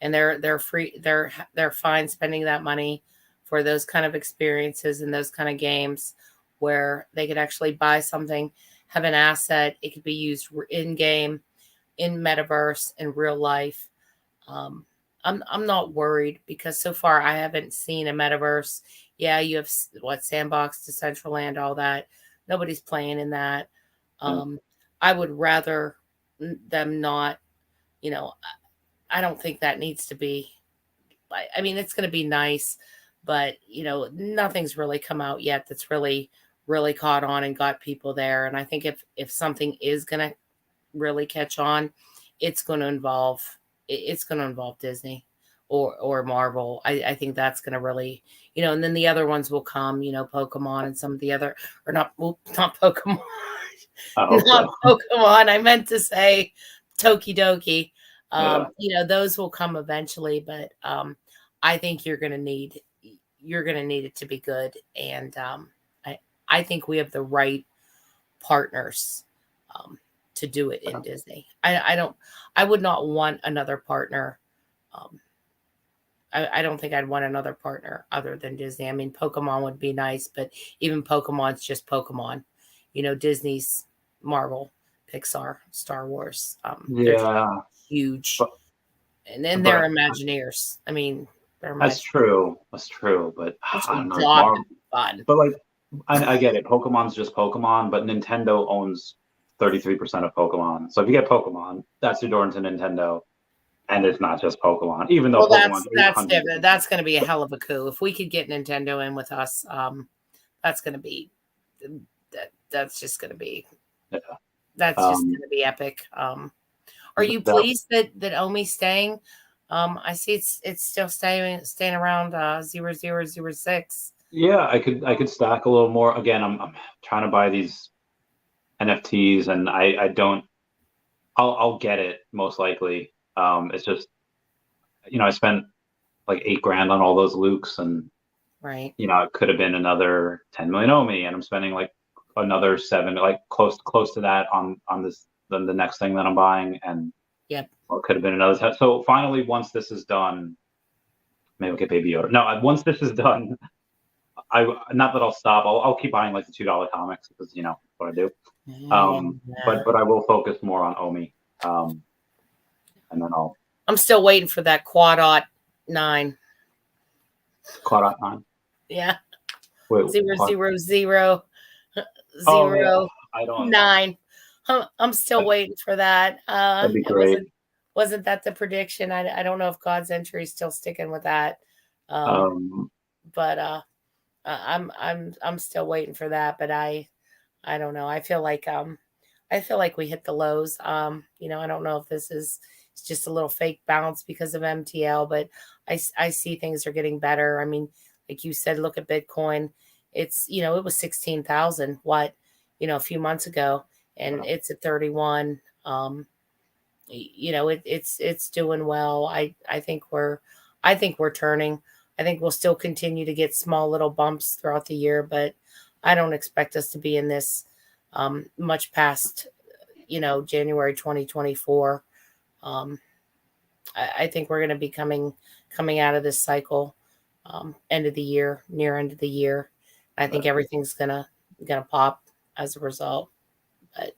Speaker 3: and they're free, they're fine spending that money for those kind of experiences and those kind of games where they could actually buy something, have an asset. It could be used in game, in metaverse, in real life. I'm not worried because so far I haven't seen a metaverse. Yeah, you have Sandbox, Decentraland, all that. Nobody's playing in that. I would rather them not, I don't think that needs to be. I mean, it's going to be nice, but nothing's really come out yet that's really, really caught on and got people there. And I think if something is going to really catch on, it's going to involve Disney or Marvel. I think that's going to really, and then the other ones will come, Pokemon and some of the other, or not Pokemon, not Pokemon. I meant to say Tokidoki. Those will come eventually, but I think you're going to need it to be good. And I think we have the right partners to do it in Disney. I would not want another partner. I don't think I'd want another partner other than Disney. I mean, Pokemon would be nice, but even Pokemon's just Pokemon. Disney's Marvel, Pixar, Star Wars. They're huge. And then they're Imagineers. I mean,
Speaker 1: that's true. That's true. But
Speaker 3: I don't
Speaker 1: know.
Speaker 3: Fun.
Speaker 1: But I get it. Pokemon's just Pokemon, but Nintendo owns 33% of Pokemon. So if you get Pokemon, that's your door into Nintendo. And it's not just Pokemon, even though
Speaker 3: that's different. That's going to be a hell of a coup. If we could get Nintendo in with us, that's going to be that's just going to be that's just going to be epic. Are you pleased that OMI's staying? I see it's still staying around 0.006.
Speaker 1: Yeah, I could stack a little more. Again, I'm trying to buy these NFTs, and I don't. I'll get it most likely. It's just, I spent like $8,000 on all those Lukes, and
Speaker 3: right.
Speaker 1: It could have been another 10 million OMI, and I'm spending like another 7, like close to that on this the next thing that I'm buying, and
Speaker 3: it
Speaker 1: could have been another 10. So finally, once this is done, maybe I'll get Baby Yoda. No, once this is done, not that I'll stop. I'll keep buying like the $2 comics because what I do. But I will focus more on OMI. And then
Speaker 3: I'm still waiting for that Quadot 9.
Speaker 1: Quadot 9?
Speaker 3: Yeah.
Speaker 1: Wait,
Speaker 3: 0.00009.
Speaker 1: I don't know.
Speaker 3: I'm still waiting for that.
Speaker 1: That'd be great.
Speaker 3: Wasn't that the prediction? I don't know if God's Entry is still sticking with that. But I'm still waiting for that. But I don't know. I feel like we hit the lows. I don't know if this is just a little fake bounce because of MTL, but I see things are getting better. I mean, like you said, look at Bitcoin. It's, it was 16,000 a few months ago, and it's at 31. It's doing well. I think we're I think we're turning. I think we'll still continue to get small little bumps throughout the year, but I don't expect us to be in this much past, January 2024. I think we're going to be coming out of this cycle end of the year, near end of the year. I think everything's gonna pop as a result. But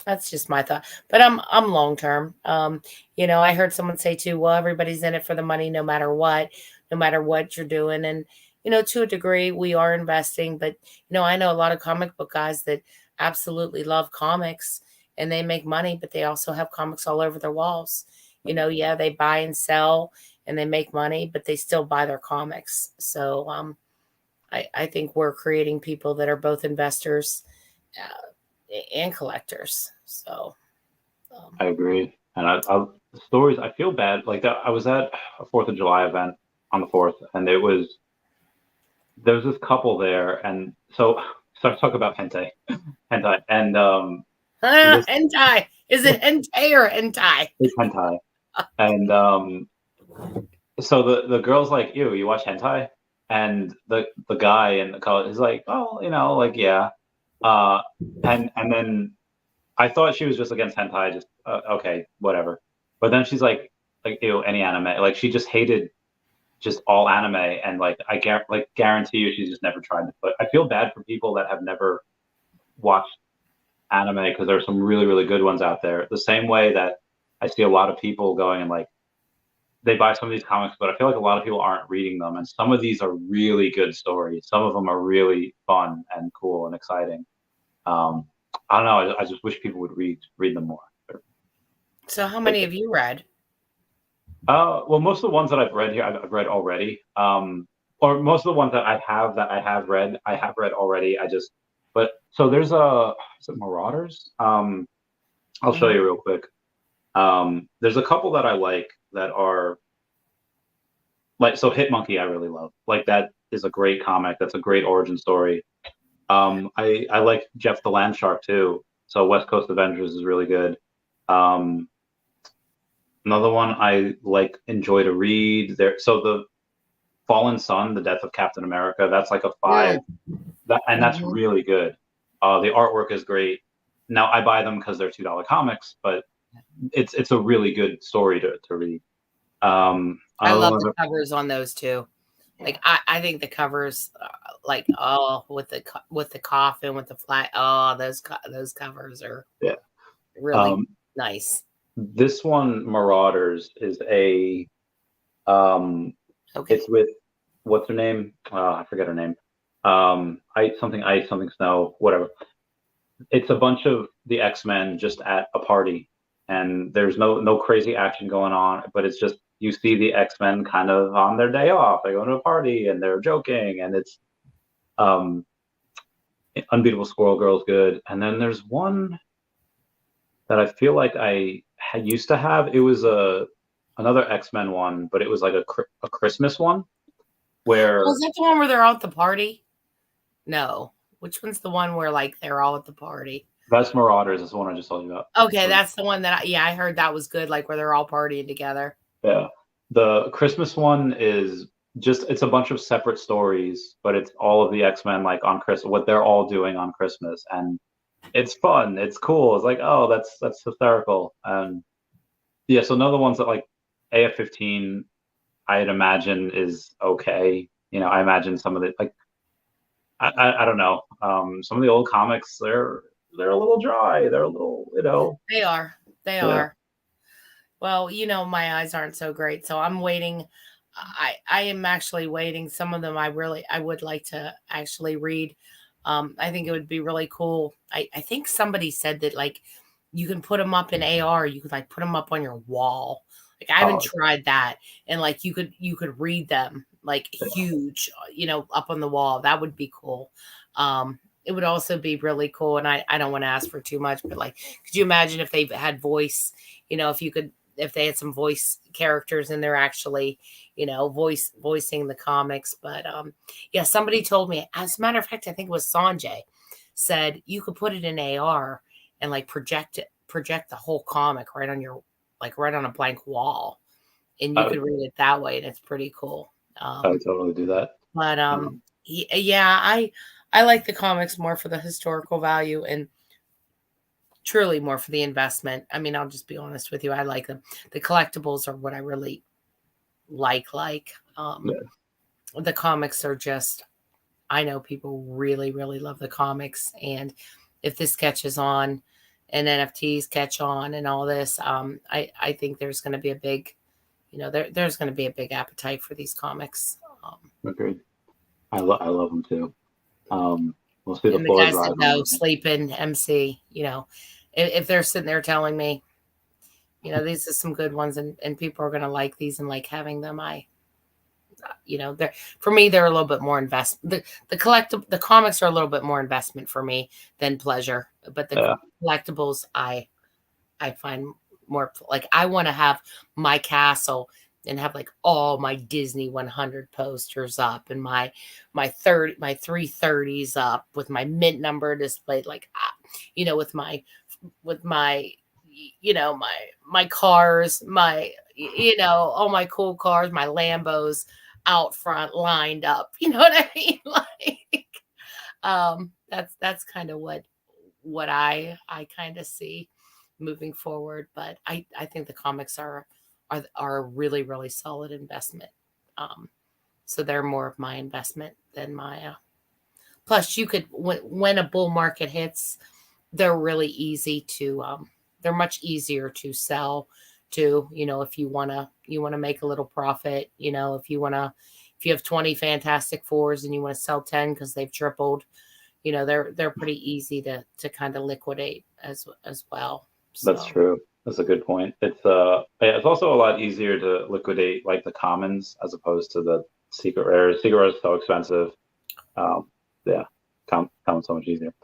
Speaker 3: that's just my thought. But I'm long term. I heard someone say too, well, everybody's in it for the money no matter what you're doing. And to a degree we are investing, but I know a lot of comic book guys that absolutely love comics and they make money, but they also have comics all over their walls. Yeah, they buy and sell and they make money, but they still buy their comics. So I think we're creating people that are both investors and collectors. So
Speaker 1: I agree. And the stories, I feel bad. Like that, I was at a 4th of July event on the 4th, and there was this couple there, and so I talk about hentai, and
Speaker 3: hentai. Is it hentai or hentai?
Speaker 1: It's hentai. And so the girl's like, ew, you watch hentai? And the guy in the college is like, oh, like, yeah. And then I thought she was just against hentai, just okay, whatever. But then she's like ew, any anime. Like she just hated just all anime, and like I guarantee you she's just never tried it. But I feel bad for people that have never watched anime, because there are some really, really good ones out there. The same way that I see a lot of people going and like they buy some of these comics, but I feel like a lot of people aren't reading them. And some of these are really good stories. Some of them are really fun and cool and exciting. I don't know. I just wish people would read them more.
Speaker 3: So how many have you read?
Speaker 1: Well, most of the ones that I've read here, I've read already. Or most of the ones that I have read already. But so there's is it Marauders? I'll show you real quick. There's a couple that I like that are like, so Hit Monkey I really love. Like that is a great comic. That's a great origin story. I like Jeff the Land Shark too. So West Coast Avengers is really good. Another one I enjoy to read there. So the Fallen Sun, The Death of Captain America, that's like a 5. That's really good. The artwork is great. Now I buy them because they're $2 comics, but it's a really good story to read.
Speaker 3: I love the covers on those too. Like I think the covers, with the coffin with the flag. Oh, those covers are really nice.
Speaker 1: This one, Marauders, is a it's with, what's her name? I forget her name. Ice something Snow, whatever. It's a bunch of the X-Men just at a party, and there's no crazy action going on, but it's just, you see the X-Men kind of on their day off. They go to a party and they're joking, and it's Unbeatable Squirrel Girl's good. And then there's one that I feel like I used to have. It was another X-Men one, but it was like a Christmas one. Where
Speaker 3: was that the one where they're all at the party? No. Which one's the one where they're all at the party?
Speaker 1: That's Marauders. That's the one I just told you about.
Speaker 3: Okay, that's the one that I heard that was good, like where they're all partying together.
Speaker 1: Yeah. The Christmas one is just, it's a bunch of separate stories, but it's all of the X-Men on Christmas, what they're all doing on Christmas. And it's fun. It's cool. It's like, oh, that's hysterical. And yeah, so another ones that AF-15, I'd imagine is okay. I imagine some of the I don't know. Some of the old comics, they're a little dry. They're a little,
Speaker 3: They are. They are. Well, my eyes aren't so great, so I'm waiting. I am actually waiting. Some of them I would like to actually read. I think it would be really cool. I think somebody said that you can put them up in AR. You could put them up on your wall. I haven't tried that, and you could read them huge, up on the wall. That would be cool. It would also be really cool, and I don't want to ask for too much, but could you imagine if they had voice? If they had some voice characters and they're actually, voicing the comics. But somebody told me, as a matter of fact, I think it was Sanjay, said you could put it in AR and project the whole comic right on your right on a blank wall. and you could read it that way, and it's pretty cool.
Speaker 1: I would totally do that.
Speaker 3: But yeah, I like the comics more for the historical value and truly more for the investment. I mean, I'll just be honest with you. I like them. The collectibles are what I really like. The comics are just, I know people really, really love the comics. And if this catches on and NFTs catch on and all this, I think there's going to be a big, there's going to be a big appetite for these comics.
Speaker 1: Agreed. I love them too. We'll see
Speaker 3: and the guys that know, sleeping, MC, if they're sitting there telling me, these are some good ones and people are going to like these and like having them, for me, they're a little bit more investment. The comics are a little bit more investment for me than pleasure, but the collectibles, I find more like I want to have my castle and have like all my Disney 100 posters up and my 330s up with my mint number displayed, like, with my my cars, all my cool cars, my Lambos out front lined up. You know what I mean? Like, that's kind of what I kind of see moving forward. But I think the comics are a really, really solid investment. So they're more of my investment than my, plus you could, when a bull market hits, they're really easy to, they're much easier to sell to, if you want to make a little profit, if you have 20 Fantastic Fours and you want to sell 10 because they've tripled, they're pretty easy to kind of liquidate as well. So.
Speaker 1: That's true. That's a good point. It's also a lot easier to liquidate like the commons as opposed to the secret rares. Secret rares are so expensive. Commons so much easier.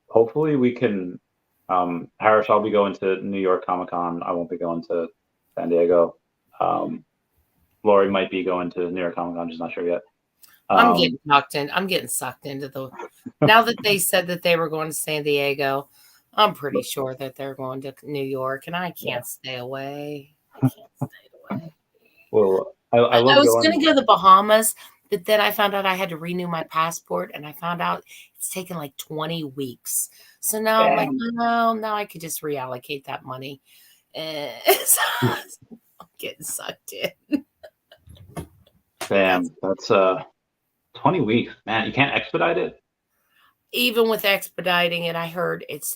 Speaker 1: Hopefully we can. Harris, I'll be going to New York Comic-Con. I won't be going to San Diego. Lori might be going to New York Comic-Con. Just not sure yet.
Speaker 3: I'm getting sucked in. I'm getting sucked into now that they said that they were going to San Diego. I'm pretty sure that they're going to New York, and I can't stay away.
Speaker 1: Well, I
Speaker 3: was going to go to the Bahamas, but then I found out I had to renew my passport, and I found out it's taken like 20 weeks. So now I'm like, no, now I could just reallocate that money. So I'm getting sucked in.
Speaker 1: Damn, that's 20 weeks, man. You can't expedite it.
Speaker 3: Even with expediting it, I heard it's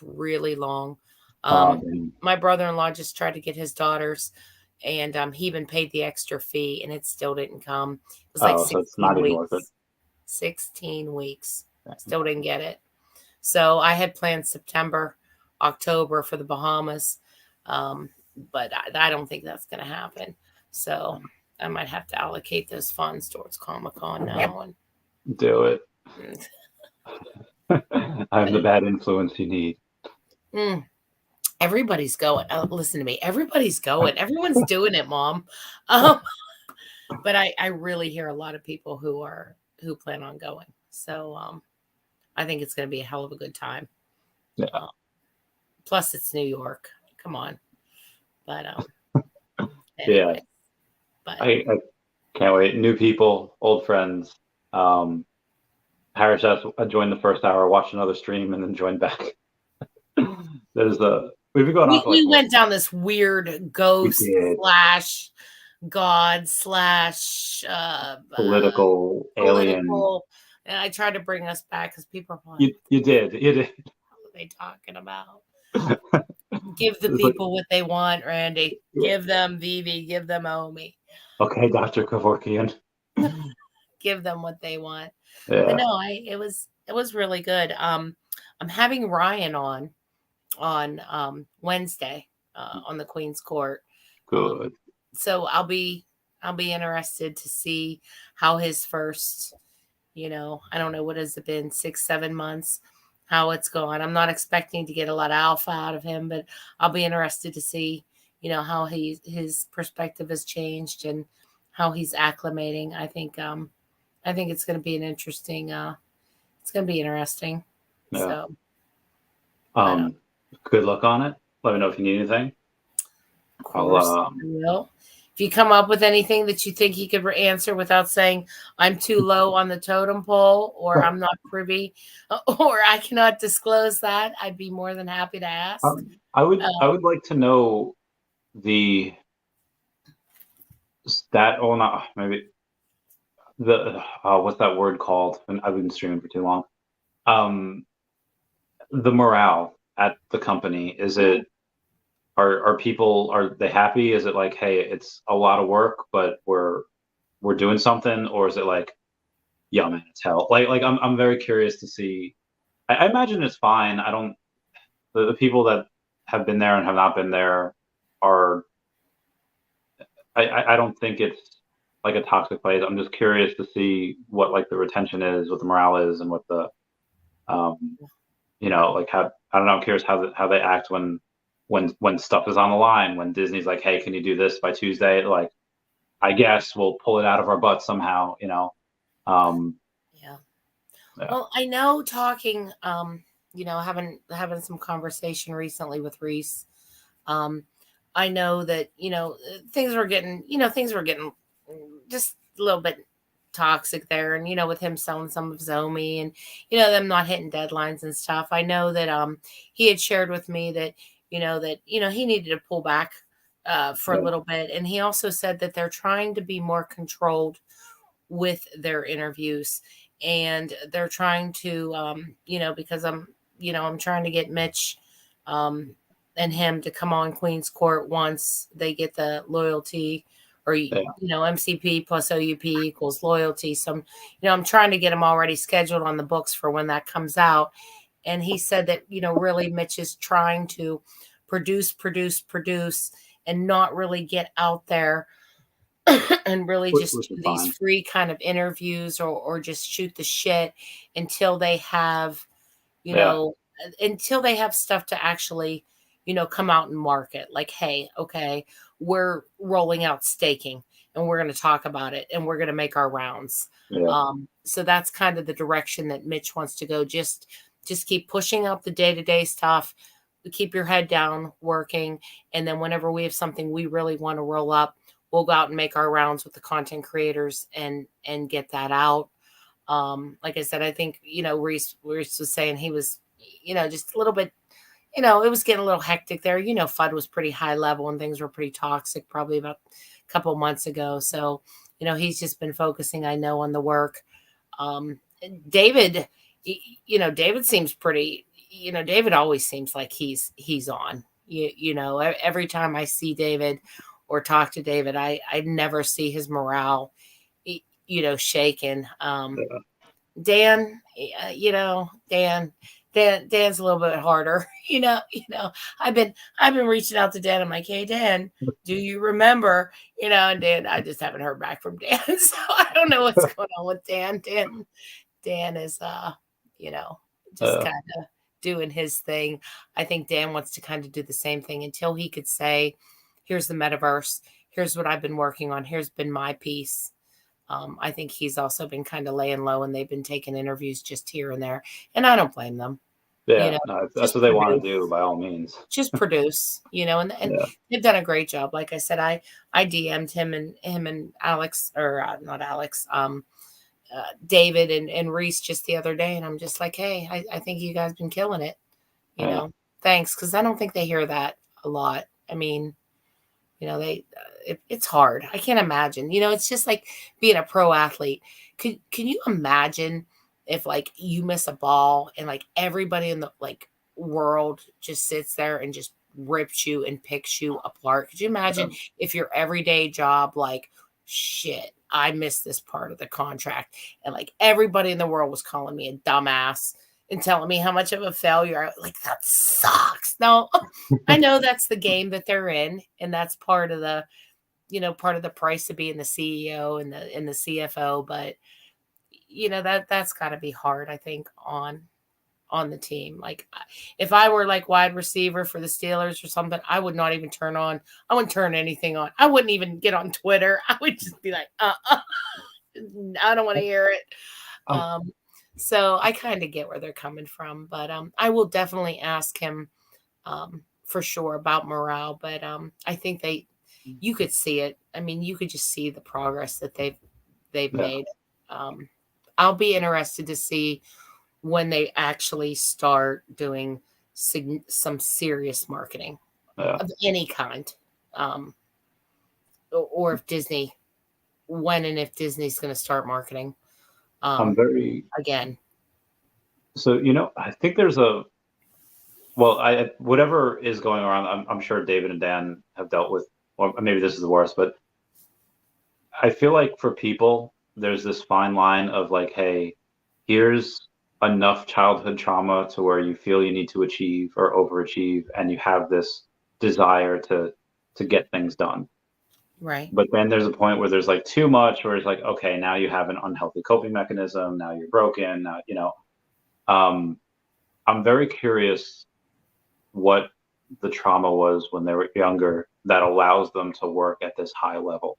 Speaker 3: really long. My brother-in-law just tried to get his daughters, and he even paid the extra fee, and it still didn't come. It was like 16 weeks. 16 weeks. Still didn't get it. So I had planned September, October for the Bahamas, but I don't think that's going to happen. So I might have to allocate those funds towards Comic-Con now. And
Speaker 1: do it. I'm the bad influence you need.
Speaker 3: Everybody's going. Listen to me. Everybody's going. Everyone's doing it, Mom. But I really hear a lot of people who plan on going. So I think it's going to be a hell of a good time.
Speaker 1: Yeah.
Speaker 3: Plus, it's New York. Come on. But
Speaker 1: anyway. Yeah. But I can't wait. New people, old friends. Harris has joined the first hour, watched another stream, and then joined back. We've been going on.
Speaker 3: We went down this weird ghost / god /
Speaker 1: political alien.
Speaker 3: And I tried to bring us back because people are like,
Speaker 1: you did.
Speaker 3: What are they talking about? Give the people what they want, Randy. Give them Veve. Give them OMI.
Speaker 1: Okay, Dr. Kevorkian.
Speaker 3: Give them what they want.
Speaker 1: Yeah.
Speaker 3: But no, it was really good. I'm having Ryan on Wednesday on the Queen's Court.
Speaker 1: Good.
Speaker 3: So I'll be interested to see how his first, I don't know, what has it been, 6-7 months, how it's going. I'm not expecting to get a lot of alpha out of him, but I'll be interested to see, how his perspective has changed and how he's acclimating. I think it's going to be an interesting. It's going to be interesting.
Speaker 1: Yeah.
Speaker 3: So,
Speaker 1: good luck on it. Let me know if you need anything.
Speaker 3: course. I will. If you come up with anything that you think he could answer without saying I'm too low on the totem pole, or I'm not privy, or I cannot disclose that, I'd be more than happy to ask.
Speaker 1: I would like to know maybe what's that word called? And I've been streaming for too long. The morale at the company, is it? Are they happy? Is it like, hey, it's a lot of work, but we're doing something, or is it like, yeah, man, it's hell? Like I'm very curious to see. I imagine it's fine. I don't. The people that have been there and have not been there are. I don't think it's like a toxic place. I'm just curious to see what like the retention is, what the morale is, and what the, like how, I don't know. I'm curious how they act when stuff is on the line, when Disney's like, hey, can you do this by Tuesday? Like, I guess we'll pull it out of our butts somehow, Yeah.
Speaker 3: Well, I know talking, having some conversation recently with Reese. I know that, things were getting just a little bit toxic there. And, with him selling some of his OMI and, them not hitting deadlines and stuff. I know that he had shared with me that, he needed to pull back for a little bit. And he also said that they're trying to be more controlled with their interviews. And they're trying to, because I'm trying to get Mitch and him to come on Queen's Court once they get the loyalty, or, MCP plus OUP equals loyalty. So, I'm trying to get him already scheduled on the books for when that comes out. And he said that, really Mitch is trying to produce and not really get out there and really just do these free kind of interviews or just shoot the shit until they have, until they have stuff to actually, come out and market. Like, hey, okay, we're rolling out staking and we're going to talk about it and we're going to make our rounds.
Speaker 1: Yeah.
Speaker 3: So that's kind of the direction that Mitch wants to go. Just keep pushing out the day-to-day stuff. Keep your head down working. And then whenever we have something we really want to roll up, we'll go out and make our rounds with the content creators and get that out. Like I said, I think, Reese was saying he was, just a little bit, it was getting a little hectic there. FUD was pretty high level and things were pretty toxic probably about a couple months ago. So, he's just been focusing, I know, on the work. David, David seems pretty, David always seems like he's on, every time I see David or talk to David, I never see his morale, shaken. Dan, Dan's a little bit harder, I've been reaching out to Dan. I'm like, hey, Dan, do you remember, and Dan, I just haven't heard back from Dan. So I don't know what's going on with Dan. Dan is, just kind of doing his thing. I think Dan wants to kind of do the same thing until he could say, here's the metaverse. Here's what I've been working on. Here's been my piece. I think he's also been kind of laying low and they've been taking interviews just here and there. And I don't blame them.
Speaker 1: Yeah, that's what they want to do by all means.
Speaker 3: Just produce, and they've done a great job. Like I said, I DM'd him and Alex, or not Alex, David and Reese just the other day. And I'm just like, hey, I think you guys been killing it. Thanks. Cause I don't think they hear that a lot. I mean, it's hard. I can't imagine, it's just like being a pro athlete. Can you imagine if like you miss a ball and like everybody in the like world just sits there and just rips you and picks you apart? Could you imagine if your everyday job, like, shit, I missed this part of the contract and like everybody in the world was calling me a dumbass and telling me how much of a failure, like, that sucks. No, I know that's the game that they're in. And that's part of the, part of the price of being the CEO and the CFO. But, that's gotta be hard, I think, on the team. Like, if I were like wide receiver for the Steelers or something, I would not even I wouldn't turn anything on. I wouldn't even get on Twitter. I would just be like, I don't want to hear it. So I kind of get where they're coming from, but I will definitely ask him for sure about morale, but I think you could see it. I mean, you could just see the progress that they've made. I'll be interested to see when they actually start doing some serious marketing of any kind, or if Disney, when and if Disney's going to start marketing.
Speaker 1: I'm very
Speaker 3: again.
Speaker 1: So I think there's whatever is going on. I'm sure David and Dan have dealt with, or maybe this is the worst, but I feel like for people, there's this fine line of like, hey, here's enough childhood trauma to where you feel you need to achieve or overachieve, and you have this desire to get things done.
Speaker 3: Right.
Speaker 1: But then there's a point where there's like too much, where it's like, okay, now you have an unhealthy coping mechanism. Now you're broken. Now, I'm very curious what the trauma was when they were younger that allows them to work at this high level,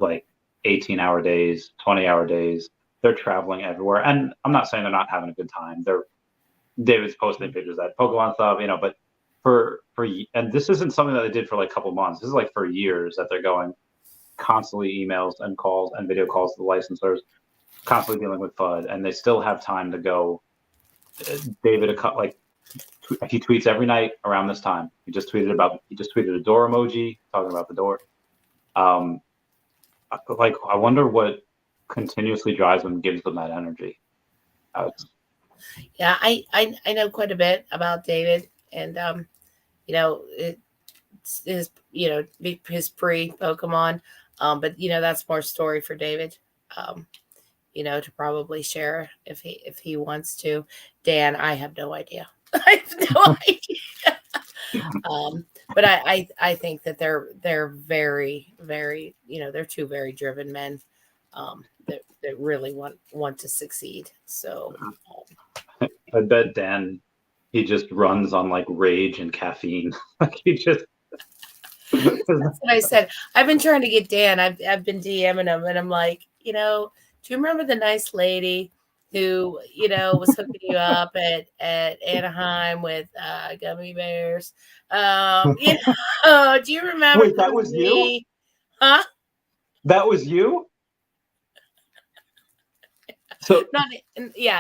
Speaker 1: like 18-hour days, 20-hour days. They're traveling everywhere. And I'm not saying they're not having a good time. David's posting pictures of that Pokemon stuff, but and this isn't something that they did for like a couple months. This is like for years that they're going constantly emails and calls and video calls to the licensors, constantly dealing with FUD, and they still have time to go. David, he tweets every night around this time. He just tweeted a door emoji talking about the door. I wonder what continuously drives them, gives them that energy.
Speaker 3: Yeah, I know quite a bit about David, and it's his pre-Pokemon, but that's more story for David, to probably share if he wants to. Dan, I have no idea. I have no idea. But I think that they're very, very, they're two very driven men that really want to succeed. So
Speaker 1: I bet Dan, he just runs on like rage and caffeine. Like he just.
Speaker 3: That's what I said. I've been trying to get Dan. I've been DMing him, and I'm like, do you remember the nice lady who was hooking you up at Anaheim with gummy bears? Do you remember?
Speaker 1: Wait, that was you?
Speaker 3: Huh?
Speaker 1: That was you? So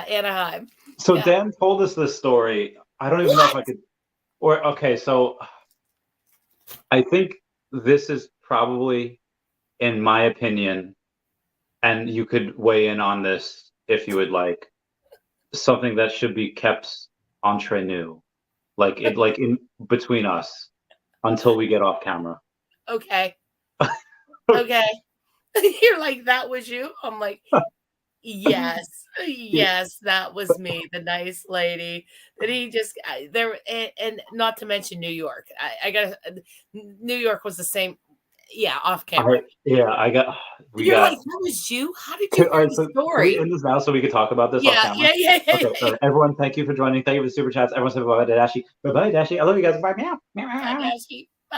Speaker 3: Anaheim.
Speaker 1: So Dan told us this story. I don't even know if I could. So I think this is probably, in my opinion, and you could weigh in on this if you would like, something that should be kept entre nous, like in between us, until we get off camera.
Speaker 3: Okay. Okay. You're like, that was you? I'm like, yes, that was me, the nice lady that he just there, and not to mention New York. I got New York was the same. Yeah, off camera.
Speaker 1: You're
Speaker 3: like, that was you? How did you hear the story?
Speaker 1: Can we end this now so we can talk about this off camera?
Speaker 3: Yeah.
Speaker 1: Okay, so everyone, thank you for joining. Thank you for the super chats. Everyone say bye-bye to Dashi. Bye-bye, Dashi. I love you guys. Bye, meow.
Speaker 3: Bye, Dashi.